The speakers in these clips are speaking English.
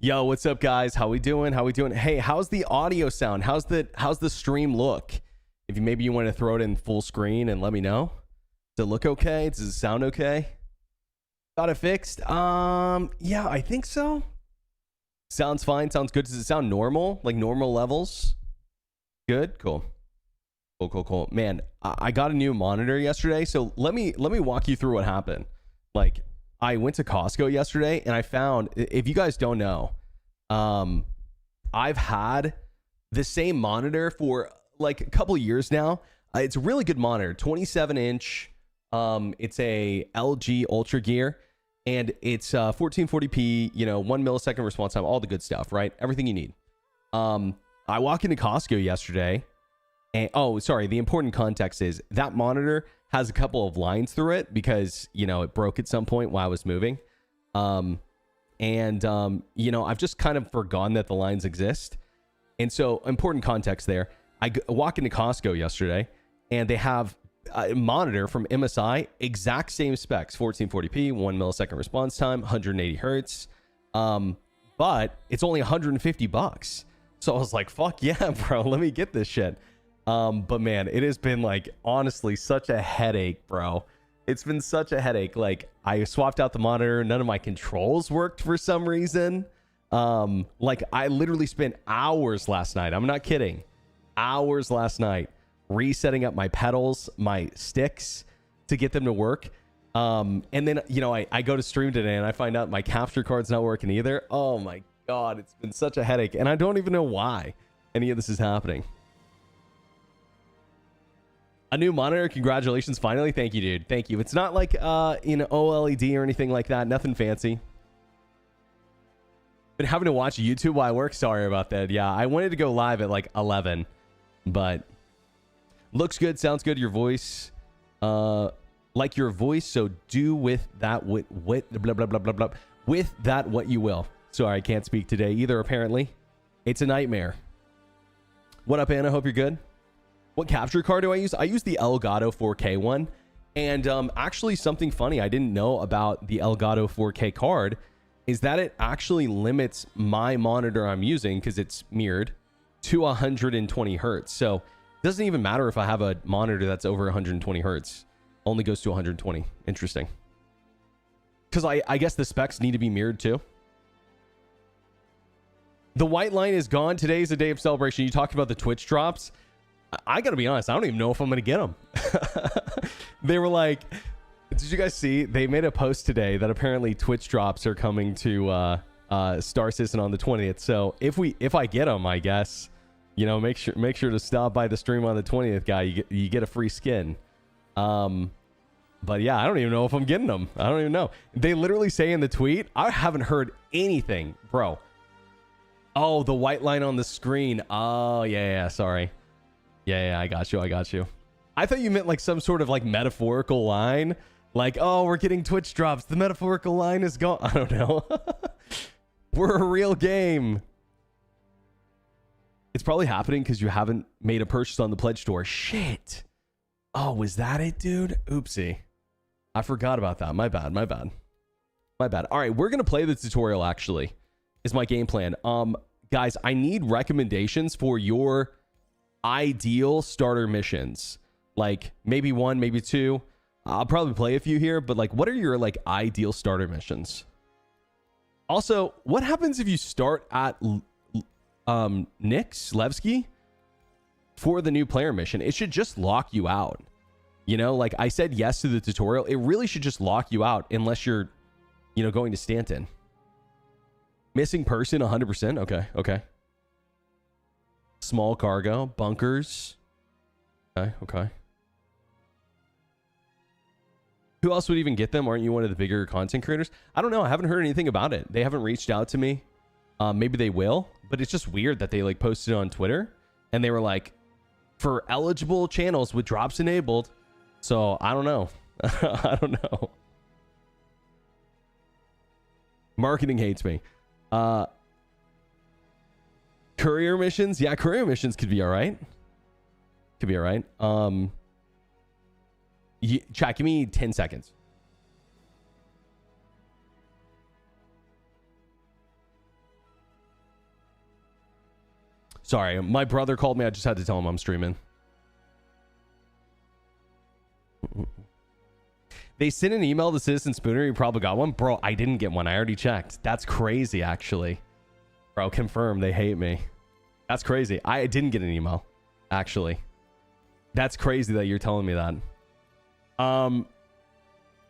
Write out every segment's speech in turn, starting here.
Yo, what's up, guys? How we doing? How we doing? Hey, how's the audio sound? How's the stream look? If you maybe you want to throw it in full screen and let me know. Does it look okay? Does it sound okay? Got it fixed? Yeah, I think so. Sounds fine. Sounds good. Does it sound normal? Like normal levels? Good. Cool. Cool. Man, I got a new monitor yesterday, so let me walk you through what happened. Like, I went to Costco yesterday and I found, if you guys don't know, I've had the same monitor for like a couple years now. It's a really good monitor, 27-inch. It's a LG Ultra Gear, and it's 1440p, 1 millisecond response time, all the good stuff, right? Everything you need. I walk into Costco yesterday, and the important context is that monitor has a couple of lines through it because, it broke at some point while I was moving. I've just kind of forgotten that the lines exist. And so, important context there. I walk into Costco yesterday and they have a monitor from MSI, exact same specs, 1440p, 1 millisecond response time, 180 hertz. But it's only $150. So I was like, fuck yeah, bro, let me get this shit. But man, it has been like, honestly, such a headache, bro. It's been such a headache. Like, I swapped out the monitor. None of my controls worked for some reason. Like, I literally spent hours last night. I'm not kidding. Hours last night resetting up my pedals, my sticks to get them to work. And then, I go to stream today and I find out my capture card's not working either. Oh my God, it's been such a headache. And I don't even know why any of this is happening. A new monitor, congratulations, finally. Thank you, dude. Thank you. It's not like OLED or anything like that. Nothing fancy. Been having to watch YouTube while I work. Sorry about that. Yeah, I wanted to go live at like 11, but looks good, sounds good. Your voice, like your voice. So do with that with blah blah blah blah blah. With that what you will. Sorry, I can't speak today either. Apparently, it's a nightmare. What up, Anna? Hope you're good. What capture card do I use? I use the Elgato 4K one. And actually something funny I didn't know about the Elgato 4K card is that it actually limits my monitor I'm using, because it's mirrored, to 120 hertz. So it doesn't even matter if I have a monitor that's over 120 hertz. Only goes to 120. Interesting. Because I guess the specs need to be mirrored too. The white line is gone. Today's a day of celebration. You talked about the Twitch drops. I gotta be honest, I don't even know if I'm gonna get them. They were like, did you guys see? They made a post today that apparently Twitch drops are coming to Star Citizen on the 20th. So if I get them, I guess, make sure to stop by the stream on the 20th, guy. You get a free skin. But yeah, I don't even know if I'm getting them. I don't even know. They literally say in the tweet, I haven't heard anything, bro. Oh, the white line on the screen. Oh yeah, sorry. Yeah, I got you. I thought you meant like some sort of like metaphorical line. Like, oh, we're getting Twitch drops. The metaphorical line is gone. I don't know. We're a real game. It's probably happening because you haven't made a purchase on the pledge store. Shit. Oh, was that it, dude? Oopsie. I forgot about that. My bad. All right, we're going to play the tutorial, actually, is my game plan. Guys, I need recommendations for your ideal starter missions. Like maybe one, maybe two. I'll probably play a few here, but like, what are your like ideal starter missions? Also, what happens if you start at Nick's Levski for the new player mission? It should just lock you out. Like I said yes to the tutorial. It really should just lock you out unless you're, going to Stanton. Missing person 100%. Okay. Small cargo, bunkers. Okay. Who else would even get them? Aren't you one of the bigger content creators? I don't know. I haven't heard anything about it. They haven't reached out to me. Maybe they will, but it's just weird that they like posted it on Twitter and they were like, for eligible channels with drops enabled. So I don't know. I don't know. Marketing hates me. Courier missions. Yeah, courier missions could be all right. Chat, give me 10 seconds. Sorry, my brother called me. I just had to tell him I'm streaming. They sent an email to Citizen Spooner. You probably got one. Bro, I didn't get one. I already checked. That's crazy, actually. Bro, confirm. They hate me. That's crazy. I didn't get an email, actually. That's crazy that you're telling me that.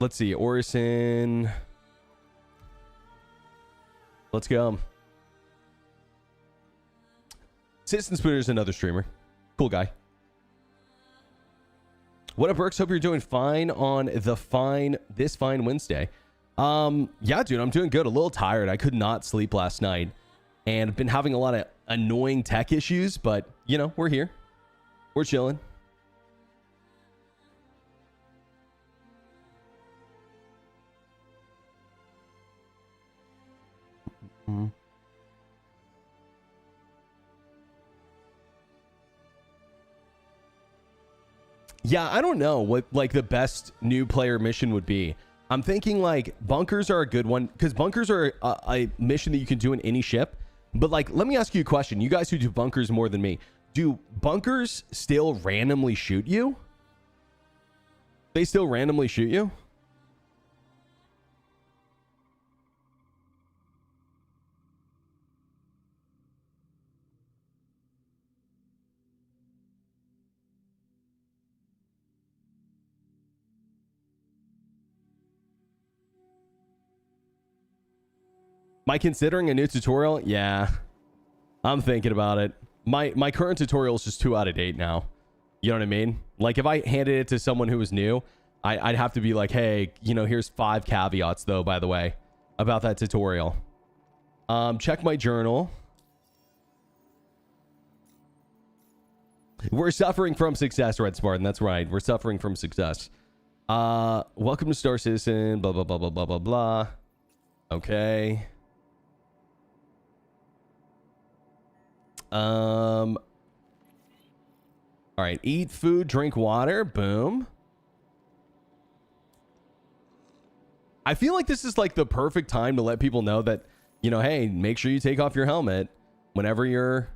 Let's see. Orison. Let's go. Citizen Spooner is another streamer. Cool guy. What up, Berks? Hope you're doing fine on this fine Wednesday. Yeah, dude, I'm doing good. A little tired. I could not sleep last night and been having a lot of annoying tech issues, but you know, we're here. We're chilling. Mm-hmm. Yeah, I don't know what like the best new player mission would be. I'm thinking like bunkers are a good one because bunkers are a mission that you can do in any ship. But like, let me ask you a question. You guys who do bunkers more than me, do bunkers still randomly shoot you? They still randomly shoot you? Am I considering a new tutorial? Yeah, I'm thinking about it. My current tutorial is just too out of date now. You know what I mean? Like if I handed it to someone who was new, I'd have to be like, hey, you know, here's 5 caveats though, by the way, about that tutorial. Check my journal. We're suffering from success, Red Spartan. That's right. We're suffering from success. Welcome to Star Citizen. Blah, blah, blah, blah, blah, blah, blah. Okay. All right. Eat food, drink water. Boom. I feel like this is like the perfect time to let people know that, you know, hey, make sure you take off your helmet whenever you're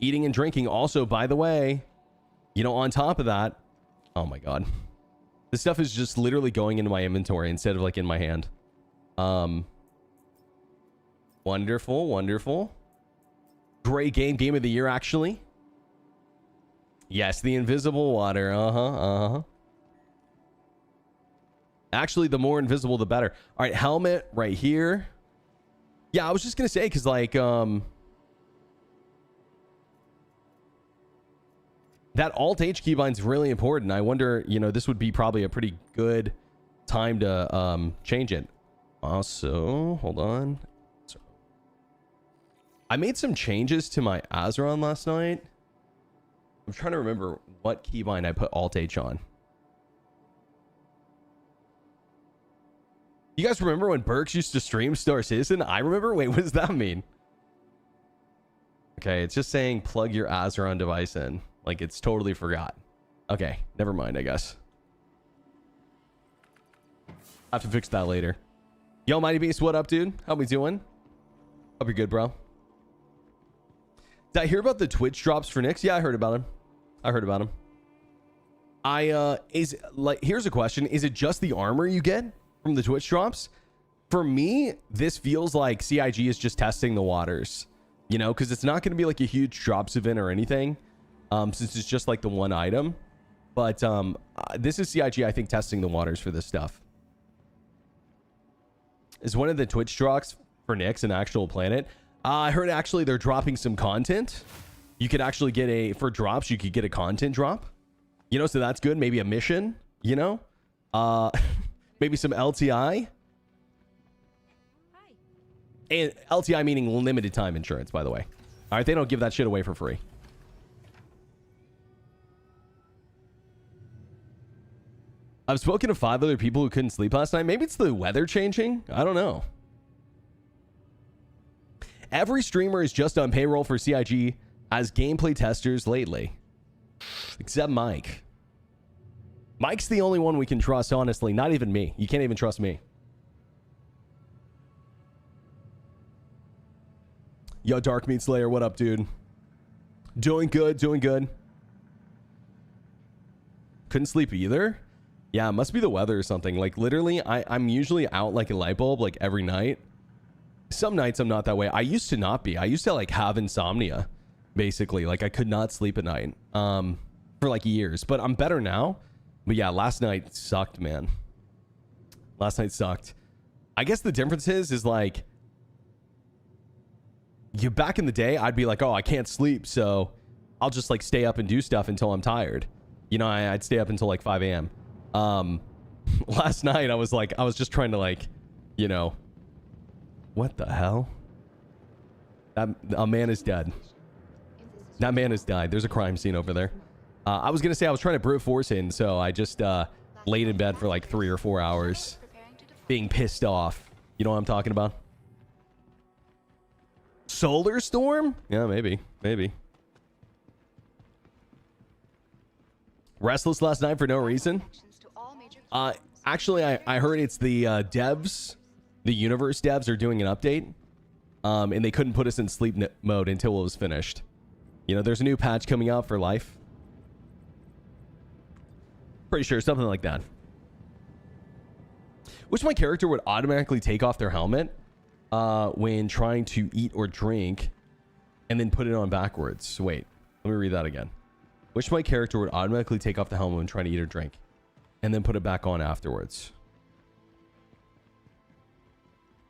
eating and drinking. Also, by the way, you know, on top of that, oh my God, this stuff is just literally going into my inventory instead of like in my hand. Wonderful, wonderful. Great game of the year, actually. Yes, the invisible water. Actually, the more invisible, the better. All right, helmet right here. Yeah, I was just gonna say, because like that Alt-H keybind is really important. I wonder, you know, this would be probably a pretty good time to change it. Also, hold on. I made some changes to my Azeron last night. I'm trying to remember what keybind I put Alt-H on. You guys remember when Berks used to stream Star Citizen? I remember. Wait, what does that mean? Okay, it's just saying plug your Azeron device in. Like it's totally forgot. Okay, never mind, I guess. I have to fix that later. Yo, Mighty Beast, what up, dude? How we doing? Hope you're good, bro. Did I hear about the Twitch drops for Nyx? Yeah, I heard about him. Here's a question. Is it just the armor you get from the Twitch drops? For me, this feels like CIG is just testing the waters, you know, because it's not going to be like a huge drops event or anything, since it's just like the one item. But this is CIG, I think, testing the waters for this stuff. Is one of the Twitch drops for Nyx an actual planet? I heard actually they're dropping some content. You could actually get for drops, you could get a content drop. You know, so that's good. Maybe a mission, you know? Maybe some LTI. Hi. And LTI meaning limited time insurance, by the way. All right, they don't give that shit away for free. I've spoken to 5 other people who couldn't sleep last night. Maybe it's the weather changing. I don't know. Every streamer is just on payroll for CIG as gameplay testers lately. Except Mike. Mike's the only one we can trust, honestly. Not even me. You can't even trust me. Yo, Dark Meat Slayer, what up, dude? Doing good, doing good. Couldn't sleep either. Yeah, it must be the weather or something. Like literally, I'm usually out like a light bulb like every night. Some nights I'm not that way. I used to not be. I used to like have insomnia, basically. Like I could not sleep at night for like years. But I'm better now. But yeah, last night sucked, man. Last night sucked. I guess the difference is like, you back in the day, I'd be like, oh, I can't sleep, so I'll just like stay up and do stuff until I'm tired. You know, I'd stay up until like 5 a.m. Last night I was just trying to like, you know, what the hell? A man is dead. That man has died. There's a crime scene over there. I was gonna say I was trying to brute force in, so I just laid in bed for like 3 or 4 hours, being pissed off. You know what I'm talking about? Solar storm? Yeah, maybe. Restless last night for no reason. Actually, I heard it's the devs, the universe devs are doing an update, and they couldn't put us in sleep mode until it was finished. You know, there's a new patch coming out for life. Pretty sure something like that. Wish my character would automatically take off their helmet when trying to eat or drink, and then put it on backwards. Wait, let me read that again. Wish my character would automatically take off the helmet when trying to eat or drink, and then put it back on afterwards.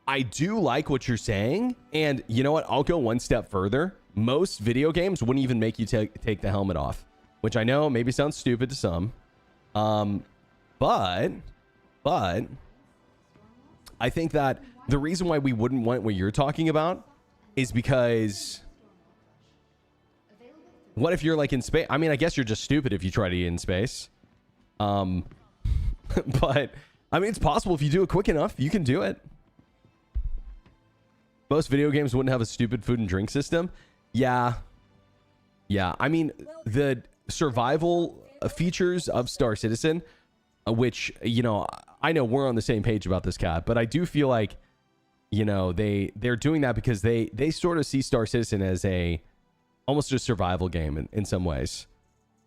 I do like what you're saying, and you know what? I'll go one step further. Most video games wouldn't even make you take the helmet off, which I know maybe sounds stupid to some. But I think that the reason why we wouldn't want what you're talking about is because what if you're like in space? I mean, I guess you're just stupid if you try to eat in space. But I mean, it's possible if you do it quick enough, you can do it. Most video games wouldn't have a stupid food and drink system. Yeah. I mean, the survival features of Star Citizen, which, you know, I know we're on the same page about this, cat, but I do feel like, you know, they're doing that because they sort of see Star Citizen as almost a survival game in some ways.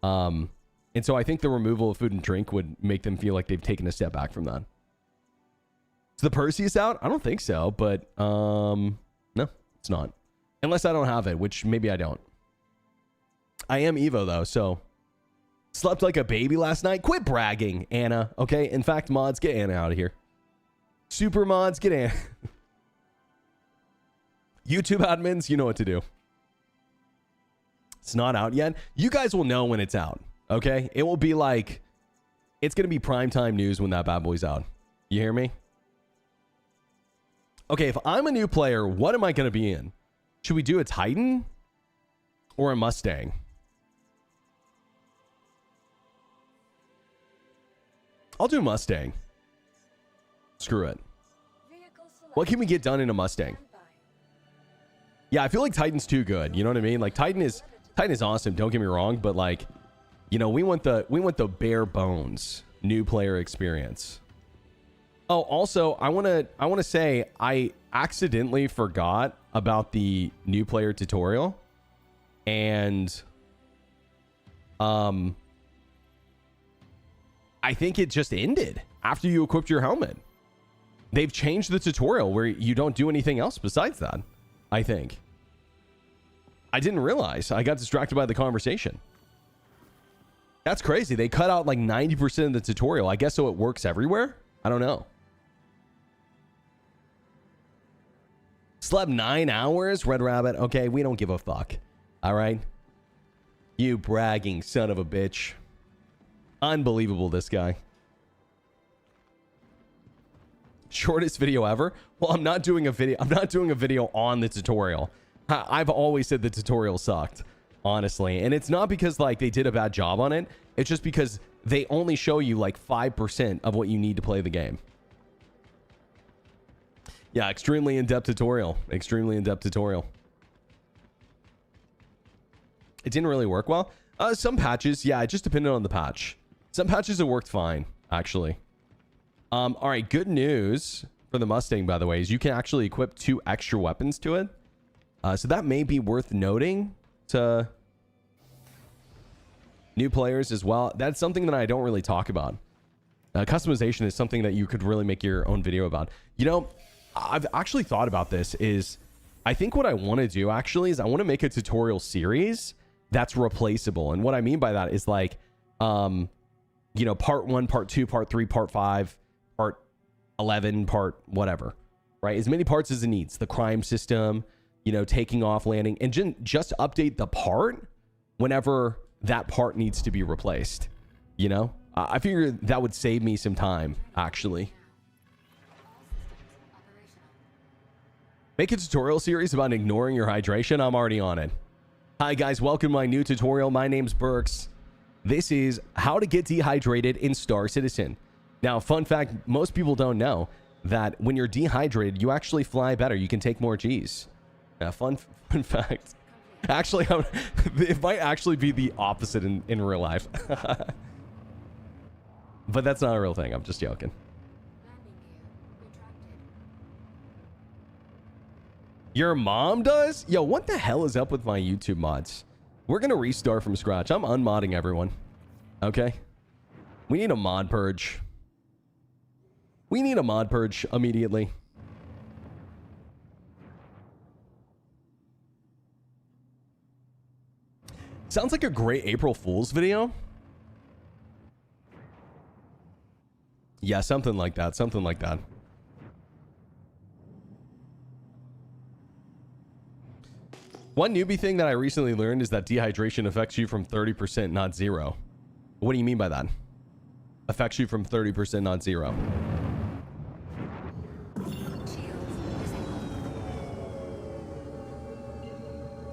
And so I think the removal of food and drink would make them feel like they've taken a step back from that. Is the Perseus out? I don't think so, but no, it's not. Unless I don't have it, which maybe I don't. I am Evo though, so slept like a baby last night. Quit bragging, Anna. Okay, in fact, mods, get Anna out of here. Super mods, get Anna. YouTube admins, you know what to do. It's not out yet. You guys will know when it's out. Okay, it will be like, it's gonna be primetime news when that bad boy's out. You hear me? Okay, if I'm a new player, what am I gonna be in? Should we do a Titan or a Mustang? I'll do Mustang. Screw it. What can we get done in a Mustang? Yeah, I feel like Titan's too good. You know what I mean? Like Titan is awesome. Don't get me wrong, but like, you know, we want the bare bones new player experience. Oh, also, I want to say I accidentally forgot about the new player tutorial, and I think it just ended after you equipped your helmet. They've changed the tutorial where you don't do anything else besides that, I think. I didn't realize. I got distracted by the conversation. That's crazy. They cut out like 90% of the tutorial. I guess so it works everywhere? I don't know. Slept 9 hours? Red Rabbit. Okay, we don't give a fuck. All right? You bragging son of a bitch. Unbelievable, this guy. Shortest video ever? Well, I'm not doing a video on the tutorial. I've always said the tutorial sucked, honestly. And it's not because like they did a bad job on it. It's just because they only show you like 5% of what you need to play the game. Yeah, extremely in-depth tutorial. Extremely in-depth tutorial. It didn't really work well. Some patches, yeah, it just depended on the patch. Some patches it worked fine, actually. All right, good news for the Mustang, by the way, is you can actually equip 2 extra weapons to it. So that may be worth noting to new players as well. That's something that I don't really talk about. Customization is something that you could really make your own video about. You know, I've actually thought about this. I think what I want to do actually is I want to make a tutorial series that's replaceable. And what I mean by that is like, you know, part 1, part 2, part 3, part 5, part 11, part whatever, right? As many parts as it needs. The crime system, you know, taking off, landing, and just update the part whenever that part needs to be replaced. You know, I figure that would save me some time, actually. Make a tutorial series about ignoring your hydration. I'm already on it. Hi guys, welcome to my new tutorial. My name's Berks. This is how to get dehydrated in Star Citizen. Now, fun fact, most people don't know that when you're dehydrated, you actually fly better. You can take more G's. Fun fact. Actually, it might actually be the opposite in real life. But that's not a real thing. I'm just joking. Your mom does? Yo, what the hell is up with my YouTube mods? We're going to restart from scratch. I'm unmodding everyone. Okay? We need a mod purge. We need a mod purge immediately. Sounds like a great April Fool's video. Yeah, something like that. Something like that. One newbie thing that I recently learned is that dehydration affects you from 30%, not 0. What do you mean by that? Affects you from 30%, not 0.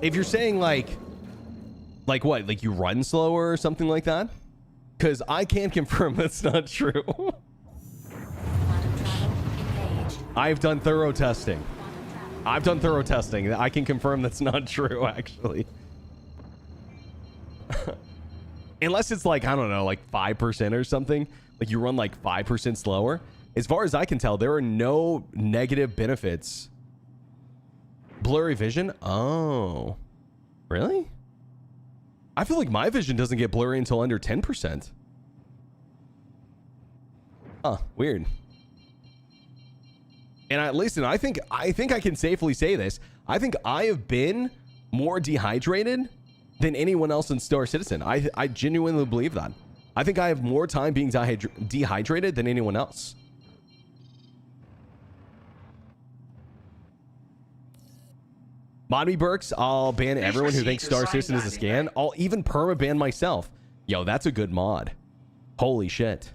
If you're saying like what? Like you run slower or something like that? Because I can't confirm that's not true. I've done thorough testing. I can confirm that's not true, actually. Unless it's like, I don't know, like 5% or something. Like you run like 5% slower. As far as I can tell, there are no negative benefits. Blurry vision? Oh. Really? I feel like my vision doesn't get blurry until under 10%. Huh, weird. And listen, I think I can safely say this. I think I have been more dehydrated than anyone else in Star Citizen. I genuinely believe that. I think I have more time being dehydrated than anyone else. Mod me, Berks. I'll ban everyone who thinks Star Citizen is a scan. I'll even perma-ban myself. Yo, that's a good mod. Holy shit.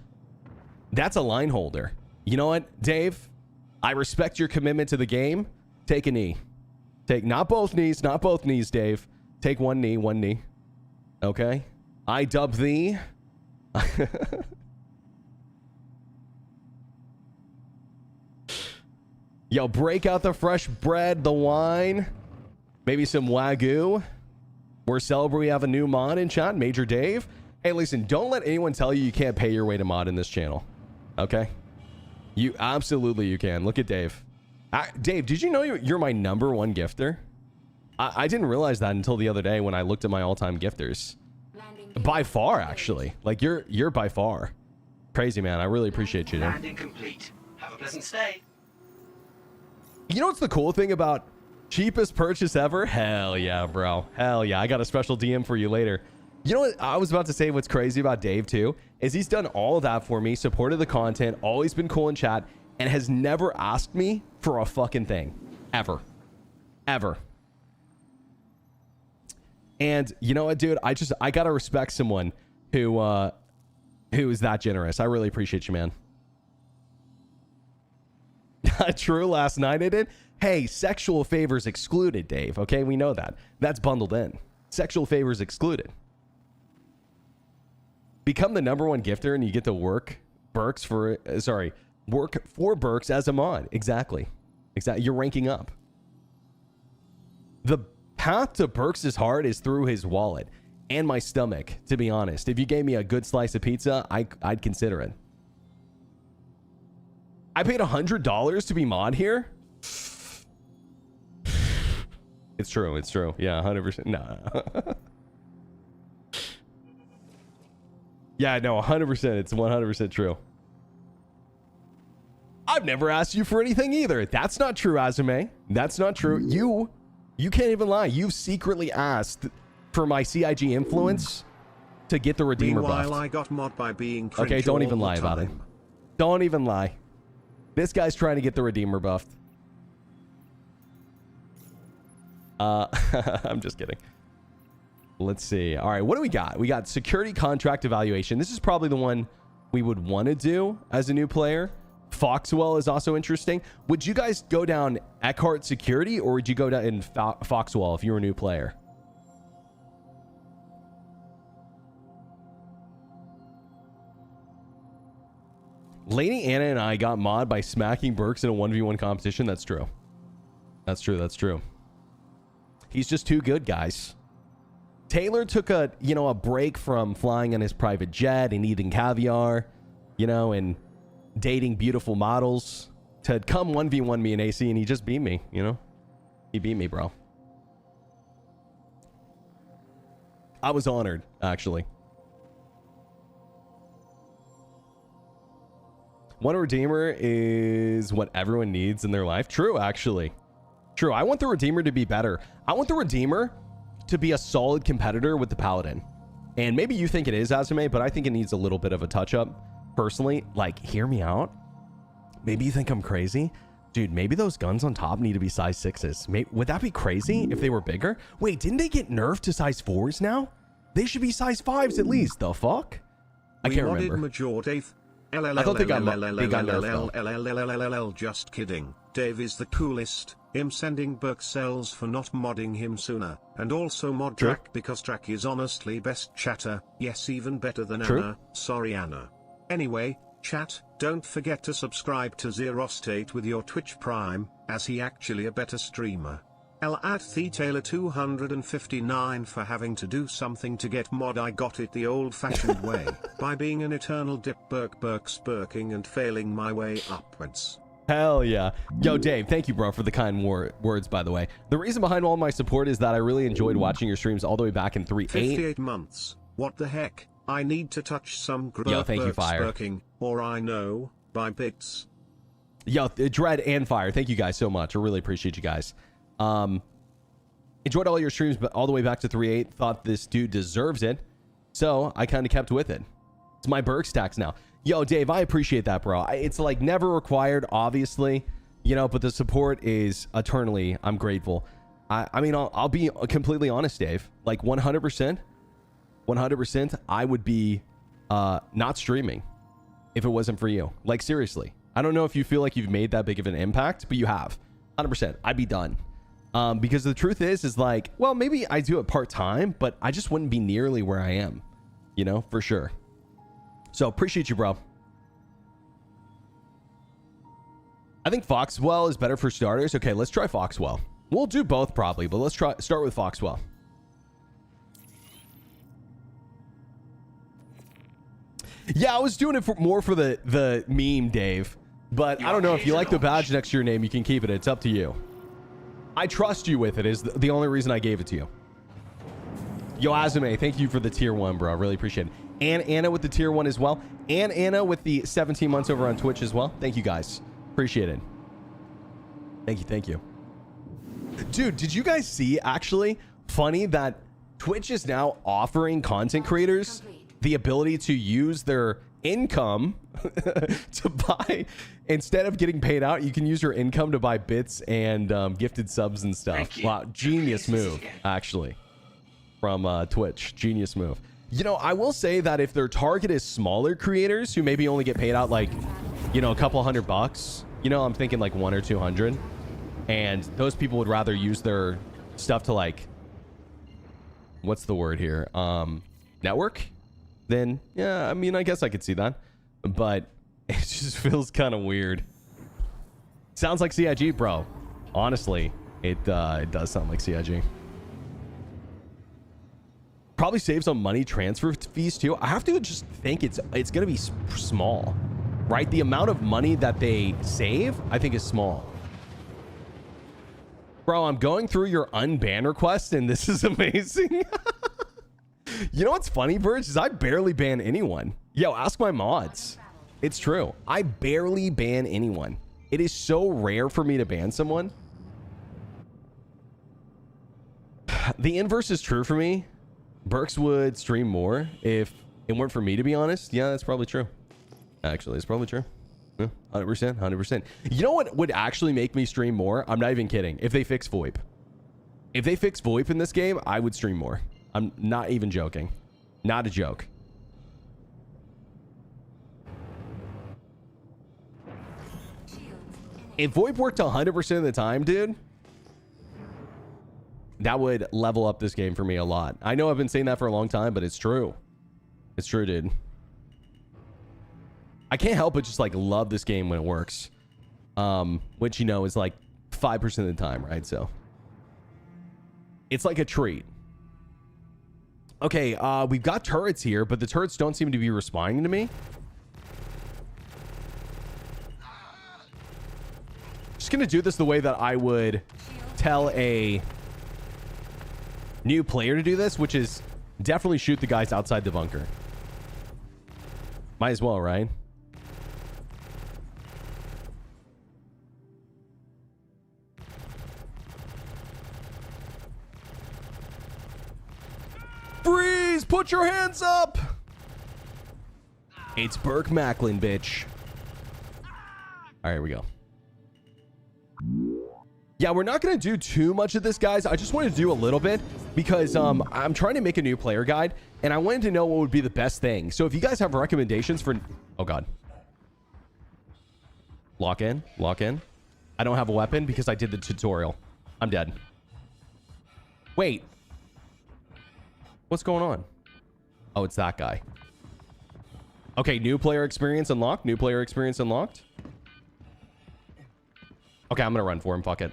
That's a line holder. You know what, Dave? I respect your commitment to the game. Take a knee. Take not both knees, Dave. Take one knee. Okay? I dub thee. Yo, break out the fresh bread, the wine. Maybe some Wagyu. We're celebrating. We have a new mod in chat, Major Dave. Hey, listen, don't let anyone tell you can't pay your way to mod in this channel. Okay? You absolutely you can. Look at Dave. Dave, did you know you're my #1 gifter? I didn't realize that until the other day when I looked at my all-time gifters. By far, actually. Like you're by far. Crazy, man. I really appreciate you, dude. Landing complete. Have a pleasant stay. You know what's the cool thing about cheapest purchase ever? Hell yeah, bro. Hell yeah. I got a special DM for you later. You know what I was about to say? What's crazy about Dave too is he's done all of that for me, supported the content, always been cool in chat, and has never asked me for a fucking thing. Ever. And you know what, dude? I gotta respect someone who is that generous. I really appreciate you, man. True, last night I did. Hey, sexual favors excluded, Dave. Okay, we know that. That's bundled in. Sexual favors excluded. Become the #1 gifter and you get to work Berks for Berks as a mod. Exactly. You're ranking up. The path to Berks' heart is through his wallet and my stomach, to be honest. If you gave me a good slice of pizza, I'd consider it. I paid $100 to be mod here. It's true. Yeah, 100%. No. Yeah, no, 100%. It's 100% true. I've never asked you for anything either. That's not true, Azume. That's not true. You can't even lie. You've secretly asked for my CIG influence to get the Redeemer buffed. I got mod by being okay, don't even lie about it. Don't even lie. This guy's trying to get the Redeemer buffed. I'm just kidding. Let's see. All right, what do we got? We got security contract evaluation. This is probably the one we would want to do as a new player. Foxwell is also interesting. Would you guys go down Eckhart Security, or would you go down in Foxwell if you were a new player? Lady Anna and I got mod by smacking Berks in a 1v1 competition. That's true. That's true. That's true. He's just too good, guys. Taylor took a break from flying on his private jet and eating caviar, and dating beautiful models to come 1v1 me in AC, and he just beat me, He beat me, bro. I was honored, actually. One Redeemer is what everyone needs in their life. True, actually. True. I want the Redeemer to be better. I want the Redeemer to be a solid competitor with the Paladin. And maybe you think it is, Azume, but I think it needs a little bit of a touch-up. Personally, like, hear me out. Maybe you think I'm crazy. Dude, maybe those guns on top need to be size 6s. Would that be crazy if they were bigger? Wait, didn't they get nerfed to size 4s now? They should be size 5s at least. The fuck? I can't remember. I thought they got nerfed. Just kidding. Dave is the coolest. Him sending Berks cells for not modding him sooner. And also mod Drac because Drac is honestly best chatter. Yes, even better than Anna. Sorry, Anna. Anyway, chat, don't forget to subscribe to Zerostate with your Twitch Prime, as he actually a better streamer. L at the Taylor 259 for having to do something to get mod. I got it the old-fashioned way, by being an eternal dip Berks Berking and failing my way upwards. Hell yeah. Yo, Dave, thank you, bro, for the kind words, by the way. The reason behind all my support is that I really enjoyed watching your streams all the way back in 3.8. 58 months. What the heck? I need to touch some Yo, thank you, Fire. Berking, or I know, by bits. Yo, Dread and Fire, thank you guys so much. I really appreciate you guys. Enjoyed all your streams, but all the way back to 3.8. Thought this dude deserves it, so I kind of kept with it. It's my Berks tax now. Yo, Dave, I appreciate that, bro. It's like never required, obviously, but the support is eternally. I'm grateful. I mean, I'll be completely honest, Dave. Like 100%, I would be not streaming if it wasn't for you. Like, seriously. I don't know if you feel like you've made that big of an impact, but you have. 100%. I'd be done. Because the truth is like, well, maybe I do it part-time, but I just wouldn't be nearly where I am, for sure. So appreciate you, bro. I think Foxwell is better for starters. Okay, let's try Foxwell. We'll do both probably, but let's start with Foxwell. Yeah, I was doing it more for the meme, Dave. But I don't know, if you like the badge next to your name, you can keep it. It's up to you. I trust you with it is the only reason I gave it to you. Yo, Azume, thank you for the tier 1, bro. I really appreciate it. And Anna with the tier 1 as well. And Anna with the 17 months over on Twitch as well. Thank you, guys. Appreciate it. Thank you. Dude, did you guys see, actually, funny that Twitch is now offering content creators the ability to use their income to buy, instead of getting paid out, you can use your income to buy bits and gifted subs and stuff. Wow, genius move, actually, from Twitch. Genius move. I will say that if their target is smaller creators who maybe only get paid out like, a couple $100, I'm thinking like 100 or 200, and those people would rather use their stuff to, like, what's the word here? Network? Then, yeah, I mean, I guess I could see that, but it just feels kind of weird. Sounds like CIG, bro. Honestly, it does sound like CIG. Probably save some money transfer fees too. I have to just think it's gonna be small, right? The amount of money that they save, I think, is small. Bro, I'm going through your unban request and this is amazing. You know what's funny, Berks, is I barely ban anyone. Yo, ask my mods. It's true. I barely ban anyone. It is so rare for me to ban someone. The inverse is true for me. Berks would stream more if it weren't for me, to be honest. Yeah, that's probably true. Actually, it's probably true. Yeah, 100%, 100%. You know what would actually make me stream more? I'm not even kidding. If they fix VoIP. If they fix VoIP in this game, I would stream more. I'm not even joking. Not a joke. If VoIP worked 100% of the time, dude, that would level up this game for me a lot. I know I've been saying that for a long time, but it's true. It's true, dude. I can't help but just like love this game when it works. Which, you know, is like 5% of the time, right? So it's like a treat. Okay, we've got turrets here, but the turrets don't seem to be responding to me. Just gonna do this the way that I would tell a new player to do this, which is definitely shoot the guys outside the bunker. Might as well, right? Freeze! Put your hands up! It's Burke Macklin, bitch. All right, here we go. Yeah, we're not going to do too much of this, guys. I just wanted to do a little bit because I'm trying to make a new player guide, and I wanted to know what would be the best thing. So if you guys have recommendations for... Oh, God. Lock in. Lock in. I don't have a weapon because I did the tutorial. I'm dead. Wait. What's going on? Oh, it's that guy. Okay, new player experience unlocked. New player experience unlocked. Okay, I'm going to run for him. Fuck it.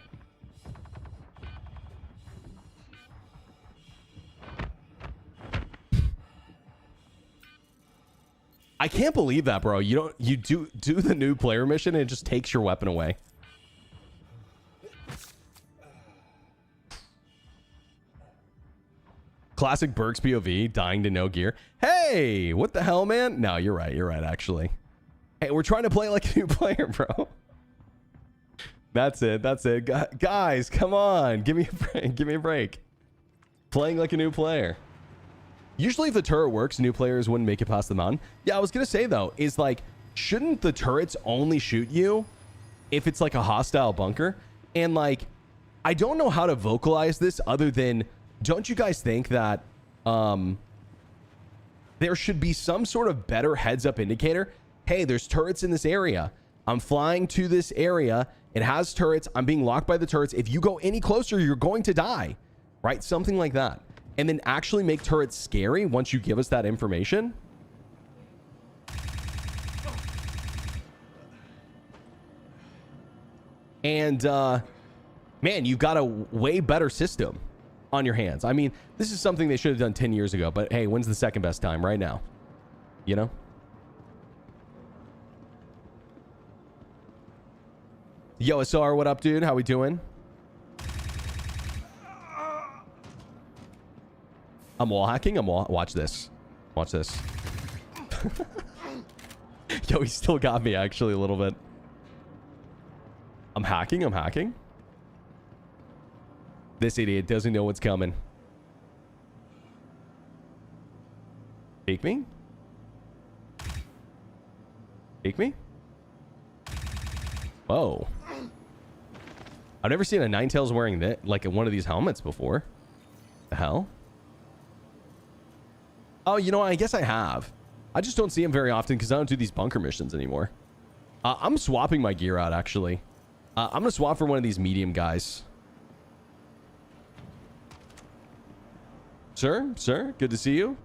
I can't believe that, bro. You do the new player mission and it just takes your weapon away. Classic Berks POV, dying to no gear. Hey, what the hell, man? No, you're right. You're right, actually. Hey, we're trying to play like a new player, bro. That's it. That's it. Guys, come on. Give me a break. Give me a break. Playing like a new player. Usually if the turret works, new players wouldn't make it past the mountain. Yeah, I was going to say, though, is like, shouldn't the turrets only shoot you if it's like a hostile bunker? And like, I don't know how to vocalize this other than, don't you guys think that there should be some sort of better heads up indicator? Hey, there's turrets in this area. I'm flying to this area. It has turrets. I'm being locked by the turrets. If you go any closer, you're going to die, right? Something like that. And then actually make turrets scary once you give us that information. And, man, you've got a way better system on your hands. I mean, this is something they should have done 10 years ago, but hey, when's the second best time? Right now, you know? Yo, SR, what up, dude? How we doing? I'm wall hacking. Watch this. Watch this. Yo, he still got me, actually, a little bit. I'm hacking. I'm hacking. This idiot doesn't know what's coming. Take me? Take me? Whoa. I've never seen a Ninetales wearing that, like one of these helmets before. The hell? Oh, you know, I guess I have. I just don't see him very often because I don't do these bunker missions anymore. I'm swapping my gear out, actually. I'm going to swap for one of these medium guys. Sir, good to see you.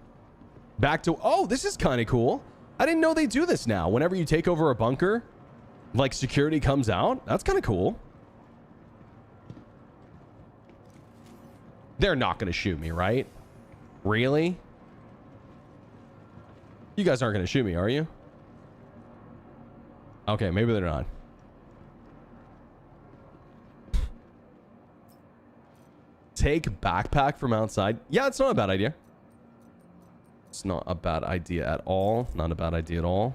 Back to... Oh, this is kind of cool. I didn't know they do this now. Whenever you take over a bunker, like security comes out. That's kind of cool. They're not going to shoot me, right? Really? You guys aren't going to shoot me, are you? Okay, maybe they're not. Take backpack from outside. Yeah, it's not a bad idea. It's not a bad idea at all. Not a bad idea at all.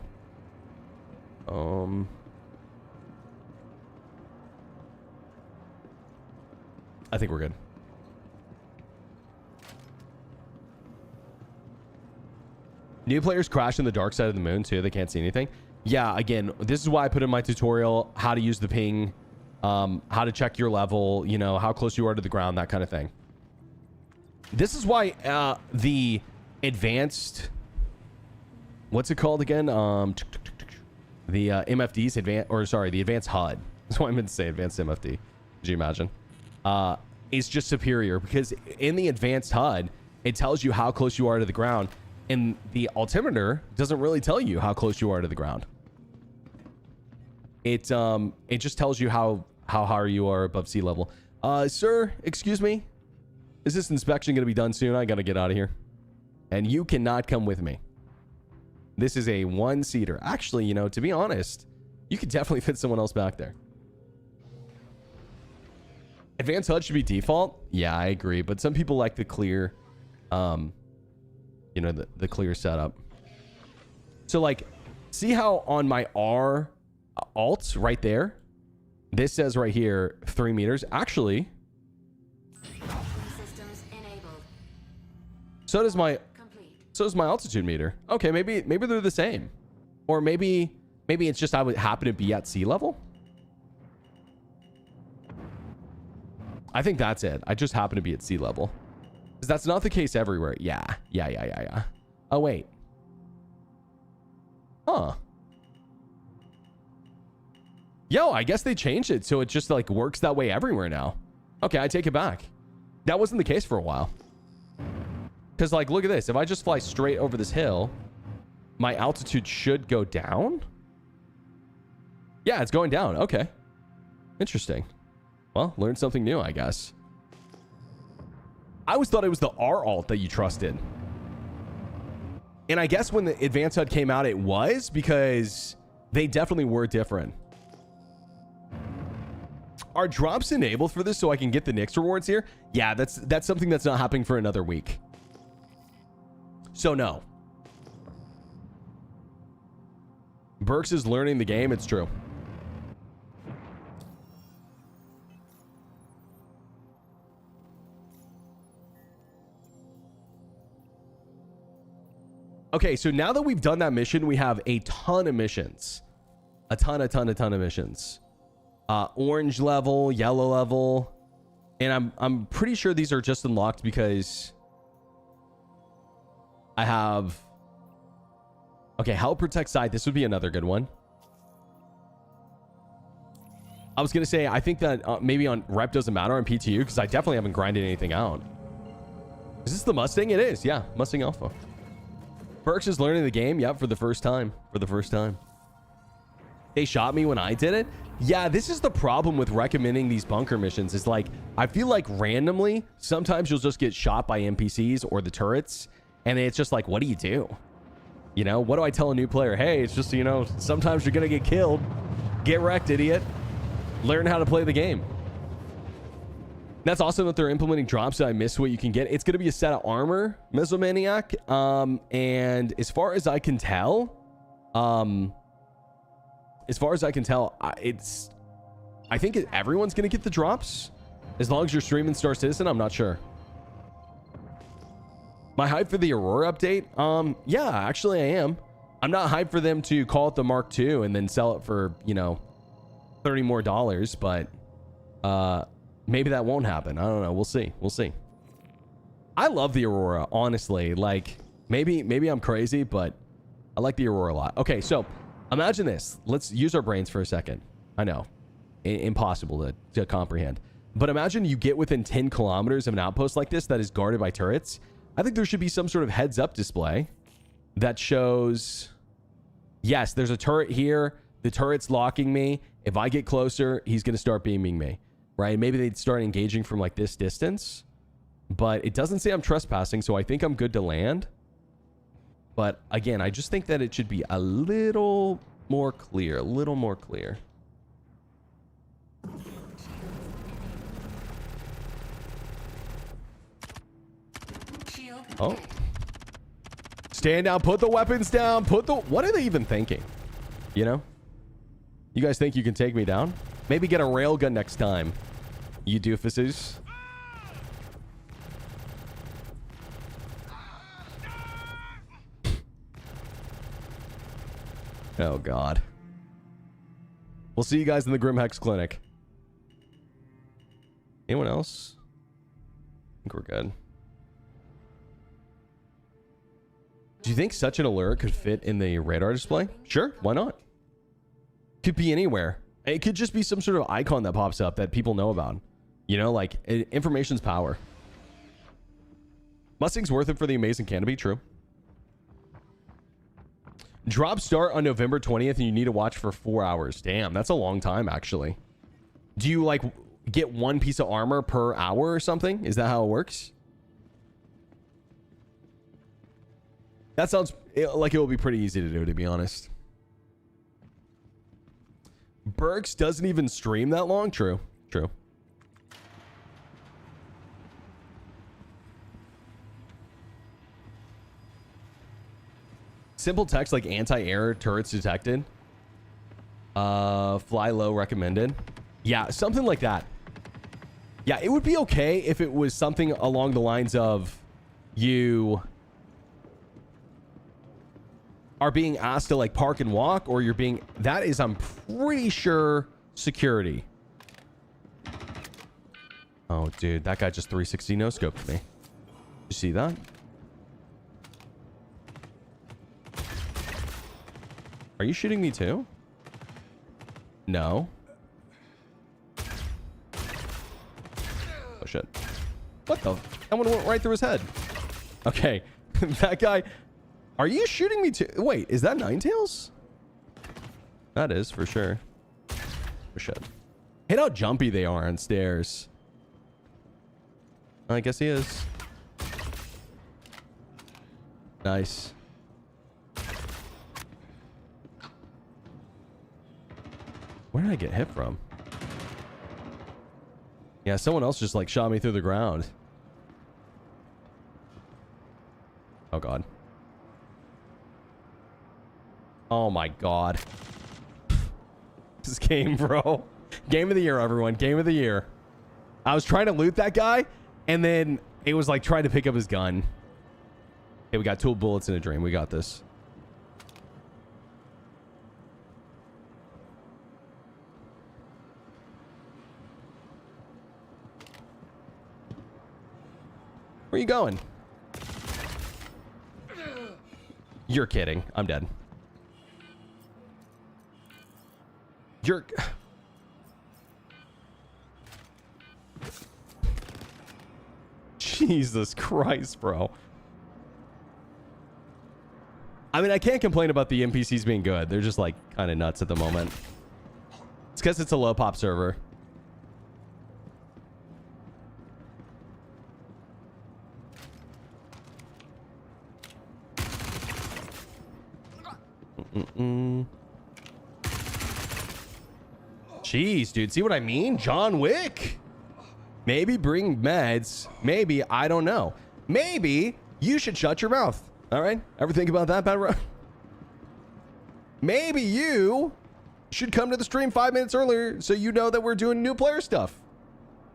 I think we're good. New players crash in the dark side of the moon too. They can't see anything. Yeah, again, this is why I put in my tutorial how to use the ping, how to check your level, you know, how close you are to the ground, that kind of thing. This is why the advanced, what's it called again? The MFDs, the advanced HUD. That's what I meant to say, advanced MFD. Could you imagine? Is just superior because in the advanced HUD, it tells you how close you are to the ground. And the altimeter doesn't really tell you how close you are to the ground. It just tells you how high you are above sea level. Sir, excuse me. Is this inspection going to be done soon? I got to get out of here. And you cannot come with me. This is a one-seater. Actually, you know, to be honest, you could definitely fit someone else back there. Advanced HUD should be default. Yeah, I agree. But some people like the clear, you know, the clear setup. So like, see how on my R alt right there, this says right here 3 meters. Actually, so does my altitude meter. Okay, maybe they're the same, or maybe it's just I would happen to be at sea level. I think that's it. I just happen to be at sea level. Because that's not the case everywhere. Yeah. Oh, wait. Huh. Yo, I guess they changed it so it just like works that way everywhere now. Okay, I take it back. That wasn't the case for a while. Because like, look at this. If I just fly straight over this hill, my altitude should go down. Yeah, it's going down. Okay. Interesting. Well, learn something new, I guess. I always thought it was the R alt that you trusted. And I guess when the advanced HUD came out, it was because they definitely were different. Are drops enabled for this so I can get the Nix rewards here? Yeah, that's something that's not happening for another week. So no. Berks is learning the game. It's true. Okay, so now that we've done that mission, we have a ton of missions. A ton of missions. Orange level, yellow level. And I'm pretty sure these are just unlocked because I have... Okay, help protect side. This would be another good one. I was going to say, I think that maybe on rep doesn't matter on PTU because I definitely haven't grinded anything out. Is this the Mustang? It is. Yeah, Mustang Alpha. Berks is learning the game. Yep, for the first time. They shot me when I did it. Yeah, this is the problem with recommending these bunker missions. Is like, I feel like randomly, sometimes you'll just get shot by NPCs or the turrets. And it's just like, what do you do? You know, what do I tell a new player? Hey, it's just, you know, sometimes you're going to get killed. Get wrecked, idiot. Learn how to play the game. That's awesome that they're implementing drops that I miss what you can get. It's going to be a set of armor, Mesomaniac. And as far as I can tell, I think everyone's going to get the drops. As long as you're streaming Star Citizen, I'm not sure. My hype for the Aurora update? Yeah, actually I am. I'm not hyped for them to call it the Mark II and then sell it for, you know, $30 more, but maybe that won't happen. I don't know. We'll see. I love the Aurora, honestly. Like, maybe I'm crazy, but I like the Aurora a lot. Okay, so imagine this. Let's use our brains for a second. I know. Impossible to comprehend. But imagine you get within 10 kilometers of an outpost like this that is guarded by turrets. I think there should be some sort of heads-up display that shows, yes, there's a turret here. The turret's locking me. If I get closer, he's going to start beaming me, right? Maybe they'd start engaging from like this distance. But it doesn't say I'm trespassing, so I think I'm good to land. But again, I just think that it should be a little more clear. Oh. stand down, put the weapons down, what are they even thinking? You know? You guys think you can take me down? Maybe get a railgun next time, you doofuses. Oh, God. We'll see you guys in the Grim Hex Clinic. Anyone else? I think we're good. Do you think such an alert could fit in the radar display? Sure, why not? Could be anywhere. It could just be some sort of icon that pops up that people know about. You know, like, information's power. Mustang's worth it for the amazing canopy, true. Drop start on November 20th and you need to watch for 4 hours. Damn, that's a long time, actually. Do you, like, get one piece of armor per hour or something? Is that how it works? That sounds like it will be pretty easy to do, to be honest. Berks doesn't even stream that long? True. True. Simple text like anti-air turrets detected. Fly low recommended. Yeah, something like that. Yeah, it would be okay if it was something along the lines of you are being asked to like park and walk, or you're being, that is, I'm pretty sure, security. Oh, dude, that guy just 360 no scoped me. You see that? Are you shooting me too? No. Oh shit. What the? That one went right through his head. Okay. That guy. Are you shooting me too? Wait, is that Ninetales? That is for sure. Oh shit. Hit how jumpy they are on stairs. I guess he is. Nice. Where did I get hit from? Yeah, someone else just like shot me through the ground. Oh god. Oh my god. This game, bro. Game of the year, everyone. Game of the year. I was trying to loot that guy, and then it was like trying to pick up his gun. Okay, we got 2 bullets in a dream. We got this. Where are you going? You're kidding. I'm dead. You're... Jesus Christ, bro. I mean, I can't complain about the NPCs being good. They're just, like, kind of nuts at the moment. It's because it's a low-pop server. Jeez, dude. See what I mean? John Wick. Maybe bring meds. Maybe. I don't know. Maybe you should shut your mouth. All right? Ever think about that, Pat? Maybe you should come to the stream 5 minutes earlier so you know that we're doing new player stuff.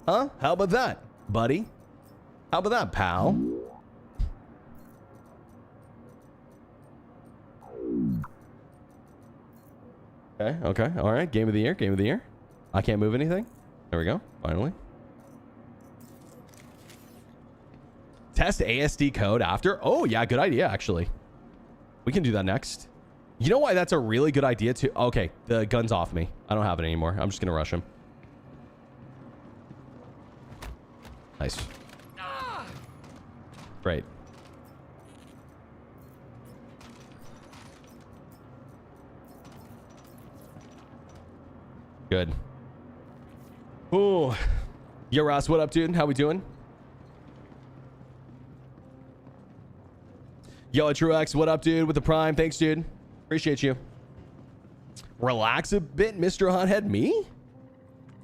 Huh? How about that, buddy? How about that, pal? Okay, okay, all right. Game of the year, game of the year. I can't move anything. There we go, finally. Test ASD code after. Oh, yeah, good idea, actually. We can do that next. You know why that's a really good idea, too? Okay, the gun's off me. I don't have it anymore. I'm just going to rush him. Nice. Great. Good. Ooh. Yo, Ross, what up, dude? How we doing? Yo, Truex, what up, dude? With the Prime. Thanks, dude. Appreciate you. Relax a bit, Mr. Hothead. Me?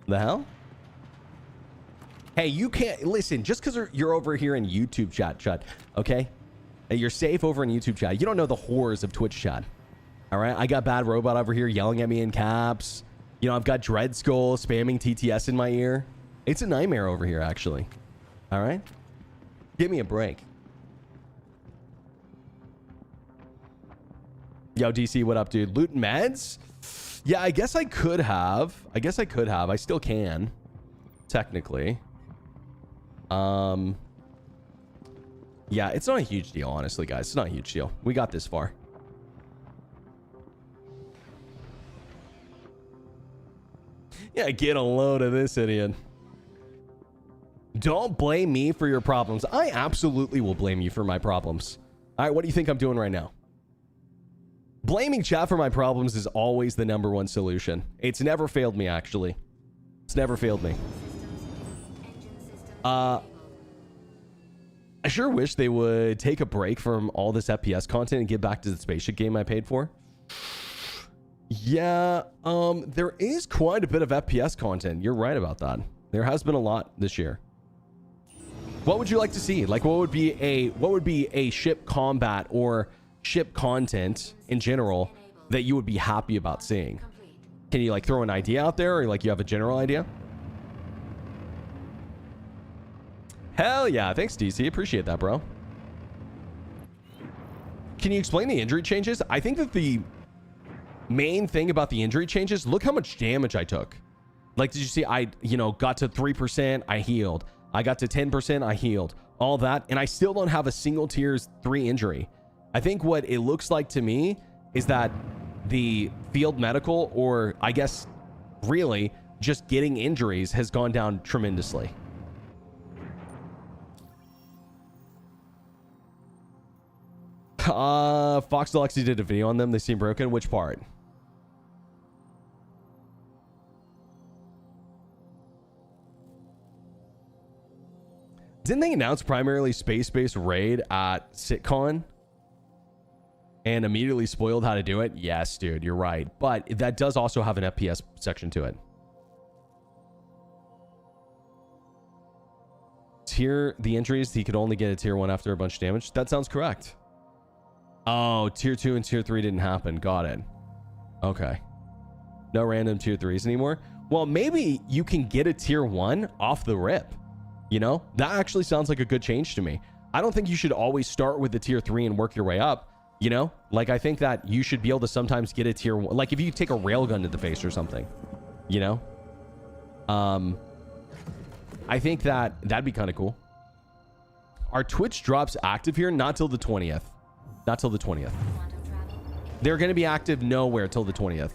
The hell? Hey, you can't... Listen, just because you're over here in YouTube chat, okay? You're safe over in YouTube chat. You don't know the horrors of Twitch chat. All right. I got Bad Robot over here yelling at me in caps. You know, I've got Dread Skull spamming TTS in my ear. It's a nightmare over here, actually. All right. Give me a break. Yo, DC, what up, dude? Loot meds? Yeah, I guess I could have. I still can. Technically. Yeah, it's not a huge deal, honestly, guys. It's not a huge deal. We got this far. Yeah, get a load of this, idiot. Don't blame me for your problems. I absolutely will blame you for my problems. All right, what do you think I'm doing right now? Blaming chat for my problems is always the #1 solution. It's never failed me, actually. It's never failed me. I sure wish they would take a break from all this FPS content and get back to the spaceship game I paid for. Yeah, there is quite a bit of FPS content. You're right about that. There has been a lot this year. What would you like to see? Like, what would be a ship combat or ship content in general that you would be happy about seeing? Can you like throw an idea out there, or like you have a general idea? Hell yeah. Thanks, DC. Appreciate that, bro. Can you explain the injury changes? I think that the main thing about the injury changes, look how much damage I took. Like, did you see I, got to 3%, I healed. I got to 10%, I healed. All that, and I still don't have a single tier 3 injury. I think what it looks like to me is that the field medical, or I guess really just getting injuries, has gone down tremendously. Fox Deluxe did a video on them. They seem broken. Which part? Didn't they announce primarily space-based raid at SitCon and immediately spoiled how to do it? Yes, dude, you're right. But that does also have an FPS section to it. Tier the injuries, he could only get a tier 1 after a bunch of damage. That sounds correct. Oh, tier 2 and tier 3 didn't happen. Got it. Okay. No random tier 3s anymore. Well, maybe you can get a tier 1 off the rip. That actually sounds like a good change to me. I don't think you should always start with the tier 3 and work your way up. Like, I think that you should be able to sometimes get a tier 1. Like, if you take a railgun to the face or something, I think that'd be kind of cool. Are Twitch drops active here? Not till the 20th. Not till the 20th. They're going to be active nowhere till the 20th.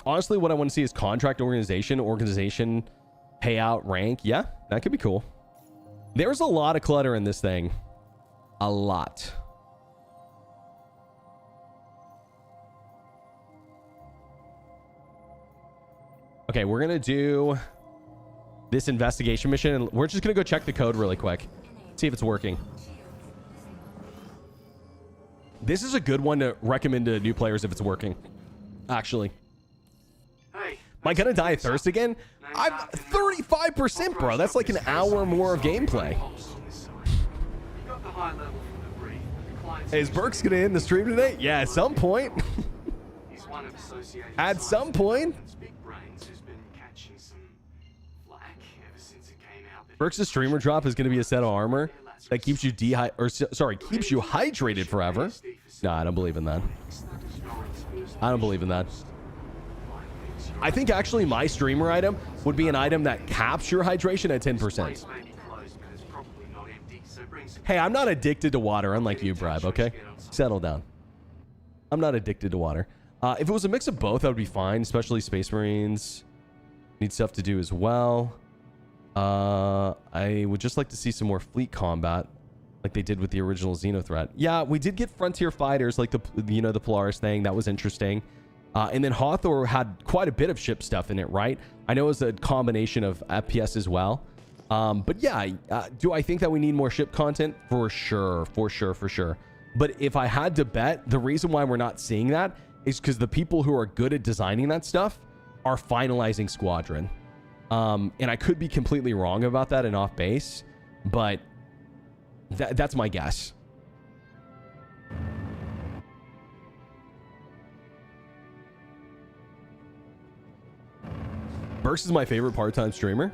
Honestly, what I want to see is contract organization payout rank. Yeah, that could be cool. There's a lot of clutter in this thing. A lot. Okay, we're going to do this investigation mission, and we're just going to go check the code really quick. See if it's working. This is a good one to recommend to new players if it's working. Actually. Hey, am I going to die of thirst again? I'm 35%, bro. That's like an hour more of gameplay. Is Berks going to end the stream today? Yeah, at some point. At some point. Berks' streamer drop is going to be a set of armor that keeps you keeps you hydrated forever. No, I don't believe in that. I don't believe in that. I think actually my streamer item would be an item that caps your hydration at 10%. Hey, I'm not addicted to water, unlike you, Brib, okay? Settle down. I'm not addicted to water. If it was a mix of both, that would be fine, especially Space Marines need stuff to do as well. I would just like to see some more fleet combat like they did with the original Xenothreat. Yeah, we did get Frontier Fighters, like the Polaris thing. That was interesting. And then Hathor had quite a bit of ship stuff in it, right? I know it was a combination of FPS as well. But yeah, do I think that we need more ship content? For sure. But if I had to bet, the reason why we're not seeing that is because the people who are good at designing that stuff are finalizing Squadron. And I could be completely wrong about that and off base, but that's my guess. Berks is my favorite part-time streamer.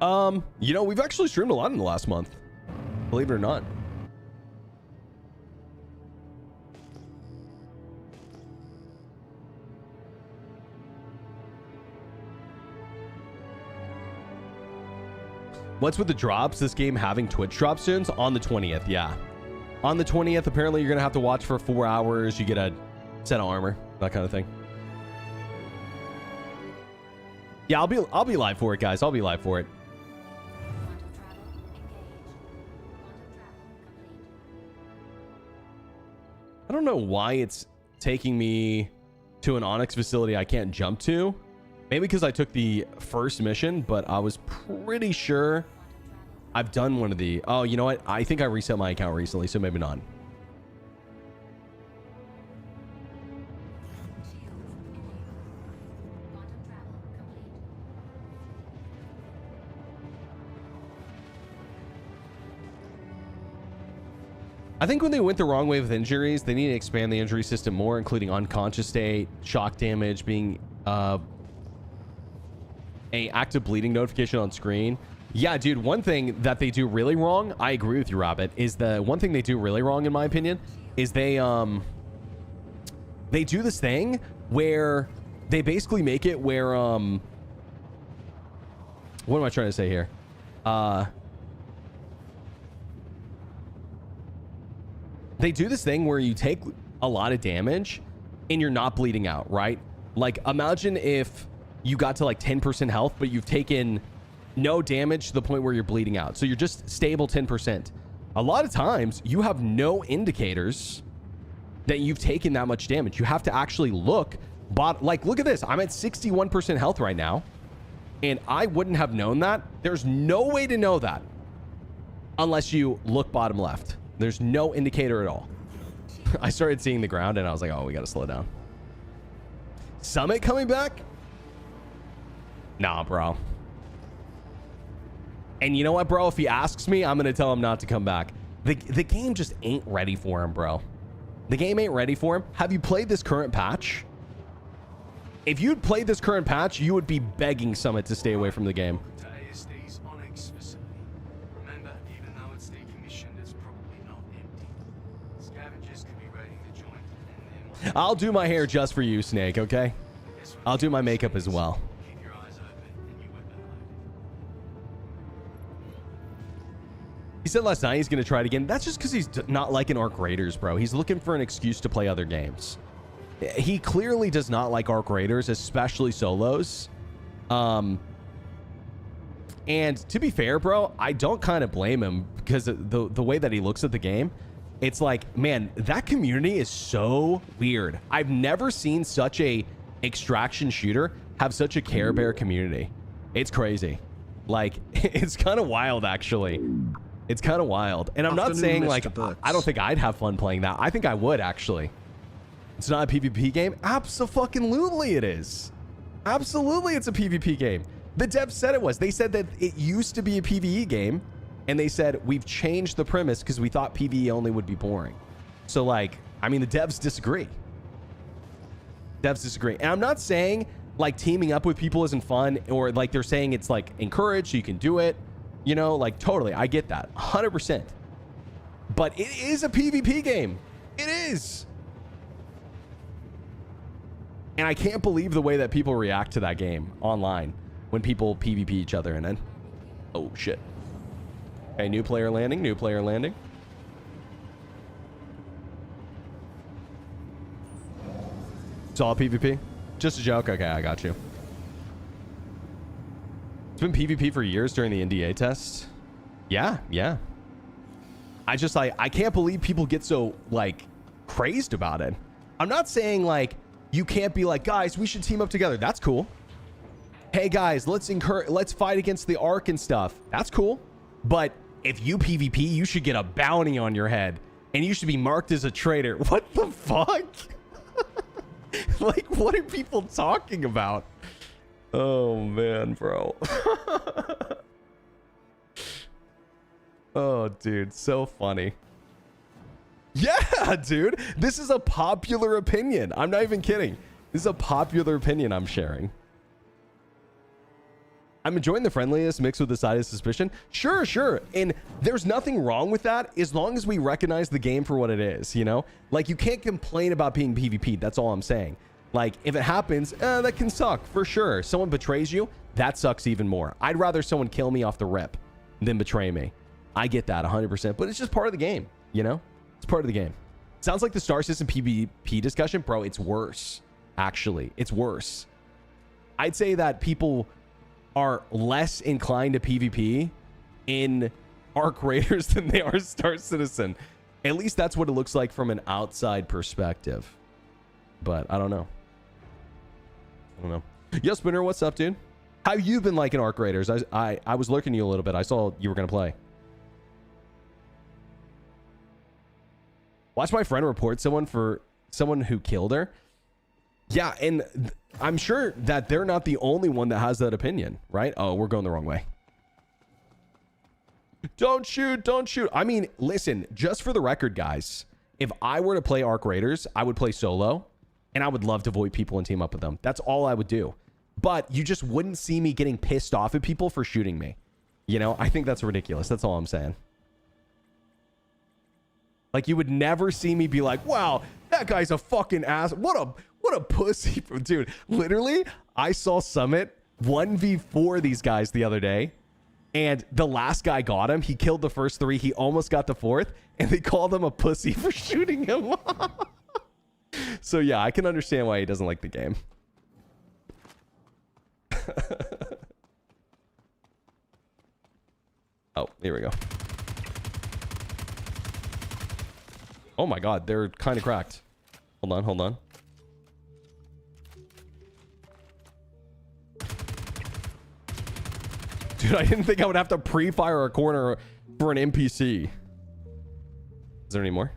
You know, we've actually streamed a lot in the last month, believe it or not. What's with the drops? This game having Twitch drop soon? On the 20th, yeah. On the 20th, apparently you're gonna have to watch for 4 hours. You get a set of armor, that kind of thing. Yeah, I'll be live for it, guys. I'll be live for it. I don't know why it's taking me to an Onyx facility I can't jump to. Maybe because I took the first mission, but I was pretty sure I've done one of the... Oh, you know what? I think I reset my account recently, so maybe not. I think when they went the wrong way with injuries, they need to expand the injury system more, including unconscious state, shock damage, being a active bleeding notification on screen. Yeah, dude, one thing that they do really wrong, I agree with you, Rabbit, is the one thing they do really wrong, in my opinion, is they do this thing where they basically make it where, what am I trying to say here? They do this thing where you take a lot of damage and you're not bleeding out, right? Like, imagine if you got to like 10% health, but you've taken no damage to the point where you're bleeding out. So you're just stable 10%. A lot of times you have no indicators that you've taken that much damage. You have to actually look, like, look at this. I'm at 61% health right now, and I wouldn't have known that. There's no way to know that unless you look bottom left. There's no indicator at all. I started seeing the ground and I was like, oh, we got to slow down. Summit coming back? Nah, bro. And you know what, bro? If he asks me, I'm going to tell him not to come back. The game just ain't ready for him, bro. The game ain't ready for him. Have you played this current patch? If you'd played this current patch, you would be begging Summit to stay away from the game. I'll do my hair just for you, Snake, okay? I'll do my makeup as well. He said last night he's going to try it again. That's just because he's not liking Arc Raiders, bro. He's looking for an excuse to play other games. He clearly does not like Arc Raiders, especially solos. And to be fair, bro, I don't kind of blame him because the way that he looks at the game. It's like, man, that community is so weird. I've never seen such a extraction shooter have such a Care Bear community. It's crazy. Like, it's kind of wild, actually. It's kind of wild. And I'm not saying, like, I don't think I'd have fun playing that. I think I would, actually. It's not a PvP game? Abso-fucking-lutely it is. Absolutely it's a PvP game. The devs said it was. They said that it used to be a PvE game. And they said, we've changed the premise because we thought PvE only would be boring. So, like, I mean, the devs disagree. Devs disagree. And I'm not saying, like, teaming up with people isn't fun, or, like, they're saying it's, like, encouraged, so you can do it. You know, like, totally. I get that. 100%. But it is a PvP game. It is. And I can't believe the way that people react to that game online when people PvP each other and then... Oh, shit. Okay, new player landing, new player landing. It's all PvP? Just a joke? Okay, I got you. It's been PvP for years during the NDA test. Yeah, yeah. I just, like, I can't believe people get so, like, crazed about it. I'm not saying, like, you can't be like, guys, we should team up together. That's cool. Hey, guys, let's fight against the Ark and stuff. That's cool. But if you PvP, you should get a bounty on your head and you should be marked as a traitor. What the fuck? Like, what are people talking about? Oh man, bro. Oh, dude, so funny. Yeah, dude, this is a popular opinion. I'm not even kidding. This is a popular opinion I'm sharing. I'm enjoying the friendliness mixed with the side of suspicion. Sure, sure. And there's nothing wrong with that as long as we recognize the game for what it is, you know? Like, you can't complain about being PvP'd. That's all I'm saying. Like, if it happens, that can suck, for sure. Someone betrays you, that sucks even more. I'd rather someone kill me off the rip than betray me. I get that 100%, but it's just part of the game, you know? It's part of the game. Sounds like the Star System PvP discussion. Bro, it's worse, actually. It's worse. I'd say that people are less inclined to PvP in Arc Raiders than they are Star Citizen. At least that's what it looks like from an outside perspective. But I don't know. I don't know. Yo, Spinner, what's up, dude? How you been liking Arc Raiders? I was lurking you a little bit. I saw you were going to play. Watch my friend report someone who killed her. Yeah, and I'm sure that they're not the only one that has that opinion, right? Oh, we're going the wrong way. Don't shoot, don't shoot. I mean, listen, just for the record, guys, if I were to play Arc Raiders, I would play solo, and I would love to avoid people and team up with them. That's all I would do. But you just wouldn't see me getting pissed off at people for shooting me. You know, I think that's ridiculous. That's all I'm saying. Like, you would never see me be like, wow, that guy's a fucking ass. What a pussy. Dude, literally, I saw Summit 1v4 these guys the other day, and the last guy got him. He killed the first three. He almost got the fourth, and they called him a pussy for shooting him. So, yeah, I can understand why he doesn't like the game. Oh, here we go. Oh my god, they're kind of cracked. Hold on, hold on. Dude, I didn't think I would have to pre-fire a corner for an NPC. Is there any more?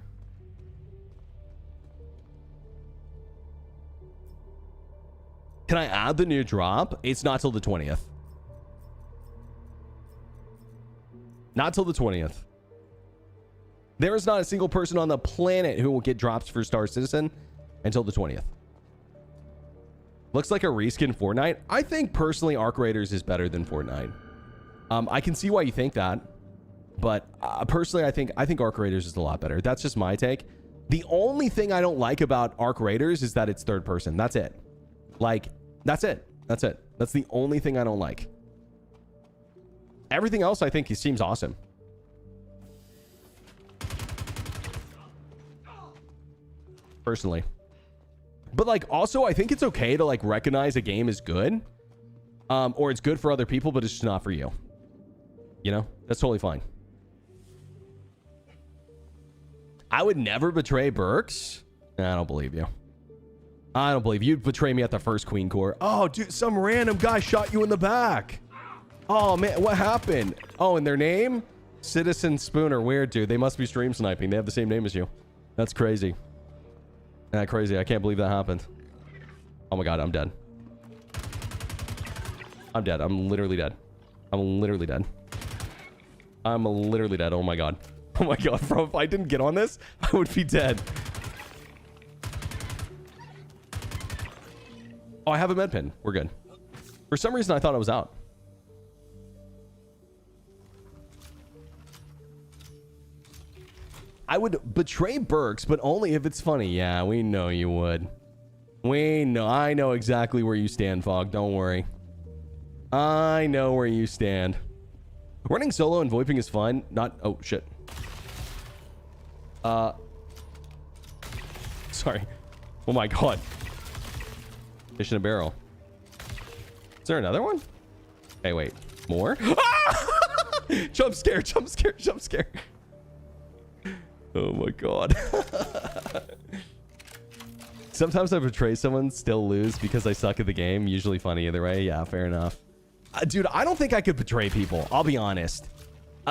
Can I add the new drop? It's not till the 20th. Not till the 20th. There is not a single person on the planet who will get drops for Star Citizen until the 20th. Looks like a reskin Fortnite. I think personally Arc Raiders is better than Fortnite. I can see why you think that, but personally I think Arc Raiders is a lot better. That's just my take. The only thing I don't like about Arc Raiders is that it's third person. That's it. Like, that's it. That's it. That's the only thing I don't like. Everything else I think seems awesome. Personally. But like, also I think it's okay to like recognize a game is good, or it's good for other people, but it's just not for you. You know, that's totally fine. I would never betray Berks. Nah, I don't believe you. I don't believe you'd betray me at the first Queen Corps. Oh, dude, some random guy shot you in the back. Oh man, what happened? Oh, and their name? Citizen Spooner. Weird, dude. They must be stream sniping. They have the same name as you. That's crazy. That's crazy. I can't believe that happened. Oh my god, I'm dead. I'm dead. I'm literally dead. I'm literally dead. I'm literally dead. Oh my god. Oh my god, bro. If I didn't get on this, I would be dead. Oh, I have a med pin. We're good. For some reason, I thought I was out. I would betray Berks, but only if it's funny. Yeah, we know you would. We know. I know exactly where you stand, Fog. Don't worry. I know where you stand. Running solo and VoIPing is fun. Not... Oh, shit. Sorry. Oh my god. Fish in a barrel. Is there another one? Hey, wait. More? Jump scare, jump scare, jump scare. Oh my god. Sometimes I betray someone, still lose because I suck at the game. Usually funny either way. Yeah, fair enough. Dude, I don't think I could betray people. I'll be honest.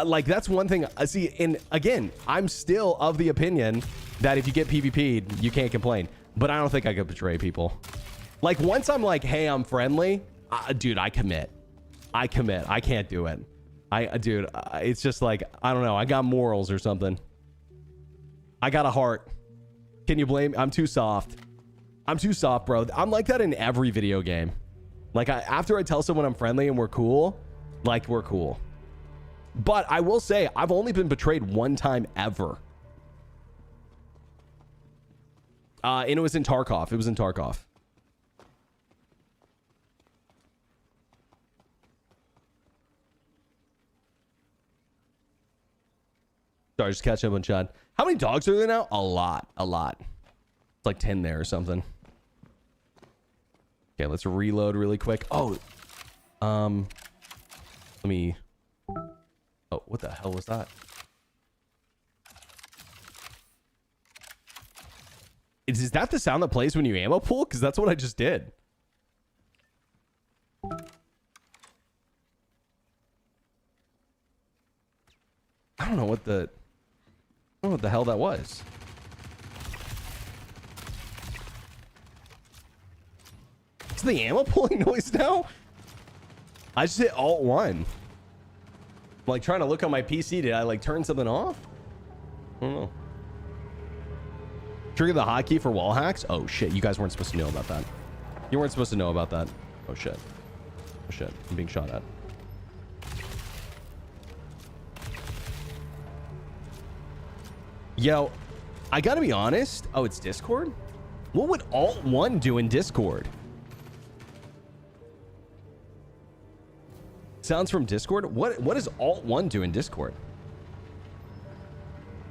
Like, that's one thing. See, and again, I'm still of the opinion that if you get PvP'd, you can't complain. But I don't think I could betray people. Like, once I'm like, hey, I'm friendly, Dude, I commit. I can't do it. Dude, it's just like, I don't know. I got morals or something. I got a heart. Can you blame me? I'm too soft. I'm too soft, bro. I'm like that in every video game. Like, after I tell someone I'm friendly and we're cool, like, we're cool. But I will say, I've only been betrayed one time ever. And it was in Tarkov. It was in Tarkov. Sorry, just catching up on chat. How many dogs are there now? A lot. A lot. It's like 10 there or something. Okay, let's reload really quick. Oh, let me... Oh, what the hell was that? Is that the sound that plays when you ammo pull? Because that's what I just did. I don't know what the... I don't know what the hell that was. Is the ammo pulling noise now? I just hit Alt-1. I'm like trying to look on my PC. Did I like turn something off? I don't know. Trigger the hotkey for wall hacks? Oh shit, you guys weren't supposed to know about that. You weren't supposed to know about that. Oh shit. Oh shit, I'm being shot at. Yo, I gotta be honest. Oh, it's Discord? What would Alt-1 do in Discord? Sounds from Discord? What does Alt-1 do in Discord?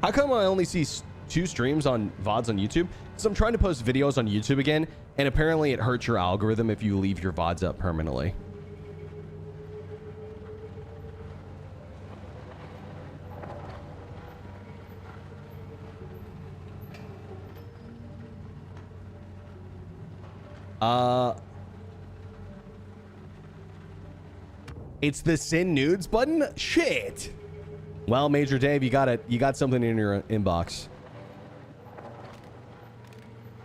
How come I only see 2 streams on VODs on YouTube? Because I'm trying to post videos on YouTube again, and apparently it hurts your algorithm if you leave your VODs up permanently. It's the send nudes button? Shit. Well, Major Dave, you got it. You got something in your inbox.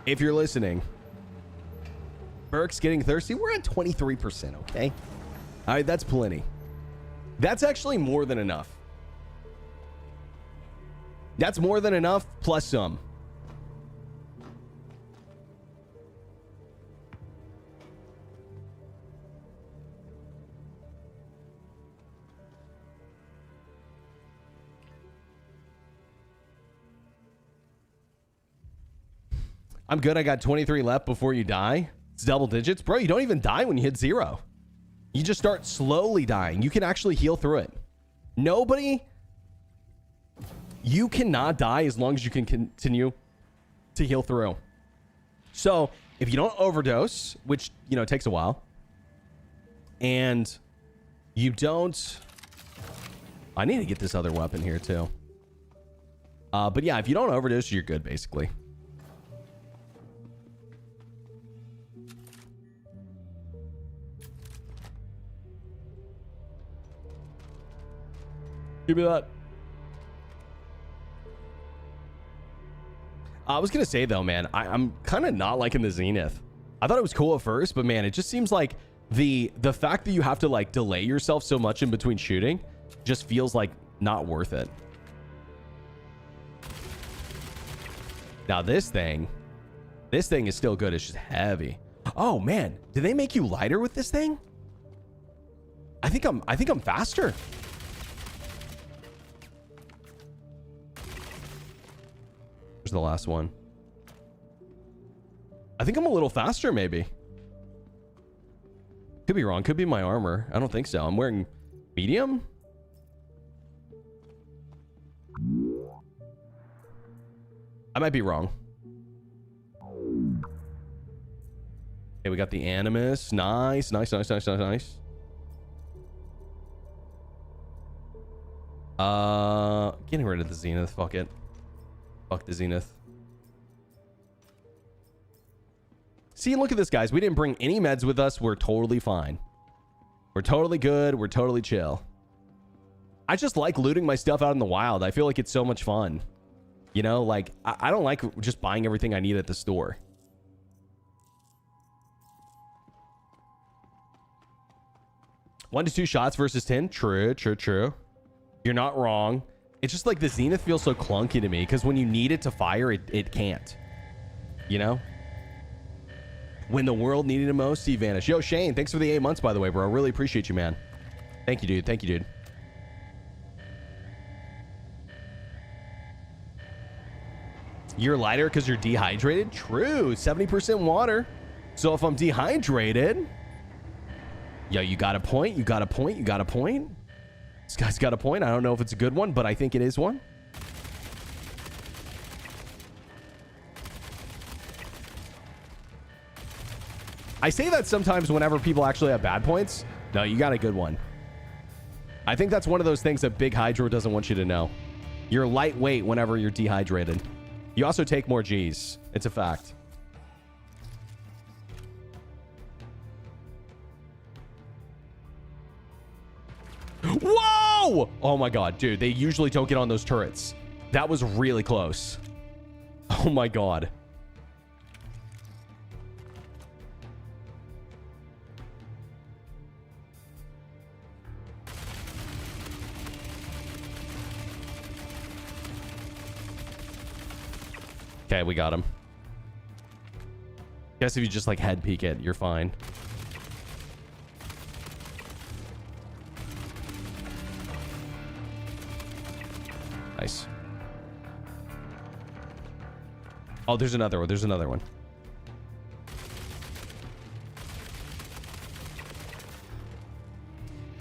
If you're listening. Berks getting thirsty. We're at 23%, okay? All right, that's plenty. That's actually more than enough. That's more than enough plus some. I'm good. I got 23 left before you die. It's double digits. Bro, you don't even die when you hit 0. You just start slowly dying. You can actually heal through it. Nobody... You cannot die as long as you can continue to heal through. So, if you don't overdose, which, you know, takes a while, and you don't... I need to get this other weapon here, too. But yeah, if you don't overdose, you're good, basically. Give me that. I was gonna say though, man, I'm kind of not liking the Zenith. I thought it was cool at first, but man, it just seems like the fact that you have to like delay yourself so much in between shooting just feels like not worth it. Now this thing is still good. It's just heavy. Oh man, did they make you lighter with this thing? I think I'm faster. The last one. I think I'm a little faster, maybe. Could be wrong. Could be my armor. I don't think so. I'm wearing medium. I might be wrong. Okay, we got the Animus. Nice. Getting rid of the Zenith. Fuck it. Fuck the Zenith. See, look at this, guys. We didn't bring any meds with us. We're totally fine. We're totally good. We're totally chill. I just like looting my stuff out in the wild. I feel like it's so much fun. You know, like, I don't like just buying everything I need at the store. 1 to 2 shots versus 10. True. You're not wrong. It's just like the Zenith feels so clunky to me because when you need it to fire, it can't. You know? When the world needed it most, he vanished. Yo, Shane, thanks for the 8 months, by the way, bro. I really appreciate you, man. Thank you, dude. Thank you, dude. You're lighter because you're dehydrated? True. 70% water. So if I'm dehydrated... Yo, you got a point. You got a point. You got a point. This guy's got a point. I don't know if it's a good one, but I think it is one. I say that sometimes whenever people actually have bad points. No, you got a good one. I think that's one of those things that Big Hydro doesn't want you to know. You're lightweight whenever you're dehydrated. You also take more G's. It's a fact. Whoa! Oh my god, dude. They usually don't get on those turrets. That was really close. Oh my god. Okay, we got him. Guess if you just like head peek it, you're fine. Nice. Oh, there's another one. There's another one.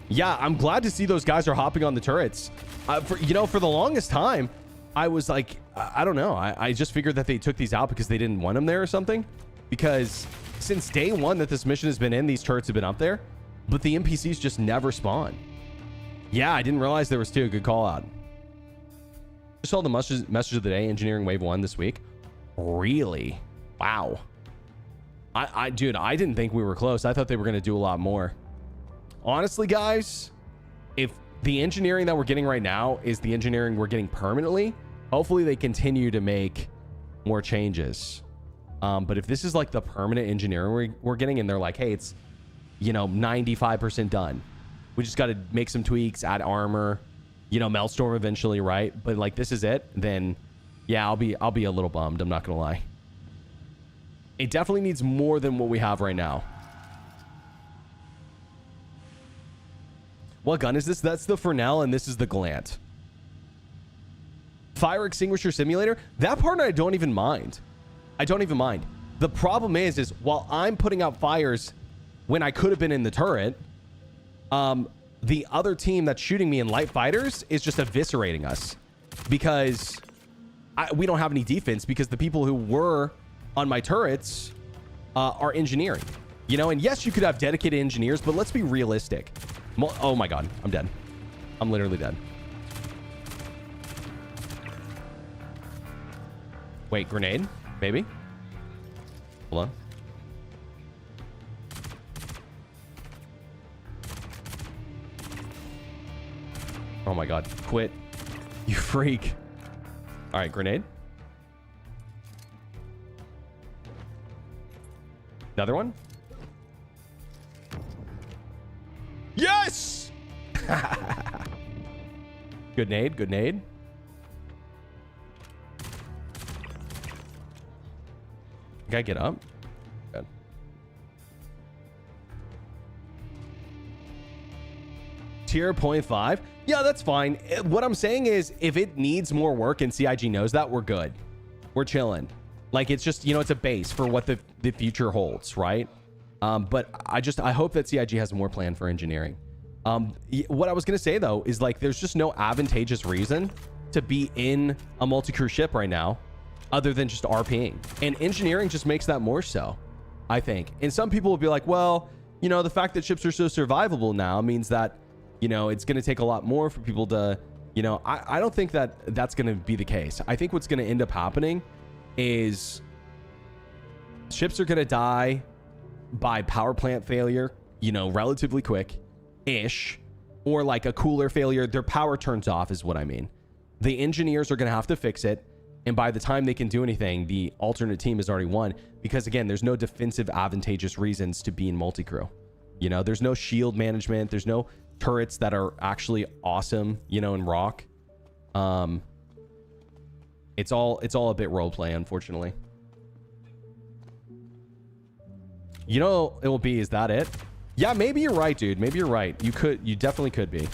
Yeah, I'm glad to see those guys are hopping on the turrets. For the longest time, I was like, I don't know. I just figured that they took these out because they didn't want them there or something. Because since day one that this mission has been in, these turrets have been up there. But the NPCs just never spawn. Yeah, I didn't realize there was two. Good call out. Just saw the message of the day, engineering wave 1 this week. Really? Wow. Dude, I didn't think we were close. I thought they were going to do a lot more. Honestly, guys, if the engineering that we're getting right now is the engineering we're getting permanently, hopefully they continue to make more changes. But if this is like the permanent engineering we're getting and they're like, hey, it's, 95% done. We just got to make some tweaks, add armor, Maelstrom eventually, right? But like this is it, then yeah, I'll be a little bummed. I'm not going to lie. It definitely needs more than what we have right now. What gun is this? That's the Fresnel, and this is the Glant. Fire extinguisher simulator. That part I don't even mind. I don't even mind. The problem is while I'm putting out fires when I could have been in the turret, the other team that's shooting me in light fighters is just eviscerating us because we don't have any defense because the people who were on my turrets are engineering, and yes, you could have dedicated engineers, but let's be realistic. Oh my god, I'm dead. I'm literally dead. Wait, grenade? Maybe? Hold on. Oh my god, quit. You freak. All right, grenade. Another one? Yes! Good nade, good nade. Gotta get up. Good. Tier 0.5. Yeah, that's fine. What I'm saying is if it needs more work and CIG knows that, we're good. We're chilling. Like, it's just, it's a base for what the future holds, right? But I hope that CIG has more plan for engineering. What I was going to say, though, is like there's just no advantageous reason to be in a multi-crew ship right now other than just RPing. And engineering just makes that more so, I think. And some people will be like, well, the fact that ships are so survivable now means that, it's going to take a lot more for people to, I don't think that that's going to be the case. I think what's going to end up happening is ships are going to die by power plant failure, relatively quick-ish, or like a cooler failure. Their power turns off is what I mean. The engineers are going to have to fix it. And by the time they can do anything, the alternate team has already won. Because again, there's no defensive advantageous reasons to be in multi-crew. You know, there's no shield management. There's no turrets that are actually awesome, you know, in Rock. It's all a bit roleplay, unfortunately. You know, it will be, is that it? Yeah, maybe you're right, dude. Maybe you're right. You definitely could be.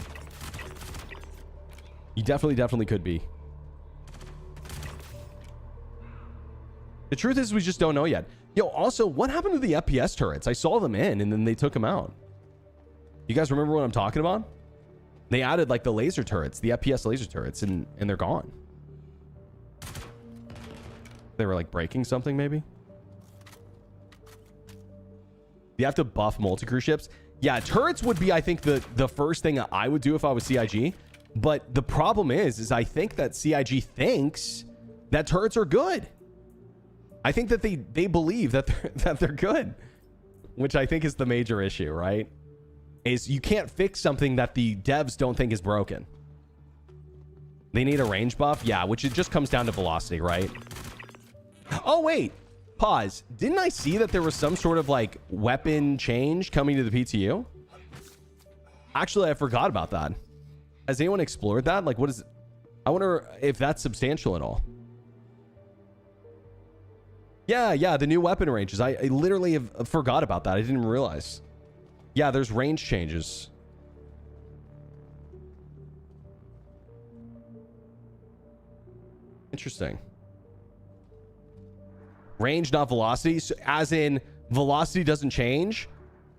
You definitely could be. The truth is we just don't know yet. Yo, also, what happened to the FPS turrets? I saw them in and then they took them out. You guys remember what I'm talking about? They added like the laser turrets, the FPS laser turrets, and they're gone. They were like breaking something maybe. You have to buff multi-crew ships. Yeah, turrets would be, I think, the first thing I would do if I was CIG. But the problem is I think that CIG thinks that turrets are good. I think that they believe that they're good, which I think is the major issue, right? Is you can't fix something that the devs don't think is broken. They need a range buff, yeah, which it just comes down to velocity, right? Oh wait, pause. Didn't I see that there was some sort of like weapon change coming to the PTU? Actually, I forgot about that. Has anyone explored that? Like, what is it? I wonder if that's substantial at all. Yeah, the new weapon ranges. I literally have forgot about that. I didn't realize. Yeah, there's range changes. Interesting. Range, not velocity. So, as in, velocity doesn't change,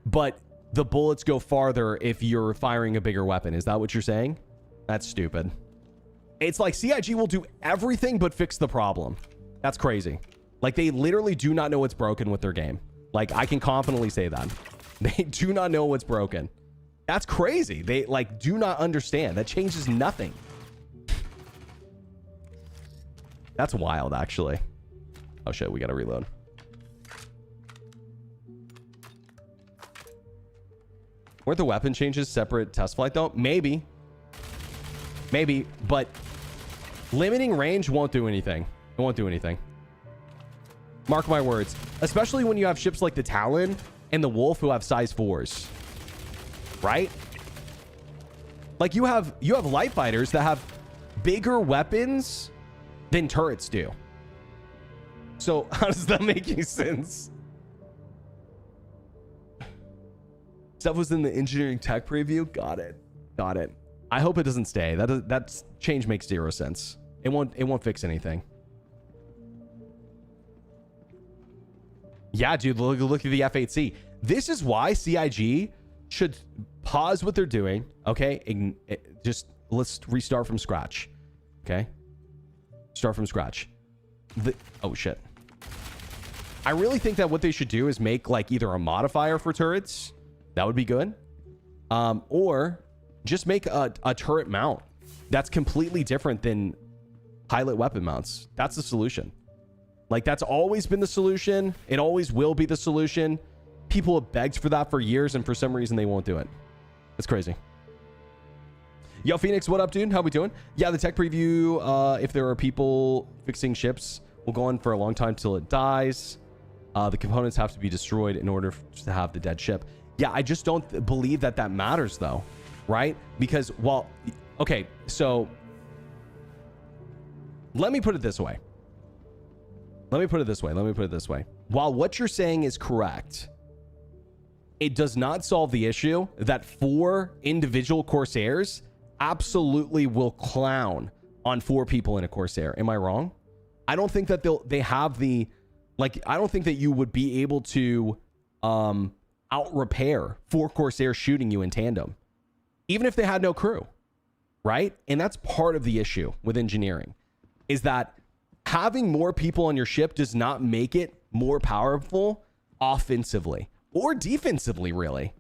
but the bullets go farther if you're firing a bigger weapon. Is that what you're saying? That's stupid. It's like CIG will do everything but fix the problem. That's crazy. Like, they literally do not know what's broken with their game. Like, I can confidently say that. They do not know what's broken. That's crazy. They, like, do not understand. That changes nothing. That's wild, actually. Oh, shit. We got to reload. Weren't the weapon changes separate test flight, though? Maybe. Maybe. But limiting range won't do anything. It won't do anything. Mark my words. Especially when you have ships like the Talon and the Wolf who have size 4s. Right? Like, you have light fighters that have bigger weapons than turrets do. So how does that make any sense? Stuff was in the engineering tech preview. Got it. Got it. I hope it doesn't stay. That change makes 0 sense. It won't fix anything. Yeah, dude, look at the F8C. This is why CIG should pause what they're doing, okay? Just let's restart from scratch, okay? Start from scratch. Oh, shit. I really think that what they should do is make, like, either a modifier for turrets. That would be good. Or just make a turret mount that's completely different than pilot weapon mounts. That's the solution. Like, that's always been the solution. It always will be the solution. People have begged for that for years, and for some reason they won't do it. It's crazy. Yo, Phoenix, what up, dude? How we doing? Yeah, the tech preview, if there are people fixing ships, will go on for a long time till it dies. The components have to be destroyed in order to have the dead ship. Yeah, I just don't believe that matters, though, right? Because, well, okay, so let me put it this way. Let me put it this way. While what you're saying is correct, it does not solve the issue that 4 individual Corsairs absolutely will clown on 4 people in a Corsair. Am I wrong? I don't think that they have the, like, I don't think that you would be able to out repair 4 Corsairs shooting you in tandem, even if they had no crew, right? And that's part of the issue with engineering, is that having more people on your ship does not make it more powerful offensively or defensively, really.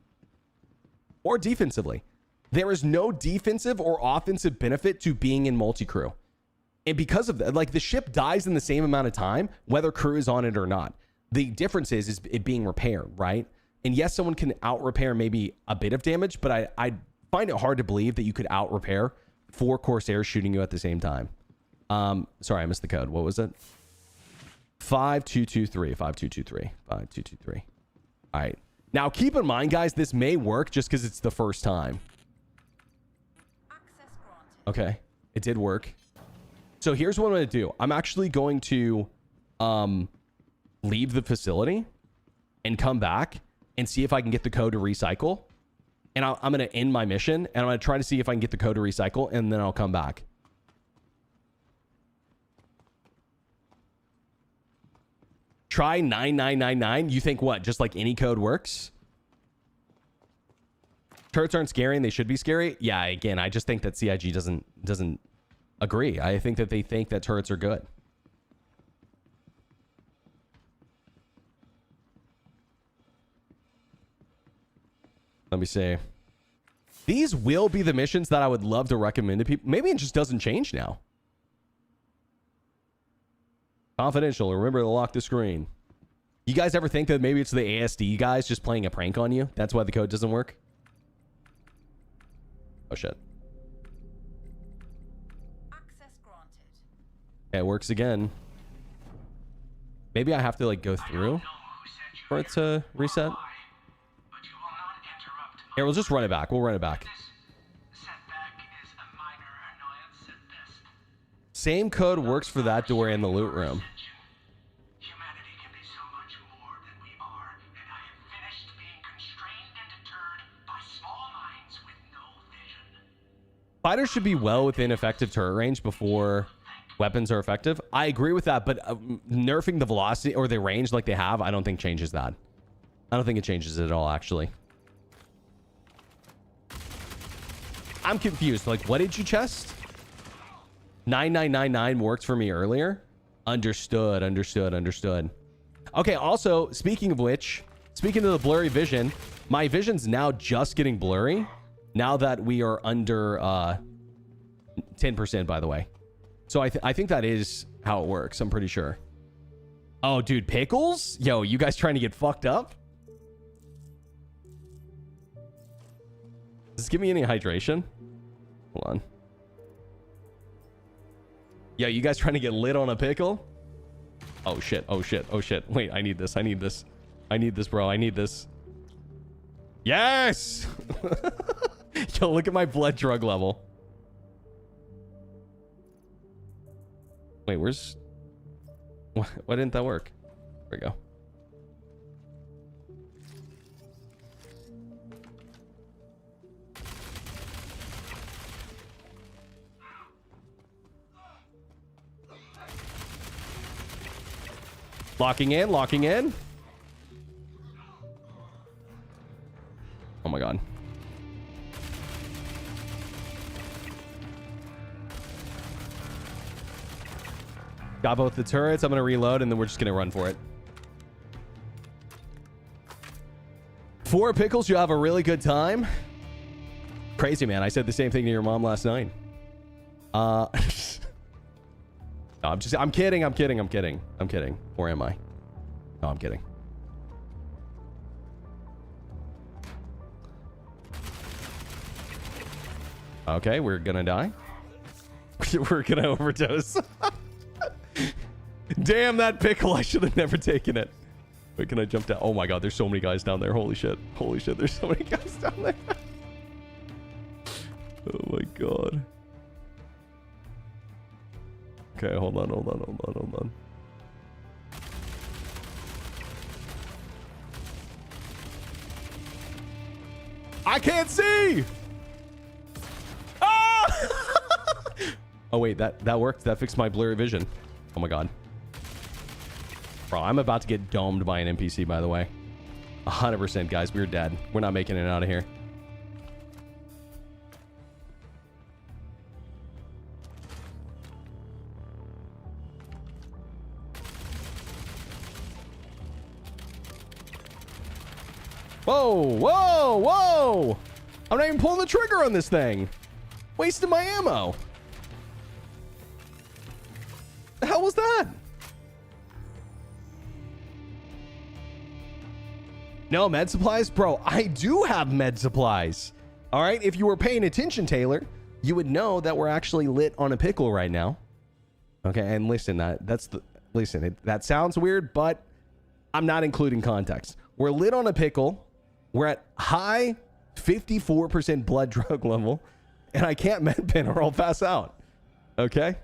Or defensively. There is no defensive or offensive benefit to being in multi-crew. And because of that, like, the ship dies in the same amount of time, whether crew is on it or not. The difference is it being repaired, right? And yes, someone can out-repair maybe a bit of damage, but I find it hard to believe that you could out-repair 4 Corsairs shooting you at the same time. Sorry, I missed the code. What was it? 5223. 5223. 5223. All right. Now, keep in mind, guys, this may work just because it's the first time. Okay, it did work. So here's what I'm going to do. I'm actually going to leave the facility and come back and see if I can get the code to recycle. And I'm going to end my mission, and I'm going to try to see if I can get the code to recycle, and then I'll come back. Try 9999. You think what? Just like any code works? Turrets aren't scary and they should be scary. Yeah, again, I just think that CIG doesn't agree. I think that they think that turrets are good. Let me see. These will be the missions that I would love to recommend to people. Maybe it just doesn't change now. Confidential. Remember to lock the screen. You guys ever think that maybe it's the ASD guys just playing a prank on you? That's why the code doesn't work? Oh, shit. Access granted. Okay, it works again. Maybe I have to, like, go through for it to reset. Here, we'll just run it back. We'll run it back. Same code works for that door and the loot room. Humanity can be so much more than we are, and I am finished being constrained and deterred by small minds with no vision. Fighters should be well within effective turret range before weapons are effective. I agree with that, but nerfing the velocity or the range like they have, I don't think changes that. I don't think it changes it at all, actually. I'm confused. Like, what did you chest? 9999 worked for me earlier. Understood. Okay, also, speaking of which, speaking of the blurry vision, my vision's now just getting blurry now that we are under 10%, by the way. So I think that is how it works. I'm pretty sure. Oh, dude, pickles? Yo, you guys trying to get fucked up? Does this give me any hydration? Hold on. Yo, you guys trying to get lit on a pickle? Oh shit. Wait, I need this, bro. I need this. Yes! Yo, look at my blood drug level. Wait, where's... Why didn't that work? There we go. Locking in. Oh my god. Got both the turrets. I'm going to reload and then we're just going to run for it. 4 pickles, you'll have a really good time. Crazy, man. I said the same thing to your mom last night. No, I'm kidding. Or am I? No, I'm kidding. Okay, we're gonna die. We're gonna overdose. Damn, that pickle. I should have never taken it. Wait, can I jump down? Oh my god, there's so many guys down there. Holy shit. There's so many guys down there. Oh my god. Okay, hold on. I can't see! Ah! Oh wait, that worked. That fixed my blurry vision. Oh my god. Bro, I'm about to get domed by an NPC, by the way. 100%, guys. We're dead. We're not making it out of here. Whoa! I'm not even pulling the trigger on this thing. Wasting my ammo. The hell was that? No med supplies? Bro, I do have med supplies. All right, if you were paying attention, Taylor, you would know that we're actually lit on a pickle right now. Okay, and listen, that sounds weird, but I'm not including context. We're lit on a pickle. We're at high 54% blood drug level, and I can't med pen or I'll pass out. Okay?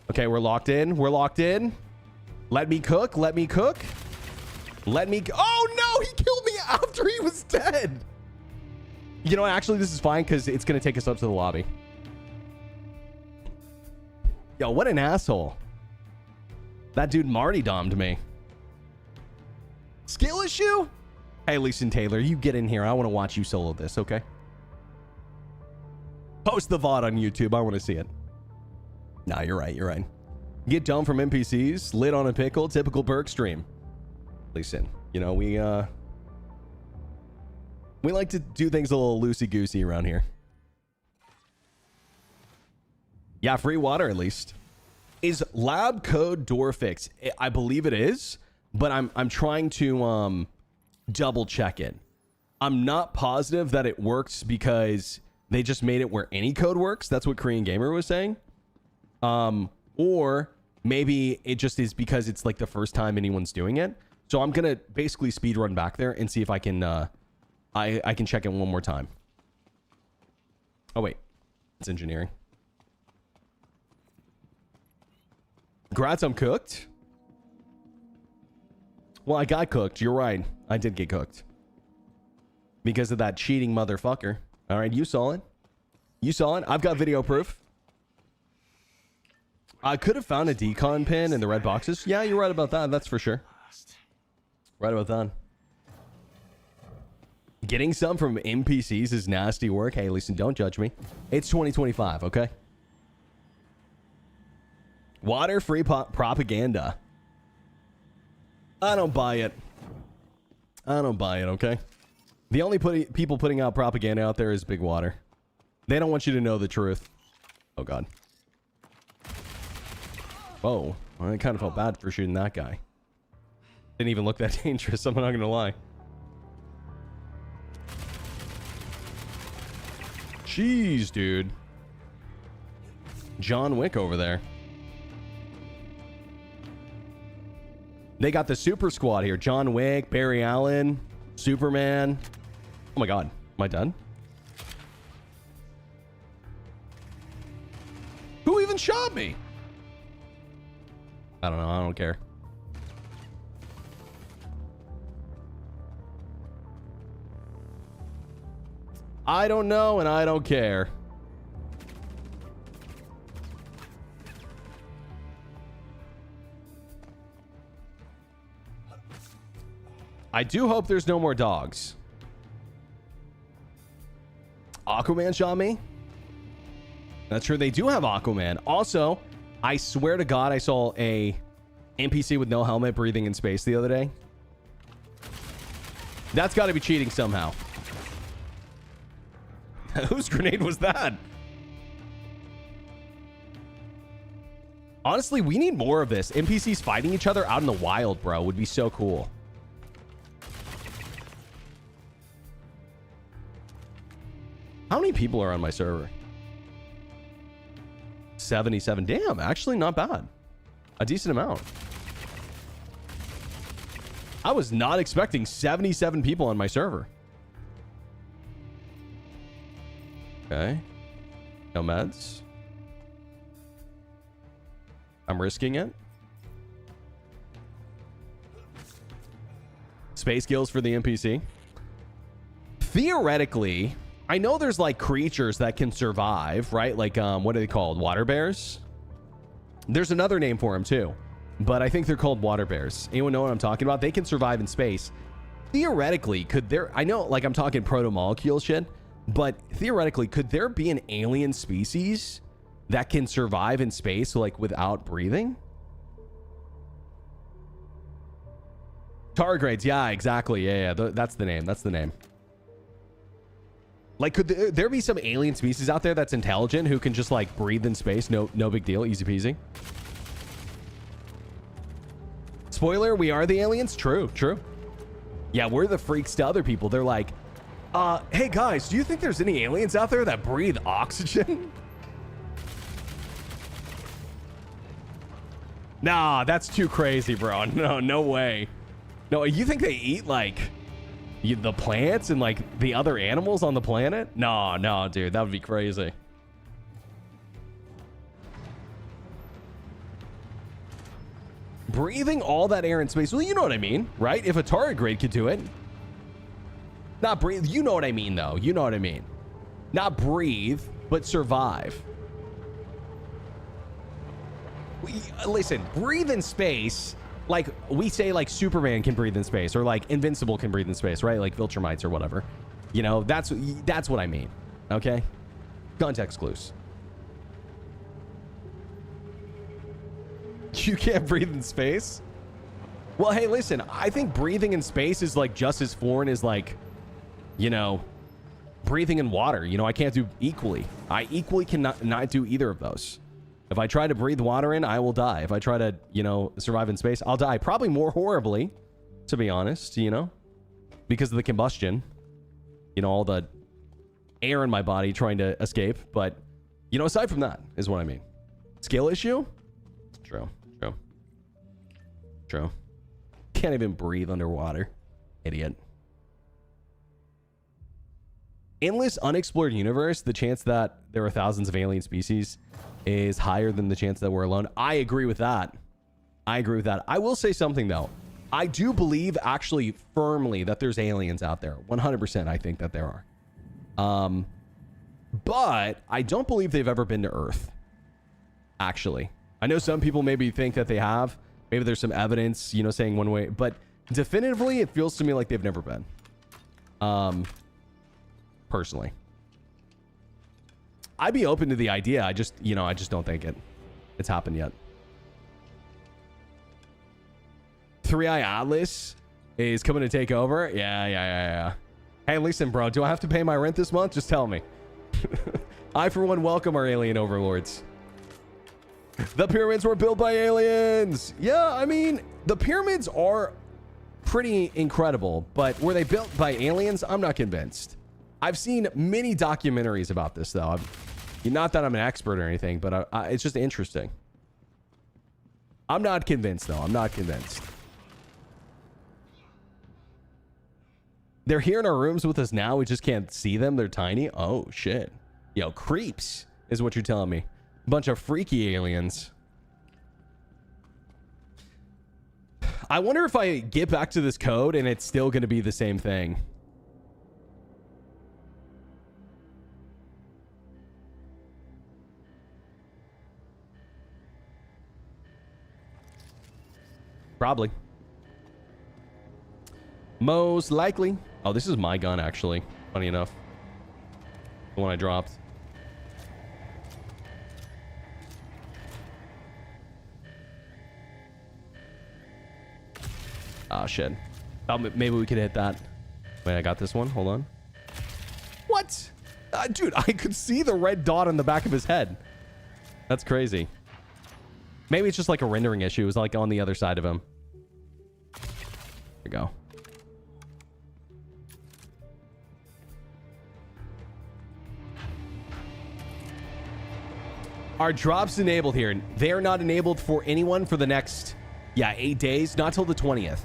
Okay, we're locked in. We're locked in. Let me cook. Let me cook. Let me... Oh, no! He killed me after he was dead. You know, actually, this is fine because it's going to take us up to the lobby. Yo, what an asshole. That dude Marty domed me. Skill issue? Hey, Lisa Taylor, you get in here. I want to watch you solo this, okay? Post the VOD on YouTube. I want to see it. Nah, you're right. You're right. Get dumb from NPCs. Lit on a pickle. Typical Berks stream. Listen, you know, we like to do things a little loosey-goosey around here. Yeah, free water at least. Is lab code door fix? I believe it is, but I'm trying to double check it. I'm not positive that it works because they just made it where any code works. That's what Korean Gamer was saying. Or maybe it just is because it's like the first time anyone's doing it. So I'm gonna basically speed run back there and see if I can I can check it one more time. Oh wait, it's engineering. Congrats, I'm cooked. Well, I got cooked. You're right. I did get cooked because of that cheating motherfucker. All right, you saw it. You saw it. I've got video proof. I could have found a decon pin in the red boxes. Yeah, you're right about that. That's for sure. Right about that. Getting some from NPCs is nasty work. Hey, listen, don't judge me. It's 2025, okay? Water-free propaganda. I don't buy it. I don't buy it, okay? The only people putting out propaganda out there is Big Water. They don't want you to know the truth. Oh, God. Whoa. Well, I kind of felt bad for shooting that guy. Didn't even look that dangerous, I'm not going to lie. Jeez, dude. John Wick over there. They got the super squad here. John Wick, Barry Allen, Superman. Oh my God. Am I done? Who even shot me? I don't know. I don't care. I don't know and I don't care. I do hope there's no more dogs. Aquaman shot me. That's true. They do have Aquaman. Also, I swear to God, I saw a NPC with no helmet breathing in space the other day. That's got to be cheating somehow. Whose grenade was that? Honestly, we need more of this. NPCs fighting each other out in the wild, bro, would be so cool. How many people are on my server? 77. Damn, actually not bad. A decent amount. I was not expecting 77 people on my server. Okay. No meds. I'm risking it. Space gills for the NPC. Theoretically, I know there's like creatures that can survive, right? Like, what are they called? Water bears? There's another name for them too, but I think they're called water bears. Anyone know what I'm talking about? They can survive in space. Theoretically, could there, I know like I'm talking proto-molecule shit, but theoretically, could there be an alien species that can survive in space like without breathing? Tardigrades, yeah, exactly. Yeah, that's the name. That's the name. Like, could there be some alien species out there that's intelligent who can just like breathe in space? No big deal. Easy peasy. Spoiler, we are the aliens. True, true. Yeah, we're the freaks to other people. They're like, hey guys, do you think there's any aliens out there that breathe oxygen? Nah, that's too crazy, bro. No way. No, you think they eat like the plants and like the other animals on the planet? No, dude, that would be crazy. Breathing all that air in space. Well, you know what I mean, right? If a tardigrade could do it. Not breathe. You know what I mean, though. You know what I mean. Not breathe, but survive. Listen, breathe in space. Like we say, like Superman can breathe in space, or like Invincible can breathe in space, right? Like Viltrumites or whatever. You know, that's what I mean. Okay? Context clues. You can't breathe in space? Well, hey, listen, I think breathing in space is like just as foreign as like, you know, breathing in water. You know, I can't do equally. I equally cannot not do either of those. If I try to breathe water in, I will die. If I try to, you know, survive in space, I'll die. Probably more horribly, to be honest, you know, because of the combustion. You know, all the air in my body trying to escape. But, you know, aside from that is what I mean. Skill issue? True. Can't even breathe underwater. Idiot. Endless unexplored universe, the chance that there are thousands of alien species is higher than the chance that we're alone. I agree with that. I will say something, though. I do believe, actually, firmly, that there's aliens out there. 100% I think that there are. But I don't believe they've ever been to Earth. Actually. I know some people maybe think that they have. Maybe there's some evidence, you know, saying one way. But definitively, it feels to me like they've never been. Personally. I'd be open to the idea. I just don't think it's happened yet. 3i Atlas is coming to take over. Yeah. Hey, listen, bro. Do I have to pay my rent this month? Just tell me. I, for one, welcome our alien overlords. The pyramids were built by aliens. Yeah, I mean, the pyramids are pretty incredible, but were they built by aliens? I'm not convinced. I've seen many documentaries about this, though. Not that I'm an expert or anything, but it's just interesting. I'm not convinced, though. I'm not convinced. They're here in our rooms with us now. We just can't see them. They're tiny. Oh, shit. Yo, creeps is what you're telling me. Bunch of freaky aliens. I wonder if I get back to this code and it's still going to be the same thing. Probably. Most likely. Oh, this is my gun, actually. Funny enough. The one I dropped. Oh, shit. Oh, maybe we could hit that. Wait, I got this one. Hold on. What? Dude, I could see the red dot on the back of his head. That's crazy. Maybe it's just like a rendering issue. It was like on the other side of him. There we go. Are drops enabled here? They are not enabled for anyone for the next, 8 days. Not till the 20th.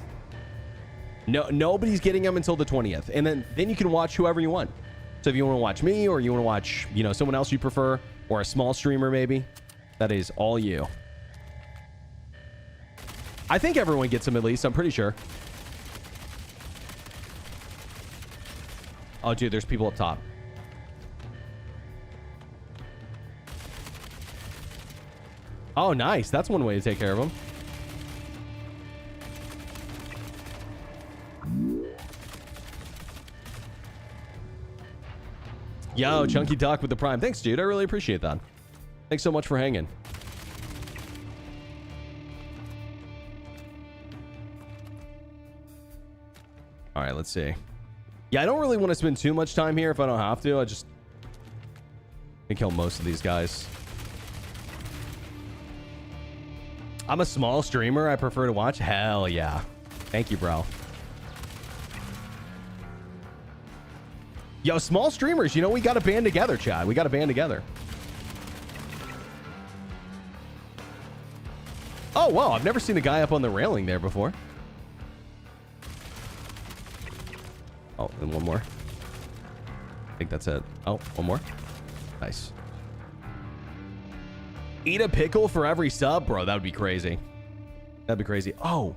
No, nobody's getting them until the 20th. And then you can watch whoever you want. So if you want to watch me, or you want to watch, someone else you prefer, or a small streamer maybe, that is all you. I think everyone gets them at least. I'm pretty sure. Oh, dude, there's people up top. Oh, nice. That's one way to take care of them. Yo, Chunky Doc with the Prime. Thanks, dude. I really appreciate that. Thanks so much for hanging. All right, let's see. Yeah, I don't really want to spend too much time here if I don't have to. I just can kill most of these guys. I'm a small streamer. I prefer to watch. Hell yeah. Thank you, bro. Yo, small streamers, you know, we got to band together, Chad. We got to band together. Oh, wow. I've never seen a guy up on the railing there before. Oh, and one more. I think that's it. Oh, one more. Nice. Eat a pickle for every sub? Bro, that would be crazy. That'd be crazy. Oh.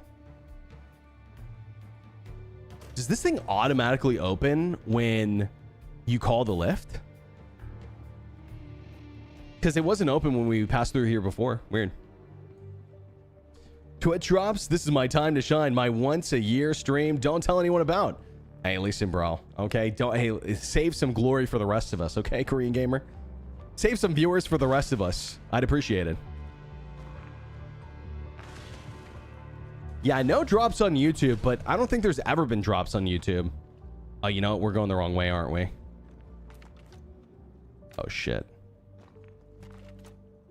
Does this thing automatically open when you call the lift? Because it wasn't open when we passed through here before. Weird. Twitch drops. This is my time to shine. My once a year stream. Don't tell anyone about. Hey, listen, bro. Okay, don't. Hey, save some glory for the rest of us. Okay, Korean gamer. Save some viewers for the rest of us. I'd appreciate it. Yeah, no drops on YouTube, but I don't think there's ever been drops on YouTube. Oh, you know what? We're going the wrong way, aren't we? Oh, shit.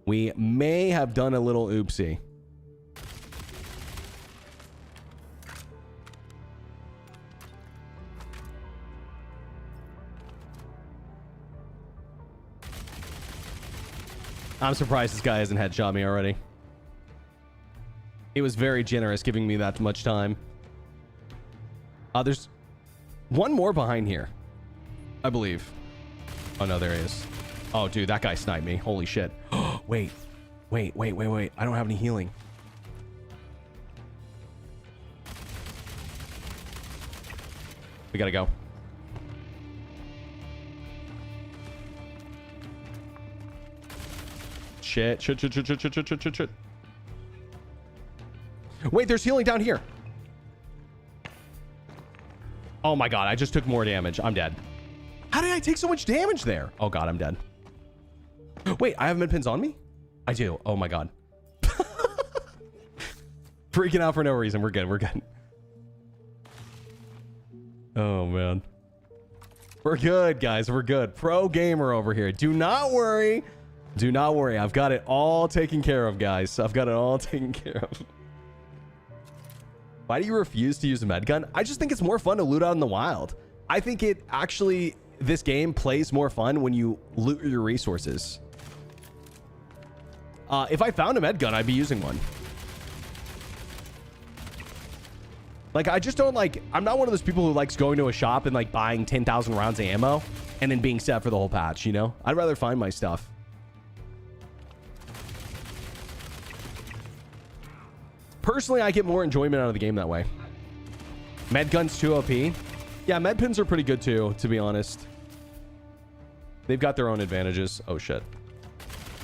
We may have done a little oopsie. I'm surprised this guy hasn't headshot me already. He was very generous giving me that much time. There's one more behind here, I believe. Oh, no, there he is. Oh, dude, that guy sniped me. Holy shit. Wait. I don't have any healing. We gotta go. Shit. Wait, there's healing down here. Oh my god, I just took more damage. I'm dead. How did I take so much damage there? Oh god, I'm dead. Wait, I have med pins on me? I do. Oh my god. Freaking out for no reason. We're good. Oh man. We're good, guys. We're good. Pro gamer over here. Do not worry. I've got it all taken care of, guys. I've got it all taken care of. Why do you refuse to use a med gun? I just think it's more fun to loot out in the wild. I think it actually, this game plays more fun when you loot your resources. If I found a med gun, I'd be using one. Like, I just don't like, I'm not one of those people who likes going to a shop and like buying 10,000 rounds of ammo and then being set for the whole patch, you know? I'd rather find my stuff. Personally, I get more enjoyment out of the game that way. Med guns too OP. Yeah, med pins are pretty good too, to be honest. They've got their own advantages. Oh shit.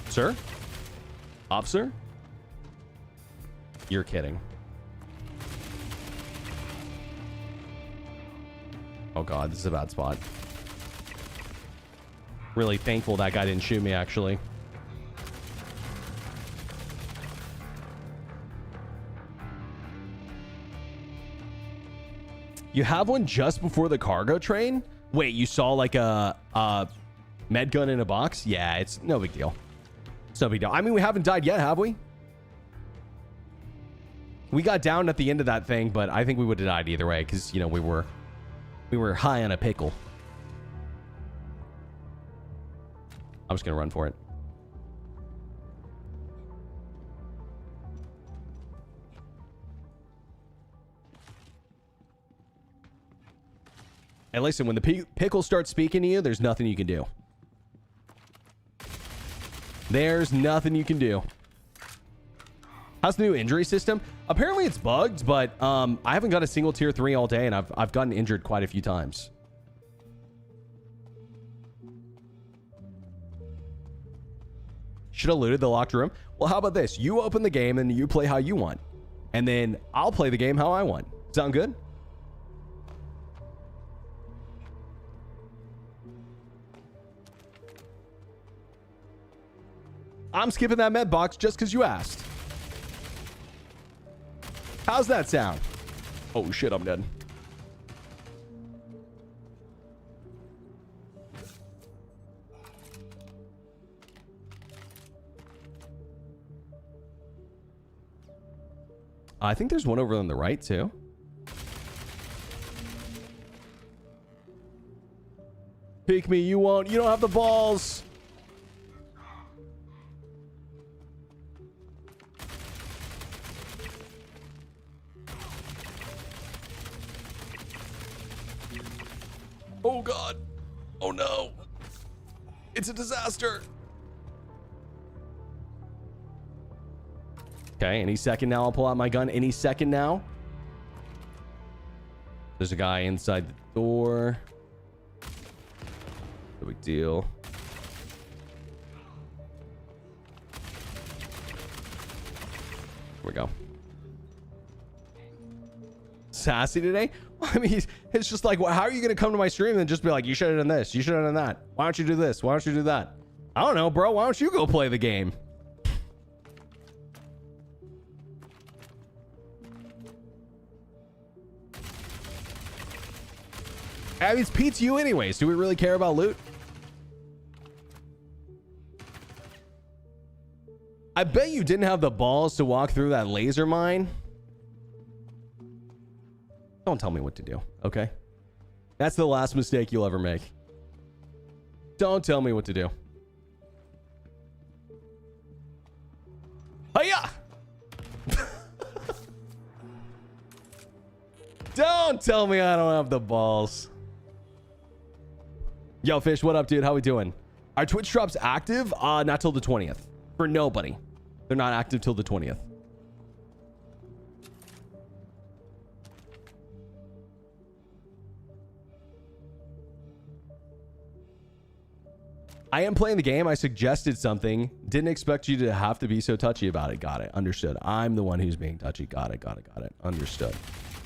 Sir? Officer? You're kidding. Oh god, this is a bad spot. Really thankful that guy didn't shoot me, actually. You have one just before the cargo train? Wait, you saw like a med gun in a box? Yeah, it's no big deal. It's no big deal. I mean, we haven't died yet, have we? We got down at the end of that thing, but I think we would have died either way because, you know, we were high on a pickle. I'm just going to run for it. And listen, when the pickle starts speaking to you, there's nothing you can do. There's nothing you can do. How's the new injury system? Apparently it's bugged, but I haven't got a single tier 3 all day, and I've gotten injured quite a few times. Should have looted the locked room. Well, how about this? You open the game and you play how you want. And then I'll play the game how I want. Sound good? I'm skipping that med box just because you asked. How's that sound? Oh shit, I'm dead. I think there's one over on the right too. Pick me. You won't. You don't have the balls. Oh, God. Oh, no. It's a disaster. Okay, any second now, I'll pull out my gun. Any second now. There's a guy inside the door. No big deal. Here we go. Sassy today? I mean, it's just like, well, how are you going to come to my stream and just be like, you should have done this, you should have done that. Why don't you do this? Why don't you do that? I don't know, bro. Why don't you go play the game? I mean, it's PTU anyways. Do we really care about loot? I bet you didn't have the balls to walk through that laser mine. Don't tell me what to do, okay? That's the last mistake you'll ever make. Don't tell me what to do. Hiya! Don't tell me I don't have the balls. Yo, Fish, what up, dude? How we doing? Are Twitch drops active? Not till the 20th. For nobody. They're not active till the 20th. I am playing the game. I suggested something. Didn't expect you to have to be so touchy about it. Got it. Understood. I'm the one who's being touchy. Got it. Got it. Got it. Understood.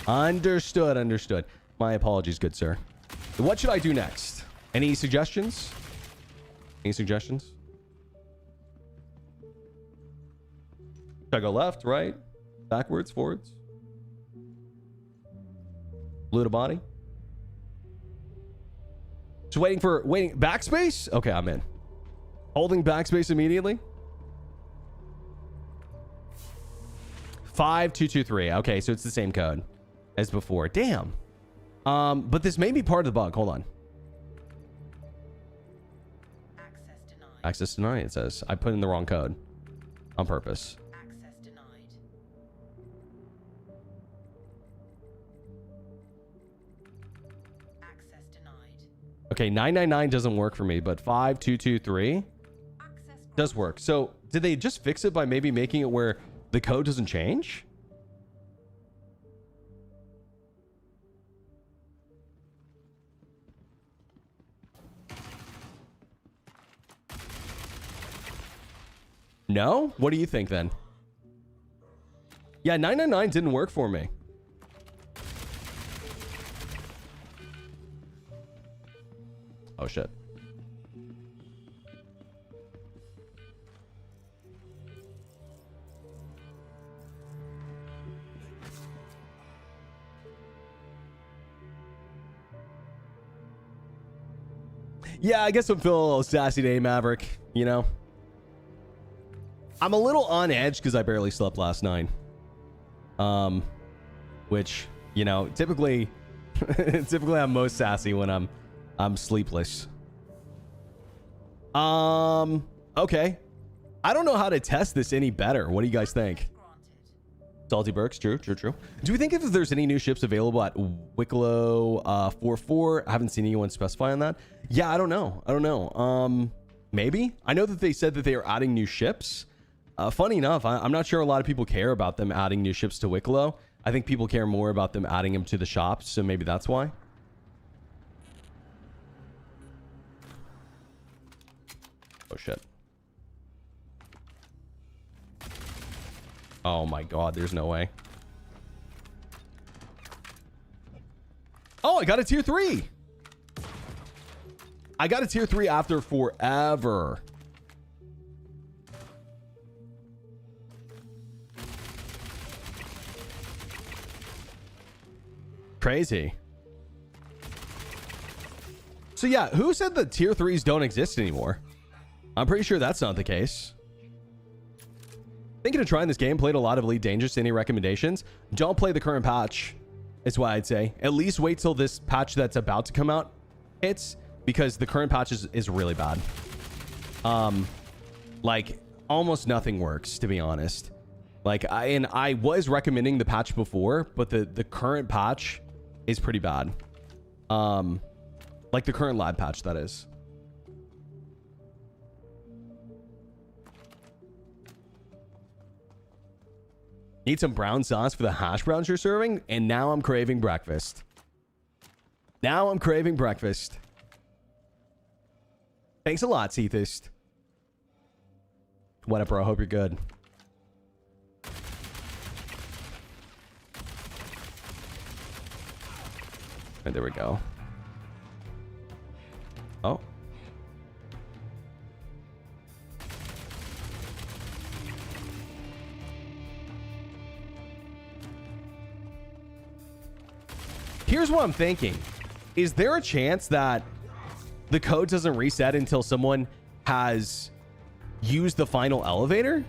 Understood. Understood. My apologies, good sir. What should I do next? Any suggestions? Any suggestions? Should I go left, right, backwards, forwards? Loot a body? Just waiting backspace? Okay, I'm in. Holding backspace immediately. 5223. Okay, so it's the same code as before. Damn. But this may be part of the bug. Hold on. Access denied. Access denied, it says. I put in the wrong code on purpose. Access denied. Access denied. Okay, 999 doesn't work for me, but 5223 Access does work. So did they just fix it by maybe making it where the code doesn't change? No? What do you think then? Yeah, 999 didn't work for me. Oh shit. Yeah, I guess I'm feeling a little sassy today, Maverick, you know? I'm a little on edge because I barely slept last night. Which, you know, typically I'm most sassy when I'm sleepless. Okay. I don't know how to test this any better. What do you guys think? granted. Salty Berks, true. Do we think if there's any new ships available at Wicklow 44? I haven't seen anyone specify on that. Yeah, I don't know. Maybe. I know that they said that they are adding new ships. Funny enough, I'm not sure a lot of people care about them adding new ships to Wicklow. I think people care more about them adding them to the shops, so maybe that's why. Oh shit. Oh my god, there's no way. Oh, I got a tier 3. I got a tier 3 after forever. Crazy. So yeah, who said the tier 3s don't exist anymore? I'm pretty sure that's not the case. Thinking of trying this game, played a lot of Elite Dangerous. Any recommendations? Don't play the current patch. Is what I'd say. At least wait till this patch that's about to come out hits. because the current patch is really bad. Like almost nothing works, to be honest. Like I was recommending the patch before, but the current patch is pretty bad. Like the current lab patch, that is. Need some brown sauce for the hash browns you're serving, and now I'm craving breakfast. Now I'm craving breakfast. Thanks a lot, Seathist. What up, bro? Hope you're good. And there we go. Oh. Here's what I'm thinking. Is there a chance that the code doesn't reset until someone has used the final elevator?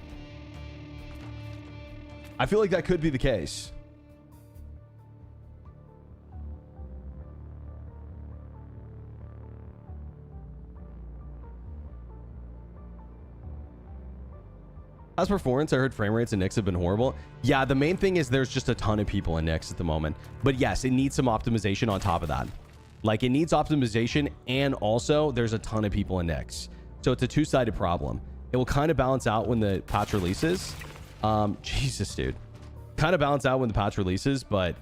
I feel like that could be the case. How's performance? I heard frame rates in Nyx have been horrible. Yeah, the main thing is there's just a ton of people in Nyx at the moment. But yes, it needs some optimization on top of that. Like, it needs optimization, and also there's a ton of people in Nyx. So it's a two-sided problem. It will kind of balance out when the patch releases. Jesus, dude. Kind of balance out when the patch releases, but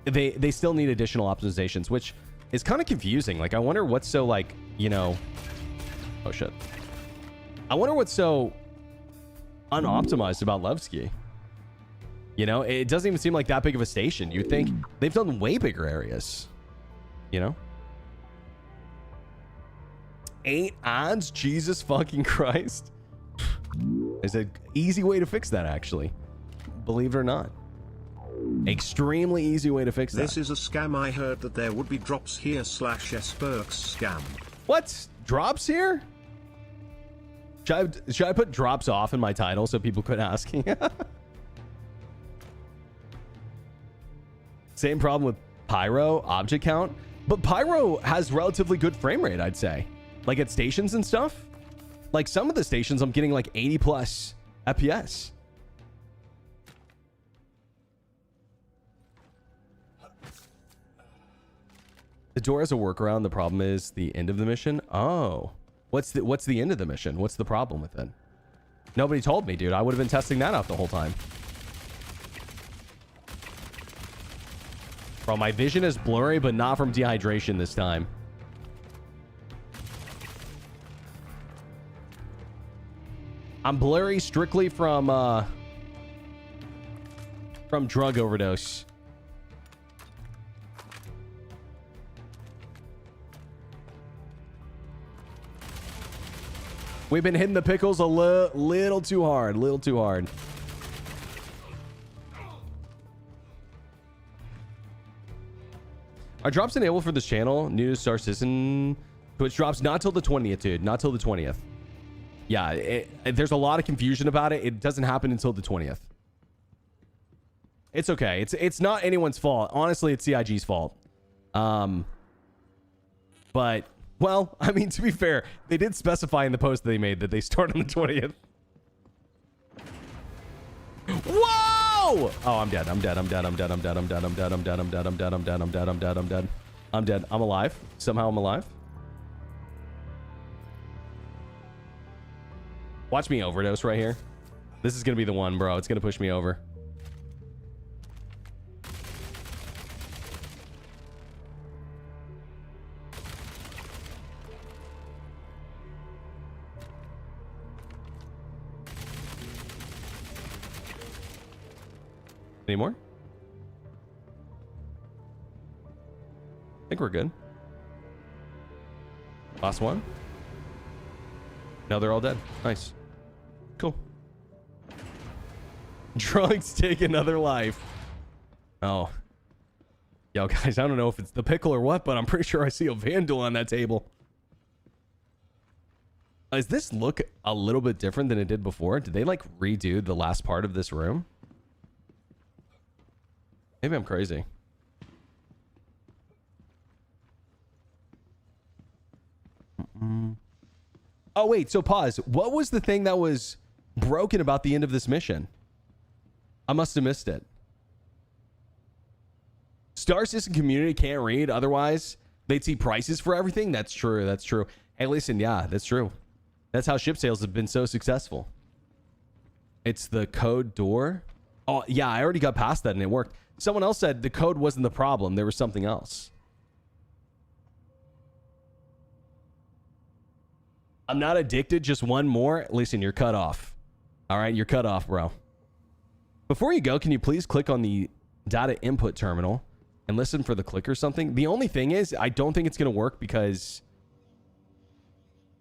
they still need additional optimizations, which is kind of confusing. Like, I wonder what's so, like, you know... Oh, shit. I wonder what's so unoptimized about Levski. You know, it doesn't even seem like that big of a station. You'd think they've done way bigger areas. You know? 8 odds? Jesus fucking Christ. There's an easy way to fix that, actually. Believe it or not. Extremely easy way to fix that. This is a scam. I heard that there would be drops here / Berks scam. What? Drops here? Should I put drops off in my title so people quit asking? Same problem with Pyro object count, but Pyro has relatively good frame rate, I'd say. Like at stations and stuff. Like some of the stations I'm getting like 80 plus FPS. The door has a workaround. The problem is the end of the mission. Oh. What's the end of the mission? What's the problem with it? Nobody told me, dude. I would have been testing that out the whole time. Bro, my vision is blurry, but not from dehydration this time. I'm blurry strictly from drug overdose. We've been hitting the pickles a little too hard. Little too hard. Are drops enabled for this channel? New to Star Citizen. Twitch drops not till the 20th, dude. Not till the 20th. Yeah, there's a lot of confusion about it. It doesn't happen until the 20th. It's okay. It's not anyone's fault. Honestly, it's CIG's fault. But... well, I mean, to be fair, they did specify in the post that they made that they start on the 20th. Whoa! Oh, I'm dead. I'm dead. I'm dead. I'm dead. I'm dead. I'm dead. I'm dead. I'm dead. I'm dead. I'm dead. I'm dead. I'm dead. I'm dead. I'm dead. I'm dead. I'm alive. Somehow I'm alive. Watch me overdose right here. This is going to be the one, bro. It's going to push me over. Any more? I think we're good. Last one. No, they're all dead. Nice. Cool. Drugs take another life. Oh. Yo, guys, I don't know if it's the pickle or what, but I'm pretty sure I see a vandal on that table. Does this look a little bit different than it did before? Did they, like, redo the last part of this room? Maybe I'm crazy. Oh, wait. So pause. What was the thing that was broken about the end of this mission? I must have missed it. Star System community can't read. Otherwise, they'd see prices for everything. That's true. That's true. Hey, listen. Yeah, that's true. That's how ship sales have been so successful. It's the code door. Oh, yeah. I already got past that and it worked. Someone else said the code wasn't the problem. There was something else. I'm not addicted. Just one more. Listen, you're cut off. All right. You're cut off, bro. Before you go, can you please click on the data input terminal and listen for the click or something? The only thing is, I don't think it's going to work because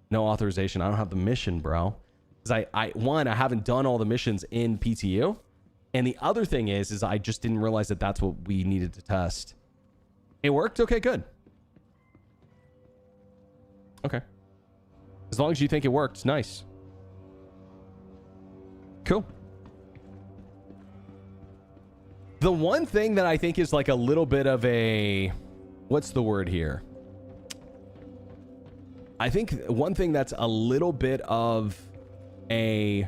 no authorization. I don't have the mission, bro. Because I haven't done all the missions in PTU. And the other thing is I just didn't realize that that's what we needed to test. It worked? Okay, good. Okay. As long as you think it worked, nice. Cool. The one thing that I think is like a little bit of a... What's the word here? I think one thing that's a little bit of a...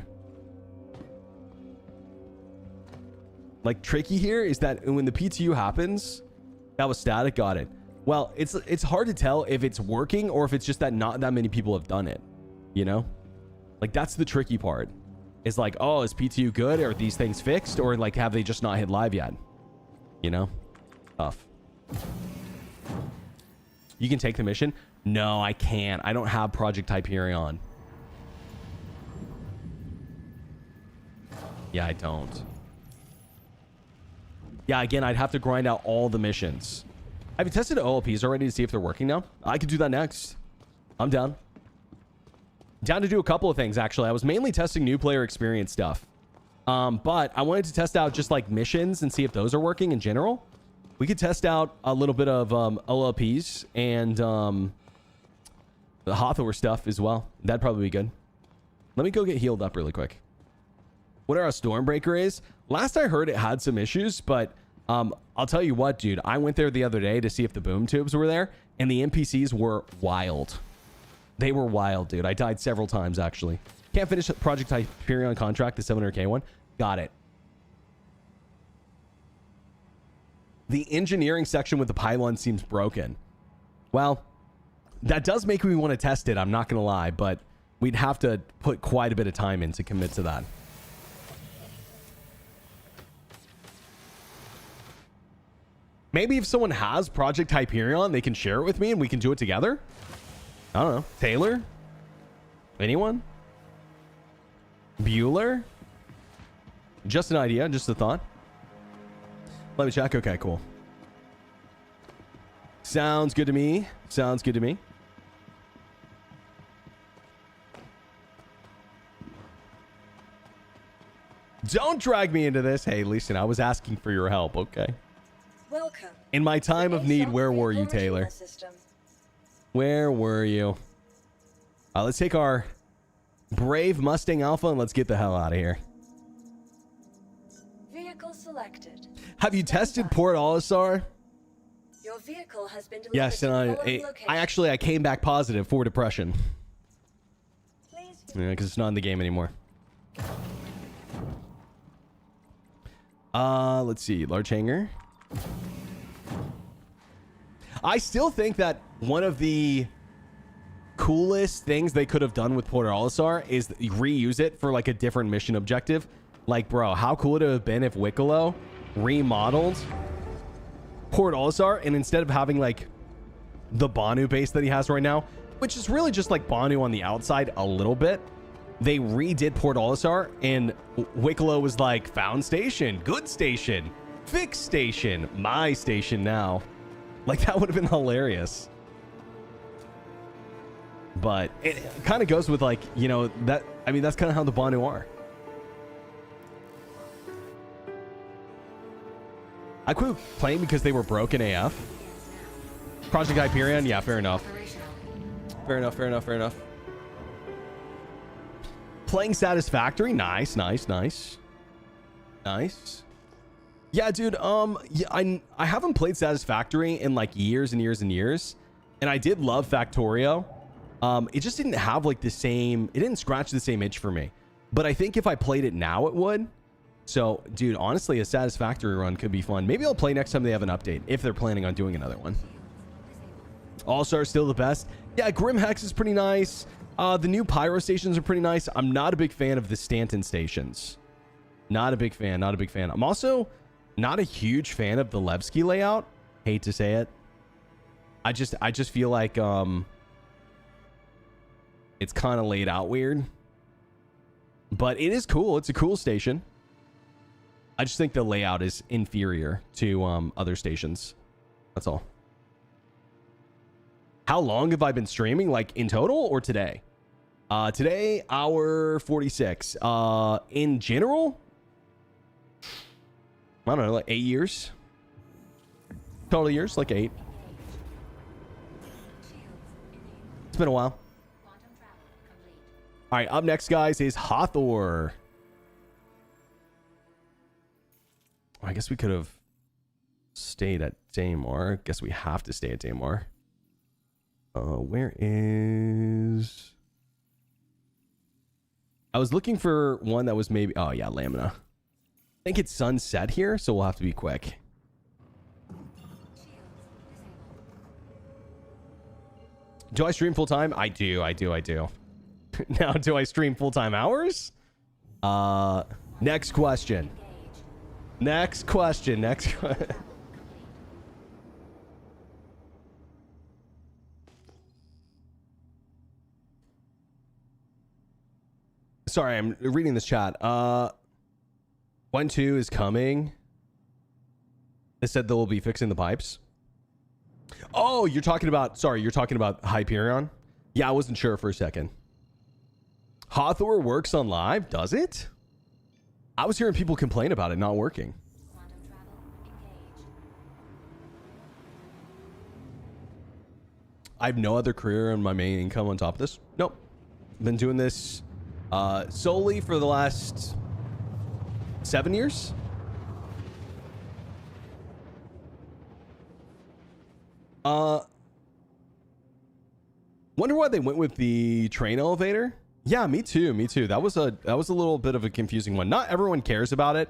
like tricky here is that when the PTU happens, that was static, got it. Well, it's hard to tell if it's working or if it's just that not that many people have done it, you know? Like that's the tricky part. Is like, oh, is PTU good? Are these things fixed? Or like, have they just not hit live yet? You know? Tough. You can take the mission? No, I can't. I don't have Project Hyperion. Yeah, I don't. Yeah, again, I'd have to grind out all the missions. Have you tested OLPs already to see if they're working now? I could do that next. I'm down. Down to do a couple of things, actually. I was mainly testing new player experience stuff. But I wanted to test out just like missions and see if those are working in general. We could test out a little bit of OLPs and the Hathor stuff as well. That'd probably be good. Let me go get healed up really quick. What our Stormbreaker is? Last I heard, it had some issues, but I'll tell you what, dude. I went there the other day to see if the boom tubes were there, and the NPCs were wild. They were wild, dude. I died several times, actually. Can't finish Project Hyperion contract, the 700k one. Got it. The engineering section with the pylon seems broken. Well, that does make me want to test it, I'm not going to lie, but we'd have to put quite a bit of time in to commit to that. Maybe if someone has Project Hyperion, they can share it with me and we can do it together. I don't know. Taylor? Anyone? Bueller? Just an idea, just a thought. Let me check. Okay, cool. Sounds good to me. Sounds good to me. Don't drag me into this. Hey, listen, I was asking for your help, okay? Welcome. In my time of need, where were you, Taylor? Where were you? Let's take our brave Mustang Alpha and let's get the hell out of here. Vehicle selected. Have you tested Port Olisar? Your vehicle has been delivered. Yes, and I came back positive for depression. Please. Yeah, because it's not in the game anymore. Let's see. Large hangar. I still think that one of the coolest things they could have done with Port Olisar is reuse it for like a different mission objective. Like, bro, how cool would it have been if Wicklow remodeled Port Olisar and instead of having like the Banu base that he has right now, which is really just like Banu on the outside a little bit, they redid Port Olisar and Wicklow was like, found station, good station, fixed station, my station now. Like, that would have been hilarious. But it kind of goes with like, you know, that, I mean, that's kind of how the Banu are. I quit playing because they were broken AF. Project Hyperion, yeah, fair enough. Fair enough, fair enough, fair enough. Playing Satisfactory, nice, nice, nice. Nice. Yeah, dude, yeah, I haven't played Satisfactory in like years and years and years. And I did love Factorio. It just didn't have like the same, it didn't scratch the same itch for me. But I think if I played it now, it would. So, dude, honestly, a Satisfactory run could be fun. Maybe I'll play next time they have an update, if they're planning on doing another one. All-Star still the best. Yeah, Grim Hex is pretty nice. The new Pyro stations are pretty nice. I'm not a big fan of the Stanton stations. Not a big fan, not a big fan. I'm also not a huge fan of the Levski layout. Hate to say it. I just feel like it's kind of laid out weird. But it is cool. It's a cool station. I just think the layout is inferior to other stations. That's all. How long have I been streaming? Like in total or today? Today, hour 46. In general, I don't know, like 8 years. Total years, like 8. It's been a while. All right, up next, guys, is Hathor. I guess we could have stayed at Daymar. Guess we have to stay at Daymar. Where is... I was looking for one that was maybe... Oh, yeah, Lamina. I think it's sunset here, so we'll have to be quick. Do I stream full-time? I do. Now, do I stream full-time hours? Next question. Sorry, I'm reading this chat. 1-2 is coming. They said they'll be fixing the pipes. Oh, you're talking about... Sorry, you're talking about Hyperion? Yeah, I wasn't sure for a second. Hathor works on live? Does it? I was hearing people complain about it not working. I have no other career and my main income on top of this. Nope. Been doing this solely for the last 7 years. Wonder why they went with the train elevator. Yeah, me too. That was a little bit of a confusing one. Not everyone cares about it.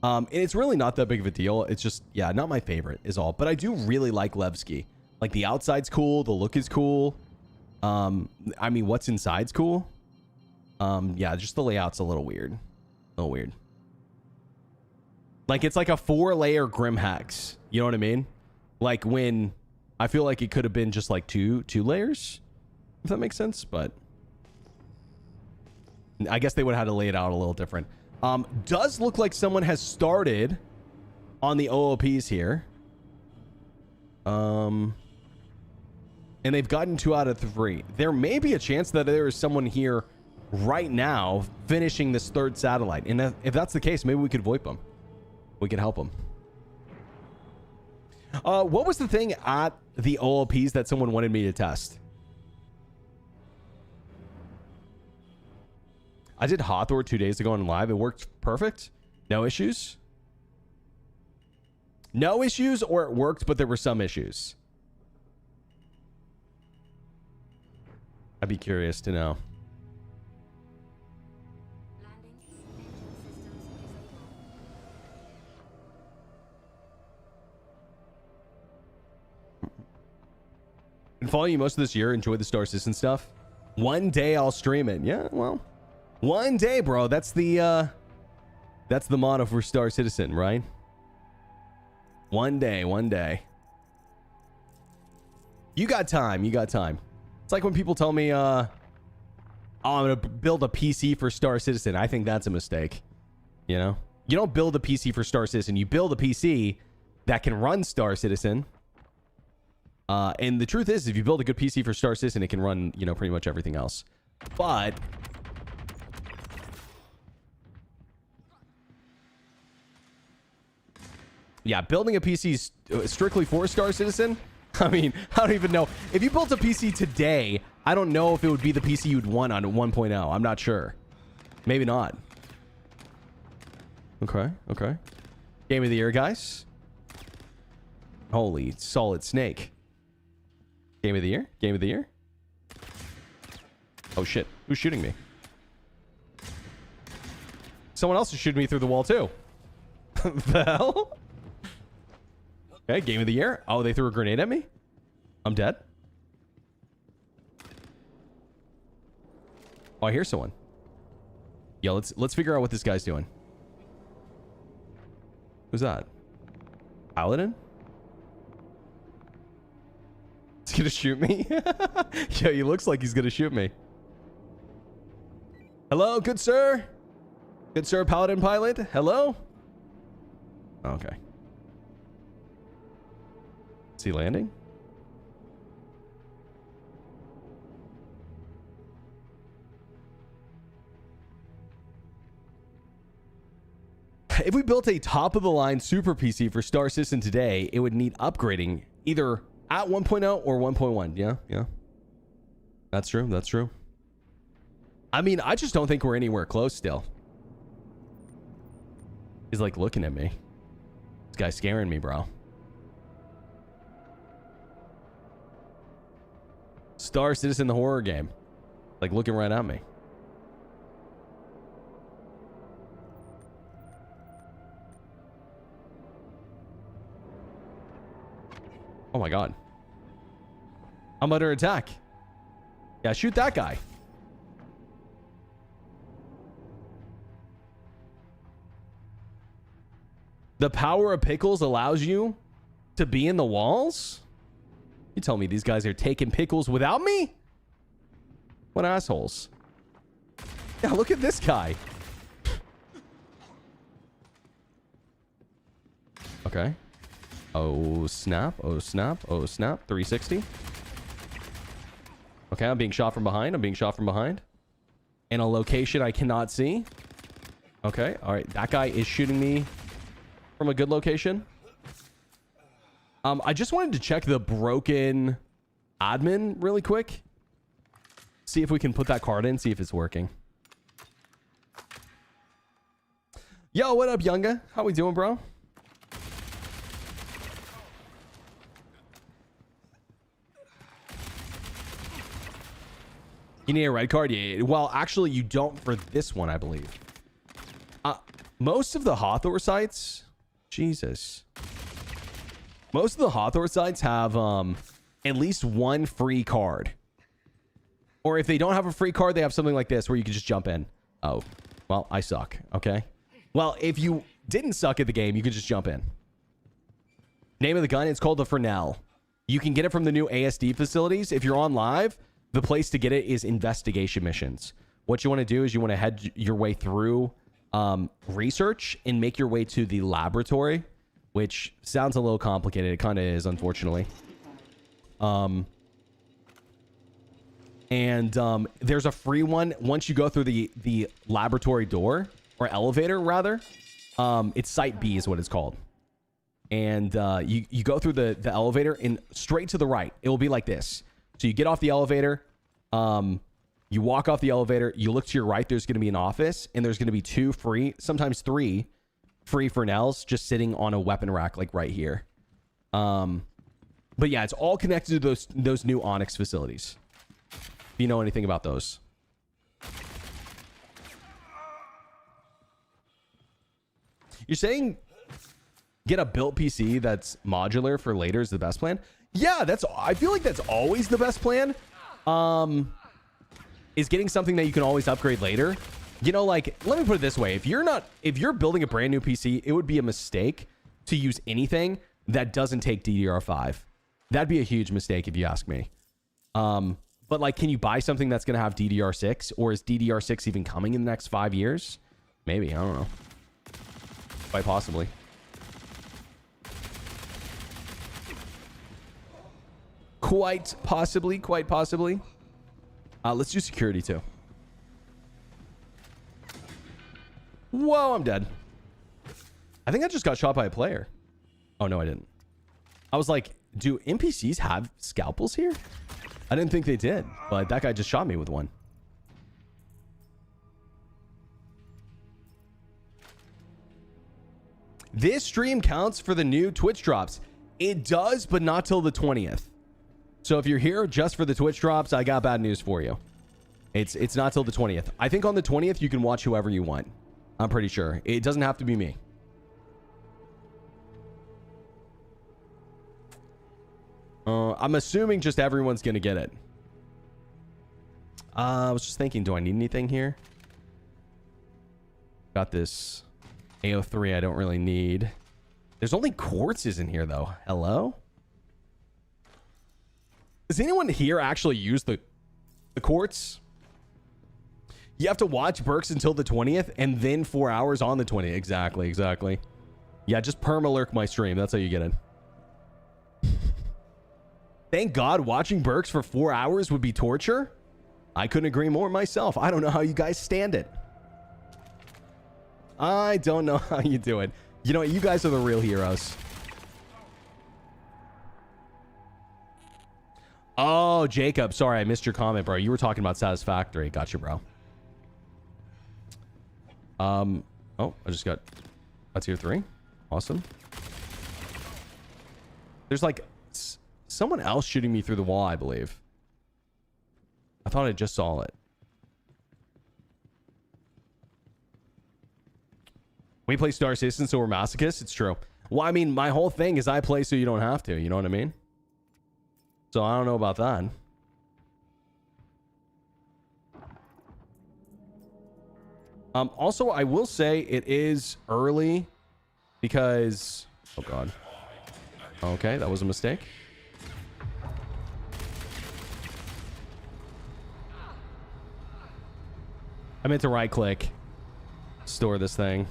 And it's really not that big of a deal. It's just, yeah, not my favorite is all. But I do really like Levski. Like the outside's cool, the look is cool. I mean, what's inside's cool. Yeah, just the layout's a little weird. Like it's like a 4-layer Grim Hex. You know what I mean? Like when I feel like it could have been just like two layers, if that makes sense. But I guess they would have had to lay it out a little different. Does look like someone has started on the OOPs here. And they've gotten 2 out of 3. There may be a chance that there is someone here right now finishing this 3rd satellite. And if that's the case, maybe we could VoIP them. We could help them. What was the thing at the OOPs that someone wanted me to test? I did Hathor 2 days ago on live. It worked perfect. No issues. No issues, or it worked, but there were some issues. I'd be curious to know. Been following you most of this year. Enjoy the Star Citizen stuff. One day I'll stream it. Yeah, well, one day, bro. That's the motto for Star Citizen, right? One day. You got time. It's like when people tell me, oh, I'm going to build a PC for Star Citizen. I think that's a mistake. You know? You don't build a PC for Star Citizen. You build a PC that can run Star Citizen. And the truth is, if you build a good PC for Star Citizen, it can run, you know, pretty much everything else. But yeah, building a PC strictly for Star Citizen, I mean, I don't even know. If you built a PC today, I don't know if it would be the PC you'd want on 1.0. I'm not sure. Maybe not. Okay. Game of the year, guys. Holy Solid Snake. Game of the year. Oh shit. Who's shooting me? Someone else is shooting me through the wall too. The hell? Okay, game of the year. Oh, they threw a grenade at me? I'm dead. Oh, I hear someone. Yeah, let's figure out what this guy's doing. Who's that? Paladin? He's gonna shoot me? Yeah, he looks like he's gonna shoot me. Hello, good sir? Good sir, Paladin pilot? Hello? Okay. Is he landing? If we built a top-of-the-line super PC for Star Citizen today, it would need upgrading either at 1.0 or 1.1. Yeah. That's true. That's true. I mean, I just don't think we're anywhere close still. He's like looking at me. This guy's scaring me, bro. Star Citizen, the horror game. Like looking right at me. Oh my god. I'm under attack. Yeah, shoot that guy. The power of pickles allows you to be in the walls? You tell me these guys are taking pickles without me? What assholes. Yeah, look at this guy. Okay. Oh, snap. Oh, snap. Oh, snap. 360. Okay, I'm being shot from behind. I'm being shot from behind. In a location I cannot see. Okay, all right. That guy is shooting me from a good location. I just wanted to check the broken admin really quick. See if we can put that card in. See if it's working. Yo, what up, Younga? How we doing, bro? You need a red card? Yeah. Well, actually, you don't for this one, I believe. Most of the Hawthorne sites... Jesus. Most of the Hawthorne sites have at least one free card. Or if they don't have a free card, they have something like this where you can just jump in. Oh, well, I suck. Okay. Well, if you didn't suck at the game, you could just jump in. Name of the gun, it's called the Fresnel. You can get it from the new ASD facilities. If you're on live, the place to get it is investigation missions. What you want to do is you want to head your way through research and make your way to the laboratory, which sounds a little complicated. It kind of is, unfortunately. There's a free one once you go through the laboratory door, or elevator rather. It's Site B is what it's called. And you go through the elevator and straight to the right. It will be like this. So you get off the elevator, you walk off the elevator, you look to your right, there's going to be an office, and there's going to be 2 free, sometimes 3 free Fresnels just sitting on a weapon rack like right here. But yeah, it's all connected to those new Onyx facilities. If you know anything about those. You're saying get a built PC that's modular for later is the best plan? Yeah, I feel like that's always the best plan. Is getting something that you can always upgrade later. You know, like, let me put it this way. If you're building a brand new PC, it would be a mistake to use anything that doesn't take DDR5. That'd be a huge mistake if you ask me. But like, can you buy something that's going to have DDR6? Or is DDR6 even coming in the next 5 years? Maybe, I don't know. Quite possibly. Quite possibly. Let's do security too. Whoa, I'm dead. I think I just got shot by a player. Oh, no, I didn't. I was like, do NPCs have scalpels here? I didn't think they did, but that guy just shot me with one. This stream counts for the new Twitch drops. It does, but not till the 20th. So if you're here just for the Twitch drops, I got bad news for you. It's not till the 20th. I think on the 20th you can watch whoever you want. I'm pretty sure. It doesn't have to be me. I'm assuming just everyone's gonna get it. I was just thinking, do I need anything here? Got this AO3 I don't really need. There's only quartzes in here though. Hello? Does anyone here actually use the quartz? You have to watch Berks until the 20th and then 4 hours on the 20th. Exactly. Yeah, just perma-lurk my stream. That's how you get it. Thank God watching Berks for 4 hours would be torture. I couldn't agree more myself. I don't know how you guys stand it. I don't know how you do it. You know, you guys are the real heroes. Oh, Jacob. Sorry, I missed your comment, bro. You were talking about Satisfactory. Gotcha, bro. Oh, I just got a tier 3. Awesome. There's like someone else shooting me through the wall, I believe. I thought I just saw it. We play Star Citizen, so we're masochists. It's true. Well, I mean, my whole thing is I play so you don't have to. You know what I mean? So I don't know about that. Also, I will say it is early because... Oh, God. Okay, that was a mistake. I meant to right-click. Store this thing.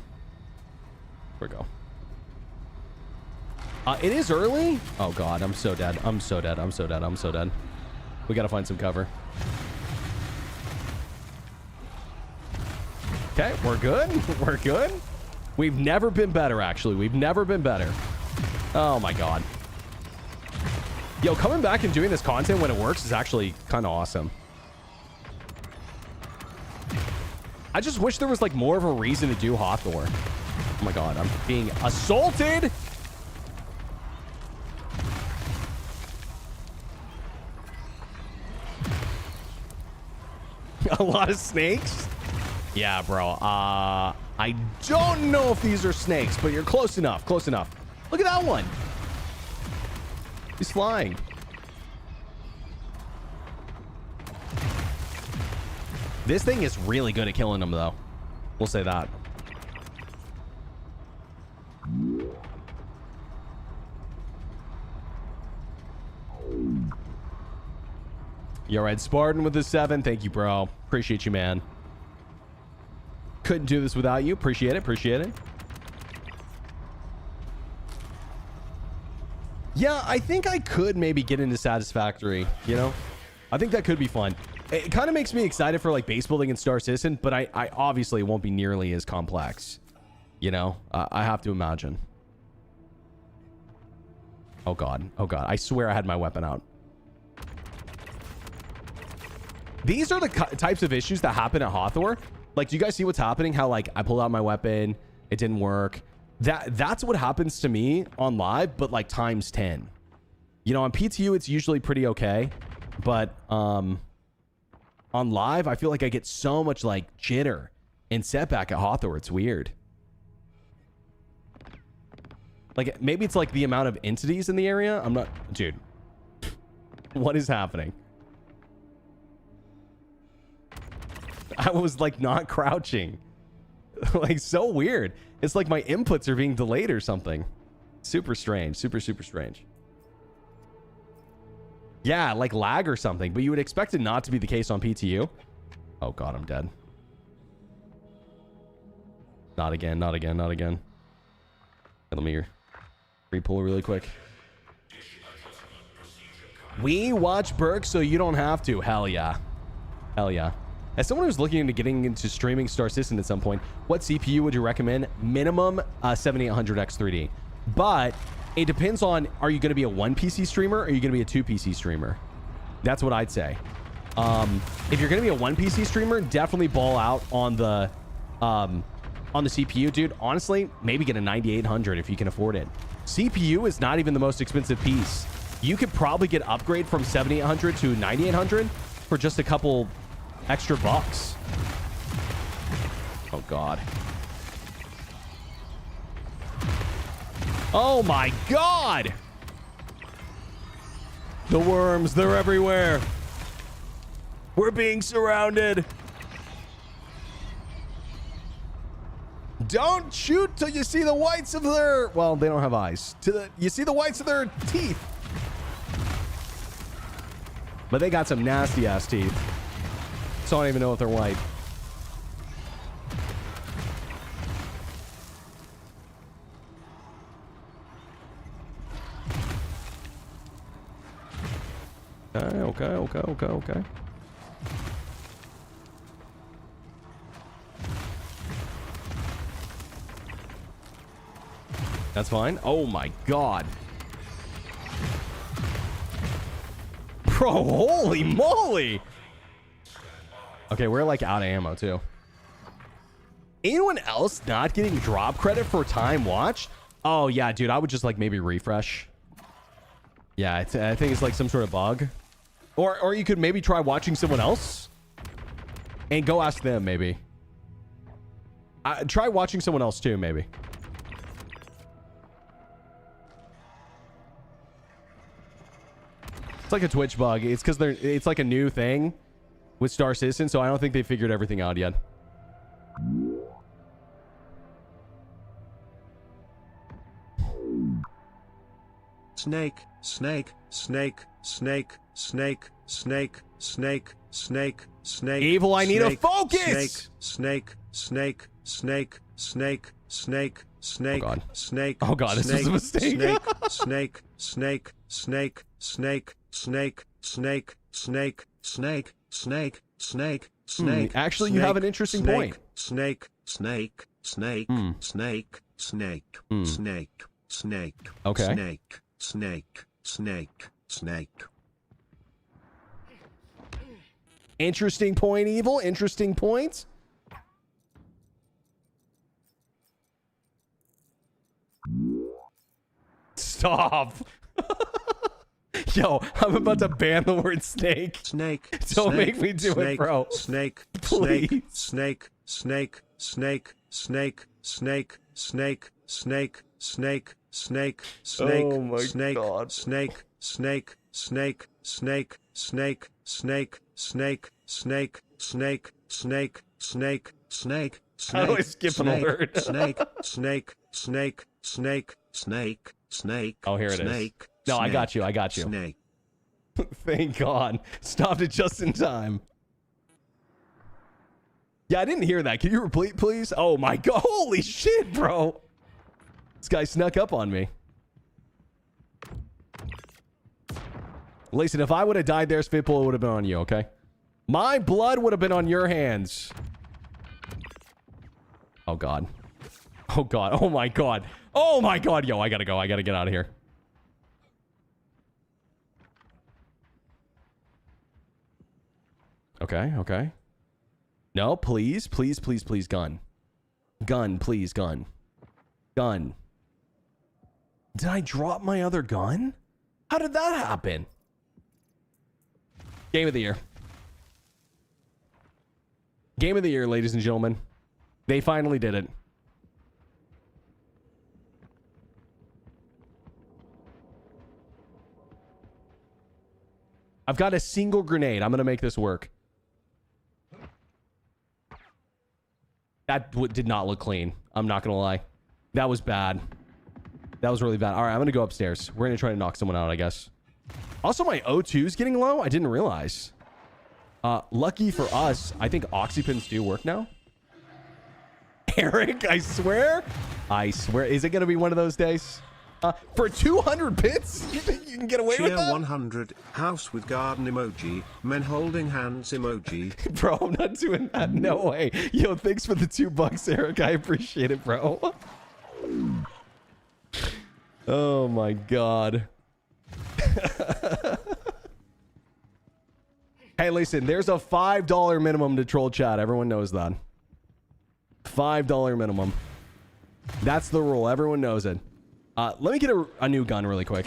There we go. It is early. Oh, God. I'm so dead. I'm so dead. I'm so dead. I'm so dead. We got to find some cover. Okay, we're good. We're good. We've never been better, actually. We've never been better. Oh, my God. Yo, coming back and doing this content when it works is actually kind of awesome. I just wish there was, like, more of a reason to do Hawthorne. Oh, my God. I'm being assaulted. A lot of snakes? Yeah, bro. I don't know if these are snakes, but you're close enough. Close enough. Look at that one. He's flying. This thing is really good at killing them, though. We'll say that. You're right, Spartan with the 7. Thank you, bro. Appreciate you, man. Couldn't do this without you. Appreciate it. Appreciate it. Yeah, I think I could maybe get into Satisfactory, you know? I think that could be fun. It kind of makes me excited for, like, base building and Star Citizen, but I obviously won't be nearly as complex. You know? I have to imagine. Oh, God. Oh, God. I swear I had my weapon out. These are the types of issues that happen at Hawthorne. Like, do you guys see what's happening? How, like, I pulled out my weapon, it didn't work. That's what happens to me on live, but, like, times 10. You know, on PTU, it's usually pretty okay. But on live, I feel like I get so much, like, jitter and setback at Hawthorne. It's weird. Like, maybe it's, like, the amount of entities in the area. I'm not... Dude. What is happening? I was, like, not crouching. Like, so weird. It's like my inputs are being delayed or something. Super strange. Super, super strange. Yeah, like lag or something. But you would expect it not to be the case on PTU. Oh, God, I'm dead. Not again. Not again. Not again. Let me re-pull really quick. We watch Berks so you don't have to. Hell yeah. Hell yeah. As someone who's looking into getting into streaming Star Citizen at some point, what CPU would you recommend? Minimum 7800X3D. But it depends on, are you going to be a 1 PC streamer or are you going to be a 2 PC streamer? That's what I'd say. If you're going to be a 1 PC streamer, definitely ball out on the CPU, dude. Honestly, maybe get a 9800 if you can afford it. CPU is not even the most expensive piece. You could probably get upgrade from 7800 to 9800 for just a couple extra bucks. Oh, God. Oh, my God. The worms, they're everywhere. We're being surrounded. Don't shoot till you see the whites of their... Well, they don't have eyes. You see the whites of their teeth. But they got some nasty-ass teeth. So I don't even know if they're white. Okay. That's fine. Oh my God. Bro, holy moly. Okay, we're like out of ammo too. Anyone else not getting drop credit for time watch? Oh yeah, dude, I would just like maybe refresh. Yeah, I think it's like some sort of bug. Or you could maybe try watching someone else and go ask them maybe. Try watching someone else too, maybe. It's like a Twitch bug. It's because it's like a new thing with Star Citizen, so I don't think they figured everything out yet. Snake, snake, snake, snake, snake, snake, snake, snake, snake. Evil, I need a focus! Snake, snake, snake, snake, snake, snake, oh God. Snake. Oh God, this is a mistake. Snake, snake, snake, snake, snake, snake, snake, snake, snake, snake, snake. Actually, you have an interesting point. Snake, snake, snake, snake, snake, snake, snake. Okay. Snake, snake, snake, snake. Interesting point, Evil. Interesting point. Stop. Yo, I'm about to ban the word snake. Snake. Don't make me do it, bro. Snake. Please. Snake. Snake. Snake. Snake. Snake. Snake. Snake. Snake. Snake. Snake. Oh my snake, God. Snake. Snake. Snake. Snake. Snake. Snake. Snake. Snake. Snake. Snake. Snake. Snake. How do I skip an alert? Snake. Snake. Snake. Snake. Snake. Snake. Oh, here it is. No, I got you. I got you. Snake. Thank God. Stopped it just in time. Yeah, I didn't hear that. Can you repeat, please? Oh my God. Holy shit, bro. This guy snuck up on me. Listen, if I would have died there, Spitbull, it would have been on you, okay? My blood would have been on your hands. Oh God. Oh God. Oh my God. Oh my God. Yo, I gotta go. I gotta get out of here. Okay, okay. No, please, please, please, please, gun. Gun, please, gun. Gun. Did I drop my other gun? How did that happen? Game of the year. Game of the year, ladies and gentlemen. They finally did it. I've got a single grenade. I'm going to make this work. That did not look clean. I'm not going to lie. That was bad. That was really bad. All right, I'm going to go upstairs. We're going to try to knock someone out, I guess. Also, my O2 is getting low. I didn't realize. Lucky for us, I think oxypins do work now. Eric, I swear. I swear. Is it going to be one of those days? For 200 bits? You think you can get away with that? 100, house with garden emoji, men holding hands emoji. Bro, I'm not doing that. No way. Yo, thanks for the $2, Eric. I appreciate it, bro. Oh my God. Hey, listen, there's a $5 minimum to troll chat. Everyone knows that. $5 minimum. That's the rule. Everyone knows it. Let me get a new gun really quick.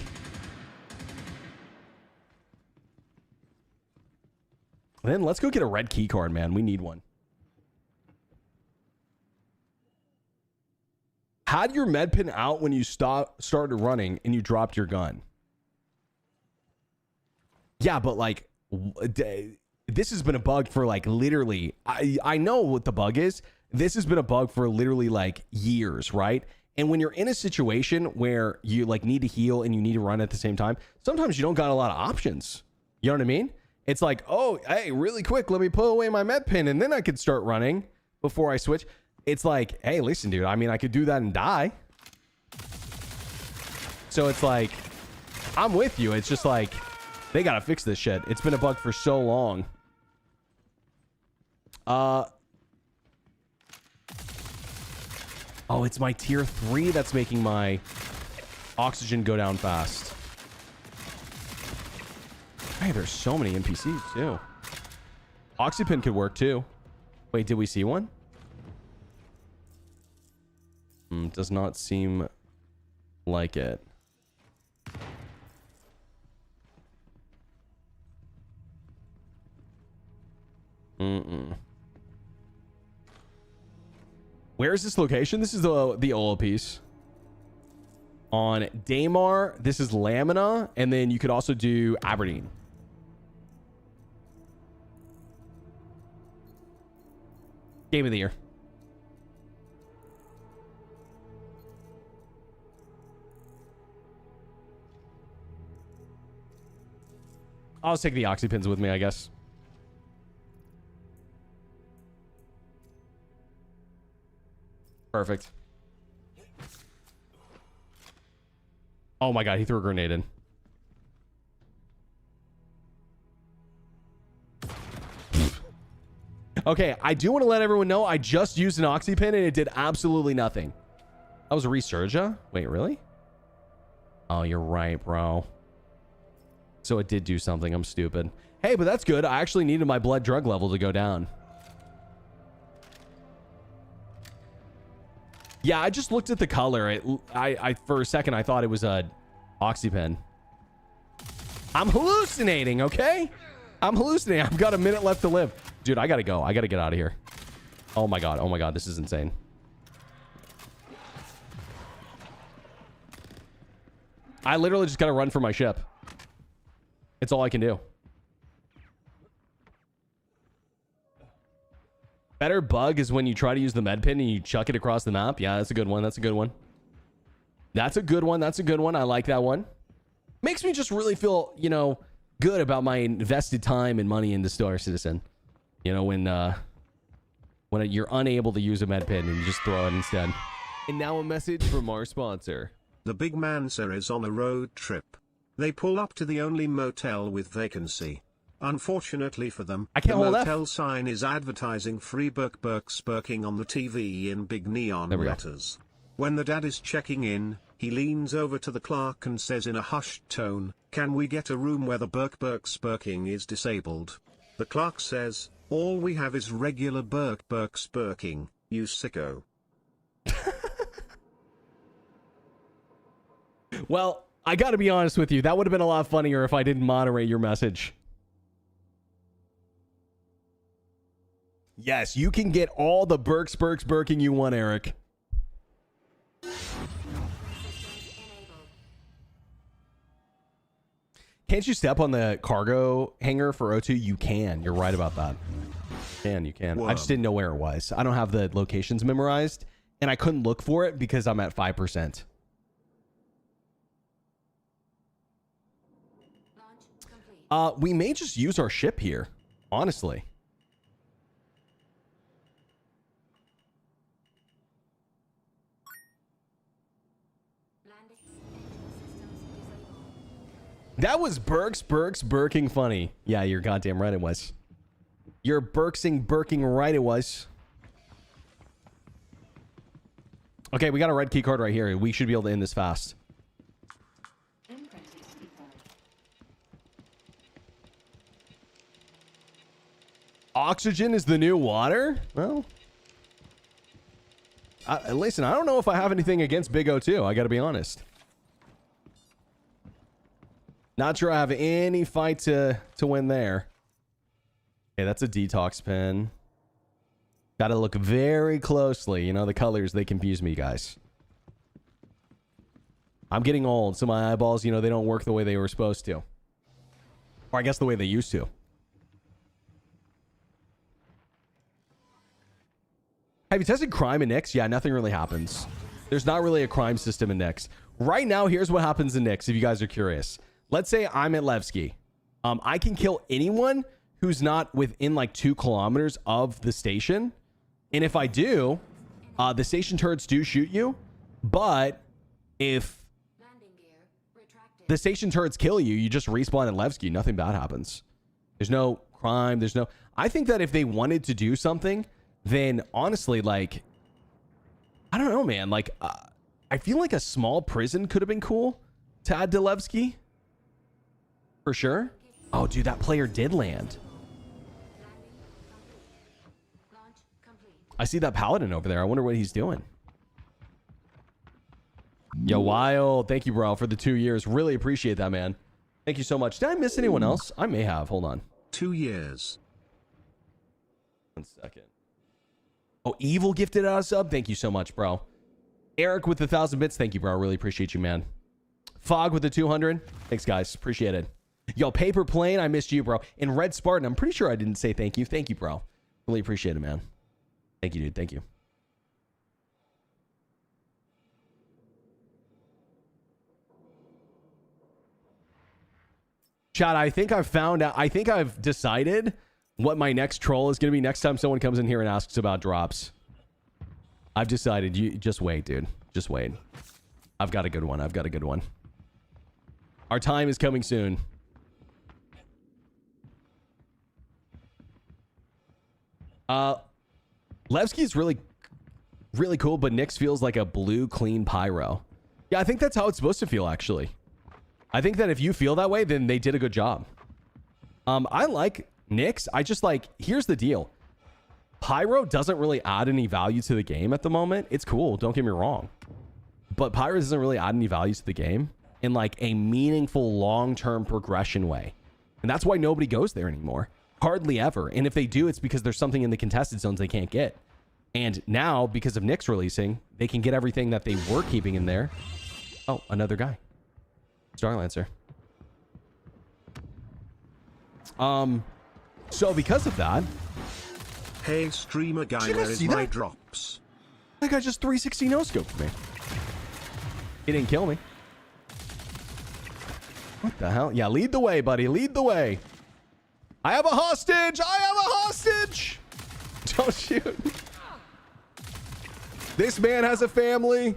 Then let's go get a red key card, man. We need one. Had your med pin out when you started running and you dropped your gun. Yeah, but like, this has been a bug for like literally, I know what the bug is. This has been a bug for literally like years, right? And when you're in a situation where you like need to heal and you need to run at the same time, sometimes you don't got a lot of options. You know what I mean? It's like, oh, hey, really quick, let me pull away my med pin and then I could start running before I switch. It's like, hey, listen, dude, I mean, I could do that and die. So it's like, I'm with you. It's just like, they got to fix this shit. It's been a bug for so long. Oh, it's my tier 3 that's making my oxygen go down fast. Hey, there's so many NPCs too. Oxypin could work too. Wait, did we see one? Does not seem like it. Where is this location? This is the Ola piece. On Daymar, this is Lamina, and then you could also do Aberdeen. Game of the year. I'll take the oxypins with me, I guess. Perfect. Oh my god, he threw a grenade in. Okay, I do want to let everyone know I just used an oxypin and it did absolutely nothing. That was a Resurgia? Wait, really? Oh, you're right, bro. So it did do something. I'm stupid. Hey, but that's good. I actually needed my blood drug level to go down. Yeah, I just looked at the color. I for a second, I thought it was a oxypen. I'm hallucinating, okay? I'm hallucinating. I've got a minute left to live. Dude, I gotta go. I gotta get out of here. Oh my god. Oh my god. This is insane. I literally just gotta run for my ship. It's all I can do. Better bug is when you try to use the med pin and you chuck it across the map. Yeah, that's a good one. That's a good one. That's a good one. That's a good one. I like that one. Makes me just really feel, you know, good about my invested time and money into Star Citizen. You know, when you're unable to use a med pin and you just throw it instead. And now a message from our sponsor. The big man sir is on a road trip. They pull up to the only motel with vacancy. Unfortunately for them, I can't the hold motel sign is advertising free Berks Berking on the TV in big neon letters. When the dad is checking in, he leans over to the clerk and says in a hushed tone, "Can we get a room where the Berks Berking is disabled?" The clerk says, "All we have is regular Berks Berking, you sicko." Well, I gotta be honest with you. That would have been a lot funnier if I didn't moderate your message. Yes, you can get all the Berks Berking you want, Eric. Can't you step on the cargo hangar for O2? You can. You're right about that. You can. I just didn't know where it was. I don't have the locations memorized, and I couldn't look for it because I'm at 5%. We may just use our ship here, honestly. That was Berks Berking funny. Yeah, you're goddamn right it was. You're Berking right it was. Okay, we got a red key card right here. We should be able to end this fast. Oxygen is the new water? Well, listen, I don't know if I have anything against Big O2. I got to be honest. Not sure I have any fight to win there. Okay, that's a detox pen. Got to look very closely. You know, the colors, they confuse me, guys. I'm getting old, so my eyeballs, you know, they don't work the way they were supposed to. Or I guess the way they used to. Have you tested crime in Nyx? Yeah, nothing really happens. There's not really a crime system in Nyx. Right now, here's what happens in Nyx, if you guys are curious. Let's say I'm at Levski. I can kill anyone who's not within like 2 kilometers of the station. And if I do, the station turrets do shoot you. But if the station turrets kill you, you just respawn at Levski. Nothing bad happens. There's no crime. There's no... I think that if they wanted to do something, then honestly, like... I don't know, man. Like, I feel like a small prison could have been cool to add to Levski. For sure. Oh, dude, that player did land. I see that paladin over there. I wonder what he's doing. Yo, Wild. Thank you, bro, for the 2 years. Really appreciate that, man. Thank you so much. Did I miss anyone else? I may have. Hold on. 2 years. 1 second. Oh, Evil gifted us a sub. Thank you so much, bro. Eric with the 1,000 bits. Thank you, bro. Really appreciate you, man. Fog with the 200. Thanks, guys. Appreciate it. Yo, Paper Plane. I missed you, bro. And Red Spartan. I'm pretty sure I didn't say thank you. Thank you, bro. Really appreciate it, man. Thank you, dude. Thank you. Chat, I think I've found out. I think I've decided what my next troll is going to be next time someone comes in here and asks about drops. I've decided. You just wait, dude. Just wait. I've got a good one. I've got a good one. Our time is coming soon. Levski is really cool, but Nyx feels like a blue, clean pyro. Yeah, I think that's how it's supposed to feel, actually. I think that if you feel that way, then they did a good job. I like Nyx. I just like, here's the deal. Pyro doesn't really add any value to the game at the moment. It's cool, don't get me wrong. But Pyro doesn't really add any value to the game in like a meaningful long-term progression way. And that's why nobody goes there anymore. Hardly ever. And if they do, it's because there's something in the contested zones they can't get. And now, because of Nyx releasing, they can get everything that they were keeping in there. Oh, another guy. Starlancer. So because of that... Hey, streamer guy, where is my drops? That guy just 360 no-scoped me. He didn't kill me. What the hell? Yeah, lead the way, buddy. Lead the way. I have a hostage! I have a hostage! Don't shoot. This man has a family.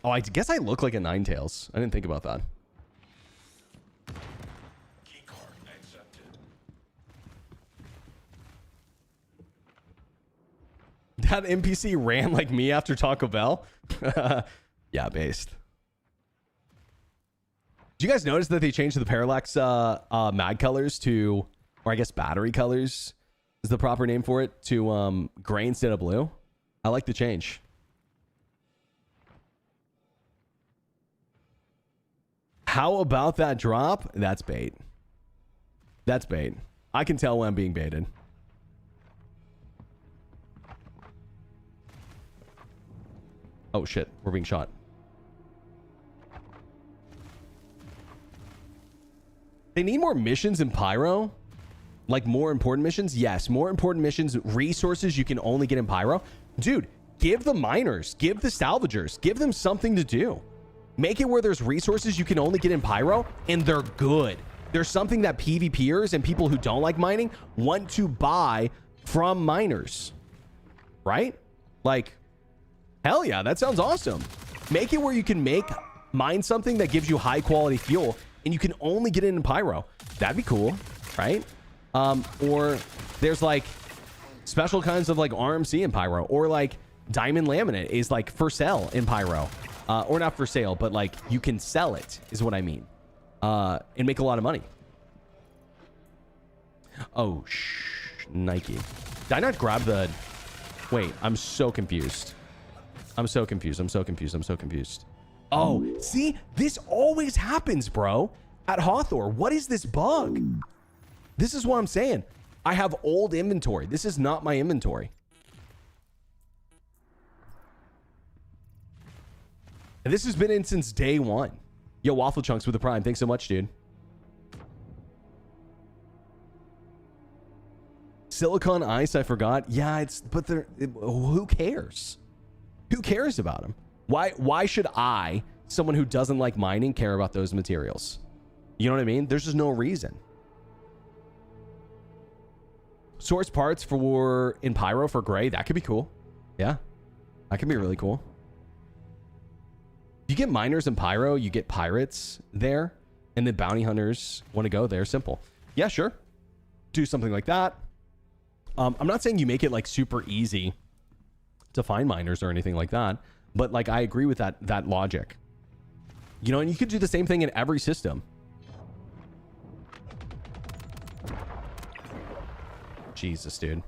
Oh, I guess I look like a Ninetales. I didn't think about that. That NPC ran like me after Taco Bell? Yeah, based. Did you guys notice that they changed the Parallax mag colors to, or I guess battery colors is the proper name for it, to gray instead of blue? I like the change. How about that drop? That's bait. That's bait. I can tell when I'm being baited. Oh shit, we're being shot. They need more missions in Pyro. Like more important missions? Yes, more important missions, resources you can only get in Pyro. Dude, give the miners, give the salvagers, give them something to do. Make it where there's resources you can only get in Pyro, and they're good. There's something that PvPers and people who don't like mining want to buy from miners. Right? Like, hell yeah, that sounds awesome. Make it where you can mine something that gives you high quality fuel, and you can only get it in Pyro. That'd be cool, right? Or there's like special kinds of like RMC in Pyro, or like diamond laminate is like for sale in Pyro. Or not for sale, but like you can sell it is what I mean. And make a lot of money. Oh, Nike. Did I not grab the... Wait, I'm so confused. I'm so confused. I'm so confused. I'm so confused. Oh, see? This always happens, bro. at Hawthorne. What is this bug? This is what I'm saying. I have old inventory. This is not my inventory. And this has been in since day one. Yo, Waffle Chunks with the Prime. Thanks so much, dude. Silicon Ice, I forgot. Yeah, but who cares? Who cares about them? Why should I, someone who doesn't like mining, care about those materials? You know what I mean? There's just no reason. Source parts for in Pyro for gray. That could be cool. Yeah, that could be really cool. You get miners in Pyro, you get pirates there, and then bounty hunters want to go there. Simple. Yeah, sure. Do something like that. I'm not saying you make it like super easy to find miners or anything like that, but like I agree with that logic. You know, and you could do the same thing in every system. Jesus, dude.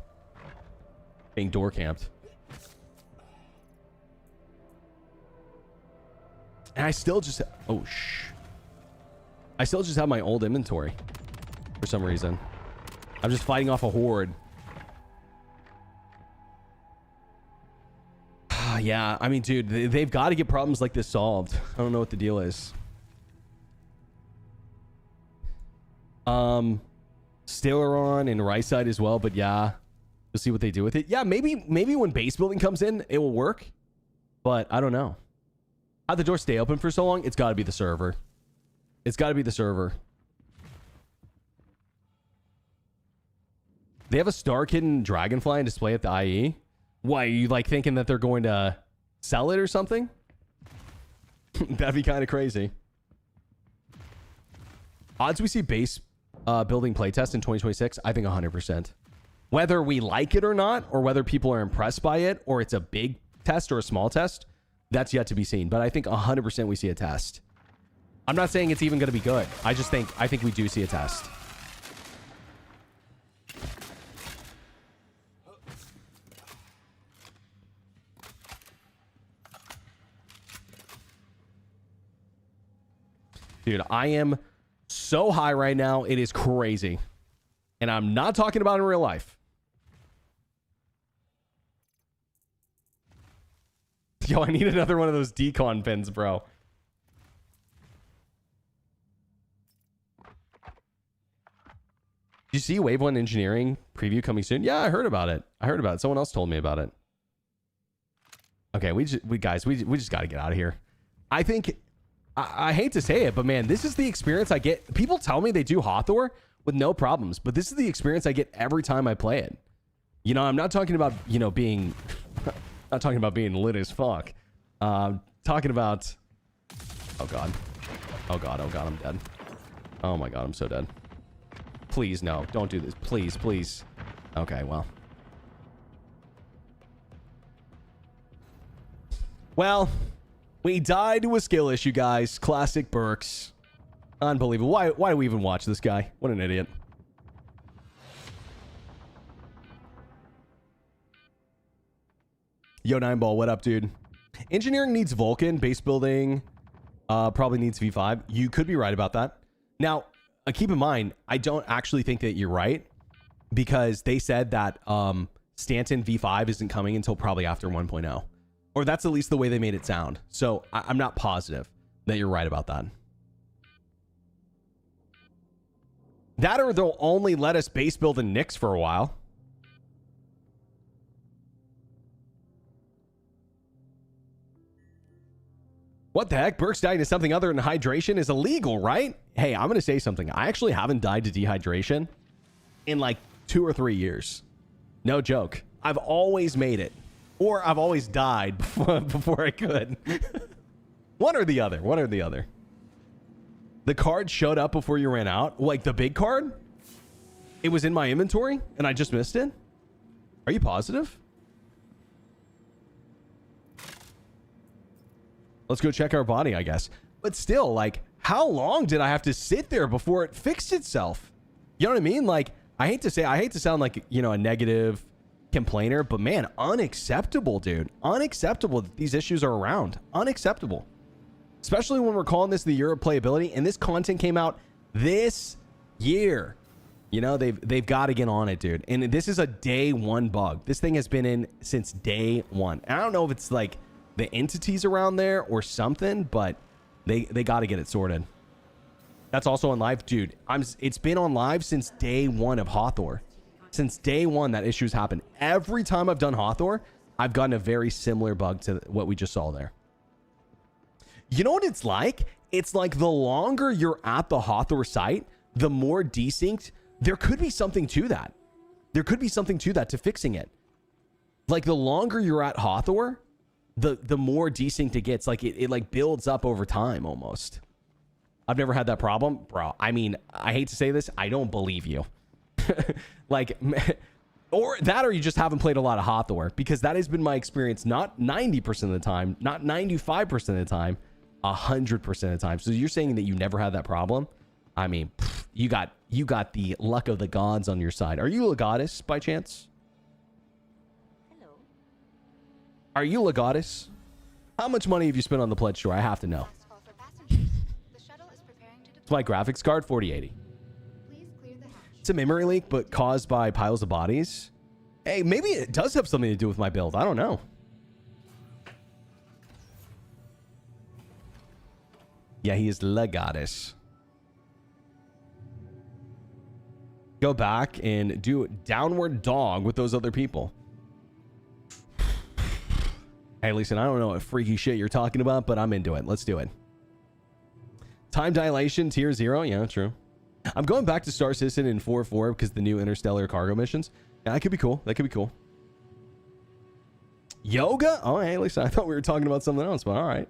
Being door camped. And I still just... Oh, shh. I still just have my old inventory. For some reason. I'm just fighting off a horde. Yeah, I mean, dude, they've got to get problems like this solved. I don't know what the deal is. Stealeron and Ryside as well, but yeah, we'll see what they do with it. Yeah, maybe when base building comes in, it will work, but I don't know. How'd the door stay open for so long? It's got to be the server. It's got to be the server. They have a Star Kitten Dragonfly on display at the IE. Why, are you like thinking that they're going to sell it or something? That'd be kind of crazy. Odds we see base building playtest in 2026? I think 100%. Whether we like it or not, or whether people are impressed by it, or it's a big test or a small test, that's yet to be seen. But I think 100% we see a test. I'm not saying it's even going to be good. I think we do see a test. Dude, I am so high right now. It is crazy. And I'm not talking about in real life. Yo, I need another one of those decon pins, bro. Did you see Wave 1 Engineering preview coming soon? Yeah, I heard about it. Someone else told me about it. Okay, we just got to get out of here. I think... I hate to say it, but man, this is the experience I get. People tell me they do Hawthorne with no problems, but this is the experience I get every time I play it. You know, I'm not talking about, you know, being, not talking about being lit as fuck. Talking about, oh God, I'm dead. Oh my God, I'm so dead. Please, no, don't do this. Please, please. Okay, well. We died to a skill issue, guys. Classic Berks. Unbelievable. Why do we even watch this guy? What an idiot. Yo, 9ball, what up, dude? Engineering needs Vulcan. Base building probably needs V5. You could be right about that. Now, keep in mind, I don't actually think that you're right, because they said that Stanton V5 isn't coming until probably after 1.0. Or that's at least the way they made it sound. So I'm not positive that you're right about that. That or they'll only let us base build in Nyx for a while. What the heck? Berks dying to something other than hydration is illegal, right? Hey, I'm going to say something. I actually haven't died to dehydration in like 2 or 3 years. No joke. I've always made it. Or I've always died before I could. One or the other. One or the other. The card showed up before you ran out? Like the big card? It was in my inventory and I just missed it? Are you positive? Let's go check our body, I guess. But still, like, how long did I have to sit there before it fixed itself? You know what I mean? Like, I hate to sound like, you know, a negative complainer, but man, unacceptable, dude. Unacceptable that these issues are around. Unacceptable. Especially when we're calling this the year of playability, and this content came out This year. You know, they've got to get on it, dude. And this is a day one bug. This thing has been in since day one. And I don't know if it's like the entities around there or something, but they got to get it sorted. That's also on live, dude. It's been on live since day one of Hathor. Since day one, that issue's happened. Every time I've done Hathor, I've gotten a very similar bug to what we just saw there. You know what it's like? It's like the longer you're at the Hathor site, the more desynced. There could be something to that. There could be something to that, to fixing it. Like the longer you're at Hathor, the more desynced it gets. Like it like builds up over time almost. I've never had that problem, bro. I mean, I hate to say this, I don't believe you. Like, or that, or you just haven't played a lot of Hathor, because that has been my experience. Not 90% of the time, not 95% of the time, 100% of the time. So you're saying that you never had that problem? I mean, you got the luck of the gods on your side. Are you a goddess by chance? Hello. Are you a goddess? How much money have you spent on the pledge store? I have to know. Last call for passengers. The shuttle is preparing to It's my graphics card, 4080. Please clear the hatch. It's a memory leak, but caused by piles of bodies. Hey, maybe it does have something to do with my build. I don't know. Yeah, he is the goddess. Go back and do downward dog with those other people. Hey, listen, I don't know what freaky shit you're talking about, but I'm into it. Let's do it. Time dilation, tier 0. Yeah, true. I'm going back to Star Citizen in 4.4 because the new interstellar cargo missions. Yeah, that could be cool. That could be cool. Yoga? Oh, hey, listen, I thought we were talking about something else, but all right.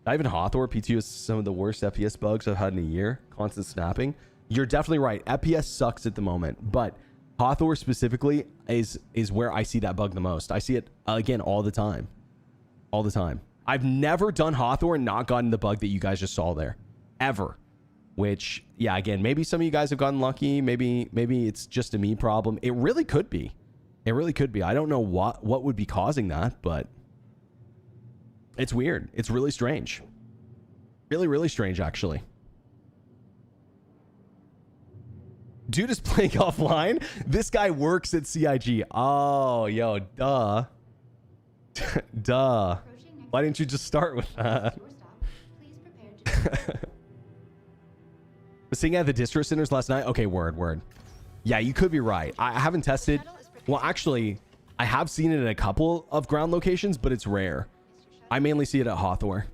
Not even Hathor. PTU is some of the worst FPS bugs I've had in a year. Constant snapping. You're definitely right. FPS sucks at the moment, but Hathor specifically is where I see that bug the most. I see it again all the time. All the time. I've never done Hathor and not gotten the bug that you guys just saw there. Ever. Which, yeah, again, maybe some of you guys have gotten lucky. Maybe it's just a me problem. It really could be. It really could be. I don't know what would be causing that, but it's weird. It's really strange. Really, really strange, actually. Dude is playing offline. This guy works at CIG. Oh, yo, duh. Duh. Why didn't you just start with that? Was seeing at the distro centers last night. Okay, word. Yeah, you could be right. I haven't tested. Well, actually, I have seen it in a couple of ground locations, but it's rare. I mainly see it at Hathor.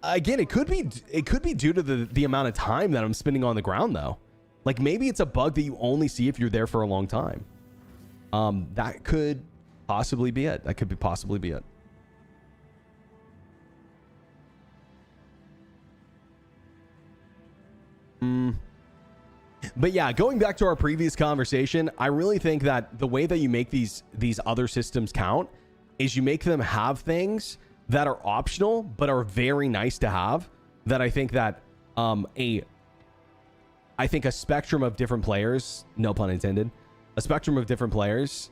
Again, it could be due to the amount of time that I'm spending on the ground, though. Like, maybe it's a bug that you only see if you're there for a long time. That could possibly be it. That could possibly be it. But yeah, going back to our previous conversation, I really think that the way that you make these other systems count is you make them have things that are optional but are very nice to have, that I think that a spectrum of different players, no pun intended, a spectrum of different players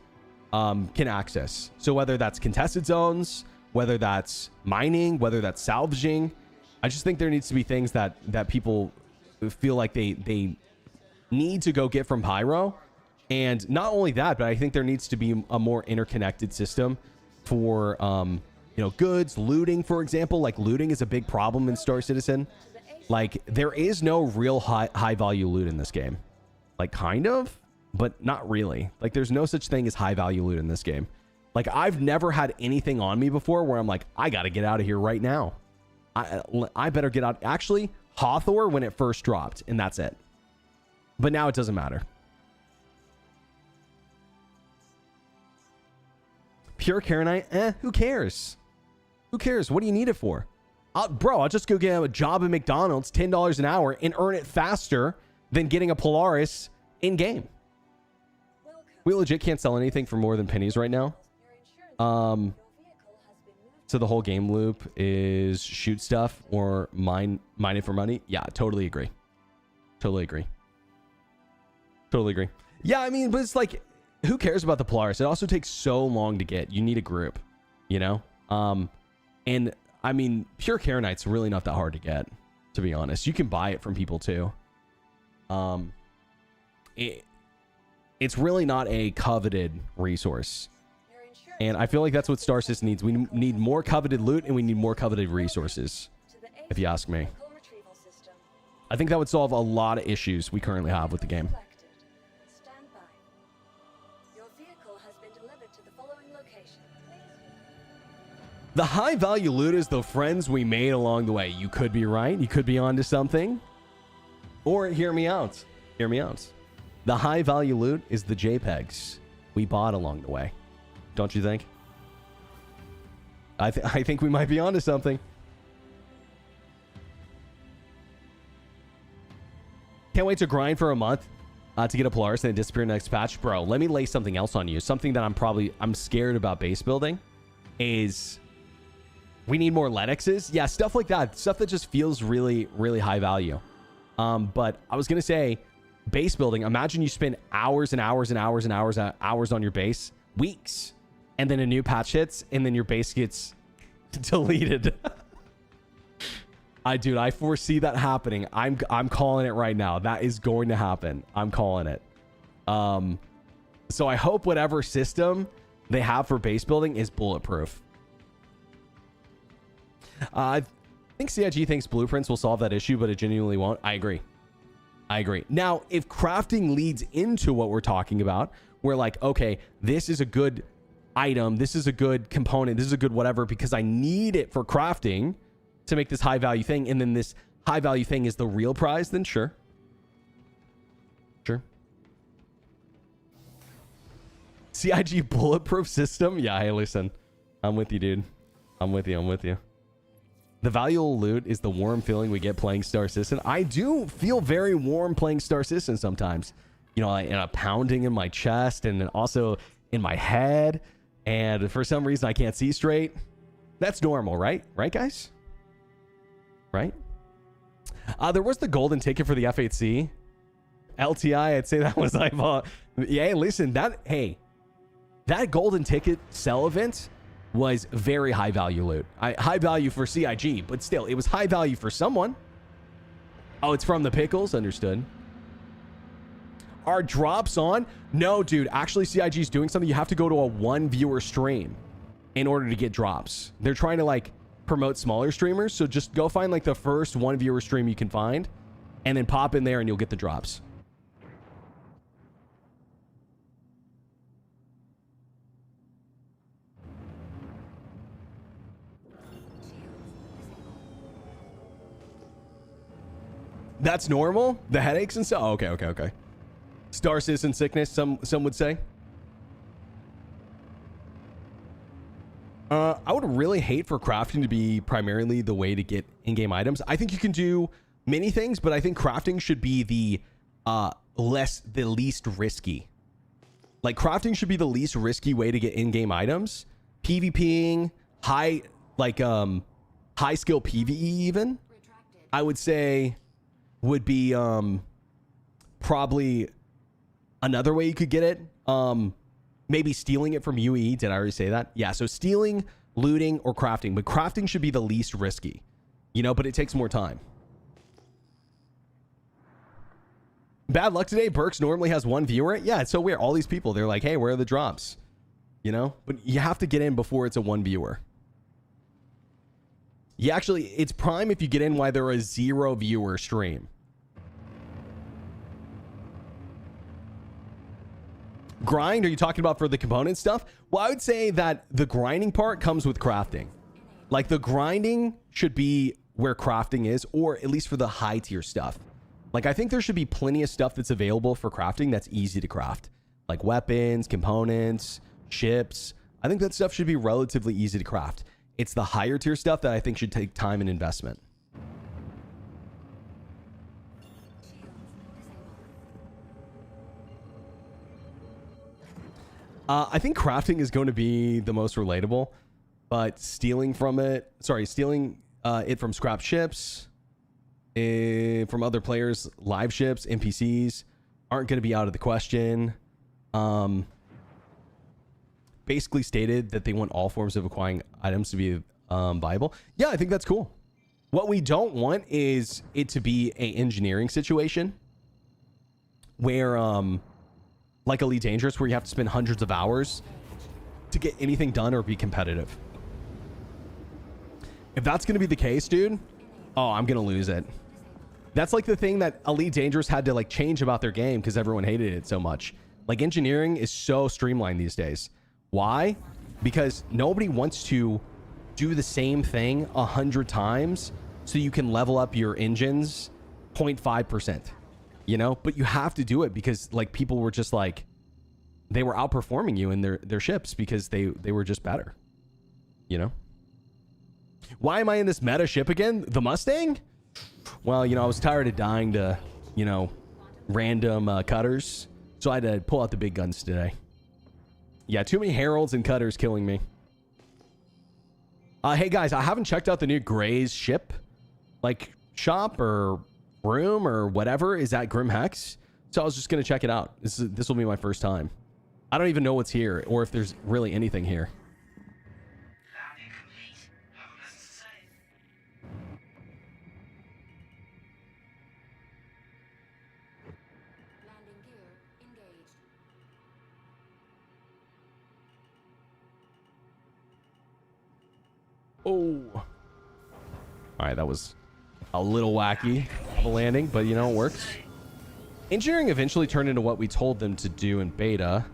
can access. So whether that's contested zones, whether that's mining, whether that's salvaging, I just think there needs to be things that people feel like they need to go get from Pyro. And not only that, but I think there needs to be a more interconnected system for goods, looting, for example. Like, looting is a big problem in Star Citizen. Like, there is no real high value loot in this game. Like, kind of, but not really. Like, there's no such thing as high value loot in this game. Like, I've never had anything on me before where I'm like, I gotta get out of here right now. I better get out. Actually, Hathor when it first dropped, and that's it. But now it doesn't matter. Pure Karenite, who cares? Who cares? What do you need it for? Bro, I'll just go get a job at McDonald's, $10 an hour, and earn it faster than getting a Polaris in-game. We legit can't sell anything for more than pennies right now. So the whole game loop is shoot stuff or mine it for money. Yeah, totally agree. Totally agree. Yeah, I mean, but it's like, who cares about the Polaris? It also takes so long to get. You need a group, you know? And I mean, pure Karenite's really not that hard to get. to be honest. You can buy it from people too. It's really not a coveted resource. Your insurance And I feel like that's what Star System needs. We need more coveted loot and we need more coveted resources, to the if you ask me. vehicle retrieval system. I think that would solve a lot of issues we currently have with the game. Selected. Stand by. Your vehicle has been delivered to the following location. Please. The high value loot is the friends we made along the way. You could be right. You could be onto something. Or hear me out. Hear me out. The high value loot is the JPEGs we bought along the way. Don't you think? I think we might be onto something. Can't wait to grind for a month to get a Polaris and then disappear next patch. Bro, let me lay something else on you. Something that I'm scared about base building is we need more Lennoxes. Yeah, stuff like that. Stuff that just feels really, really high value. But I was going to say base building. Imagine you spend hours and hours and hours and hours and hours on your base, weeks, and then a new patch hits and then your base gets deleted. I foresee that happening. I'm calling it right now. That is going to happen. I'm calling it. So I hope whatever system they have for base building is bulletproof. I think CIG thinks blueprints will solve that issue, but it genuinely won't. I agree. Now, if crafting leads into what we're talking about, we're like, okay, this is a good item, this is a good component, this is a good whatever, because I need it for crafting to make this high value thing, and then this high value thing is the real prize, then sure. CIG bulletproof system? Yeah, hey, listen. I'm with you, dude. I'm with you. The valuable loot is the warm feeling we get playing Star Citizen. I do feel very warm playing Star Citizen sometimes. You know, and a pounding in my chest and then also in my head. And for some reason, I can't see straight. That's normal, right? Right, guys? Right? There was the golden ticket for the F8C. LTI, I'd say that was I bought. Yeah, listen, that golden ticket sell event was very high value loot. High value for CIG, but still, it was high value for someone. Oh, it's from the pickles. Understood. Are drops on? No, dude. Actually, CIG is doing something. You have to go to a one viewer stream in order to get drops. They're trying to like promote smaller streamers. So just go find like the first one viewer stream you can find and then pop in there and you'll get the drops. That's normal? The headaches and stuff? Oh, okay. Star Citizen sickness, some would say. I would really hate for crafting to be primarily the way to get in-game items. I think you can do many things, but I think crafting should be the least risky. Like crafting should be the least risky way to get in-game items. PvPing, high skill PvE even, I would say would be probably another way you could get it. Maybe stealing it from UE. Did I already say that? Yeah, so stealing, looting, or crafting. But crafting should be the least risky, you know, but it takes more time. Bad luck today. Berks normally has one viewer. Yeah, it's so weird. All these people, they're like, hey, where are the drops? You know? But you have to get in before it's a one viewer. Yeah, actually, it's prime if you get in while they're a 0 viewer stream. Grind, are you talking about for the component stuff? Well, I would say that the grinding part comes with crafting. Like the grinding should be where crafting is, or at least for the high tier stuff. Like I think there should be plenty of stuff that's available for crafting that's easy to craft. Like weapons, components, ships. I think that stuff should be relatively easy to craft. It's the higher tier stuff that I think should take time and investment. I think crafting is going to be the most relatable, but stealing it from scrap ships, from other players, live ships, NPCs aren't going to be out of the question. Basically stated that they want all forms of acquiring items to be viable. Yeah, I think that's cool. What we don't want is it to be a engineering situation where, like Elite Dangerous, where you have to spend hundreds of hours to get anything done or be competitive. If that's going to be the case, dude, oh, I'm going to lose it. That's like the thing that Elite Dangerous had to like change about their game because everyone hated it so much. Like engineering is so streamlined these days. Why? Because nobody wants to do the same thing 100 times so you can level up your engines 0.5%, you know? But you have to do it because like people were just like, they were outperforming you in their ships because they were just better, you know? Why am I in this meta ship again? The Mustang? Well, you know, I was tired of dying to, you know, random cutters. So I had to pull out the big guns today. Yeah, too many heralds and cutters killing me. Hey guys, I haven't checked out the new Gray's ship, like shop or room or whatever is at Grim Hex. So I was just gonna check it out. This will be my first time. I don't even know what's here or if there's really anything here. Landing gear engaged. Oh. All right, that was a little wacky of a landing, but you know, it works. Engineering eventually turned into what we told them to do in beta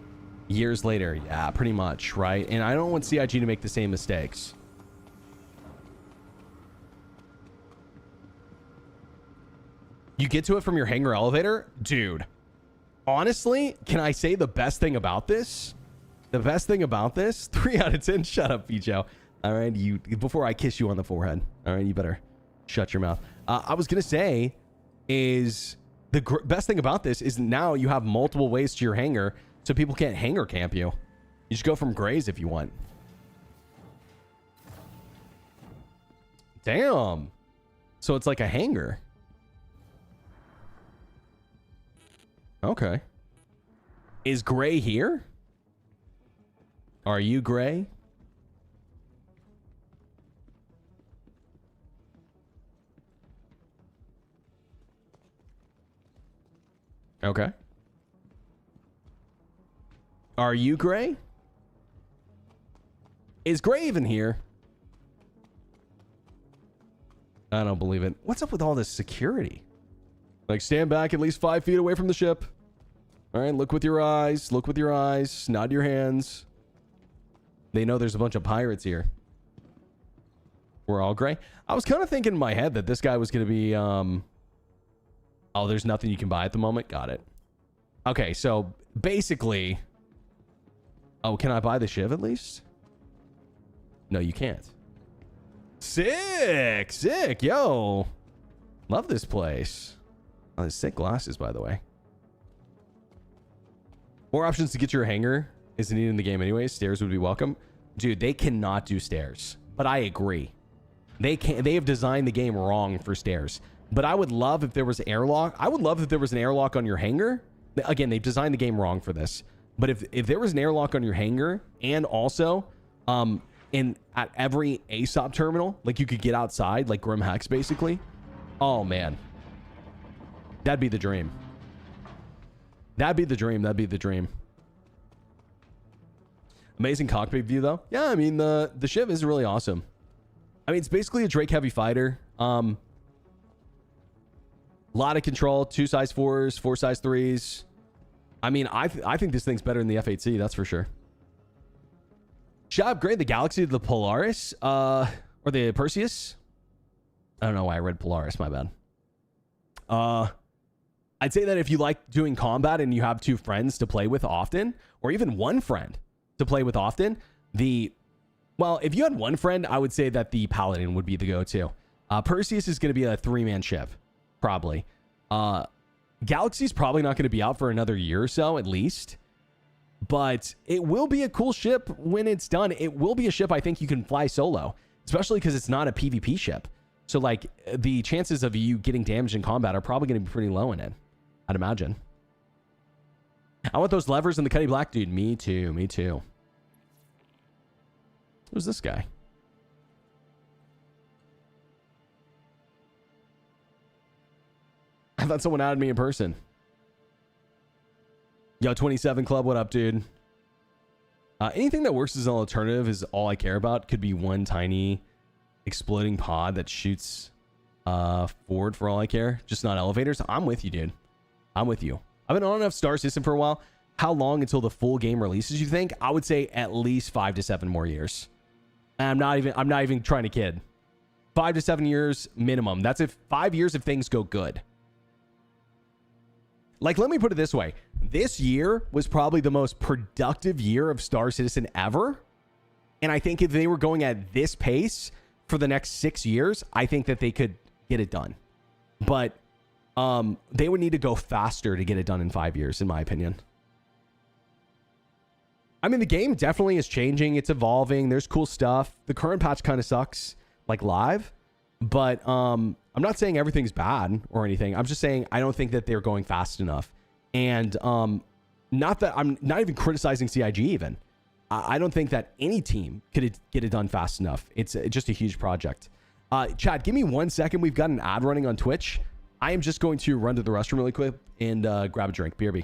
years later. Yeah, pretty much, right? And I don't want CIG to make the same mistakes. You get to it from your hangar elevator? Dude, honestly, can I say the best thing about this? The best thing about this? 3 out of 10. Shut up, Picho. All right, you, before I kiss you on the forehead. All right, you better shut your mouth. I was going to say is the best thing about this is now you have multiple ways to your hangar so people can't hangar camp you. You just go from Grays if you want. Damn. So it's like a hangar. Okay. Is Gray here? Are you Gray? Okay. Are you Gray? Is Gray even here? I don't believe it. What's up with all this security? Like, stand back at least 5 feet away from the ship. All right, look with your eyes. Look with your eyes. Nod your hands. They know there's a bunch of pirates here. We're all Gray. I was kind of thinking in my head that this guy was going to be... Oh, there's nothing you can buy at the moment? Got it. Okay, so basically... Oh, can I buy the Shiv at least? No, you can't. Sick! Sick! Yo! Love this place. Oh, there's sick glasses, by the way. More options to get your hangar isn't needed in the game anyway. Stairs would be welcome. Dude, they cannot do stairs. But I agree. They have designed the game wrong for stairs. But I would love if there was airlock. I would love if there was an airlock on your hangar. Again, they've designed the game wrong for this. But if there was an airlock on your hangar and also at every ASOP terminal, like you could get outside, like Grim Hex basically. Oh man. That'd be the dream. That'd be the dream. That'd be the dream. Amazing cockpit view though. Yeah, I mean the ship is really awesome. I mean, it's basically a Drake heavy fighter. Lot of control, 2 size 4s, 4 size 3s. I mean, I think this thing's better than the F8C, that's for sure. Should I upgrade the Galaxy to the Polaris? Or the Perseus? I don't know why I read Polaris, my bad. I'd say that if you like doing combat and you have 2 friends to play with often, or even 1 friend to play with often, well, if you had 1 friend, I would say that the Paladin would be the go-to. Perseus is going to be a 3-man ship. Probably. Galaxy's probably not going to be out for another year or so, at least. But it will be a cool ship when it's done. It will be a ship I think you can fly solo, especially because it's not a PvP ship. So, like, the chances of you getting damaged in combat are probably going to be pretty low in it, I'd imagine. I want those levers in the Cuddy Black, dude. Me too. Me too. Who's this guy? I thought someone added me in person. Yo, 27 Club, what up, dude? Anything that works as an alternative is all I care about. Could be one tiny exploding pod that shoots forward for all I care. Just not elevators. I'm with you, dude. I'm with you. I've been on enough Star System for a while. How long until the full game releases, you think? I would say at least 5 to 7 more years. And I'm not even trying to kid. 5 to 7 years minimum. That's if 5 years if things go good. Like, let me put it this way. This year was probably the most productive year of Star Citizen ever. And I think if they were going at this pace for the next 6 years, I think that they could get it done. But they would need to go faster to get it done in 5 years, in my opinion. I mean, the game definitely is changing. It's evolving. There's cool stuff. The current patch kind of sucks, like live. But I'm not saying everything's bad or anything. I'm just saying I don't think that they're going fast enough. And not that I'm not even criticizing CIG even. I don't think that any team could get it done fast enough. It's just a huge project. Chad, give me 1 second. We've got an ad running on Twitch. I am just going to run to the restroom really quick and grab a drink. BRB.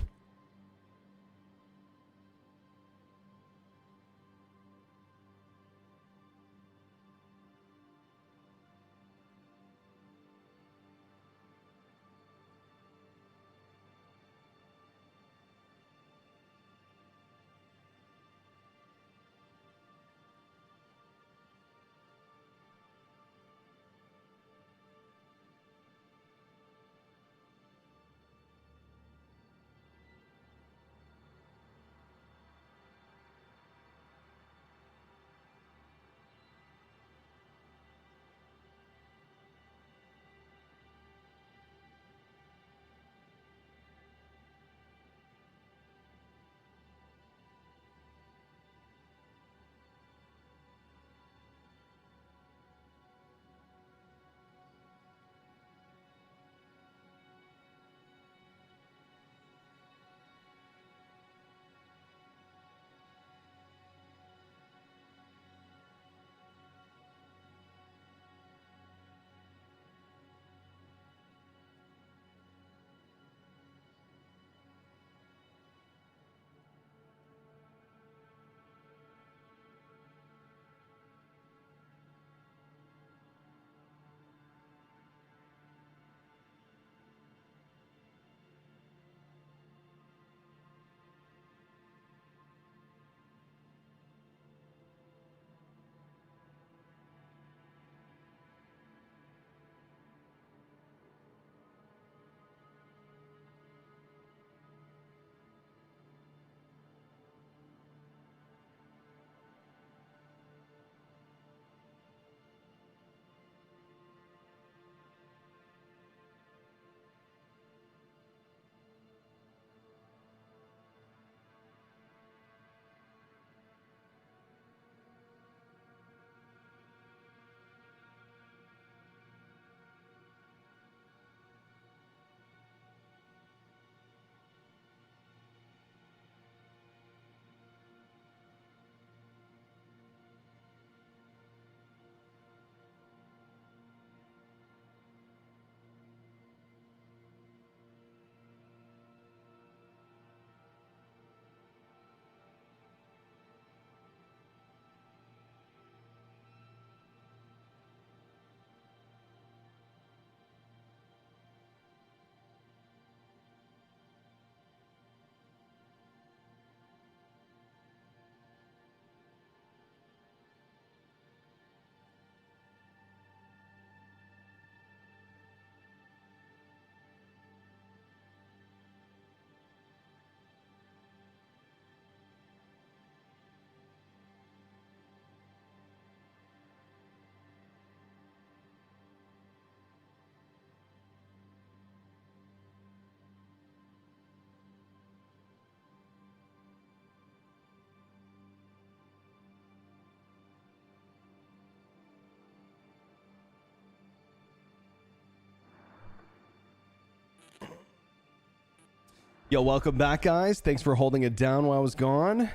Yo, welcome back, guys. Thanks for holding it down while I was gone.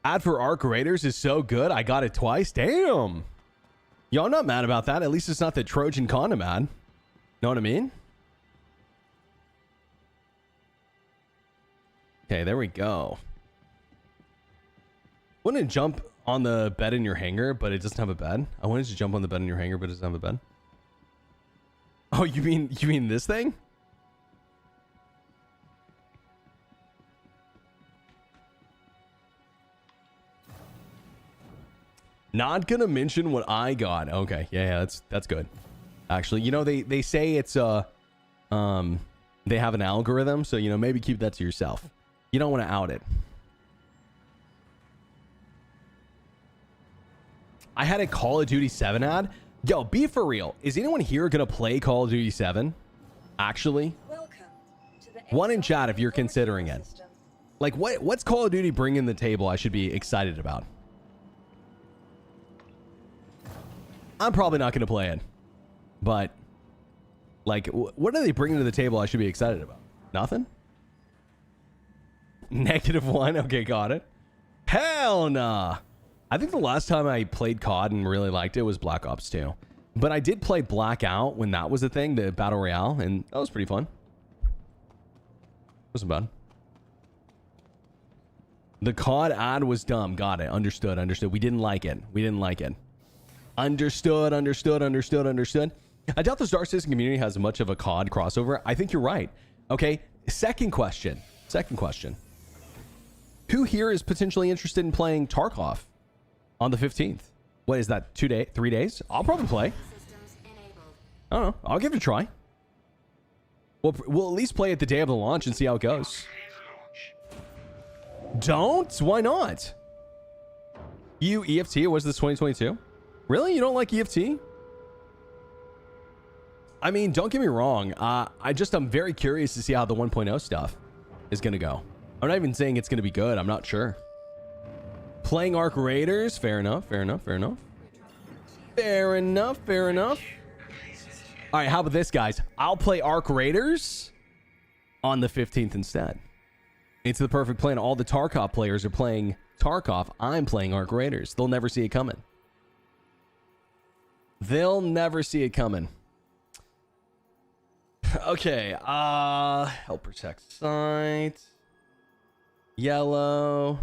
Ad for Arc Raiders is so good. I got it twice. Damn. Yo, I'm not mad about that. At least it's not the Trojan condom ad. Know what I mean? Okay, there we go. Wouldn't it jump on the bed in your hangar, but it doesn't have a bed? I wanted to jump on the bed in your hangar, but it doesn't have a bed. Oh, you mean this thing? Not gonna mention what I got. Okay, yeah, that's good. Actually, you know, they say it's they have an algorithm, so you know, maybe keep that to yourself. You don't want to out it. I had a Call of Duty 7 ad. Yo, be for real. Is anyone here gonna play Call of Duty 7? Actually, one in chat if you're considering it. Like, what's Call of Duty bringing to the table I should be excited about? I'm probably not going to play it, but like, what are they bringing to the table I should be excited about? Nothing? -1. Okay, got it. Hell nah. I think the last time I played COD and really liked it was Black Ops 2. But I did play Blackout when that was a thing, the Battle Royale, and that was pretty fun. Wasn't bad. The COD ad was dumb. Got it. Understood. We didn't like it. Understood. I doubt the Star Citizen community has much of a COD crossover. I think you're right. Okay, second question. Who here is potentially interested in playing Tarkov on the 15th? What is that, 3 days? I'll probably play. I don't know. I'll give it a try. We'll at least play it the day of the launch and see how it goes. Don't? Why not? You EFT, was this 2022? Really? You don't like EFT? I mean, don't get me wrong. I'm very curious to see how the 1.0 stuff is going to go. I'm not even saying it's going to be good. I'm not sure. Playing Arc Raiders. Fair enough. All right, how about this, guys? I'll play Arc Raiders on the 15th instead. It's the perfect plan. All the Tarkov players are playing Tarkov. I'm playing Arc Raiders. They'll never see it coming. Okay, help protect site. Yellow.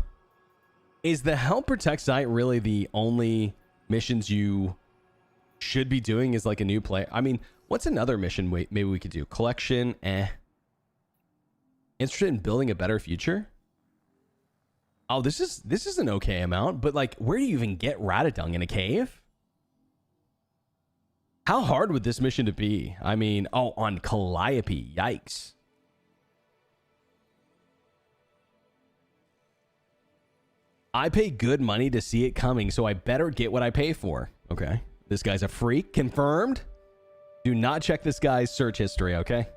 Is the help protect site really the only missions you should be doing as like a new player? I mean, what's another mission maybe we could do? Collection, Interested in building a better future? Oh, this is an okay amount, but like, where do you even get Ratadung? In a cave? How hard would this mission to be? I mean, oh, on Calliope. Yikes. I pay good money to see it coming, so I better get what I pay for. Okay. This guy's a freak. Confirmed. Do not check this guy's search history, okay?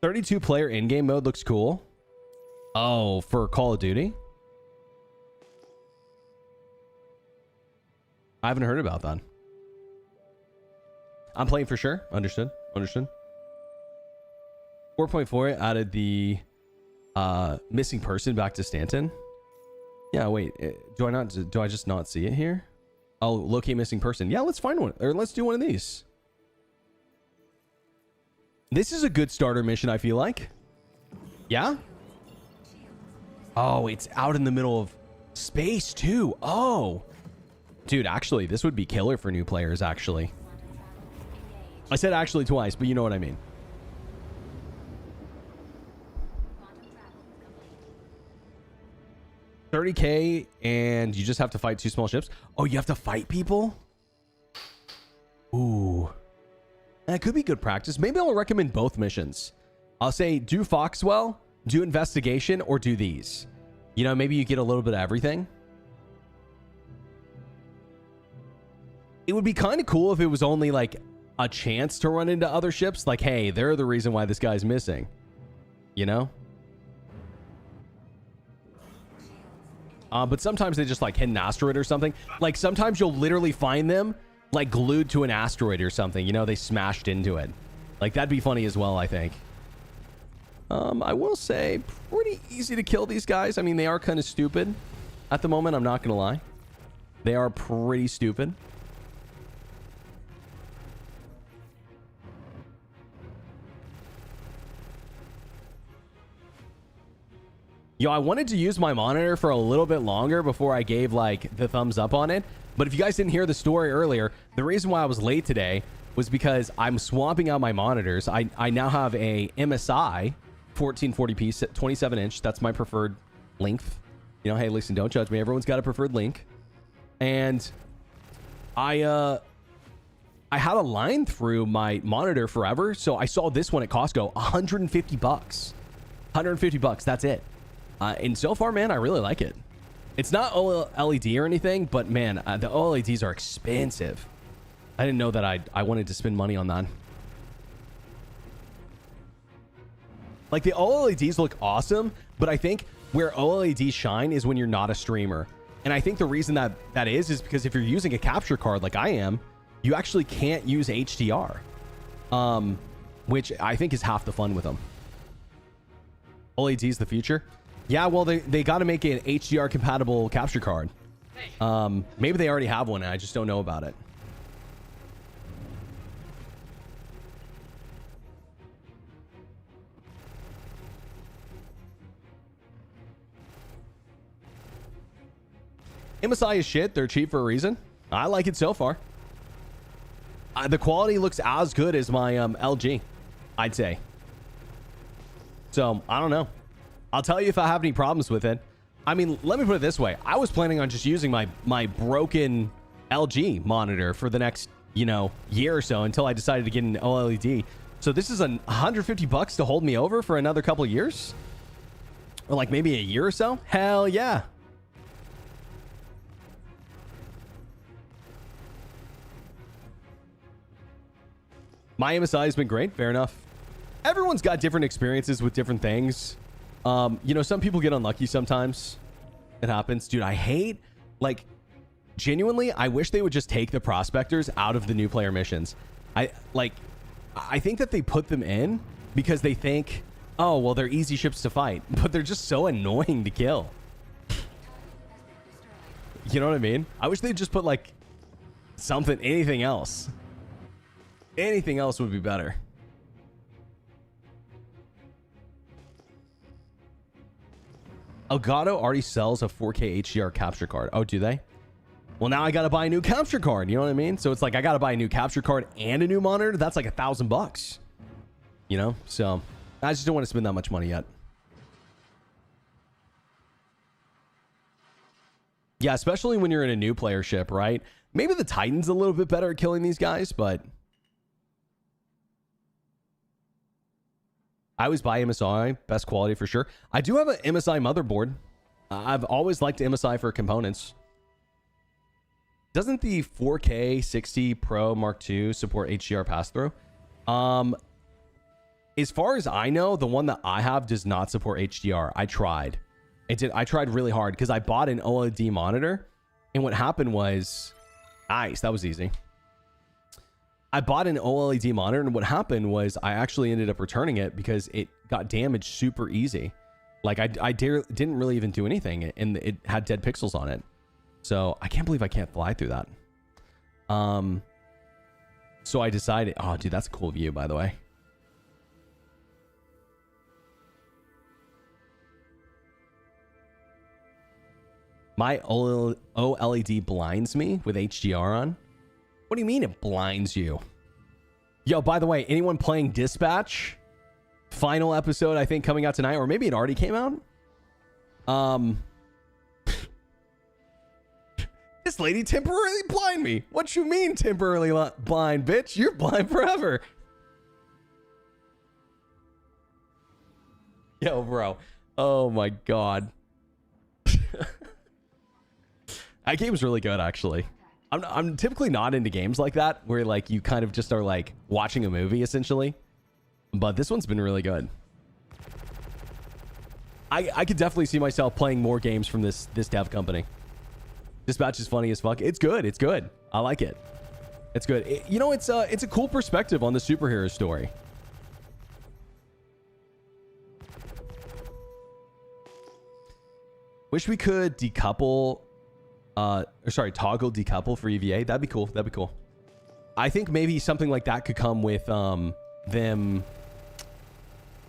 32 player in-game mode looks cool. Oh, for Call of Duty? I haven't heard about that. I'm playing for sure. Understood. 4.4 added the missing person back to Stanton. Yeah, wait. Do I just not see it here? Oh, locate missing person. Yeah, let's find one. Or let's do one of these. This is a good starter mission, I feel like. Yeah? Oh, it's out in the middle of space too. Oh. Dude, actually, this would be killer for new players, actually. I said actually twice, but you know what I mean. $30K and you just have to fight 2 small ships. Oh, you have to fight people? Ooh. That could be good practice. Maybe I'll recommend both missions. I'll say do Foxwell, do investigation, or do these. You know, maybe you get a little bit of everything. It would be kind of cool if it was only like a chance to run into other ships. Like, hey, they're the reason why this guy's missing. You know? But sometimes they just like hit an asteroid or something. Like sometimes you'll literally find them like glued to an asteroid or something. You know, they smashed into it. Like that'd be funny as well, I think. I will say, pretty easy to kill these guys. I mean, they are kind of stupid at the moment. I'm not going to lie. They are pretty stupid. Yo, I wanted to use my monitor for a little bit longer before I gave like the thumbs up on it. But if you guys didn't hear the story earlier, the reason why I was late today was because I'm swapping out my monitors. I now have a MSI 1440p 27-inch. That's my preferred length. You know, hey, listen, don't judge me. Everyone's got a preferred length. And I had a line through my monitor forever. So I saw this one at Costco, 150 bucks. 150 bucks. That's it. And so far, man, I really like it. It's not OLED or anything, but man, the OLEDs are expensive. I didn't know that I wanted to spend money on that. Like, the OLEDs look awesome, but I think where OLEDs shine is when you're not a streamer. And I think the reason that is because if you're using a capture card like I am, you actually can't use HDR, which I think is half the fun with them. OLED's the future. Yeah, well, they got to make an HDR compatible capture card. Maybe they already have one and I just don't know about it. MSI is shit. They're cheap for a reason. I like it so far. The quality looks as good as my LG, I'd say. So, I don't know. I'll tell you if I have any problems with it. I mean, let me put it this way. I was planning on just using my broken LG monitor for the next, you know, year or so until I decided to get an OLED. So this is 150 bucks to hold me over for another couple of years? Or like maybe a year or so? Hell yeah. My MSI has been great. Fair enough. Everyone's got different experiences with different things. You know, some people get unlucky sometimes. It happens. Dude, I hate, like, genuinely, I wish they would just take the prospectors out of the new player missions. I think that they put them in because they think, oh, well, they're easy ships to fight. But they're just so annoying to kill. You know what I mean? I wish they'd just put, like, something, anything else. Anything else would be better. Elgato already sells a 4K HDR capture card. Oh, do they? Well, now I got to buy a new capture card. You know what I mean? So it's like I got to buy a new capture card and a new monitor. That's like $1,000. You know? So I just don't want to spend that much money yet. Yeah, especially when you're in a new player ship, right? Maybe the Titan's a little bit better at killing these guys, but I always buy MSI, best quality for sure. I do have an MSI motherboard. I've always liked MSI for components. Doesn't the 4K 60 Pro Mark II support HDR pass-through? As far as I know, the one that I have does not support HDR. I tried. I tried really hard because I bought an OLED monitor, and what happened was, nice, that was easy. I bought an OLED monitor, and what happened was I actually ended up returning it because it got damaged super easy. Like I didn't really even do anything, and it had dead pixels on it. So I can't believe I can't fly through that. So I decided, oh dude, that's a cool view, by the way. My OLED blinds me with HDR on. What do you mean it blinds you? Yo, by the way, anyone playing Dispatch? Final episode, I think, coming out tonight, or maybe it already came out. This lady temporarily blind me. What you mean temporarily blind, bitch? You're blind forever. Yo, bro. Oh my god. That game's really good, actually. I'm typically not into games like that, where like you kind of just are like watching a movie essentially, but this one's been really good. I could definitely see myself playing more games from this dev company. Dispatch is funny as fuck. It's good. It's good. I like it. It's good. You know, it's a cool perspective on the superhero story. Wish we could decouple, or sorry, toggle decouple for EVA. That'd be cool. That'd be cool. I think maybe something like that could come with them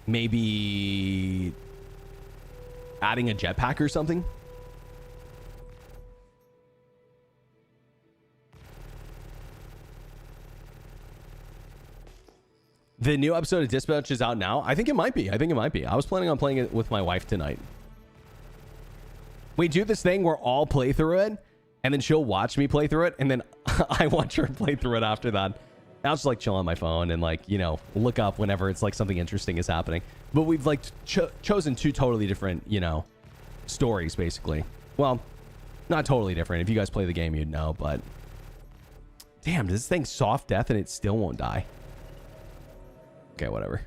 maybe adding a jetpack or something. The new episode of Dispatch is out now. I think it might be. I think it might be. I was planning on playing it with my wife tonight. We do this thing where I'll play through it, and then she'll watch me play through it, and then I watch her play through it after that. I'll just like chill on my phone and like, you know, look up whenever it's like something interesting is happening. But we've like chosen two totally different, you know, stories basically. Well, not totally different. If you guys play the game, you'd know, but damn, does this thing soft death and it still won't die? Okay, whatever.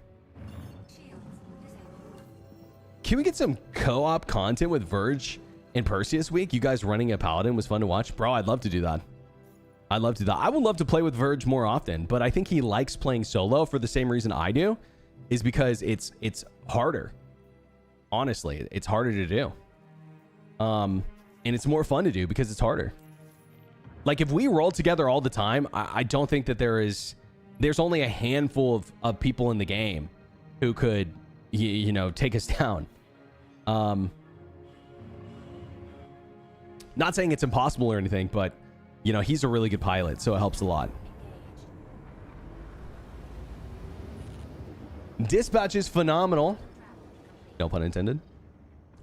Can we get some co-op content with Verge and Percy this week? You guys running a Paladin was fun to watch. Bro, I'd love to do that. I'd love to do that. I would love to play with Verge more often, but I think he likes playing solo for the same reason I do, is because it's harder. Honestly, it's harder to do. And it's more fun to do because it's harder. Like if we roll together all the time, I don't think that there's only a handful of people in the game who could, you know, take us down. Not saying it's impossible or anything, but you know, he's a really good pilot, so it helps a lot. Dispatch is phenomenal. No pun intended.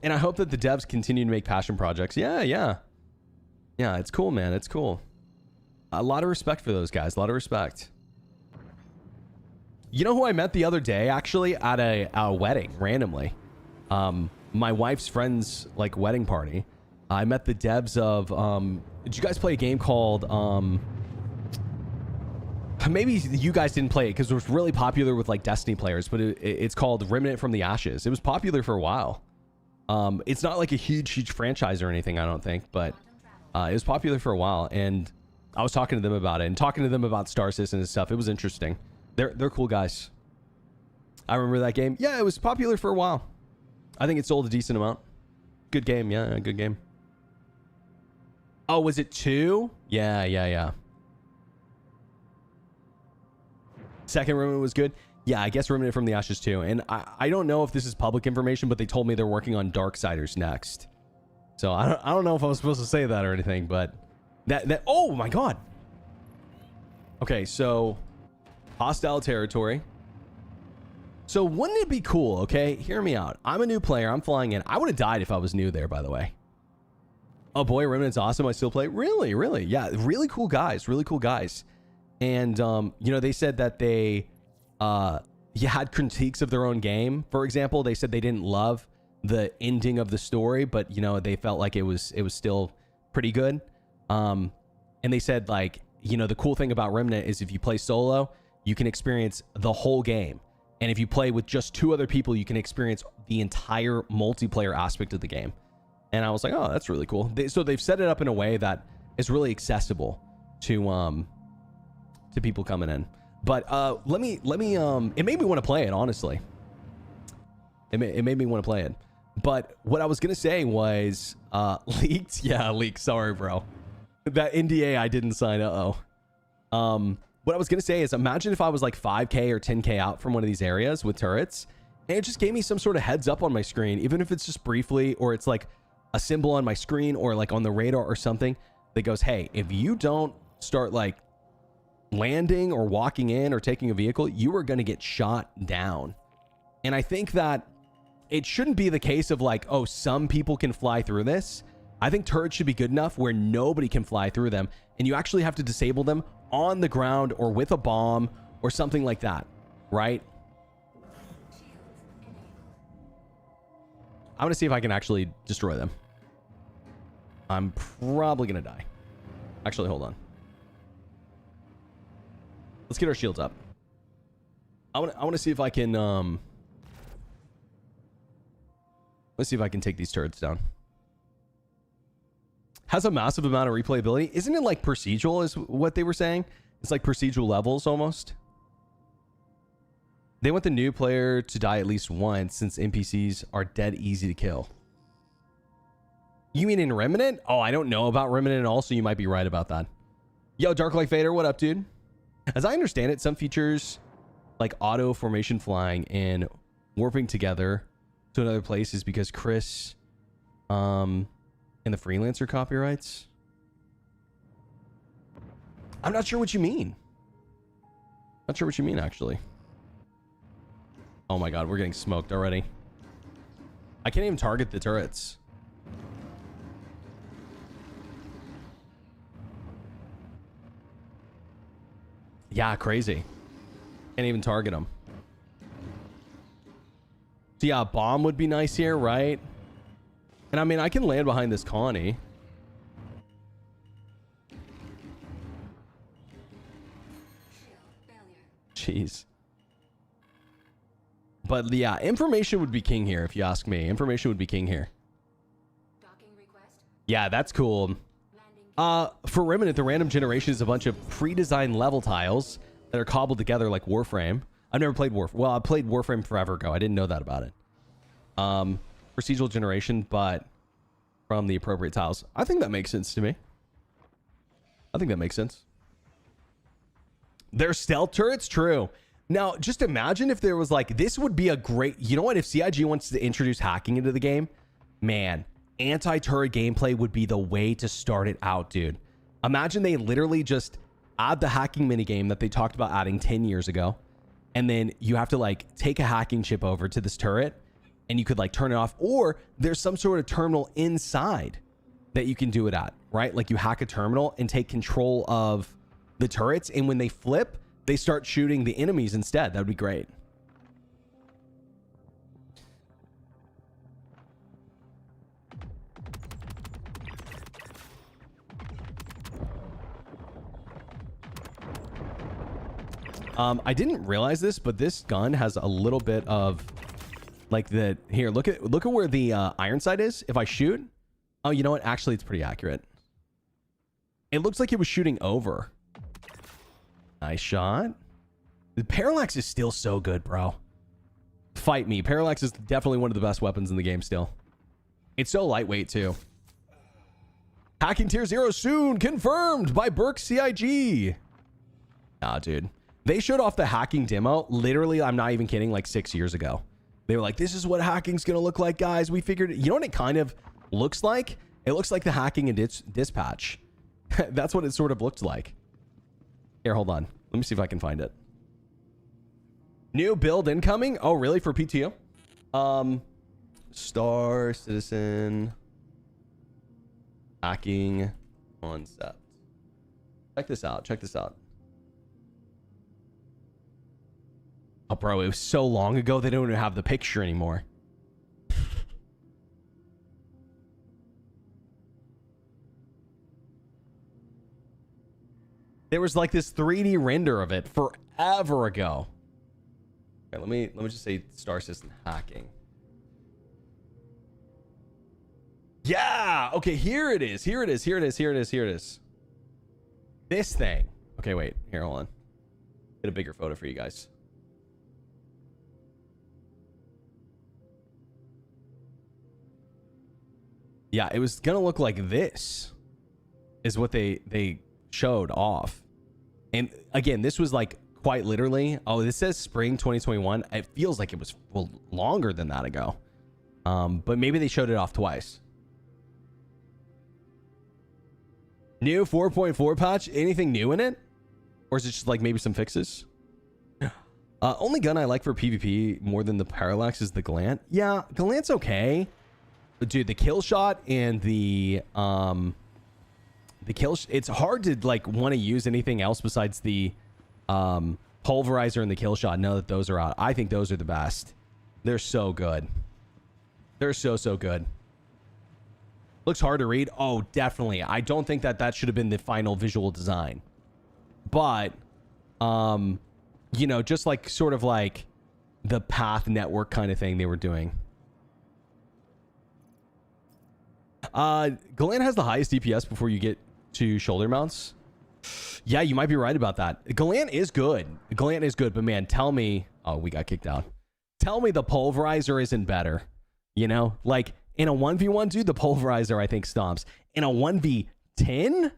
And I hope that the devs continue to make passion projects. Yeah, it's cool, man. It's cool. A lot of respect for those guys. A lot of respect. You know who I met the other day, actually, at a wedding, randomly? My wife's friend's, like, wedding party. I met the devs of, did you guys play a game called, maybe you guys didn't play it because it was really popular with, like, Destiny players, but it's called Remnant from the Ashes. It was popular for a while. It's not, like, a huge franchise or anything, I don't think, but it was popular for a while, and I was talking to them about it, and talking to them about Star Citizen and stuff. It was interesting. They're cool guys. I remember that game. Yeah, it was popular for a while. I think it sold a decent amount. Good game. Yeah, good game. Oh, was it 2? Yeah. Second Remnant was good. Yeah, I guess Remnant from the Ashes 2. And I don't know if this is public information, but they told me they're working on Darksiders next. So I don't know if I was supposed to say that or anything, but that oh my god. Okay, so hostile territory. So wouldn't it be cool? Okay, hear me out. I'm a new player. I'm flying in. I would have died if I was new there, by the way. Oh boy, Remnant's awesome. I still play. Really? Yeah, really cool guys. Really cool guys. And you know, they said that they had critiques of their own game. For example, they said they didn't love the ending of the story, but you know, they felt like it was still pretty good. And they said, like, you know, the cool thing about Remnant is if you play solo, you can experience the whole game. And if you play with just 2 other people, you can experience the entire multiplayer aspect of the game. And I was like, oh, that's really cool. So they've set it up in a way that is really accessible to people coming in. But let me it made me want to play it, honestly. It made me want to play it. But what I was gonna say was leaked. Yeah, leaked. Sorry, bro. That NDA I didn't sign. What I was gonna say is, imagine if I was like 5K or 10K out from one of these areas with turrets, and it just gave me some sort of heads up on my screen, even if it's just briefly, or it's like a symbol on my screen or like on the radar or something that goes, hey, if you don't start like landing or walking in or taking a vehicle, you are going to get shot down. And I think that it shouldn't be the case of like, oh, some people can fly through this. I think turrets should be good enough where nobody can fly through them, and you actually have to disable them on the ground or with a bomb or something like that, right? I'm gonna see if I can actually destroy them. I'm probably gonna die. Actually, hold on. Let's get our shields up. I want to see if I can let's see if I can take these turrets down. Has a massive amount of replayability. Isn't it like procedural is what they were saying? It's like procedural levels almost. They want the new player to die at least once since NPCs are dead easy to kill. You mean in Remnant? Oh, I don't know about Remnant also. You might be right about that. Yo, Darklight Fader, what up, dude? As I understand it, some features like auto formation flying and warping together to another place is because Chris and the freelancer copyrights. I'm not sure what you mean. Not sure what you mean, actually. Oh my god, we're getting smoked already. I can't even target the turrets. Yeah, crazy. Can't even target them. So yeah, a bomb would be nice here, right? And I mean, I can land behind this Connie. Jeez. But yeah, information would be king here, if you ask me. Information would be king here. Yeah, that's cool. For Remnant, the random generation is a bunch of pre-designed level tiles that are cobbled together like Warframe. I've never played Warframe. Well, I played Warframe forever ago. I didn't know that about it. Procedural generation, but from the appropriate tiles. I think that makes sense to me. I think that makes sense. They're stealth turrets? True. Now, just imagine if there was like, this would be a great, you know what? If CIG wants to introduce hacking into the game, man, anti-turret gameplay would be the way to start it out, dude. Imagine they literally just add the hacking minigame that they talked about adding 10 years ago. And then you have to like take a hacking chip over to this turret and you could like turn it off, or there's some sort of terminal inside that you can do it at, right? Like you hack a terminal and take control of the turrets, and when they flip, they start shooting the enemies instead. That would be great. I didn't realize this, but this gun has a little bit of like the, here, look at where the iron sight is. If I shoot, oh, you know what? Actually, it's pretty accurate. It looks like it was shooting over. Nice shot. The parallax is still so good, bro. Fight me. Parallax is definitely one of the best weapons in the game still. It's so lightweight too. Hacking tier 0 soon. Confirmed by Berks CIG. Nah, dude. They showed off the hacking demo. Literally, I'm not even kidding, like 6 years ago. They were like, this is what hacking's going to look like, guys. We figured it. You know what it kind of looks like? It looks like the hacking in Dispatch. That's what it sort of looked like. Here, hold on. Let me see if I can find it. New build incoming? Oh, really? For PTU? Star Citizen hacking concept. Check this out. Check this out. Oh, bro, it was so long ago they don't even have the picture anymore. There was like this 3D render of it forever ago. Okay, let me just say Star System hacking. Yeah. Okay, here it is. Here it is. Here it is. Here it is. Here it is. This thing. Okay, wait. Here, hold on. Get a bigger photo for you guys. Yeah, it was gonna look like this. Is what they showed off. And again, this was like quite literally, oh, this says spring 2021. It feels like it was longer than that ago. But maybe they showed it off twice. New 4.4 patch, anything new in it? Or is it just like maybe some fixes? Only gun I like for PvP more than the Parallax is the Glant. Yeah, Glant's okay. But dude, the kill shot and the it's hard to like want to use anything else besides the pulverizer and the kill shot now that those are out. I think those are the best. They're so good. They're so good. Looks hard to read. Oh, definitely. I don't think that should have been the final visual design. But you know, just like sort of like the path network kind of thing they were doing. Galen has the highest DPS before you get to shoulder mounts. Yeah, you might be right about that. Galen is good. Galen is good, but man, tell me... Oh, we got kicked out. Tell me the pulverizer isn't better. You know? Like, In a 1v1, dude, the pulverizer, I think, stomps. In a 1v10,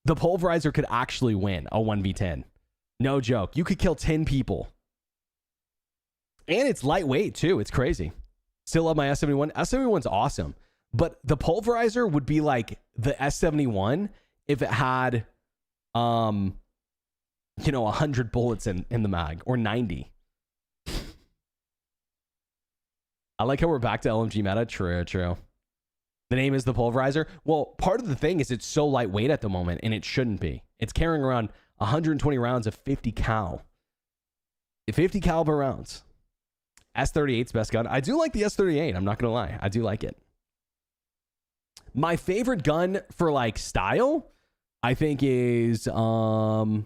the pulverizer could actually win a 1v10. No joke. You could kill 10 people. And it's lightweight, too. It's crazy. Still love my S71. S71's awesome. But the pulverizer would be like the S71 if it had, 100 bullets in the mag, or 90. I like how we're back to LMG meta. True. The name is the pulverizer. Well, part of the thing is it's so lightweight at the moment, and it shouldn't be. It's carrying around 120 rounds of 50 cal. 50 caliber rounds. S38's best gun. I do like the S38. I'm not going to lie. I do like it. My favorite gun for like style, I think, is P6.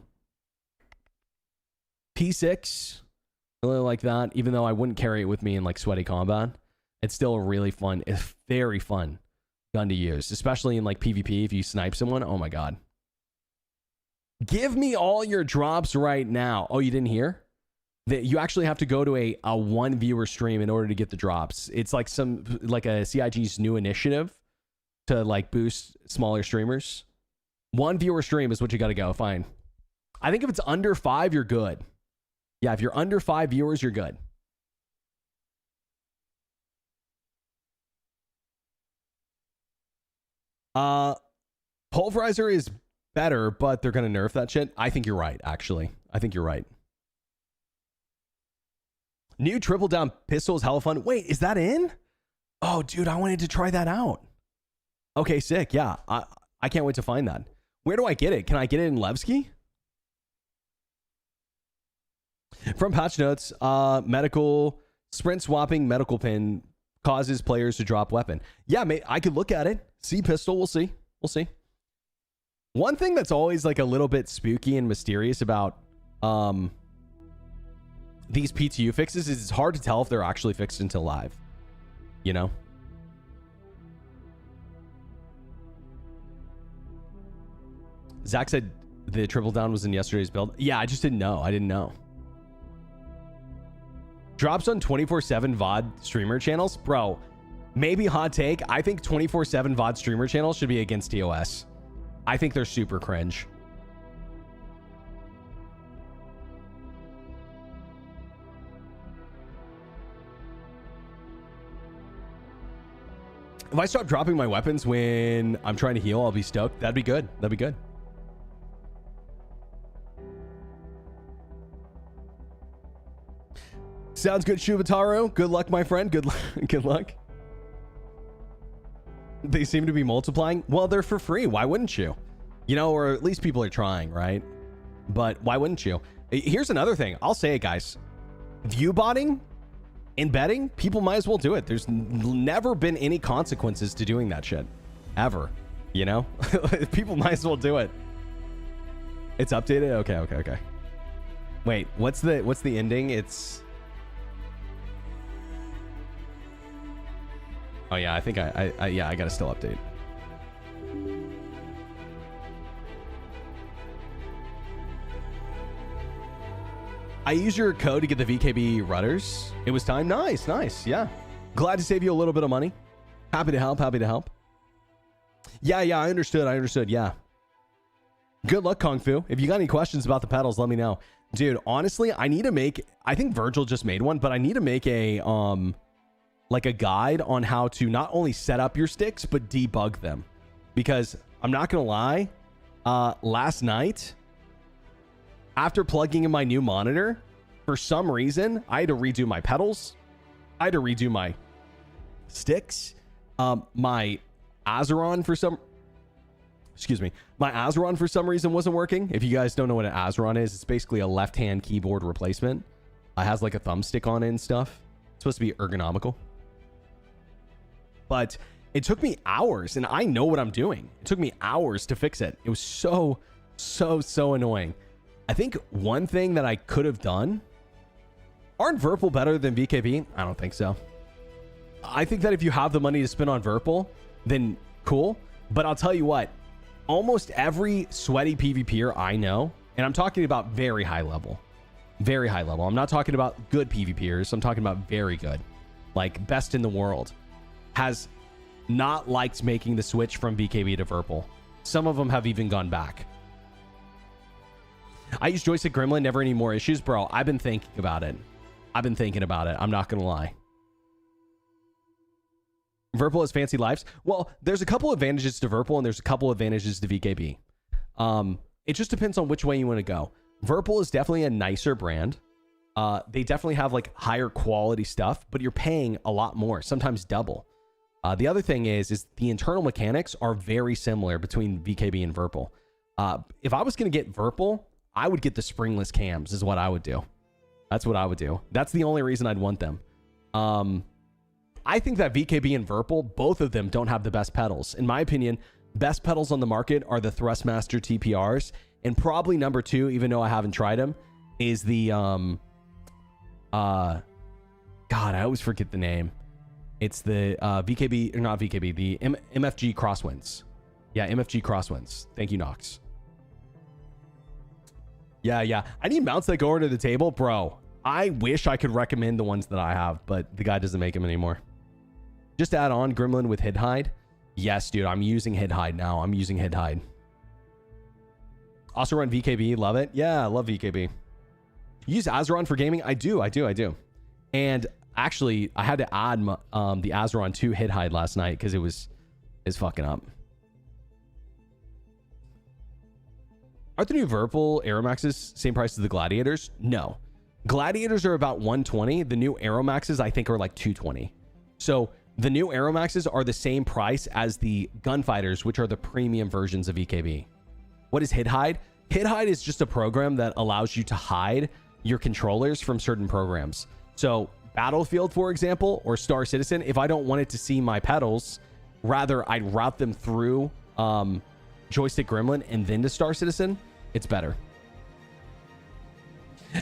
I really like that, even though I wouldn't carry it with me in like sweaty combat. It's still really fun. It's very fun gun to use, especially in like PvP if you snipe someone. Oh my god. Give me all your drops right now. Oh, you didn't hear? That you actually have to go to a one viewer stream in order to get the drops. It's like a CIG's new initiative to like boost smaller streamers. One viewer stream is what you got to go. Fine. I think if it's under 5, you're good. Yeah, if you're under 5 viewers, you're good. Pulverizer is better, but they're going to nerf that shit. I think you're right, actually. I think you're right. New triple down pistol is hella fun. Wait, is that in? Oh, dude, I wanted to try that out. Okay, sick. Yeah, I can't wait to find that. Where do I get it? Can I get it in Levski? From patch notes, medical sprint swapping medical pin causes players to drop weapon. Yeah, mate, I could look at it. See pistol, we'll see. We'll see. One thing that's always like a little bit spooky and mysterious about these PTU fixes is it's hard to tell if they're actually fixed until live. You know? Zach said the triple down was in yesterday's build. Yeah, I just didn't know. I didn't know. Drops on 24/7 VOD streamer channels? Bro, maybe hot take. I think 24/7 VOD streamer channels should be against TOS. I think they're super cringe. If I stop dropping my weapons when I'm trying to heal, I'll be stoked. That'd be good. That'd be good. Sounds good, Shubataru. Good luck, my friend. Good luck. They seem to be multiplying. Well, they're for free. Why wouldn't you? You know, or at least people are trying, right? But why wouldn't you? Here's another thing. I'll say it, guys. View botting in betting, people might as well do it. There's never been any consequences to doing that shit. Ever. You know? People might as well do it. It's updated? Okay. Wait, what's the ending? It's... Oh yeah, I think I gotta still update. I used your code to get the VKB rudders. It was time. Nice. Yeah. Glad to save you a little bit of money. Happy to help. Yeah, I understood. Yeah. Good luck, Kung Fu. If you got any questions about the pedals, let me know. Dude, honestly, I think Virgil just made one, but I need to make a like a guide on how to not only set up your sticks but debug them, because I'm not gonna lie, last night after plugging in my new monitor, for some reason I had to redo my pedals, I had to redo my sticks, my Azeron for some reason wasn't working. If you guys don't know what an Azeron is, it's basically a left-hand keyboard replacement. It has like a thumbstick on it and stuff. It's supposed to be ergonomical. But it took me hours, and I know what I'm doing. It took me hours to fix it. It was so annoying. I think one thing that I could have done... Aren't Verpal better than VKB? I don't think so. I think that if you have the money to spend on Verpal, then cool. But I'll tell you what, almost every sweaty PvPer I know, and I'm talking about very high level. I'm not talking about good PvPers. I'm talking about very good, like best in the world, has not liked making the switch from VKB to Virpil. Some of them have even gone back. I use Joystick Gremlin, never any more issues. Bro, I've been thinking about it. I'm not going to lie. Virpil has fancy lives. Well, there's a couple advantages to Virpil and there's a couple advantages to VKB. It just depends on which way you want to go. Virpil is definitely a nicer brand. They definitely have like higher quality stuff, but you're paying a lot more, sometimes double. The other thing is the internal mechanics are very similar between VKB and Virpil. If I was going to get Virpil, I would get the springless cams is what I would do. That's what I would do. That's the only reason I'd want them. I think that VKB and Virpil, both of them don't have the best pedals. In my opinion, best pedals on the market are the Thrustmaster TPRs. And probably number 2, even though I haven't tried them, is the, God, I always forget the name. It's the VKB, or not VKB, the MFG Crosswinds. Yeah, MFG Crosswinds. Thank you, Nox. Yeah. I need mounts that go over to the table. Bro, I wish I could recommend the ones that I have, but the guy doesn't make them anymore. Just add on Gremlin with Hid Hide. Yes, dude, I'm using Hid Hide now. I'm using Hid Hide. Also run VKB. Love it. Yeah, I love VKB. You use Azeron for gaming? I do. And actually, I had to add the Azeron to Hid Hide last night because it's fucking up. Are the new Virpil Aeromaxes same price as the Gladiators? No. Gladiators are about 120. The new Aeromaxes, I think, are like 220. So the new Aeromaxes are the same price as the Gunfighters, which are the premium versions of EKB. What is Hid Hide? Hid Hide is just a program that allows you to hide your controllers from certain programs. So Battlefield, for example, or Star Citizen, if I don't want it to see my pedals, rather I'd route them through Joystick Gremlin and then to Star Citizen. It's better.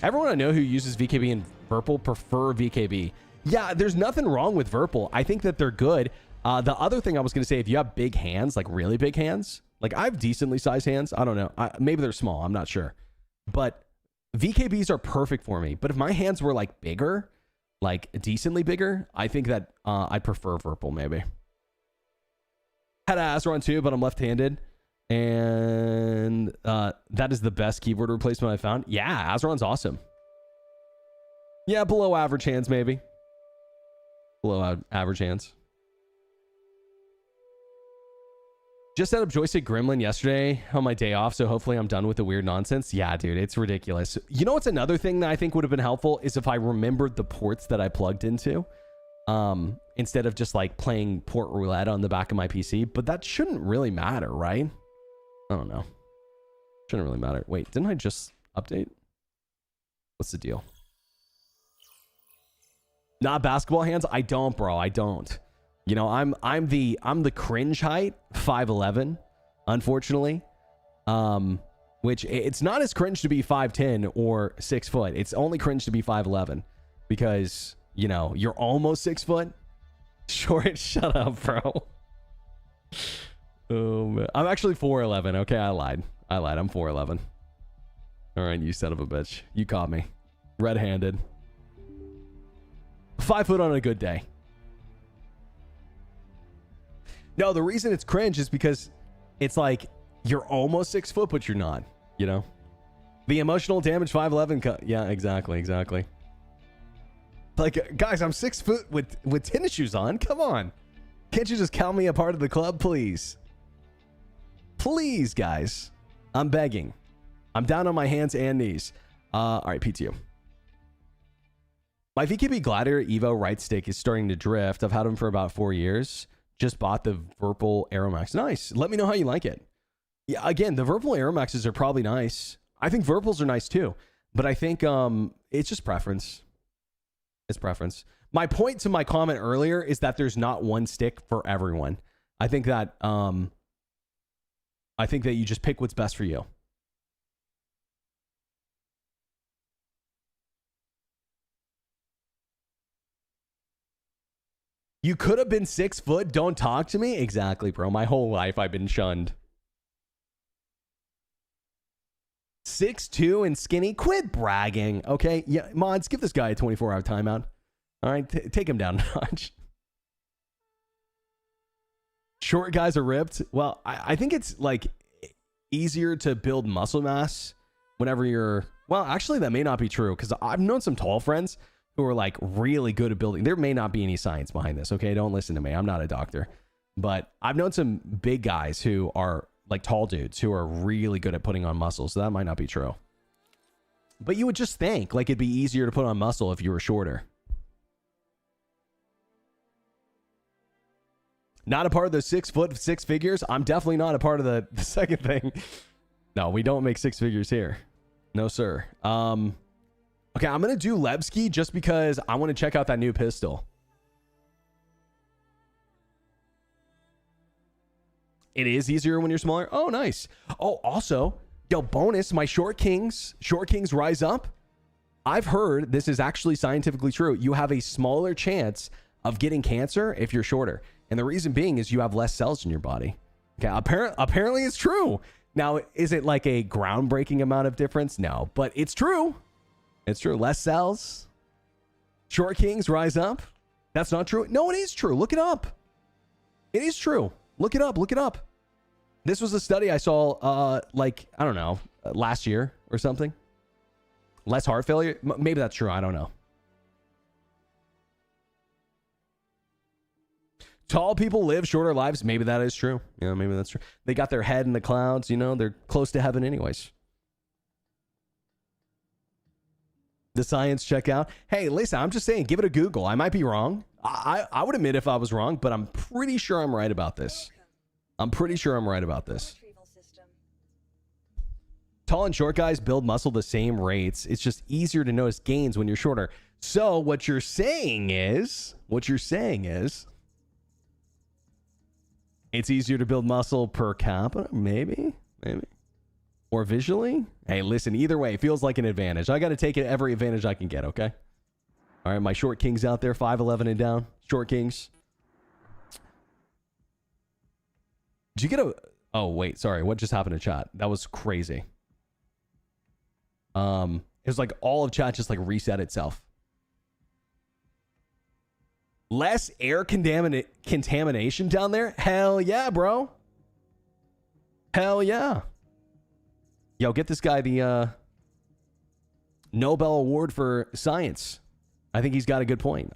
Everyone I know who uses VKB and Virpil prefer VKB. Yeah, there's nothing wrong with Virpil. I think that they're good. The other thing I was going to say, if you have big hands, like really big hands, like I have decently sized hands. I don't know. Maybe they're small. I'm not sure. But VKBs are perfect for me. But if my hands were like bigger, like decently bigger, I think that I'd prefer Virpil maybe. Had an Azeron too, but I'm left-handed. And that is the best keyboard replacement I found. Yeah, Azeron's awesome. Yeah, below average hands maybe. Below average hands. Just set up Joystick Gremlin yesterday on my day off, so hopefully I'm done with the weird nonsense. Yeah, dude, it's ridiculous. You know what's another thing that I think would have been helpful is if I remembered the ports that I plugged into, instead of just like playing port roulette on the back of my PC. But that shouldn't really matter, right? I don't know. Shouldn't really matter. Wait, didn't I just update? What's the deal? Not basketball hands? I don't, bro. I don't. You know, I'm the cringe height, 5'11", unfortunately. Which it's not as cringe to be 5'10" or 6 foot. It's only cringe to be 5'11", because, you know, you're almost 6 foot. Short, shut up, bro. Oh man. I'm actually 4'11". Okay, I lied. I'm 4'11". All right, you son of a bitch. You caught me. Red-handed. 5 foot on a good day. No, the reason it's cringe is because it's like you're almost 6 foot, but you're not, you know? The emotional damage 5'11". Yeah, exactly. Like, guys, I'm 6 foot with tennis shoes on. Come on. Can't you just count me a part of the club, please? Please, guys. I'm begging. I'm down on my hands and knees. All right, PTU. My VKB Gladiator Evo right stick is starting to drift. I've had them for about 4 years. Just bought the Virpil Aeromax. Nice. Let me know how you like it. Yeah, again, the Virpil Aeromaxes are probably nice. I think Virpils are nice too. But I think it's just preference. It's preference. My point to my comment earlier is that there's not one stick for everyone. I think that you just pick what's best for you. You could have been 6 foot. Don't talk to me. Exactly, bro. My whole life I've been shunned. 6'2" and skinny. Quit bragging. Okay. Yeah, mods, give this guy a 24-hour timeout. All right. Take him down a notch. short guys are ripped. Well, I think it's like easier to build muscle mass whenever you're, well, actually that may not be true because I've known some tall friends who are like really good at building. There may not be any science behind this. Okay. Don't listen to me. I'm not a doctor, but I've known some big guys who are like tall dudes who are really good at putting on muscle. So that might not be true, but you would just think like it'd be easier to put on muscle if you were shorter. Not a part of the 6 foot 6 figures. I'm definitely not a part of the second thing. No, we don't make 6 figures here. No, sir. Okay, I'm going to do Lebski just because I want to check out that new pistol. It is easier when you're smaller. Oh, nice. Oh, also, yo, bonus, my short kings rise up. I've heard this is actually scientifically true. You have a smaller chance of getting cancer if you're shorter. And the reason being is you have less cells in your body. Okay, apparently it's true. Now, is it like a groundbreaking amount of difference? No, but it's true. It's true. Less cells. Short kings rise up. That's not true. No, it is true. Look it up. It is true. Look it up. Look it up. This was a study I saw, like, I don't know, last year or something. Less heart failure. Maybe that's true. I don't know. Tall people live shorter lives. Maybe that is true. Yeah, maybe that's true. They got their head in the clouds. You know, they're close to heaven anyways. The science check out. Hey, listen, I'm just saying, give it a Google. I might be wrong. I would admit if I was wrong, but I'm pretty sure I'm right about this. I'm pretty sure I'm right about this. Tall and short guys build muscle the same rates. It's just easier to notice gains when you're shorter. So what you're saying is, it's easier to build muscle per capita, maybe, or visually. Hey, listen, either way, it feels like an advantage. I got to take every advantage I can get, okay? All right, my short kings out there, 5'11" and down, short kings. Did you get a... Oh, wait, sorry. What just happened to chat? That was crazy. It was like all of chat just like reset itself. Less air contamination down there? Hell yeah, bro. Hell yeah. Yo, get this guy the Nobel Award for Science. I think he's got a good point.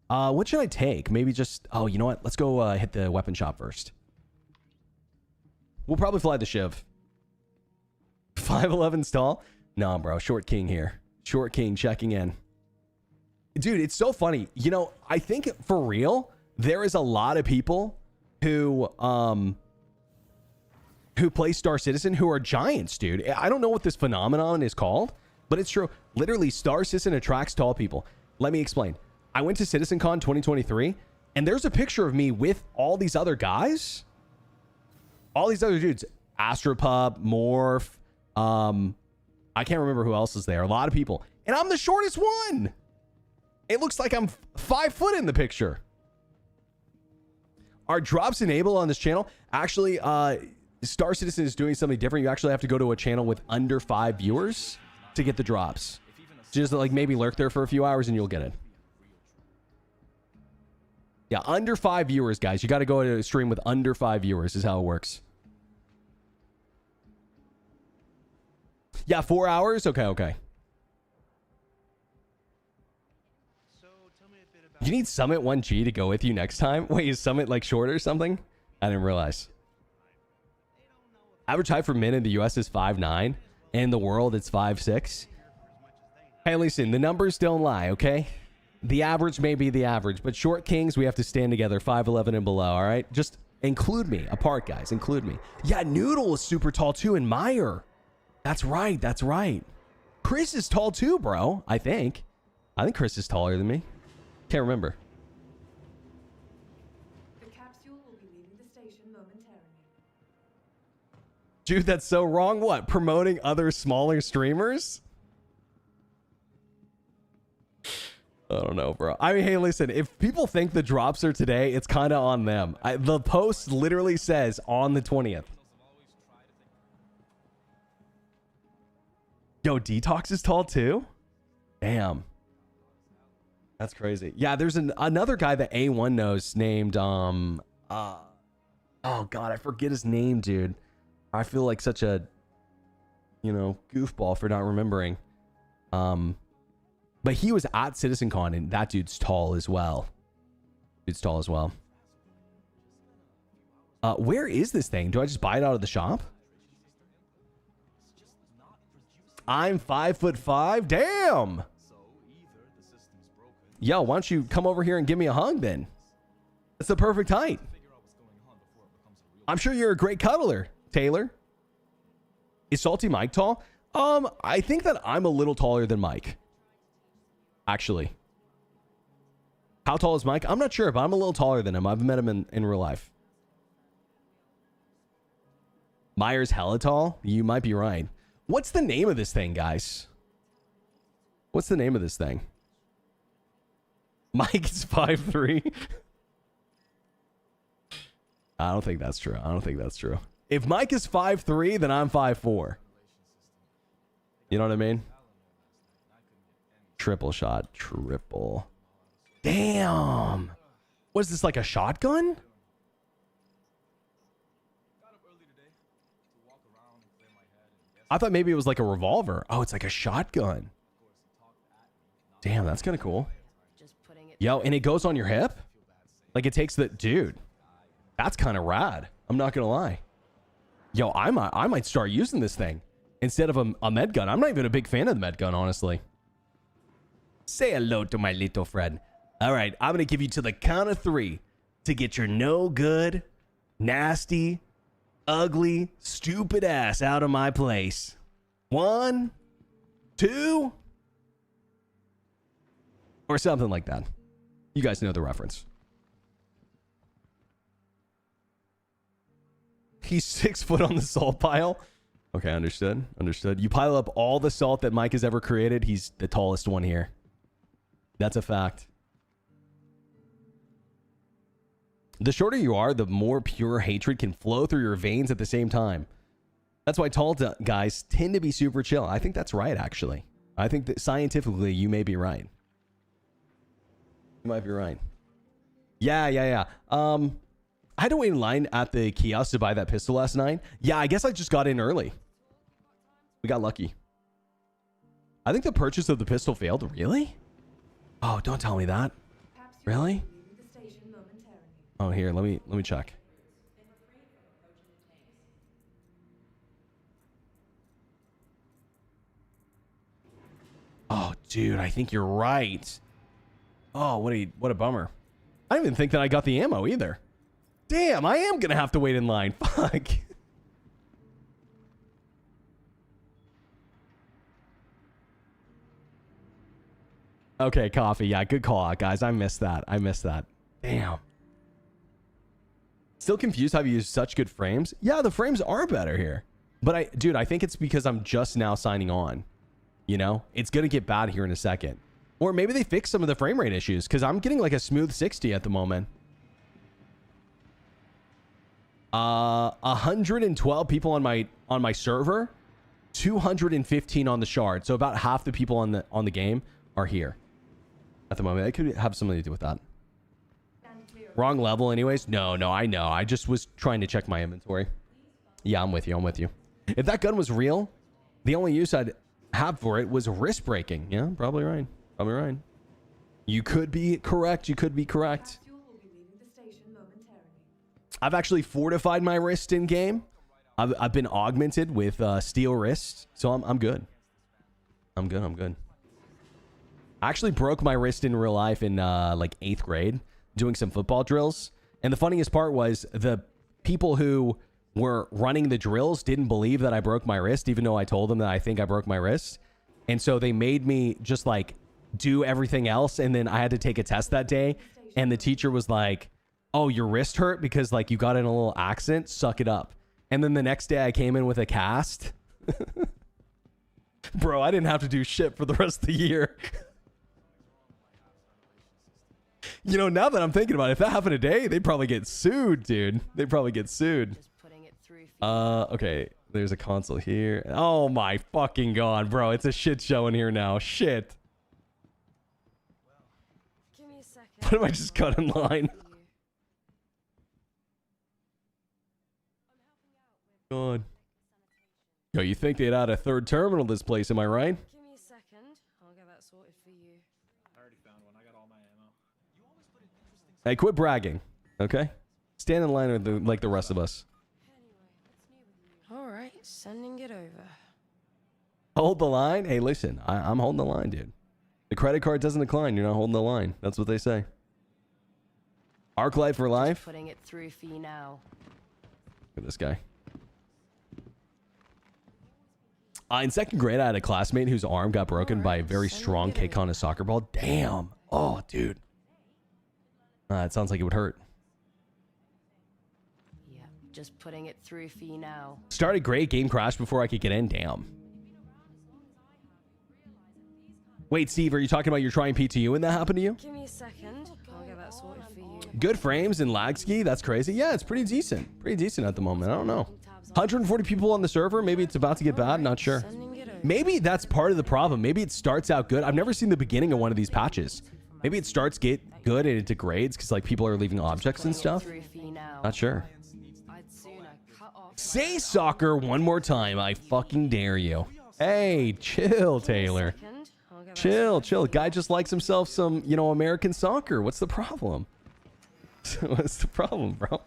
What should I take? Maybe just... Oh, you know what? Let's go hit the weapon shop first. We'll probably fly the Shiv. 5'11" tall? No, bro. Short king here. Short king checking in. Dude, it's so funny. You know, I think for real, there is a lot of people who play Star Citizen who are giants, dude. I don't know what this phenomenon is called, but it's true. Literally, Star Citizen attracts tall people. Let me explain. I went to CitizenCon 2023, and there's a picture of me with all these other guys. All these other dudes. Astropub, Morph. I can't remember who else is there. A lot of people. And I'm the shortest one. It looks like I'm 5 foot in the picture. Are drops enabled on this channel? Actually, Star Citizen is doing something different. You actually have to go to a channel with under 5 viewers to get the drops. Just like maybe lurk there for a few hours and you'll get it. Yeah, under 5 viewers, guys. You got to go to a stream with under 5 viewers is how it works. Yeah, 4 hours? Okay. You need Summit 1G to go with you next time? Wait, is Summit like shorter or something? I didn't realize. Average height for men in the US is 5'9". In the world, it's 5'6". Hey, listen, the numbers don't lie, okay? The average may be the average, but short kings, we have to stand together, 5'11" and below, all right? Just include me apart, guys. Include me. Yeah, Noodle is super tall too, and Meyer. That's right. Chris is tall too, bro, I think. I think Chris is taller than me. Can't remember. The capsule will be leaving the station momentarily. Dude, that's so wrong. What? Promoting other smaller streamers? I don't know, bro. I mean, hey, listen, if people think the drops are today, it's kind of on them. The post literally says on the 20th. Yo, Detox is tall too? Damn. That's crazy. Yeah, there's another guy that A1 knows named, Oh god, I forget his name, dude. I feel like such a, you know, goofball for not remembering. But he was at CitizenCon, and that dude's tall as well. Dude's tall as well. Where is this thing? Do I just buy it out of the shop? I'm 5'5". Damn. Yo, why don't you come over here and give me a hug then? That's the perfect height. I'm sure you're a great cuddler, Taylor. Is Salty Mike tall? I think that I'm a little taller than Mike. Actually. How tall is Mike? I'm not sure, but I'm a little taller than him. I've met him in real life. Myers hella tall? You might be right. What's the name of this thing, guys? What's the name of this thing? Mike is 5'3". I don't think that's true. I don't think that's true. If Mike is 5'3", then I'm 5'4". You know what I mean? Triple shot. Triple. Damn. What is this, like a shotgun? I thought maybe it was like a revolver. Oh, it's like a shotgun. Damn, that's kind of cool. Yo, and it goes on your hip? Like it takes the... Dude, that's kind of rad. I'm not going to lie. Yo, I might start using this thing instead of a med gun. I'm not even a big fan of the med gun, honestly. Say hello to my little friend. All right, I'm going to give you to the count of 3 to get your no good, nasty, ugly, stupid ass out of my place. 1, 2, or something like that. You guys know the reference. He's 6 foot on the salt pile. Okay, understood. Understood. You pile up all the salt that Mike has ever created, he's the tallest one here. That's a fact. The shorter you are, the more pure hatred can flow through your veins at the same time. That's why tall guys tend to be super chill. I think that's right, actually. I think that scientifically, you may be right. You might be right. Yeah. I had to wait in line at the kiosk to buy that pistol last night. Yeah, I guess I just got in early. We got lucky. I think the purchase of the pistol failed. Really? Oh, don't tell me that. Really? Oh, here, let me check. Oh, dude, I think you're right. Oh, what a bummer. I didn't even think that I got the ammo either. Damn, I am gonna have to wait in line. Fuck. Okay, coffee. Yeah, good call out, guys. I missed that. Damn. Still confused how you use such good frames. Yeah, the frames are better here. But I think it's because I'm just now signing on. You know, it's going to get bad here in a second. Or maybe they fixed some of the frame rate issues because I'm getting like a smooth 60 at the moment. 112 people on my server, 215 on the shard. So about half the people on the game are here at the moment. It could have something to do with that. Wrong level anyways. No, I know. I just was trying to check my inventory. Yeah, I'm with you. If that gun was real, the only use I'd have for it was wrist breaking. Yeah, probably right. You could be correct. I've actually fortified my wrist in game. I've been augmented with steel wrist, so I'm good. I'm good. I actually broke my wrist in real life in like 8th grade doing some football drills. And the funniest part was the people who were running the drills didn't believe that I broke my wrist, even though I told them that I think I broke my wrist. And so they made me just like do everything else. And then I had to take a test that day. And the teacher was like, oh, your wrist hurt because like you got in a little accident, suck it up. And then the next day I came in with a cast. Bro, I didn't have to do shit for the rest of the year. You know, now that I'm thinking about it, if that happened today, they'd probably get sued, dude. Okay, there's a console here. Oh my fucking god, bro. It's a shit show in here now. Shit. Give me a second. What if I just cut in line? God. Yo, you think they'd add a third terminal to this place, am I right? Give me a second. I'll get that sorted for you. I already found one. I got all my ammo. Hey, quit bragging, okay? Stand in line with like the rest of us. All right, sending it over. Hold the line? Hey, listen, I'm holding the line, dude. The credit card doesn't decline. You're not holding the line. That's what they say. Arc light for life? Putting it through for you now. Look at this guy. In second grade, I had a classmate whose arm got broken by a very strong kick on a soccer ball. Damn. Oh, dude. It sounds like it would hurt. Yeah, just putting it through for you now. Started great, game crashed before I could get in. Damn. Wait, Steve, are you talking about you're trying PTU and that happened to you? Give me a second. I'll get that sorted for you. Good frames and lag ski. That's crazy. Yeah, it's pretty decent. Pretty decent at the moment. I don't know. 140 people on the server. Maybe it's about to get bad. Not sure. Maybe that's part of the problem. Maybe it starts out good. I've never seen the beginning of one of these patches. Maybe it starts get good and it degrades because like people are leaving objects and stuff. Not sure. Say soccer one more time. I fucking dare you. Hey, chill, Taylor. Chill. Guy just likes himself some, you know, American soccer. What's the problem? What's the problem, bro?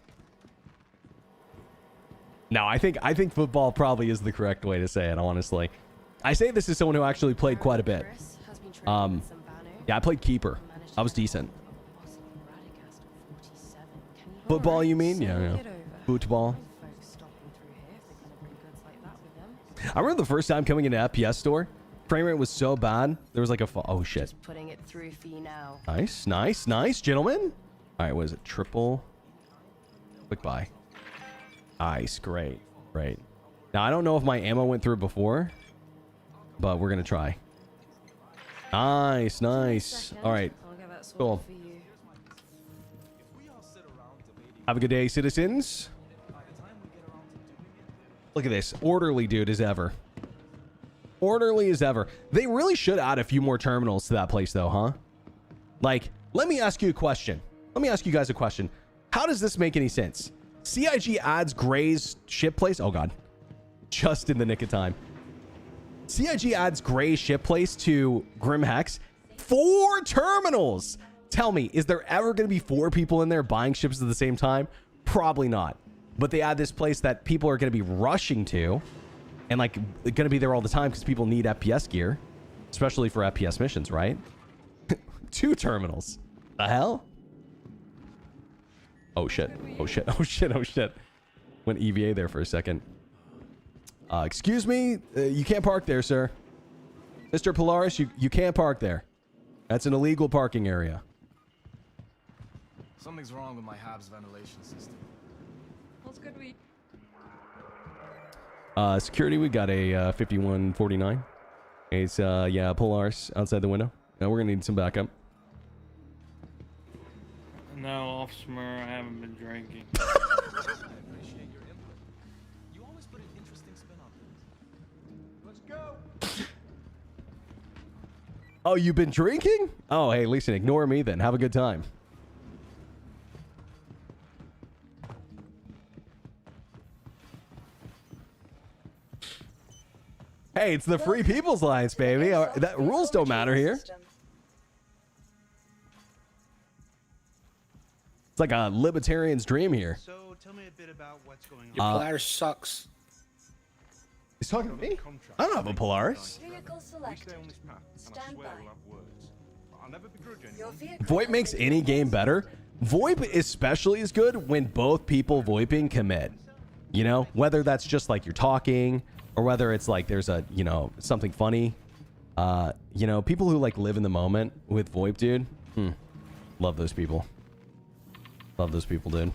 No, I think football probably is the correct way to say it, honestly. I say this as someone who actually played quite a bit. Yeah, I played keeper. I was decent. Football, you mean? Yeah. Football. I remember the first time coming into FPS store. Frame rate was so bad. There was like a... Oh, shit. Just putting it through for you now. Nice, gentlemen. All right, what is it? Triple. Quick buy. Nice, great. Now, I don't know if my ammo went through before, but we're going to try. Nice. All right, cool. Have a good day, citizens. Look at this. Orderly dude as ever. They really should add a few more terminals to that place, though, huh? Like, let me ask you a question. Let me ask you guys a question. How does this make any sense? CIG adds Gray's ship place. Oh, God. Just in the nick of time. CIG adds Gray's ship place to Grim Hex. 4 terminals. Tell me, is there ever going to be 4 people in there buying ships at the same time? Probably not. But they add this place that people are going to be rushing to. And, like, going to be there all the time because people need FPS gear. Especially for FPS missions, right? 2 terminals. The hell? Oh shit. Went EVA there for a second. Excuse me. You can't park there, sir. Mr. Polaris, you can't park there. That's an illegal parking area. Something's wrong with my Habs ventilation system. What's good week? Security, we got a 5149. It's yeah, Polaris outside the window. Now we're gonna need some backup. No, Officer, I haven't been drinking. I appreciate your input. You always put an interesting spin on things. Let's go. Oh, you've been drinking? Oh, hey, listen, ignore me then. Have a good time. Hey, it's the Free People's Alliance, baby. That rules don't matter here. It's like a libertarian's dream here. So tell me a bit about what's going on. Your Polaris sucks. He's talking to me? I don't have a Polaris. Vehicle selected. Stand by. Your vehicle VoIP makes any game better. VoIP especially is good when both people VoIPing commit. You know, whether that's just like you're talking or whether it's like there's a, you know, something funny. You know, people who like live in the moment with VoIP, dude. Love those people. Love those people, dude.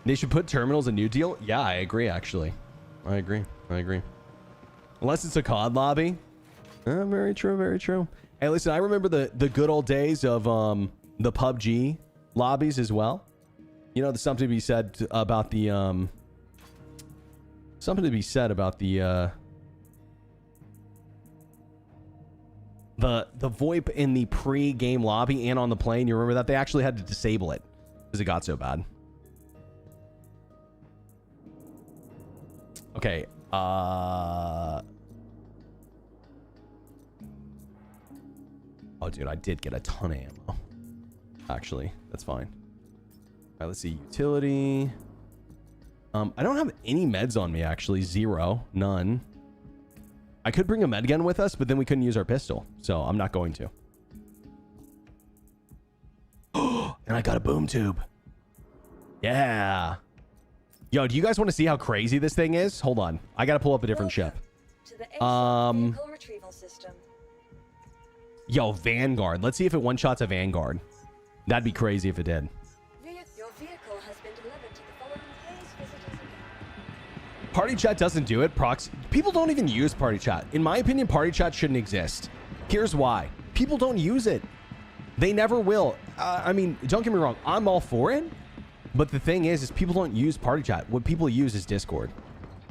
They should put terminals in New Deal. Yeah, I agree, actually. I agree. Unless it's a COD lobby. Very true. Hey, listen, I remember the good old days of the PUBG lobbies as well. You know, there's something to be said about the the VoIP in the pre-game lobby and on the plane. You remember that? They actually had to disable it because it got so bad. Okay. Oh, dude, I did get a ton of ammo. Actually, that's fine. All right, let's see. Utility. I don't have any meds on me, actually. Zero. None. I could bring a med gun with us, but then we couldn't use our pistol. So I'm not going to. And I got a boom tube. Yeah. Yo, do you guys want to see how crazy this thing is? Hold on. I got to pull up a different ship. To the vehicle retrieval system. Yo, Vanguard. Let's see if it one-shots a Vanguard. That'd be crazy if it did. Your vehicle has been delivered to the following place visitors again. Party chat doesn't do it. People don't even use party chat. In my opinion, party chat shouldn't exist. Here's why. People don't use it. They never will. I mean, don't get me wrong. I'm all for it. But the thing is people don't use party chat. What people use is Discord.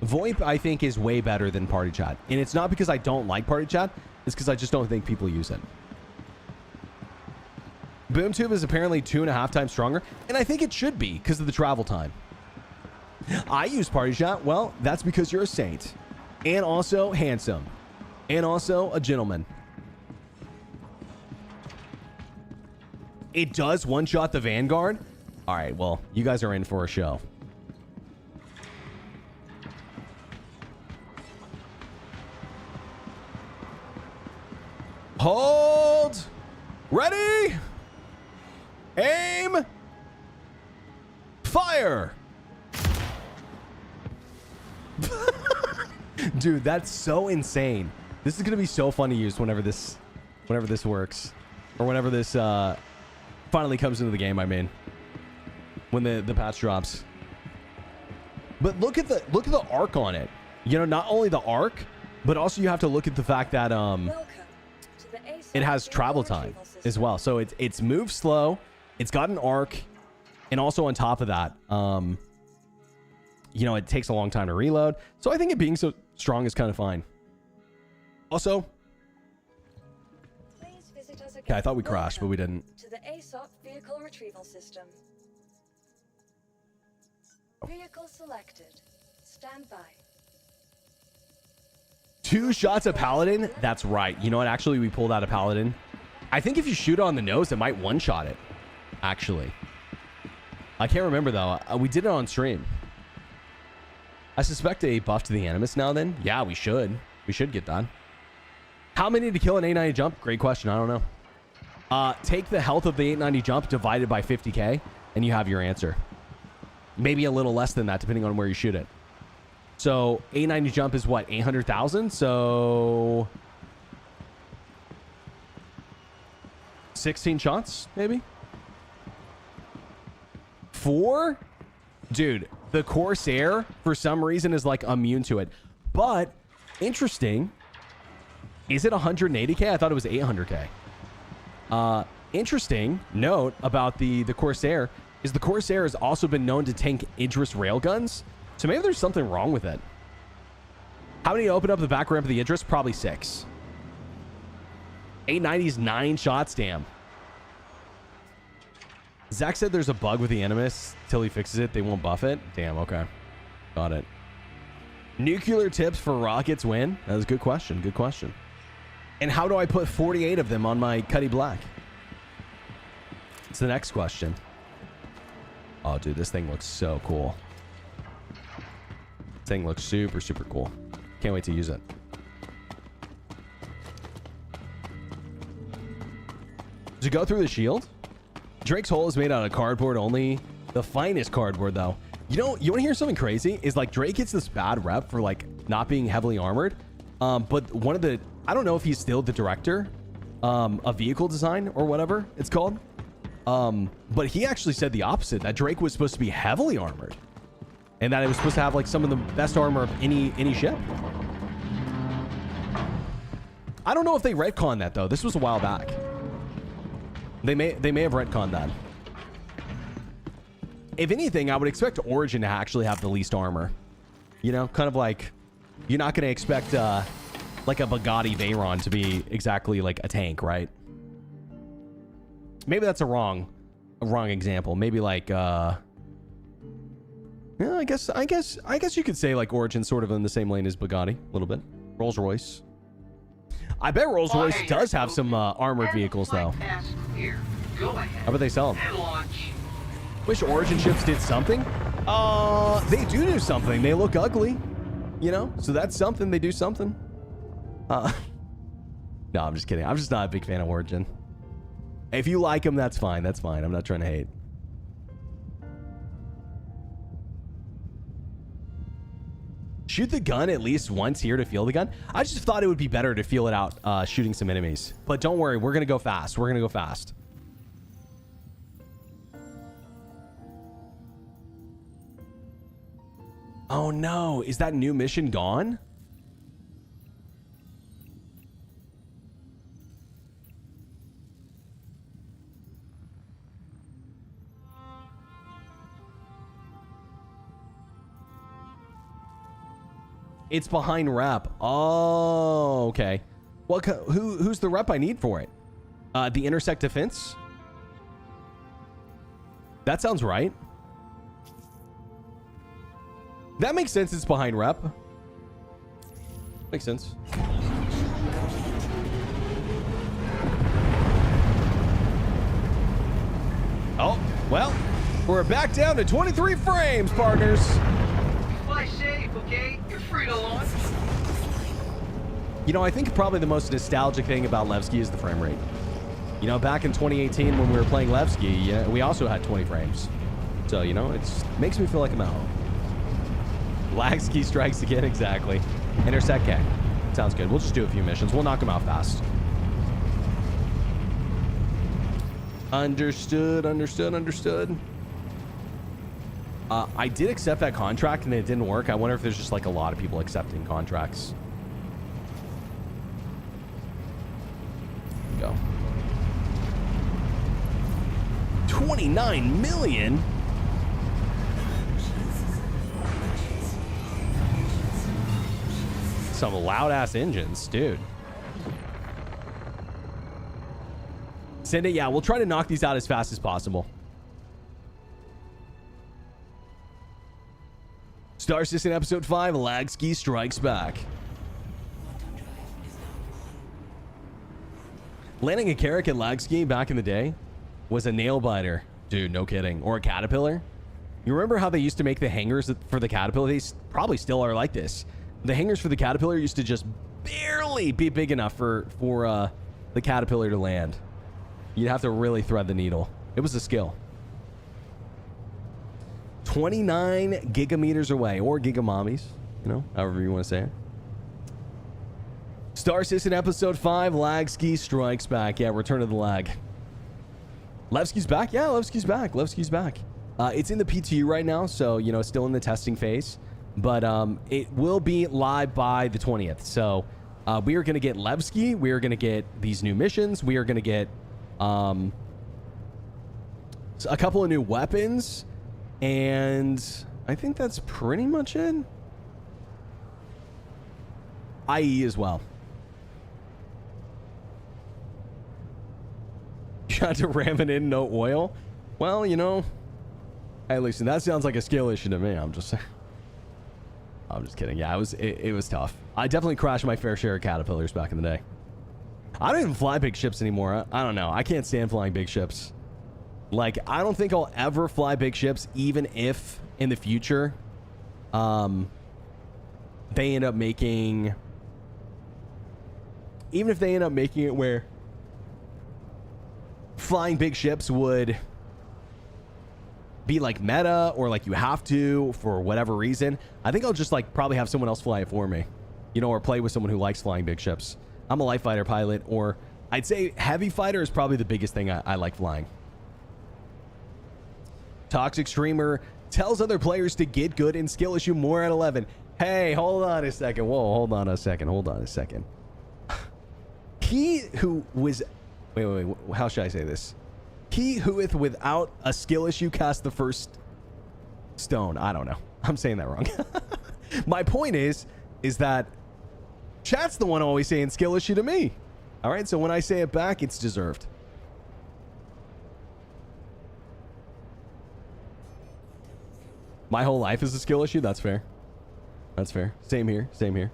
VoIP, I think, is way better than party chat. And it's not because I don't like party chat. It's because I just don't think people use it. BoomTube is apparently 2.5 times stronger. And I think it should be because of the travel time. I use party chat. Well, that's because you're a saint. And also handsome. And also a gentleman. It does one-shot the Vanguard? All right, well, you guys are in for a show. Hold. Ready. Aim. Fire. Dude, that's so insane. This is going to be so fun to use whenever this works. Or whenever this finally comes into the game, I mean. When the patch drops. But look at the arc on it. You know, not only the arc, but also you have to look at the fact that it has travel time as well. So it's moved slow, it's got an arc, and also on top of that, you know, it takes a long time to reload. So I think it being so strong is kind of fine. Also, okay, I thought we crashed, but we didn't. To the ASOP vehicle retrieval system. Vehicle selected. Stand by. 2 shots of Paladin? That's right. You know what? Actually, we pulled out a Paladin. I think if you shoot it on the nose, it might one-shot it. Actually. I can't remember, though. We did it on stream. I suspect a buff to the Animus now, then. Yeah, we should. We should get that. How many to kill an 890 jump? Great question. I don't know. Take the health of the 890 jump divided by 50k, and you have your answer. Maybe a little less than that, depending on where you shoot it. So 890 jump is what, 800,000? So 16 shots, maybe? 4? Dude, the Corsair for some reason is like immune to it. But interesting. Is it 180k? I thought it was 800k. Interesting note about the Corsair is the Corsair has also been known to tank Idris railguns. So maybe there's something wrong with it. How many open up the back ramp of the Idris? Probably 6. 890's 9 shots, damn. Zach said there's a bug with the Animus. Till he fixes it, they won't buff it. Damn, okay. Got it. Nuclear tips for rockets win? That was a good question. Good question. And how do I put 48 of them on my Cuddy Black? It's the next question. Oh, dude, this thing looks so cool. This thing looks super, super cool. Can't wait to use it. Does it go through the shield? Drake's hole is made out of cardboard only. The finest cardboard, though. You know, you want to hear something crazy? Is like Drake gets this bad rep for like not being heavily armored. But one of the, I don't know if he's still the director of vehicle design or whatever it's called. But he actually said the opposite, that Drake was supposed to be heavily armored and that it was supposed to have like some of the best armor of any ship. I don't know if they retconned that though. This was a while back. They may have retconned that. If anything, I would expect Origin to actually have the least armor. You know, kind of like you're not going to expect like a Bugatti Veyron to be exactly like a tank, right? Maybe that's a wrong example. Maybe like Yeah, I guess you could say like Origin sort of in the same lane as Bugatti, a little bit. Rolls Royce. I bet Rolls Royce does have some armored vehicles though. How about they sell them? Wish Origin ships did something. They do something. They look ugly, you know. So that's something. They do something. No, I'm just kidding. I'm just not a big fan of Origin. If you like them, that's fine. That's fine. I'm not trying to hate. Shoot the gun at least once here to feel the gun. I just thought it would be better to feel it out shooting some enemies. But don't worry, we're going to go fast. We're going to go fast. Oh no, is that new mission gone? It's behind rep. Oh, okay. Well, who's the rep I need for it? The intersect defense? That sounds right. That makes sense. It's behind rep. Makes sense. Oh, well, we're back down to 23 frames, partners. Fly safe, okay? You're free to launch. You know, I think probably the most nostalgic thing about Levski is the frame rate. You know, back in 2018 when we were playing Levski, we also had 20 frames. So, you know, it makes me feel like I'm at home. Lagski strikes again, exactly. Intersect K. Sounds good. We'll just do a few missions. We'll knock them out fast. Understood, understood, understood. I did accept that contract and it didn't work. I wonder if there's just like a lot of people accepting contracts. Go. 29 million? Some loud ass engines, dude. Send it. Yeah, we'll try to knock these out as fast as possible. Star Citizen Episode 5, Lagski Strikes Back. Landing a Carrack at Lagski back in the day was a nail biter. Dude, no kidding. Or a Caterpillar. You remember how they used to make the hangars for the Caterpillar? They probably still are like this. The hangars for the Caterpillar used to just barely be big enough for the Caterpillar to land. You'd have to really thread the needle. It was a skill. 29 gigameters away, or gigamommies, you know, however you want to say it. Star Citizen Episode 5, Lagski Strikes Back. Yeah, Return of the Lag. Levski's back? Yeah, Levski's back. Levski's back. It's in the PTU right now, so, you know, it's still in the testing phase. But it will be live by the 20th. So we are going to get Levski. We are going to get these new missions. We are going to get a couple of new weapons. And I think that's pretty much it. IE as well. You had to ram it in, no oil. Well, you know, hey, listen, that sounds like a skill issue to me. I'm just kidding. Yeah, it was tough. I definitely crashed my fair share of Caterpillars back in the day. I don't even fly big ships anymore. I don't know. I can't stand flying big ships. Like, I don't think I'll ever fly big ships, even if in the future they end up making... Even if they end up making it where flying big ships would be like meta, or like you have to for whatever reason, I think I'll just like probably have someone else fly it for me, you know, or play with someone who likes flying big ships. I'm a light fighter pilot, or I'd say heavy fighter is probably the biggest thing I like flying. Toxic Streamer tells other players to get good in skill issue more at 11. Hey, hold on a second. Whoa, hold on a second. Hold on a second. He who was... Wait. How should I say this? He who without a skill issue cast the first stone. I don't know. I'm saying that wrong. My point is that chat's the one always saying skill issue to me. All right, so when I say it back, it's deserved. My whole life is a skill issue. That's fair. That's fair. Same here. Same here.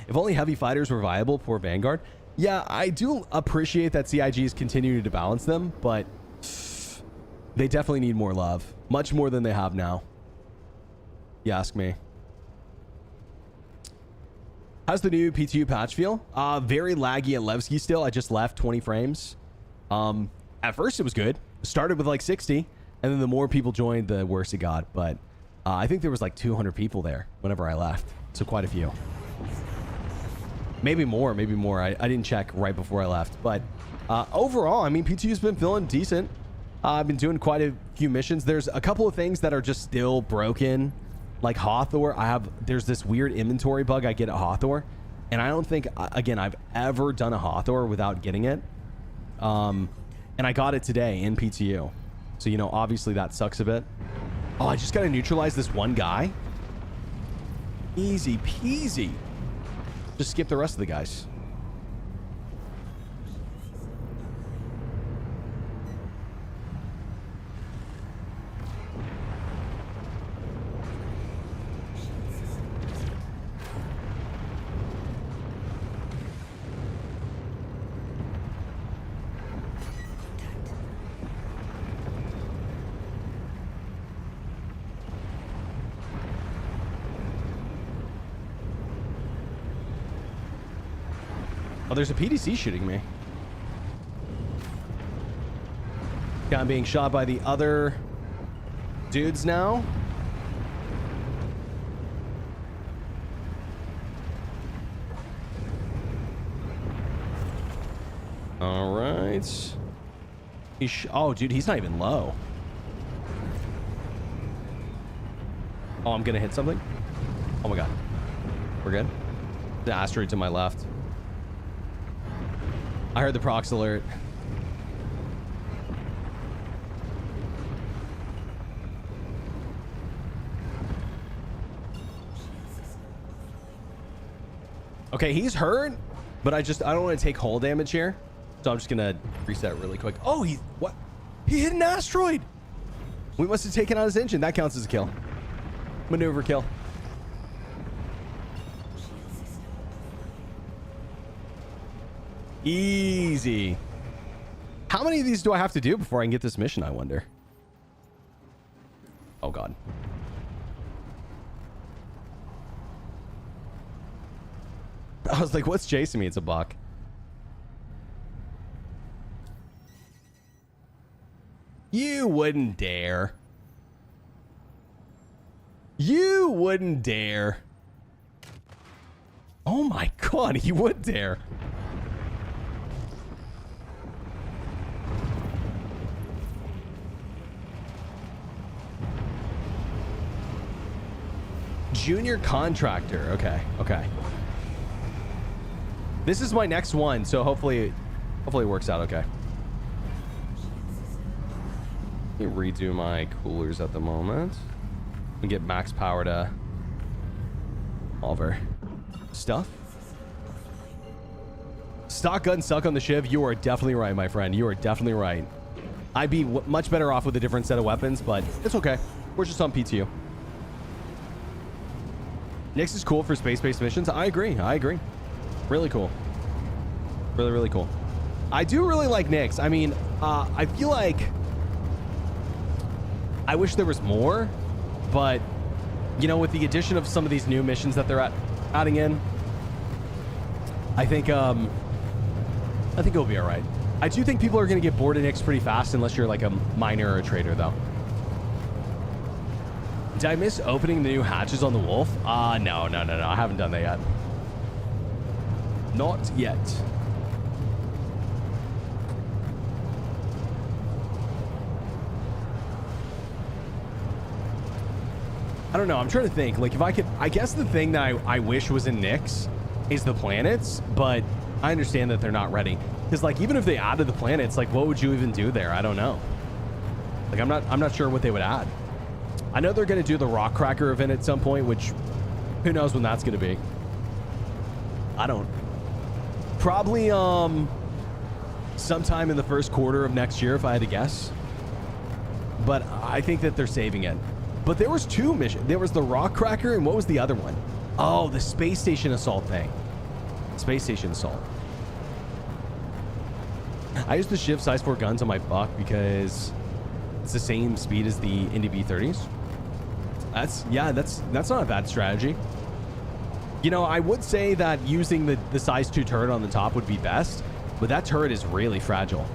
If only heavy fighters were viable for Vanguard. Yeah, I do appreciate that CIG is continuing to balance them, but they definitely need more love. Much more than they have now. You ask me. How's the new PTU patch feel? Very laggy at Levski still. I just left 20 frames. At first it was good. Started with like 60, and then the more people joined, the worse it got. But I think there was like 200 people there whenever I left. So quite a few. Maybe more, maybe more. I didn't check right before I left. But overall, I mean, PTU's been feeling decent. I've been doing quite a few missions. There's a couple of things that are just still broken. Like Hathor, there's this weird inventory bug I get at Hathor, and I don't think, again, I've ever done a Hathor without getting it. And I got it today in PTU. So, you know, obviously that sucks a bit. Oh, I just got to neutralize this one guy. Easy peasy. Just skip the rest of the guys. Oh, there's a PDC shooting me. Yeah, I'm being shot by the other dudes now. All right. Oh, dude, he's not even low. Oh, I'm gonna hit something. Oh my god. We're good. The asteroid to my left. I heard the prox alert. Okay, he's hurt, but I don't want to take hull damage here. So I'm just gonna reset really quick. Oh, what? He hit an asteroid. We must have taken out his engine. That counts as a kill. Maneuver kill. Easy. How many of these do I have to do before I can get this mission, I wonder? Oh, God. I was like, what's chasing me? It's a buck. You wouldn't dare. You wouldn't dare. Oh, my God. He would dare. Junior contractor. Okay. Okay. This is my next one, so hopefully it works out okay. Let me redo my coolers at the moment and get max power to all of our stuff. Stock guns suck on the Shiv. You are definitely right, my friend. You are definitely right. I'd be much better off with a different set of weapons, but it's okay. We're just on PTU. Nyx is cool for space-based missions. I agree. I agree. Really cool. Really, really cool. I do really like Nyx. I mean, I feel like I wish there was more, but you know, with the addition of some of these new missions that they're adding in, I think it'll be all right. I do think people are going to get bored of Nyx pretty fast unless you're like a miner or a trader, though. Did I miss opening the new hatches on the Wolf? No. I haven't done that yet. Not yet. I don't know. I'm trying to think. Like, if I could... I guess the thing that I wish was in Nyx is the planets, but I understand that they're not ready. Because, like, even if they added the planets, like, what would you even do there? I don't know. Like, I'm not sure what they would add. I know they're going to do the Rock Cracker event at some point, which who knows when that's going to be. I don't. Probably sometime in the first quarter of next year, if I had to guess. But I think that they're saving it. But there was 2 missions. There was the rock cracker, and what was the other one? Oh, the space station assault thing. Space station assault. I use the Shiv size 4 guns on my buck because it's the same speed as the Indy V30s. That's not a bad strategy. You know, I would say that using the size 2 turret on the top would be best, but that turret is really fragile.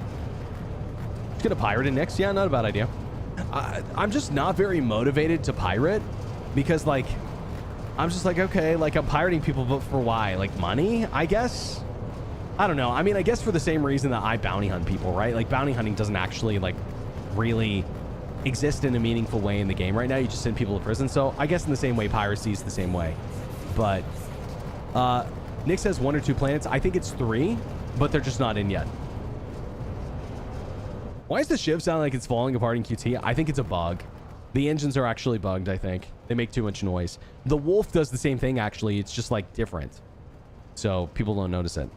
Just gonna pirate it next. Yeah, not a bad idea. I'm just not very motivated to pirate because, like, I'm just like, okay, like, I'm pirating people, but for why? Like, money, I guess? I don't know. I mean, I guess for the same reason that I bounty hunt people, right? Like, bounty hunting doesn't actually, like, really exist in a meaningful way in the game right now. You just send people to prison. So I guess in the same way, piracy is the same way. But Nick says 1 or 2 planets. I think it's 3, but they're just not in yet. Why does the Shiv sound like it's falling apart in QT? I think it's a bug. The engines are actually bugged, I think. They make too much noise. The Wolf does the same thing, actually. It's just, like, different. So people don't notice it.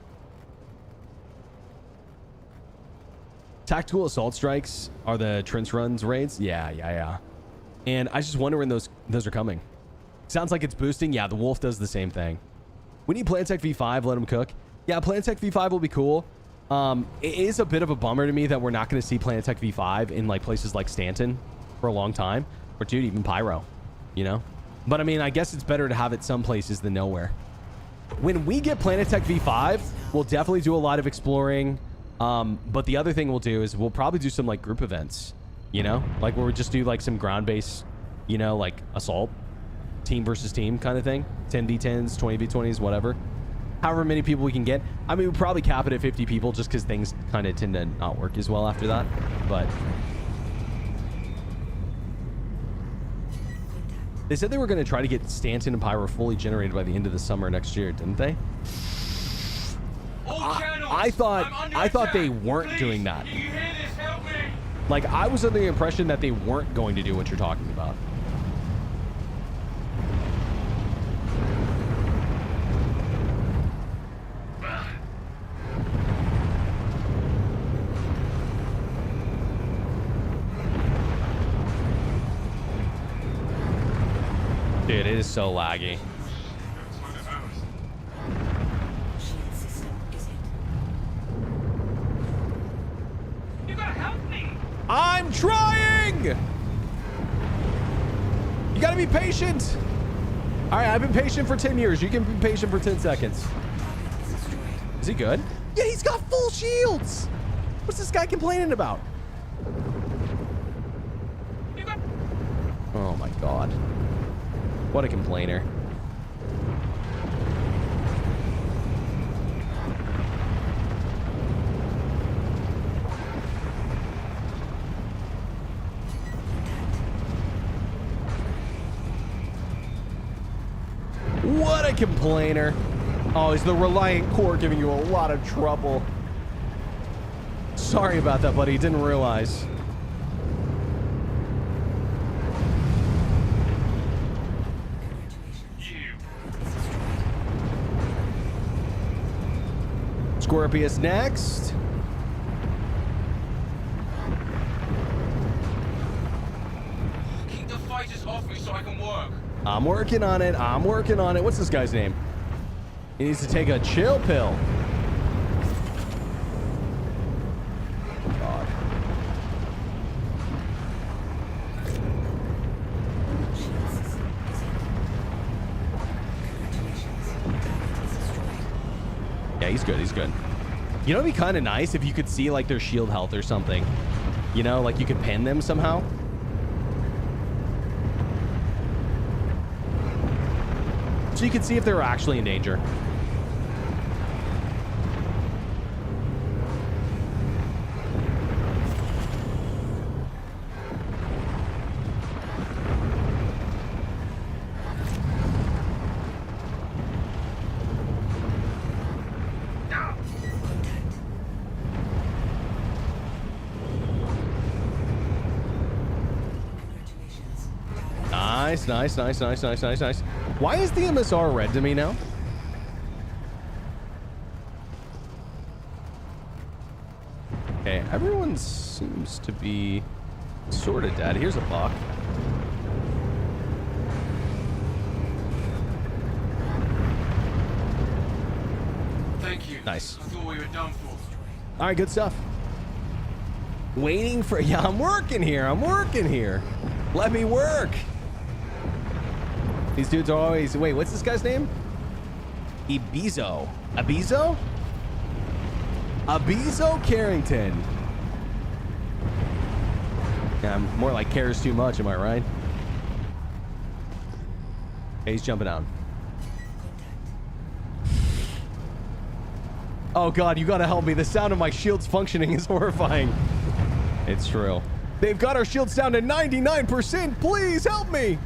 Tactical assault strikes are the trench runs raids. Yeah. And I just wonder when those are coming. Sounds like it's boosting. Yeah, the Wolf does the same thing. We need Plantech V5. Let them cook. Yeah, Plantech V5 will be cool. It is a bit of a bummer to me that we're not going to see Plantech V5 in, like, places like Stanton for a long time. Or, dude, even Pyro, you know? But, I mean, I guess it's better to have it some places than nowhere. When we get Planetech V5, we'll definitely do a lot of exploring. But the other thing we'll do is we'll probably do some, like, group events, you know? Like, where we just do, like, some ground-based, you know, like, assault. Team versus team kind of thing. 10v10s, 20v20s, whatever. However many people we can get. I mean, we'll probably cap it at 50 people just because things kind of tend to not work as well after that. But they said they were going to try to get Stanton and Pyro fully generated by the end of the summer next year, didn't they? I thought they weren't doing that. Like, I was under the impression that they weren't going to do what you're talking about. Dude, it is so laggy. You gotta help me! I'm trying! You gotta be patient! Alright, I've been patient for 10 years. You can be patient for 10 seconds. Is he good? Yeah, he's got full shields! What's this guy complaining about? Oh my god. What a complainer. What a complainer. Oh, is the Reliant Core giving you a lot of trouble? Sorry about that, buddy. Didn't realize. Scorpius next. Keep the fighters off me so I can work. I'm working on it. I'm working on it. What's this guy's name? He needs to take a chill pill. God. Yeah, he's good. He's good. You know, it'd be kind of nice if you could see, like, their shield health or something. You know, like you could pin them somehow. So you could see if they were actually in danger. Nice. Why is the MSR red to me now? Okay, everyone seems to be sort of dead. Here's a buck. Nice. I thought we were done for. All right, good stuff. Waiting for... Yeah, I'm working here. I'm working here. Let me work. These dudes are always... Wait, what's this guy's name? Ibizo. Abizo? Abizo Carrington. Yeah, I'm more like cares too much, am I right? Hey, he's jumping down. Oh god, you gotta help me. The sound of my shields functioning is horrifying. It's true. They've got our shields down to 99%. Please help me.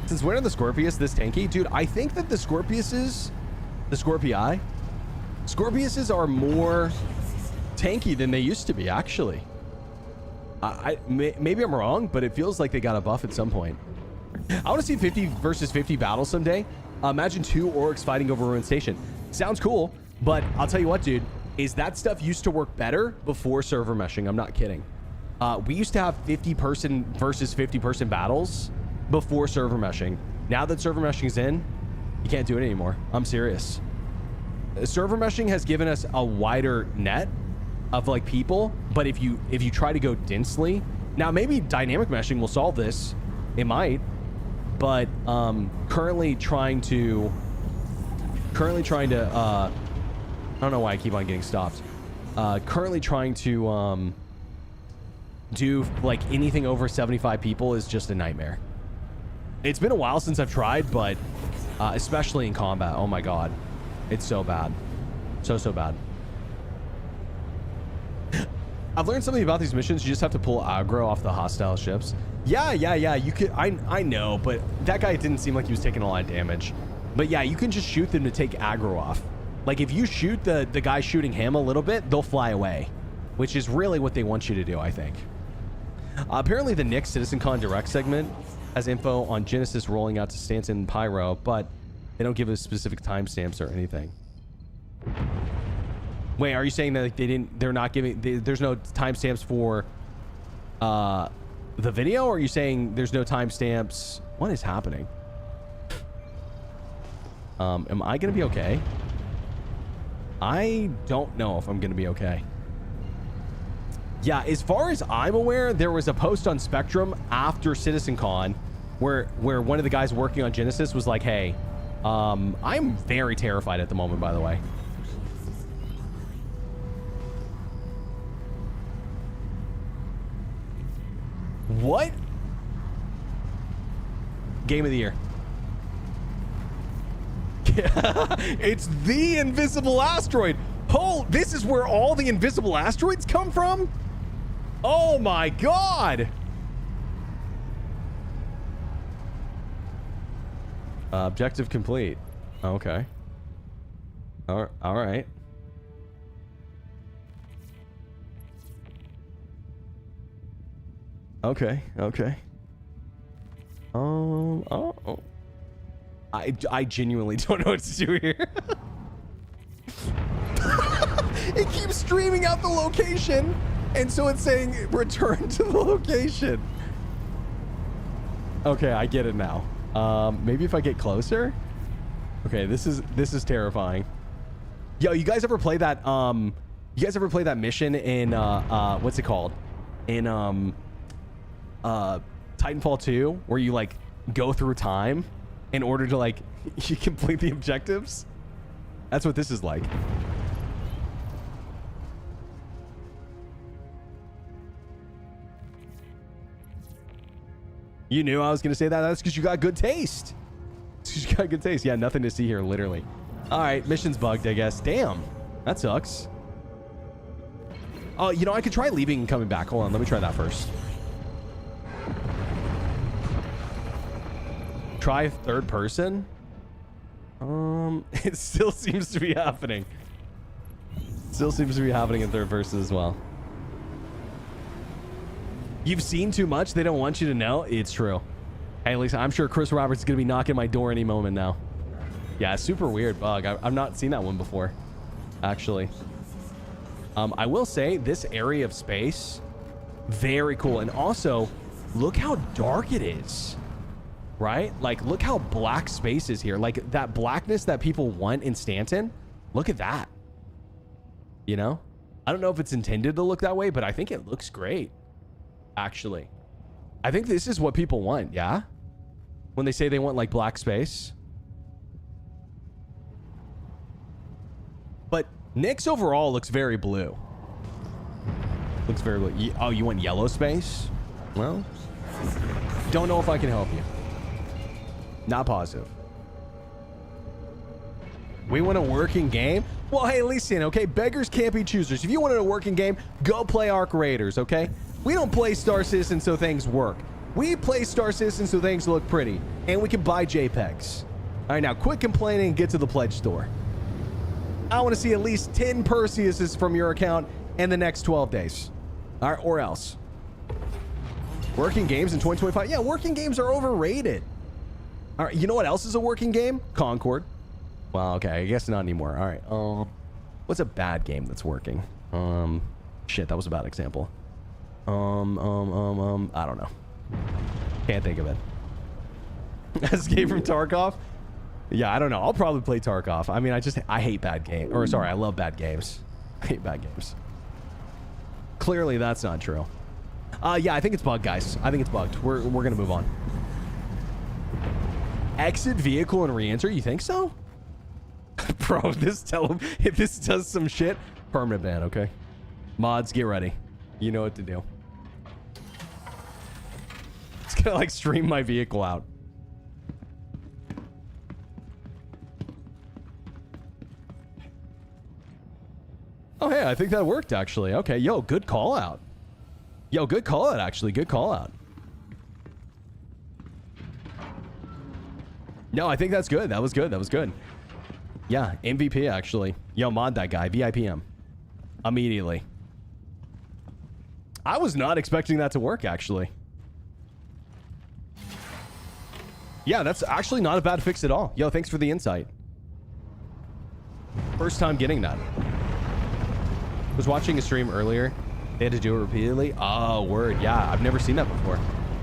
Since when are the Scorpius this tanky? Dude, I think that the Scorpiuses, the Scorpii, Scorpiuses are more tanky than they used to be, actually. Maybe I'm wrong, but it feels like they got a buff at some point. I want to see 50 versus 50 battles someday. Imagine 2 orcs fighting over Ruin Station. Sounds cool, but I'll tell you what, dude, is that stuff used to work better before server meshing. I'm not kidding. We used to have 50-person versus 50-person battles before server meshing. Now that server meshing's in, you can't do it anymore. I'm serious. Server meshing has given us a wider net of like people, but if you try to go densely, now maybe dynamic meshing will solve this. It might, but currently trying to I don't know why I keep on getting stopped. Currently trying to do like anything over 75 people is just a nightmare. It's been a while since I've tried, but especially in combat, oh my god, it's so bad. So bad. I've learned something about these missions. You just have to pull aggro off the hostile ships. Yeah, you could. I know, but that guy didn't seem like he was taking a lot of damage. But yeah, you can just shoot them to take aggro off. Like if you shoot the guy shooting him a little bit, they'll fly away, which is really what they want you to do, I think. Apparently the next CitizenCon Direct segment has info on Genesis rolling out to Stanton and Pyro, but they don't give us specific timestamps or anything. Wait, are you saying that like, they're not giving, there's no timestamps for the video, or are you saying there's no timestamps? What is happening? Am I gonna be okay? I don't know if I'm gonna be okay. Yeah, as far as I'm aware, there was a post on Spectrum after CitizenCon where one of the guys working on Genesis was like, hey, I'm very terrified at the moment, by the way. What? Game of the year. It's the invisible asteroid. Oh, this is where all the invisible asteroids come from? Oh my god. Objective complete. Okay. All right. Okay. I genuinely don't know what to do here. It keeps streaming out the location, and so it's saying return to the location. Okay, I get it now. Maybe if I get closer. Okay, this is terrifying. Yo, you guys ever play that mission in what's it called? In Titanfall 2, where you like go through time in order to like you complete the objectives? That's what this is like. You knew I was gonna say that. That's because you got good taste. You got good taste. Yeah, nothing to see here, literally. All right, mission's bugged, I guess. Damn, that sucks. Oh, you know, I could try leaving and coming back. Hold on, let me try that first. Try third person. It still seems to be happening. Still seems to be happening in third person as well. You've seen too much. They don't want you to know. It's true. Hey, Lisa, I'm sure Chris Roberts is going to be knocking my door any moment now. Yeah, super weird bug. I've not seen that one before, actually. I will say this area of space, very cool. And also, look how dark it is. right? Like, look how black space is here. Like, that blackness that people want in Stanton. Look at that. You know? I don't know if it's intended to look that way, but I think it looks great, actually. I think this is what people want, yeah? When they say they want, like, black space. But Nick's overall looks very blue. Looks very blue. Oh, you want yellow space? Well, don't know if I can help you. Not positive. We want a working game? Well, hey, listen, okay? Beggars can't be choosers. If you wanted a working game, go play Arc Raiders, okay? We don't play Star Citizen so things work. We play Star Citizen so things look pretty. And we can buy JPEGs. All right, now quit complaining and get to the pledge store. I want to see at least 10 Perseuses from your account in the next 12 days. All right, or else. Working games in 2025? Yeah, working games are overrated. All right, you know what else is a working game? Concord. Well, okay, I guess not anymore. All right, what's a bad game that's working? Shit, that was a bad example. I don't know. Can't think of it. Escape from Tarkov? Yeah, I don't know. I'll probably play Tarkov. I mean, I hate bad games. Or sorry, I love bad games. I hate bad games. Clearly, that's not true. Yeah, I think it's bugged, guys. I think it's bugged. We're gonna move on. Exit vehicle and re-enter? You think so? Bro, if this does some shit, permanent ban, okay? Mods, get ready. You know what to do. It's gonna like stream my vehicle out. Oh, hey, I think that worked, actually. Okay, yo, good call out. Yo, good call out, actually. Good call out. No, I think that's good. That was good. That was good. Yeah, MVP, actually. Yo, mod that guy. VIPM. Immediately. I was not expecting that to work, actually. Yeah, that's actually not a bad fix at all. Yo, thanks for the insight. First time getting that. Was watching a stream earlier. They had to do it repeatedly. Oh, word. Yeah, I've never seen that before.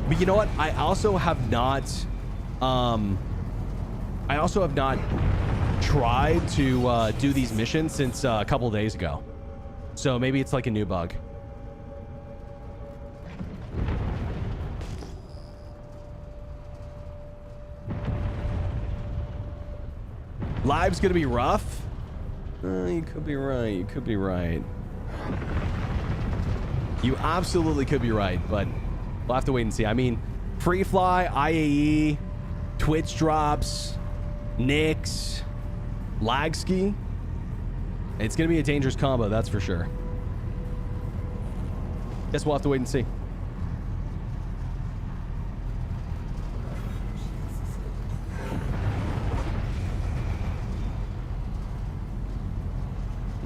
But you know what? I also have not tried to do these missions since a couple days ago. So maybe it's like a new bug. Live's gonna be rough. You could be right. You could be right. You absolutely could be right, but we'll have to wait and see. I mean, Free Fly, IAE, Twitch drops, Nyx, Lagski. It's going to be a dangerous combo, that's for sure. Guess we'll have to wait and see.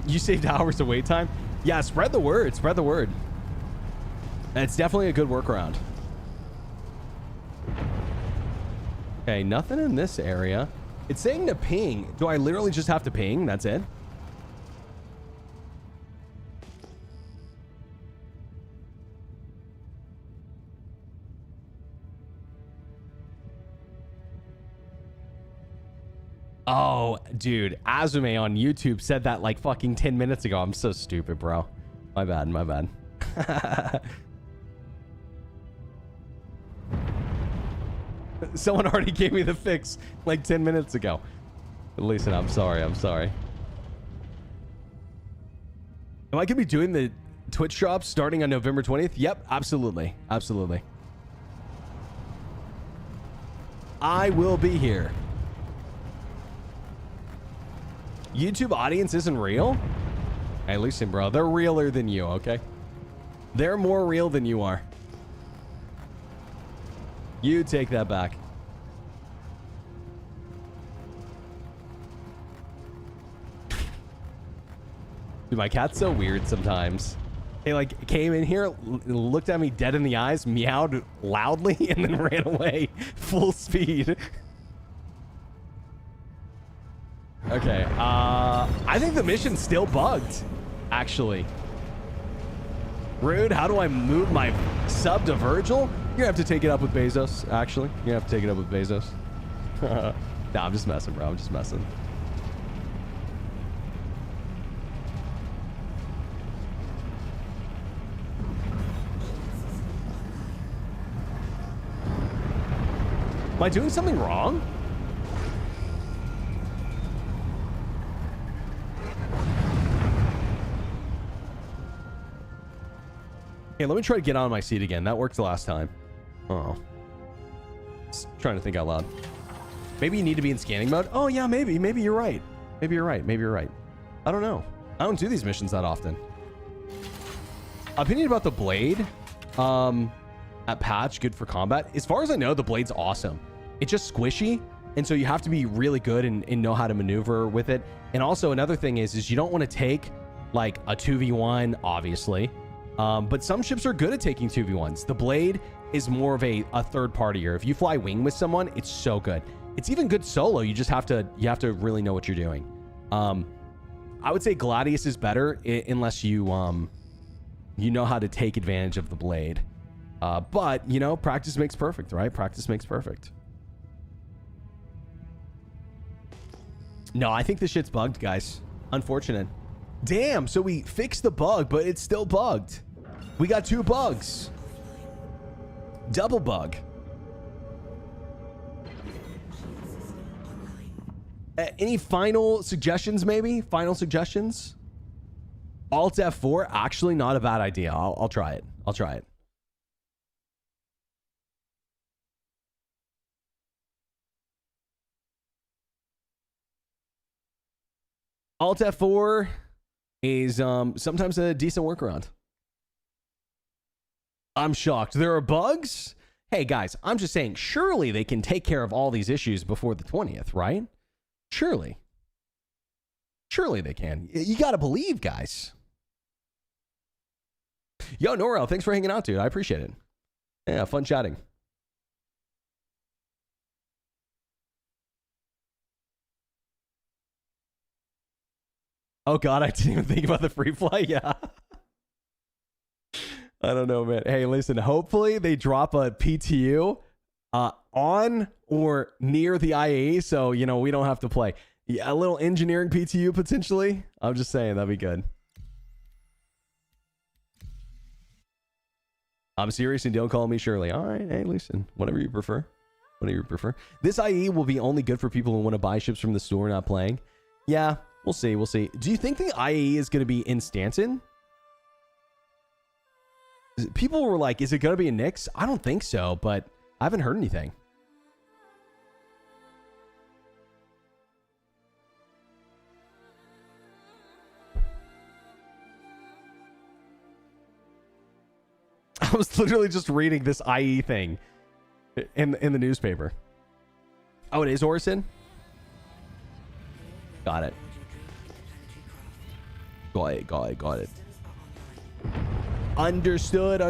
You saved hours of wait time? Yeah, spread the word. Spread the word. And it's definitely a good workaround. Okay, nothing in this area. It's saying to ping. Do I literally just have to ping? That's it? Oh, dude. Azume on YouTube said that like fucking 10 minutes ago. I'm so stupid, bro. My bad, my bad. Someone already gave me the fix like 10 minutes ago. Listen, I'm sorry. I'm sorry. Am I going to be doing the Twitch drops starting on November 20th? Yep, absolutely. Absolutely. I will be here. YouTube audience isn't real? Hey, listen, bro. They're realer than you, okay? They're more real than you are. You take that back. Dude, my cat's so weird sometimes. He like came in here, looked at me dead in the eyes, meowed loudly, and then ran away full speed. Okay, I think the mission's still bugged, actually. Rude, how do I move my sub to Virgil? gonna have to take it up with Bezos, actually. You're gonna have to take it up with Bezos. Nah, I'm just messing, bro. I'm just messing. Am I doing something wrong? Hey, let me try to get on my seat again. That worked last time. Oh. Just trying to think out loud. Maybe you need to be in scanning mode? Oh, yeah, maybe. Maybe you're right. Maybe you're right. Maybe you're right. I don't know. I don't do these missions that often. Opinion about the blade. At patch, good for combat. As far as I know, the blade's awesome. It's just squishy, and so you have to be really good and know how to maneuver with it. And also another thing is you don't want to take like a 2v1, obviously. But some ships are good at taking 2v1s. The blade is more of a third partier. If you fly wing with someone, it's so good. It's even good solo. You just have to really know what you're doing. I would say Gladius is better unless you know how to take advantage of the blade. But you know, practice makes perfect, right? Practice makes perfect. No, I think this shit's bugged, guys. Unfortunate. Damn, so we fixed the bug, but it's still bugged. We got 2 bugs. Double bug. Any final suggestions, maybe? Final suggestions? Alt F4? Actually, not a bad idea. I'll try it. I'll try it. Alt F4 is sometimes a decent workaround. I'm shocked. There are bugs? Hey, guys, I'm just saying, surely they can take care of all these issues before the 20th, right? Surely. Surely they can. You got to believe, guys. Yo, Norel, thanks for hanging out, dude. I appreciate it. Yeah, fun chatting. Oh, God, I didn't even think about the free fly. Yeah. I don't know, man. Hey, listen, hopefully they drop a PTU on or near the IAE, so, you know, we don't have to play. Yeah, a little engineering PTU, potentially. I'm just saying, that'd be good. I'm serious and don't call me Shirley. All right, hey, listen, whatever you prefer. Whatever you prefer. This IE will be only good for people who want to buy ships from the store, not playing. Yeah, we'll see. We'll see. Do you think the IE is going to be in Stanton? People were like, is it going to be in Nyx? I don't think so, but I haven't heard anything. I was literally just reading this IE thing in the newspaper. Oh, it is Orison? Got it. Got it. Understood.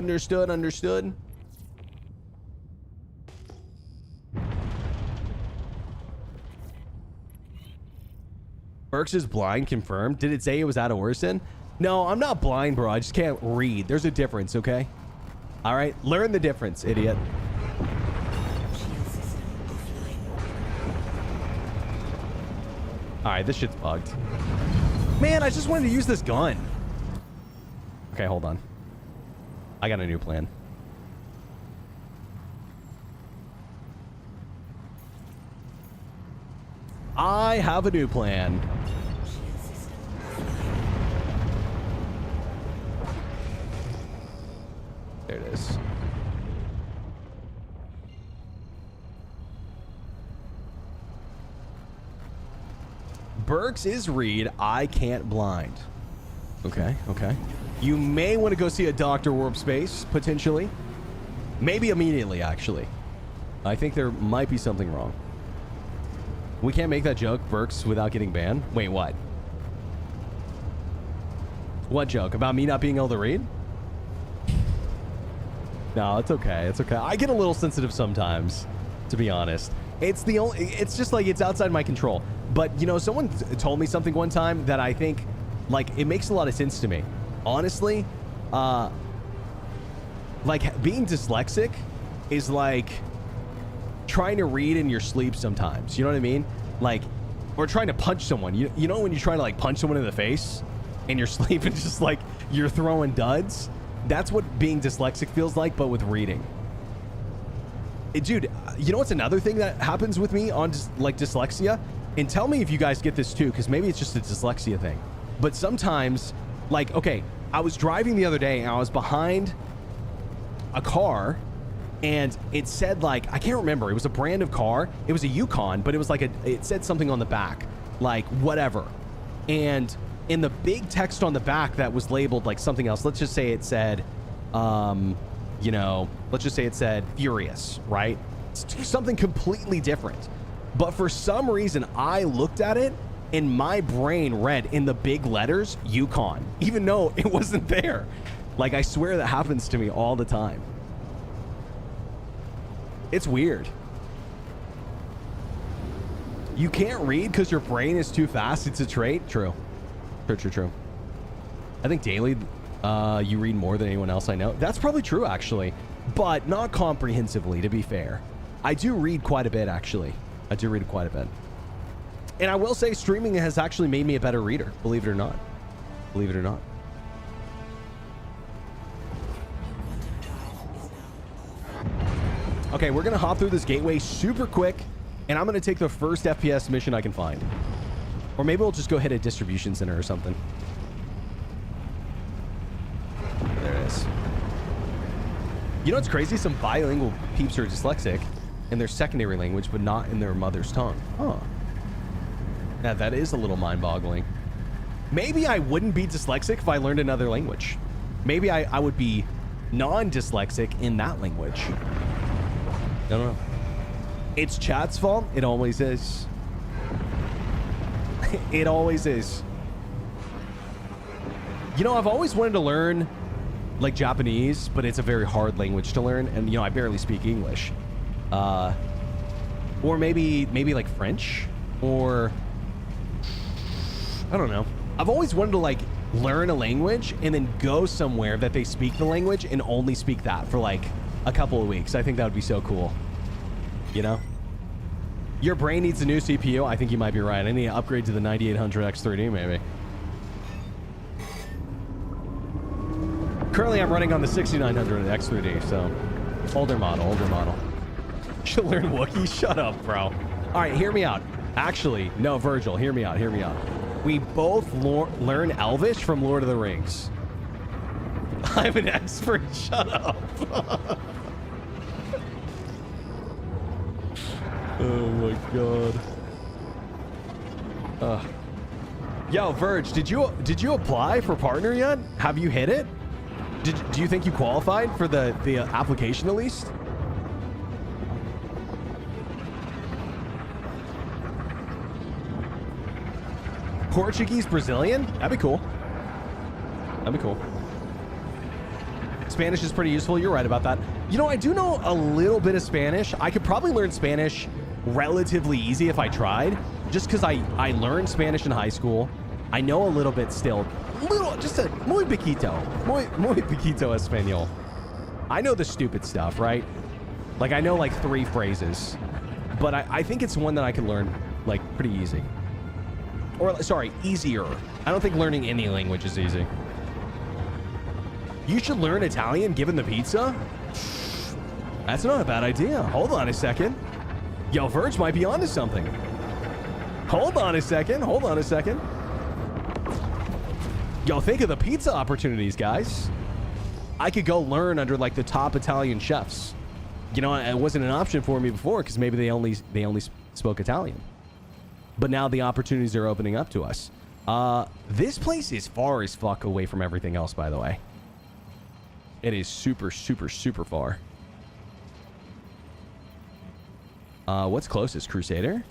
Berks is blind, confirmed. Did it say it was out of Orison? No, I'm not blind, bro. I just can't read. There's a difference, okay? All right, learn the difference, idiot. All right, this shit's bugged. Man, I just wanted to use this gun. Okay, hold on. I got a new plan. I have a new plan. There it is. Berks is read. I can't blind. Okay. You may want to go see a Dr. Warp Space, potentially. Maybe immediately, actually. I think there might be something wrong. We can't make that joke, Berks, without getting banned? Wait, what? What joke? About me not being able to read? No, it's okay. It's okay. I get a little sensitive sometimes, to be honest. It's just like it's outside my control. But, you know, someone told me something one time that I think, like, it makes a lot of sense to me. Honestly, like, being dyslexic is like trying to read in your sleep sometimes. You know what I mean? Like, or trying to punch someone. You know when you try to like punch someone in the face in your sleep and just like you're throwing duds? That's what being dyslexic feels like, but with reading. Dude, you know what's another thing that happens with me on like dyslexia? And tell me if you guys get this too, because maybe it's just a dyslexia thing. But sometimes, like, okay, I was driving the other day and I was behind a car and it said like, I can't remember, it was a brand of car. It was a Yukon, but it was like it said something on the back, like whatever. And in the big text on the back that was labeled like something else, let's just say it said, you know, let's just say it said Furious, right? It's something completely different. But for some reason, I looked at it and my brain read in the big letters, Yukon, even though it wasn't there. Like, I swear that happens to me all the time. It's weird. You can't read because your brain is too fast. It's a trait. True. True. I think daily, you read more than anyone else I know. That's probably true, actually, but not comprehensively, to be fair. I do read quite a bit, actually. I do read quite a bit. And I will say streaming has actually made me a better reader, believe it or not. Believe it or not. Okay, we're going to hop through this gateway super quick, and I'm going to take the first FPS mission I can find. Or maybe we'll just go hit a distribution center or something. There it is. You know what's crazy? Some bilingual peeps are dyslexic in their secondary language, but not in their mother's tongue. Huh. Now, that is a little mind-boggling. Maybe I wouldn't be dyslexic if I learned another language. Maybe I would be non-dyslexic in that language. I don't know. It's chat's fault. It always is. It always is. You know, I've always wanted to learn like Japanese, but it's a very hard language to learn, and you know, I barely speak English. Or maybe like French, or I don't know. I've always wanted to like learn a language and then go somewhere that they speak the language and only speak that for like a couple of weeks. I think that would be so cool. You know? Your brain needs a new CPU. I think you might be right. I need to upgrade to the 9800 X3D maybe. Currently, I'm running on the 6900 X3D, so older model. Should learn Wookiee? Shut up, bro. All right, hear me out. Actually, no, Virgil, hear me out. We both learn Elvish from Lord of the Rings. I'm an expert. Shut up. Oh my god. Yo, Verge, did you apply for partner yet? Have you hit it? Do you think you qualified for the application at least? Portuguese Brazilian? That'd be cool. Spanish is pretty useful. You're right about that. You know, I do know a little bit of Spanish. I could probably learn Spanish relatively easy if I tried, just because I learned Spanish in high school. I know a little bit still. Just a muy poquito español. I know the stupid stuff, right? Like, I know like 3 phrases, but I think it's one that I can learn like pretty easy. Or, sorry, easier. I don't think learning any language is easy. You should learn Italian given the pizza? That's not a bad idea. Hold on a second. Yo, Verge might be onto something. Hold on a second. Yo, think of the pizza opportunities, guys. I could go learn under like the top Italian chefs. You know, it wasn't an option for me before because maybe they only spoke Italian. But now the opportunities are opening up to us. This place is far as fuck away from everything else, by the way. It is super, super, super far. What's closest? Crusader?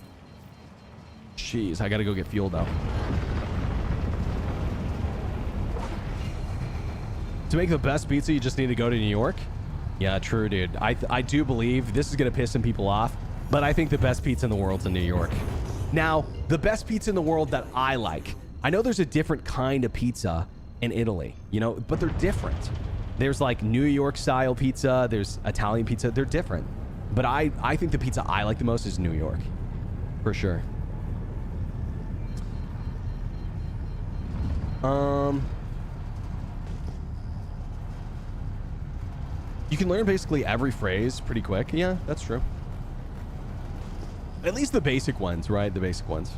Jeez, I gotta go get fuel though. To make the best pizza, you just need to go to New York? Yeah, true, dude. I do believe this is gonna piss some people off, but I think the best pizza in the world's in New York. Now, the best pizza in the world that I like. I know there's a different kind of pizza in Italy, you know, but they're different. There's like New York style pizza. There's Italian pizza. They're different. But I think the pizza I like the most is New York. For sure. You can learn basically every phrase pretty quick. Yeah, that's true. At least the basic ones, right? The basic ones.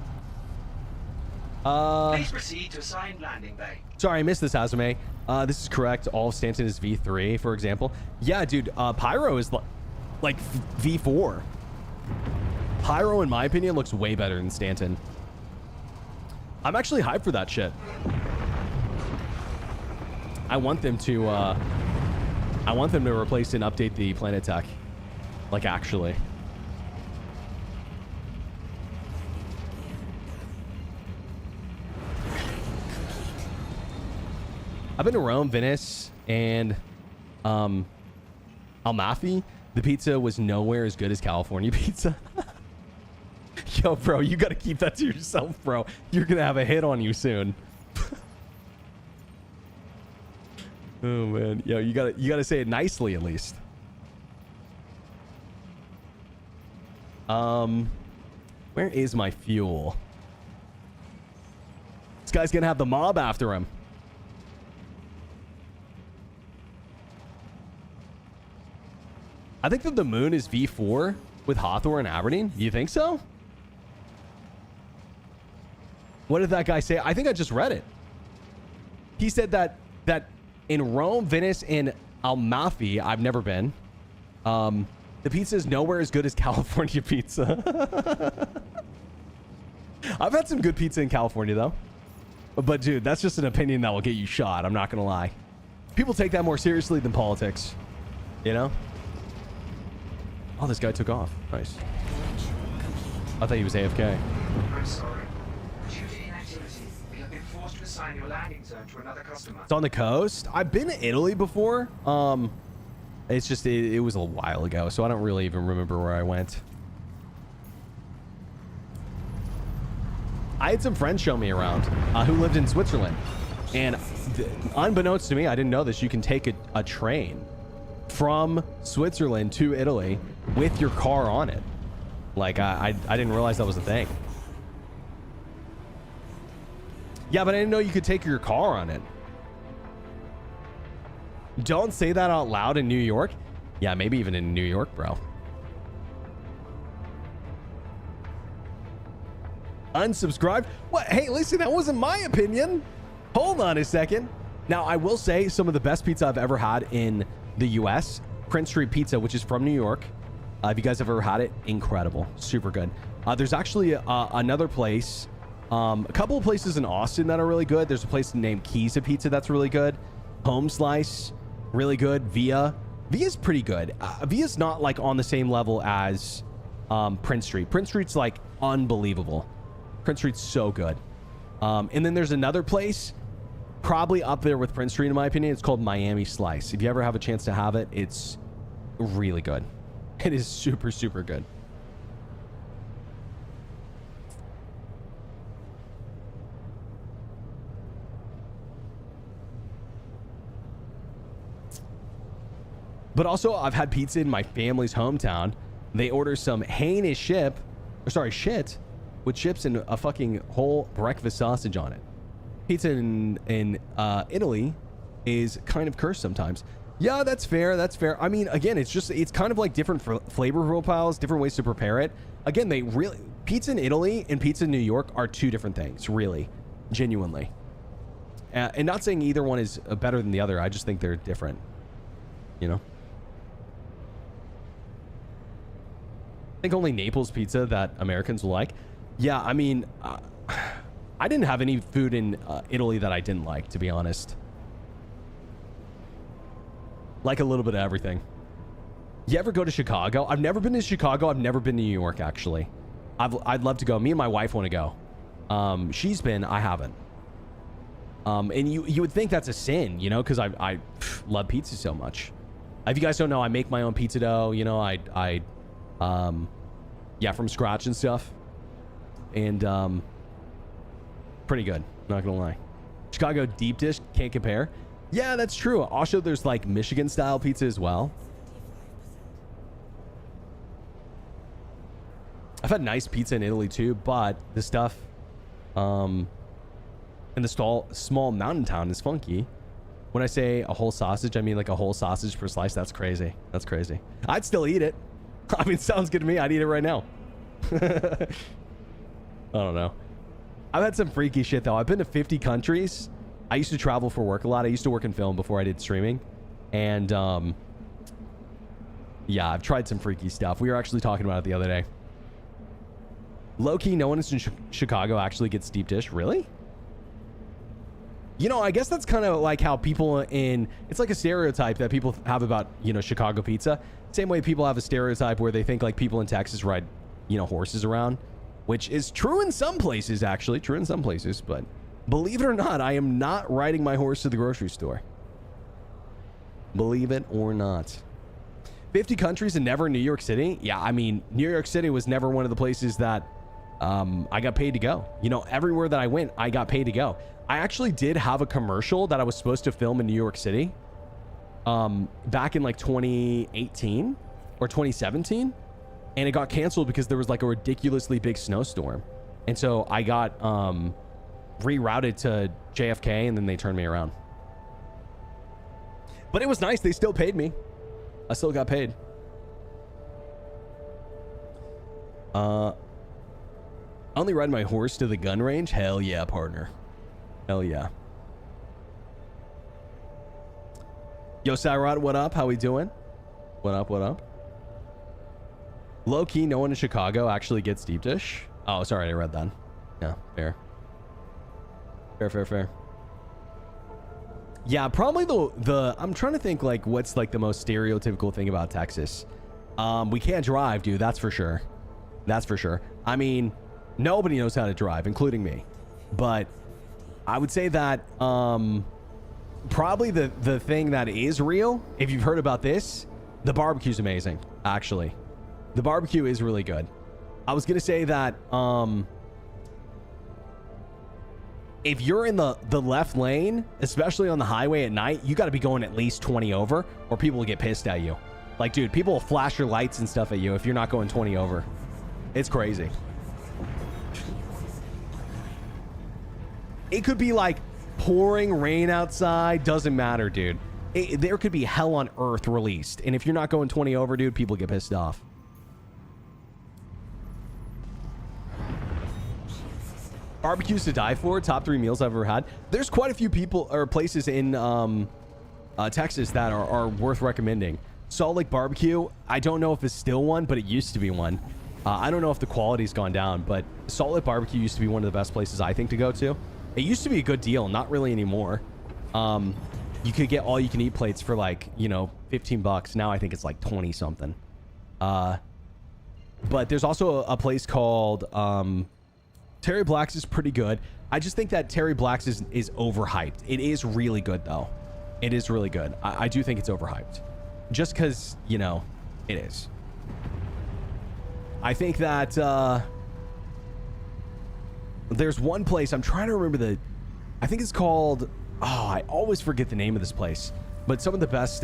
Please proceed to assigned landing bay. Sorry, I missed this, Azume. This is correct. All of Stanton is V3, for example. Yeah, dude. Pyro is like V4. Pyro, in my opinion, looks way better than Stanton. I'm actually hyped for that shit. I want them to replace and update the Planet Tech. Like, actually. I've been to Rome, Venice, and Amalfi. The pizza was nowhere as good as California pizza. Yo, bro, you got to keep that to yourself, bro. You're going to have a hit on you soon. Oh, man. Yo, you got to say it nicely, at least. Where is my fuel? This guy's going to have the mob after him. I think that the moon is V4 with Hawthorne and Aberdeen. You think so? What did that guy say? I think I just read it. He said that in Rome, Venice, and Amalfi, I've never been, the pizza is nowhere as good as California pizza. I've had some good pizza in California, though. But, dude, that's just an opinion that will get you shot. I'm not going to lie. People take that more seriously than politics. You know? Oh, this guy took off. Nice. I thought he was AFK. I'm sorry. Due to inactivity, we have been forced to assign your landing zone to another customer. It's on the coast. I've been to Italy before. It's just, it was a while ago, so I don't really even remember where I went. I had some friends show me around who lived in Switzerland. And unbeknownst to me, I didn't know this, you can take a train from Switzerland to Italy with your car on it. Like, I didn't realize that was a thing. Yeah, but I didn't know you could take your car on it. Don't say that out loud in New York. Yeah, maybe even in New York, bro. Unsubscribed? What? Hey, listen, that wasn't my opinion. Hold on a second. Now, I will say some of the best pizza I've ever had in the US, Prince Street Pizza, which is from New York. If you guys have ever had it, incredible, super good. There's actually another place, a couple of places in Austin that are really good. There's a place named Keysa Pizza that's really good. Home Slice, really good. Via's pretty good. Via's not like on the same level as Prince Street. Prince Street's like unbelievable. Prince Street's so good. And then there's another place probably up there with Prince Street, in my opinion. It's called Miami Slice. If you ever have a chance to have it, it's really good. It is super, super good. But also, I've had pizza in my family's hometown. They order some heinous shit with chips and a fucking whole breakfast sausage on it. Pizza in Italy is kind of cursed sometimes. Yeah, that's fair. That's fair. I mean, again, it's kind of like different flavor profiles, different ways to prepare it. Again, pizza in Italy and pizza in New York are two different things, really, genuinely. And not saying either one is better than the other. I just think they're different, you know? I think only Naples pizza that Americans will like. Yeah, I mean, I didn't have any food in Italy that I didn't like, to be honest. Like a little bit of everything. You ever go to Chicago? I've never been to Chicago. I've never been to New York, actually. I'd love to go. Me and my wife want to go. She's been. I haven't. And you would think that's a sin, you know, because I love pizza so much. If you guys don't know, I make my own pizza dough. You know, yeah, from scratch and stuff. And pretty good. Not gonna lie. Chicago deep dish, can't compare. Yeah, that's true. Also, there's like Michigan style pizza as well. I've had nice pizza in Italy too, but the stuff in the small mountain town is funky. When I say a whole sausage, I mean like a whole sausage per slice. That's crazy. That's crazy. I'd still eat it. I mean, sounds good to me. I'd eat it right now. I don't know. I've had some freaky shit though. I've been to 50 countries. I used to travel for work a lot. I used to work in film before I did streaming. And yeah, I've tried some freaky stuff. We were actually talking about it the other day. Low-key, no one in Chicago actually gets deep dish. Really? You know, I guess that's kind of like how people in... It's like a stereotype that people have about, you know, Chicago pizza. Same way people have a stereotype where they think like people in Texas ride, you know, horses around. Which is true in some places, actually. True in some places, but... Believe it or not, I am not riding my horse to the grocery store. Believe it or not. 50 countries and never New York City? Yeah, I mean, New York City was never one of the places that I got paid to go. You know, everywhere that I went, I got paid to go. I actually did have a commercial that I was supposed to film in New York City back in like 2018 or 2017. And it got canceled because there was like a ridiculously big snowstorm. And so I got rerouted to JFK and then they turned me around. But it was nice. They still paid me. I still got paid. I only ride my horse to the gun range. Hell yeah, partner. Hell yeah. Yo, Cyrod, what up? How we doing? What up, what up? Low-key, no one in Chicago actually gets deep dish. Oh, sorry, I read that. Yeah, fair. Fair. Yeah, probably the I'm trying to think like what's like the most stereotypical thing about Texas. We can't drive, dude. That's for sure. That's for sure. I mean, nobody knows how to drive, including me. But I would say that probably the thing that is real, if you've heard about this, the barbecue's amazing, actually. The barbecue is really good. I was gonna say that if you're in the left lane, especially on the highway at night, you got to be going at least 20 over or people will get pissed at you. Like, dude, people will flash your lights and stuff at you if you're not going 20 over. It's crazy. It could be like pouring rain outside. Doesn't matter, dude. There could be hell on earth released. And if you're not going 20 over, dude, people get pissed off. Barbecues to die for. Top 3 meals I've ever had. There's quite a few people or places in Texas that are worth recommending. Salt Lake Barbecue. I don't know if it's still one, but it used to be one. I don't know if the quality's gone down, but Salt Lake Barbecue used to be one of the best places I think to go to. It used to be a good deal. Not really anymore. You could get all you can eat plates for like, you know, $15. Now I think it's like 20 something. But there's also a place called Terry Black's is pretty good. I just think that Terry Black's is overhyped. It is really good, though. It is really good. I do think it's overhyped. Just because, you know, it is. I think that there's one place. I'm trying to remember I think it's called... Oh, I always forget the name of this place. But some of the best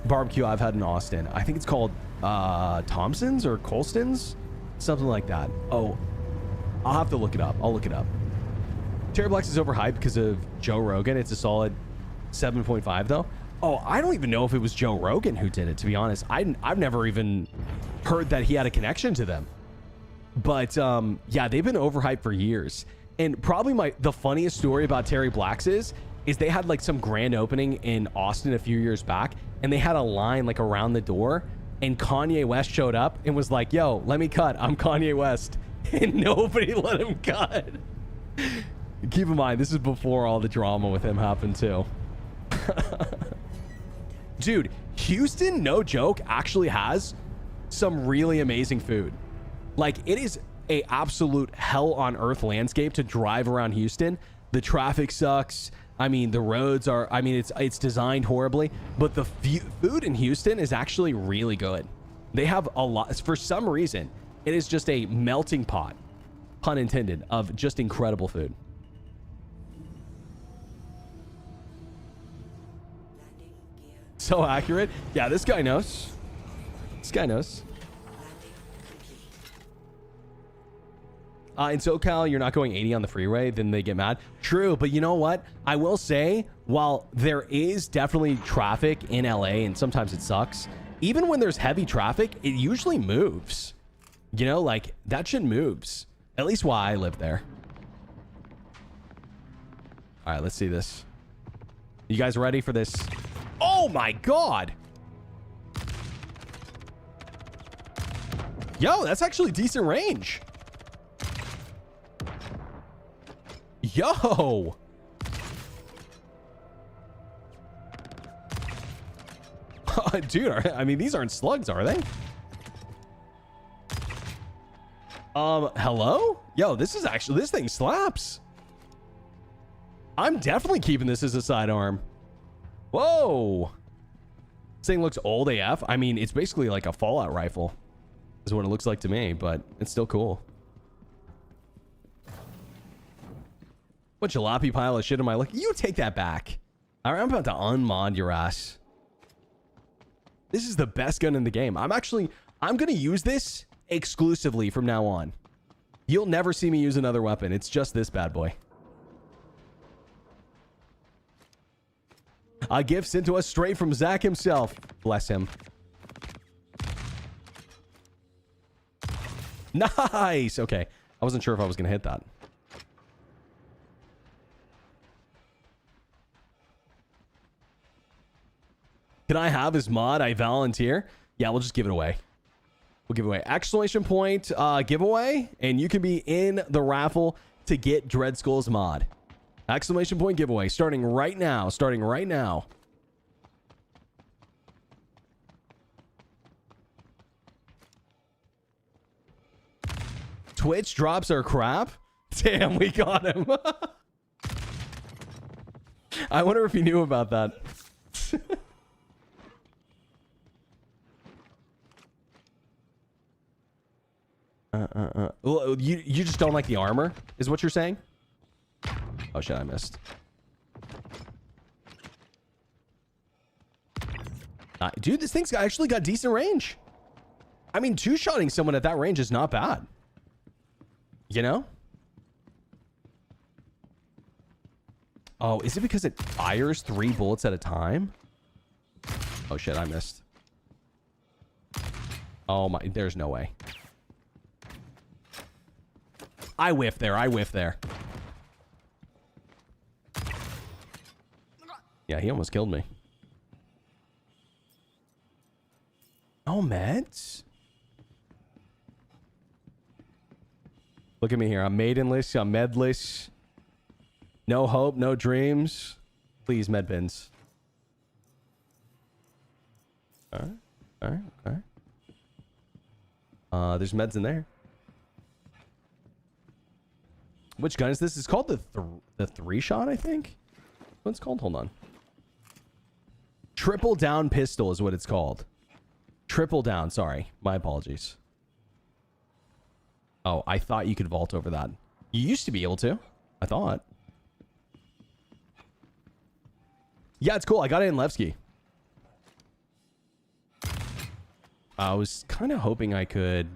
barbecue I've had in Austin. I think it's called Thompson's or Colston's. Something like that. Oh, I'll have to look it up. I'll look it up. Terry Black's is overhyped because of Joe Rogan. It's a solid 7.5 though. Oh, I don't even know if it was Joe Rogan who did it, to be honest. I've never even heard that he had a connection to them. But yeah, they've been overhyped for years. And probably the funniest story about Terry Black's is they had like some grand opening in Austin a few years back, and they had a line like around the door, and Kanye West showed up and was like, yo, let me cut. I'm Kanye West. And nobody let him cut. Keep in mind, this is before all the drama with him happened too. Dude, Houston, no joke, actually has some really amazing food. Like, it is a absolute hell on earth landscape to drive around Houston. The traffic sucks. I mean, the roads are, I mean, it's designed horribly, but the food in Houston is actually really good. They have a lot, for some reason. It is just a melting pot, pun intended, of just incredible food. So accurate. Yeah, this guy knows. This guy knows. In SoCal, you're not going 80 on the freeway, then they get mad. True, but you know what? I will say, while there is definitely traffic in LA, and sometimes it sucks, even when there's heavy traffic, it usually moves. You know, like, that shit moves. At least while I live there. All right, let's see this. You guys ready for this? Oh my God. Yo, that's actually decent range. Yo. Dude, I mean, these aren't slugs, are they? Hello? Yo, this thing slaps. I'm definitely keeping this as a sidearm. Whoa. This thing looks old AF. I mean, it's basically like a Fallout rifle is what it looks like to me, but it's still cool. What jalopy pile of shit am I looking? You take that back. All right, I'm about to unmod your ass. This is the best gun in the game. I'm going to use this exclusively from now on. You'll never see me use another weapon. It's just this bad boy. A gift sent to us straight from Zach himself. Bless him. Nice. Okay. I wasn't sure if I was going to hit that. Can I have his mod? I volunteer. Yeah, we'll just give it away. We'll give it away. Exclamation point giveaway. And you can be in the raffle to get Dread Skull's mod. Exclamation point giveaway. Starting right now. Starting right now. Twitch drops are crap. Damn, we got him. I wonder if he knew about that. Well, you just don't like the armor, is what you're saying? Oh shit, I missed. Dude, this thing's actually got decent range. I mean, two-shotting someone at that range is not bad. You know? Oh, is it because it fires 3 bullets at a time? Oh shit, I missed. Oh my, there's no way. I whiffed there. I whiffed there. Yeah, he almost killed me. Oh, meds? Look at me here. I'm maidenless. I'm medless. No hope. No dreams. Please, med bins. All right. All right. All right. There's meds in there. Which gun is this? It's called the 3-shot, I think. What's it called? Hold on. Triple down pistol is what it's called. Triple down. Sorry. My apologies. Oh, I thought you could vault over that. You used to be able to. I thought. Yeah, it's cool. I got it in Levski. I was kind of hoping I could...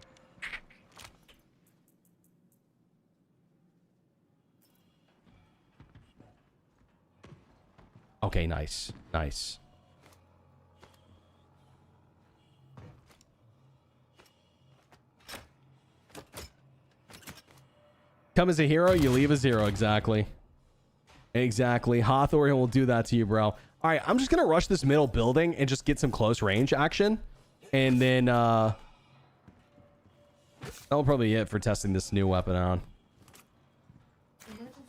Okay, nice. Nice. Come as a hero, you leave as zero. Exactly. Exactly. Hawthorne will do that to you, bro. All right, I'm just going to rush this middle building and just get some close range action. And then, that'll probably be it for testing this new weapon out.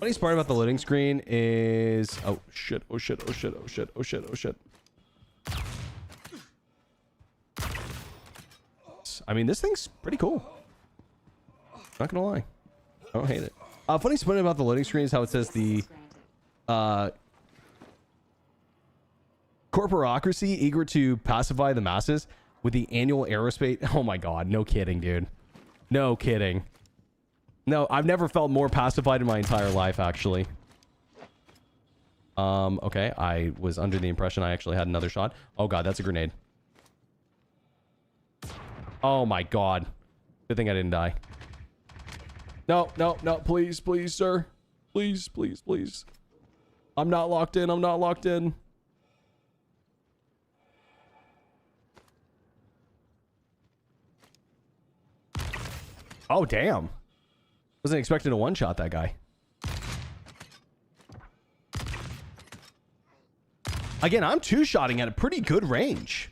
Funniest part about the loading screen is... Oh, shit. Oh, shit. Oh, shit. Oh, shit. Oh, shit. Oh, shit. I mean, this thing's pretty cool. Not gonna lie. I don't hate it. Funniest part about the loading screen is how it says the... corporocracy eager to pacify the masses with the annual aerospace... Oh, my God. No kidding, dude. No kidding. No, I've never felt more pacified in my entire life, actually. Okay, I was under the impression I actually had another shot. Oh god, that's a grenade. Oh my god. Good thing I didn't die. No, no, no, please, please, sir. Please, please, please. I'm not locked in. I'm not locked in. Oh, damn. Wasn't expecting to one-shot that guy. Again, I'm two-shotting at a pretty good range.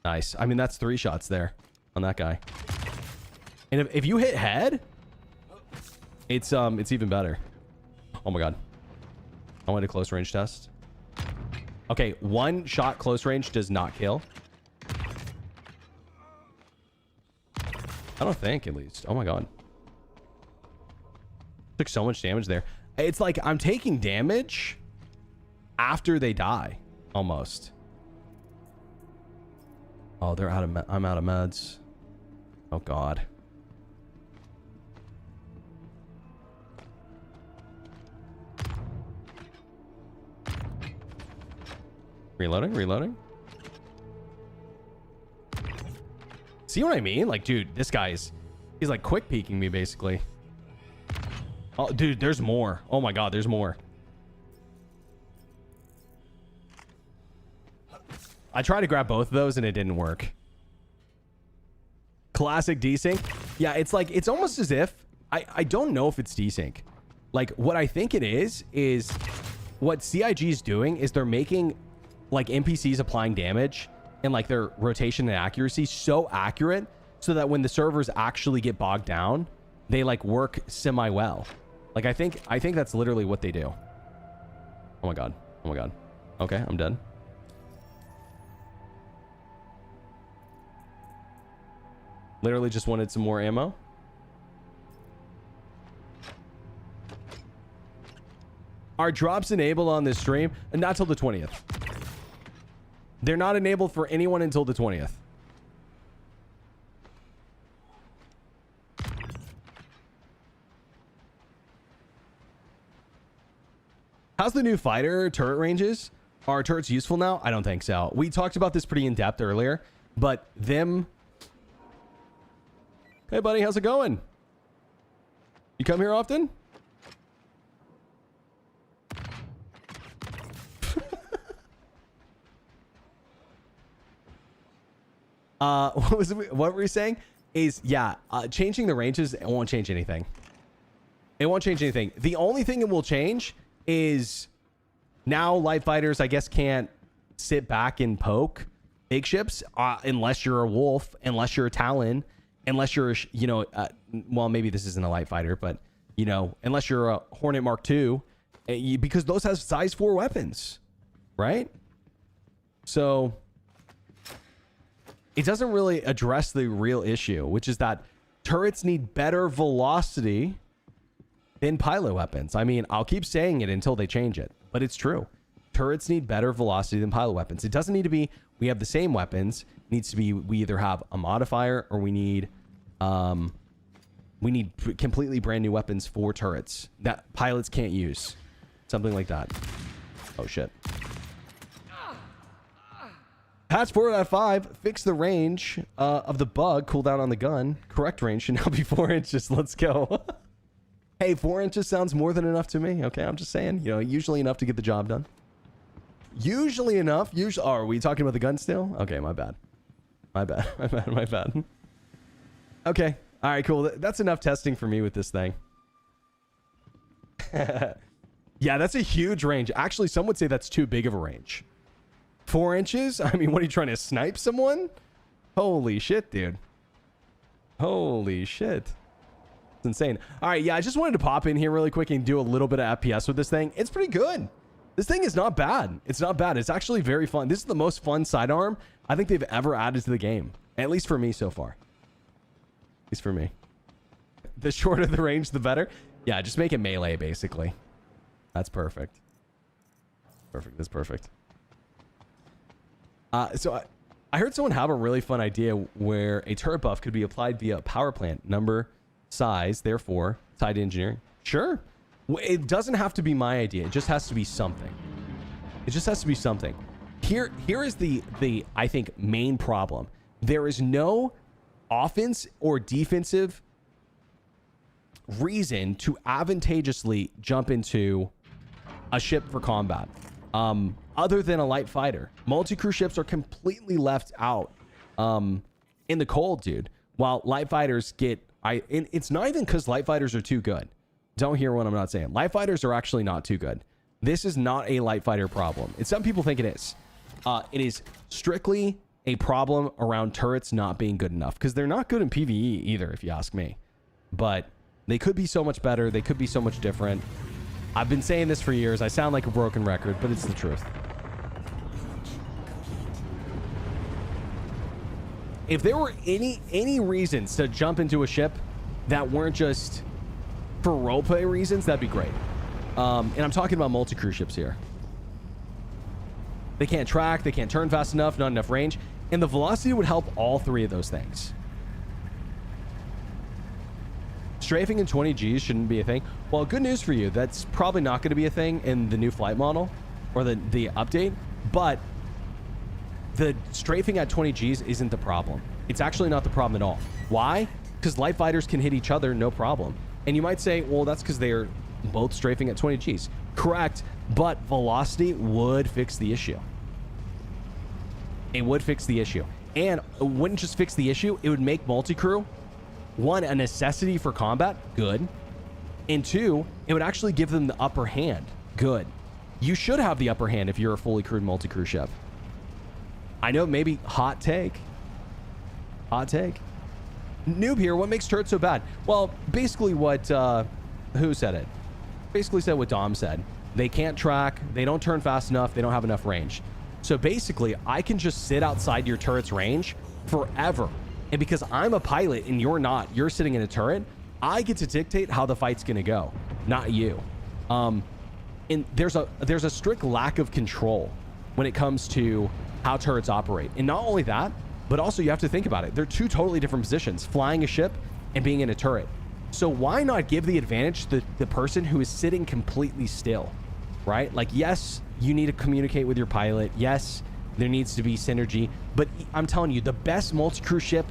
Nice. I mean, that's 3 shots there on that guy. And if you hit head, it's even better. Oh my god. I wanted a close range test. Okay, 1 shot close range does not kill. I don't think, at least. Oh my god. Took so much damage there. It's like I'm taking damage after they die, almost. Oh, they're out of. I'm out of meds. Oh god. Reloading, reloading. See what I mean? Like, dude, this guy's he's like quick peeking me basically. Oh, dude, there's more. Oh my god, there's more. I tried to grab both of those and it didn't work. Classic desync. Yeah, it's like, it's almost as if, I don't know if it's desync. Like, what I think it is what CIG is doing is they're making like NPCs applying damage and like their rotation and accuracy so accurate so that when the servers actually get bogged down, they like work semi well. Like, I think that's literally what they do. Oh my god. Oh my god. Okay, I'm dead. Literally just wanted some more ammo. Are drops enabled on this stream? Not till the 20th. They're not enabled for anyone until the 20th. How's the new fighter turret ranges? Are turrets useful now? I don't think so. We talked about this pretty in depth earlier, but them... Hey buddy, how's it going? You come here often? What were we saying? Is yeah, changing the ranges, it won't change anything. It won't change anything. The only thing it will change is now light fighters, I guess, can't sit back and poke big ships unless you're a wolf, unless you're a talon, unless you're, you know, well, maybe this isn't a light fighter, but, you know, unless you're a Hornet Mark II, because those have size 4 weapons, right? So it doesn't really address the real issue, which is that turrets need better velocity than pilot weapons. I mean, I'll keep saying it until they change it, but it's true. Turrets need better velocity than pilot weapons. It doesn't need to be we have the same weapons. It needs to be we either have a modifier or we need completely brand new weapons for turrets that pilots can't use. Something like that. Oh shit. Patch 4.5 fix the range of the bug cooldown on the gun. Correct range should now be 4 inches. Let's go. Hey, 4 inches sounds more than enough to me. Okay, I'm just saying, you know, usually enough to get the job done. Usually enough. Oh, are we talking about the gun still? Okay, my bad. My bad. My bad. My bad. Okay. All right, cool. That's enough testing for me with this thing. Yeah, that's a huge range. Actually, some would say that's too big of a range. 4 inches? I mean, what are you trying to snipe someone? Holy shit, dude. Holy shit. It's insane. All right, yeah, I just wanted to pop in here really quick and do a little bit of FPS with this thing. It's pretty good. This thing is not bad. It's not bad. It's actually very fun. This is the most fun sidearm I think they've ever added to the game. At least for me so far. At least for me. The shorter the range, the better. Yeah, just make it melee, basically. That's perfect. Perfect. That's perfect. So I heard someone have a really fun idea where a turret buff could be applied via a power plant. Number size, therefore tied to engineering. Sure. It doesn't have to be my idea. It just has to be something. It just has to be something. Here is the I think main problem. There is no offense or defensive reason to advantageously jump into a ship for combat, other than a light fighter. Multi-crew ships are completely left out in the cold, dude. While light fighters get, it's not even because light fighters are too good. Don't hear what I'm not saying. Light fighters are actually not too good. This is not a light fighter problem. Some people think it is. It is strictly a problem around turrets not being good enough, because they're not good in PvE either, if you ask me. But they could be so much better. They could be so much different. I've been saying this for years. I sound like a broken record, but it's the truth. If there were any reasons to jump into a ship that weren't just for roleplay reasons, that'd be great. And I'm talking about multi-crew ships here. They can't track, they can't turn fast enough, not enough range, and the velocity would help all three of those things. Strafing in 20 Gs shouldn't be a thing. Well, good news for you. That's probably not going to be a thing in the new flight model or the update, but the strafing at 20 Gs isn't the problem. It's actually not the problem at all. Why? Because light fighters can hit each other, no problem. And you might say, well, that's because they're both strafing at 20 Gs. Correct, but velocity would fix the issue. It would fix the issue. And it wouldn't just fix the issue, it would make multi-crew, one, a necessity for combat, good. And two, it would actually give them the upper hand, good. You should have the upper hand if you're a fully crewed multi-crew ship. I know, maybe hot take. Hot take. Noob here, what makes turrets so bad? Well, basically what, who said it? Basically said what Dom said. They can't track, they don't turn fast enough, they don't have enough range. So basically, I can just sit outside your turret's range forever. And because I'm a pilot and you're not, you're sitting in a turret, I get to dictate how the fight's gonna go, not you. And there's a strict lack of control when it comes to how turrets operate. And not only that, but also you have to think about it. They're two totally different positions, flying a ship and being in a turret. So why not give the advantage to the person who is sitting completely still, right? Like, yes, you need to communicate with your pilot. Yes, there needs to be synergy. But I'm telling you, the best multi-crew ship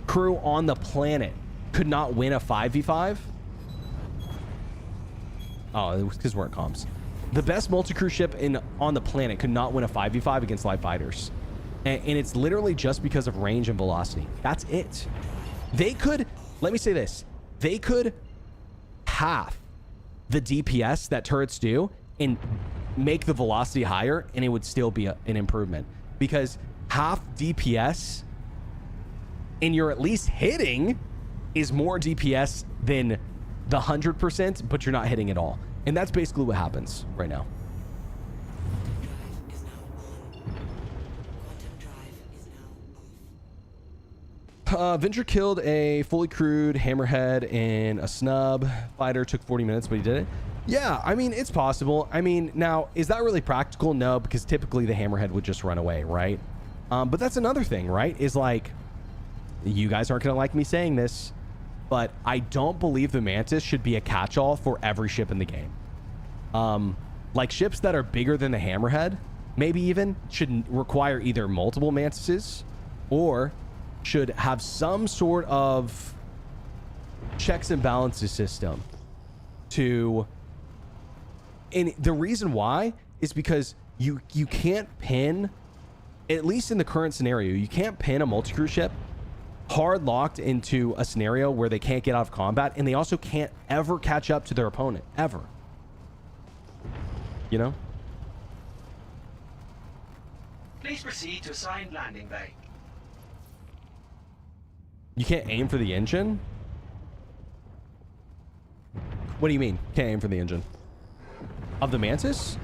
crew on the planet could not win a 5v5. Oh, it was because we're at comms. The best multi-crew ship on the planet could not win a 5v5 against light fighters. And it's literally just because of range and velocity. That's it. They could, let me say this. They could half the DPS that turrets do and make the velocity higher, and it would still be an improvement. Because half DPS and you're at least hitting is more DPS than the 100%, but you're not hitting at all. And that's basically what happens right now. Venture killed a fully crewed hammerhead in a snub. Fighter took 40 minutes, but he did it. Yeah, I mean, it's possible. I mean, now, is that really practical? No, because typically the hammerhead would just run away, right? But that's another thing, right? Is like, you guys aren't going to like me saying this, but I don't believe the Mantis should be a catch-all for every ship in the game. Like ships that are bigger than the hammerhead, maybe even, should require either multiple Mantises or should have some sort of checks and balances system to... And the reason why is because you can't pin, at least in the current scenario, you can't pin a multi-crew ship hard locked into a scenario where they can't get out of combat, and they also can't ever catch up to their opponent, ever. You know? Please proceed to assigned landing bay. You can't aim for the engine? What do you mean? Can't aim for the engine? Of the Mantis?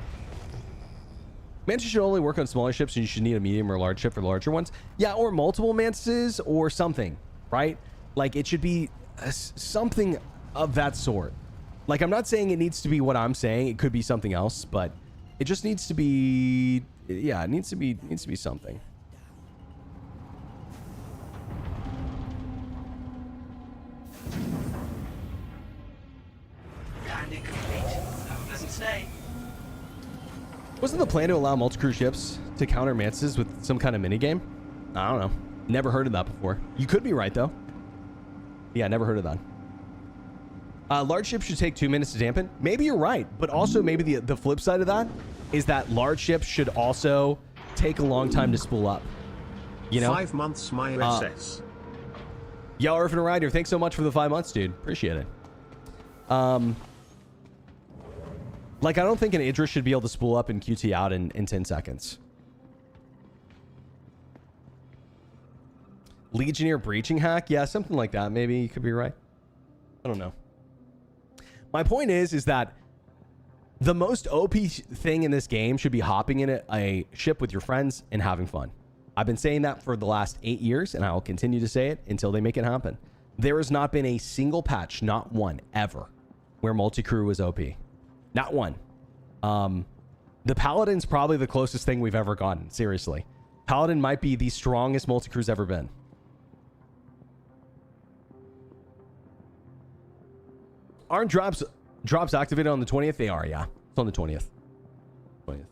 Mantis should only work on smaller ships, and you should need a medium or large ship for the larger ones. Yeah, or multiple Mantises or something, right? Like, it should be something of that sort. Like, I'm not saying it needs to be what I'm saying. It could be something else, but it just needs to be... Yeah, it needs to be something. Wasn't the plan to allow multi-crew ships to counter mantises with some kind of minigame? I don't know. Never heard of that before. You could be right, though. Yeah, never heard of that. Large ships should take 2 minutes to dampen. Maybe you're right, but also maybe the flip side of that is that large ships should also take a long time to spool up. You know? 5 months, my SS. Yo, Irvin Ryder, thanks so much for the 5 months, dude. Appreciate it. Like, I don't think an Idris should be able to spool up and QT out in 10 seconds. Legionnaire breaching hack? Yeah, something like that. Maybe you could be right. I don't know. My point is that the most OP thing in this game should be hopping in a ship with your friends and having fun. I've been saying that for the last 8 years, and I will continue to say it until they make it happen. There has not been a single patch, not one, ever, where multi-crew was OP. Not one. The Paladin's probably the closest thing we've ever gotten. Seriously. Paladin might be the strongest multi-crew's ever been. Aren't drops activated on the 20th? They are, yeah. It's on the 20th. 20th.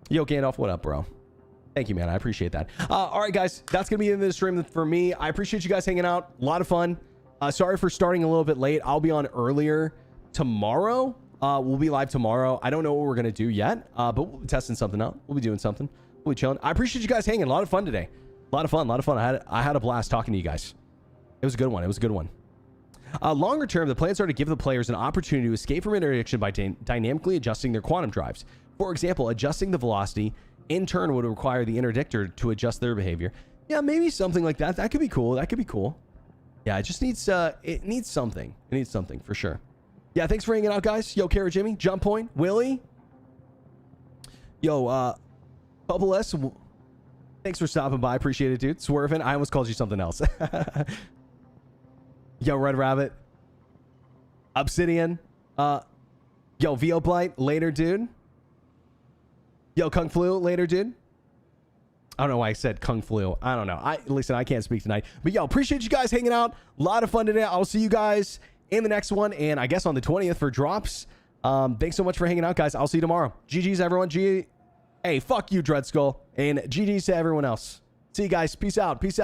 Yo, Gandalf, what up, bro? Thank you, man. I appreciate that. All right, guys. That's going to be the end of the stream for me. I appreciate you guys hanging out. A lot of fun. Sorry for starting a little bit late. I'll be on earlier tomorrow. We'll be live tomorrow. I don't know what we're going to do yet, but we'll be testing something out. We'll be doing something. We'll be chilling. I appreciate you guys hanging. A lot of fun today. A lot of fun. I had a blast talking to you guys. It was a good one. It was a good one. Longer term, the plans are to give the players an opportunity to escape from interdiction by dynamically adjusting their quantum drives. For example, adjusting the velocity in turn would require the interdictor to adjust their behavior. Yeah, maybe something like that. That could be cool. That could be cool. Yeah, it just needs it needs something. It needs something for sure. Yeah, thanks for hanging out, guys. Yo, Kara, Jimmy, Jump Point, Willie. Yo, Bubble S. Thanks for stopping by. Appreciate it, dude. Swerving. I almost called you something else. Yo, Red Rabbit. Obsidian. Yo, VO Blight. Later, dude. Yo, Kung Flu. Later, dude. I don't know why I said Kung Flu. I don't know. Listen, I can't speak tonight. But yo, appreciate you guys hanging out. A lot of fun today. I'll see you guys in the next one. And I guess on the 20th for drops. Thanks so much for hanging out, guys. I'll see you tomorrow. GG's, everyone. Hey, fuck you, Dread Skull. And GG's to everyone else. See you guys. Peace out. Peace out.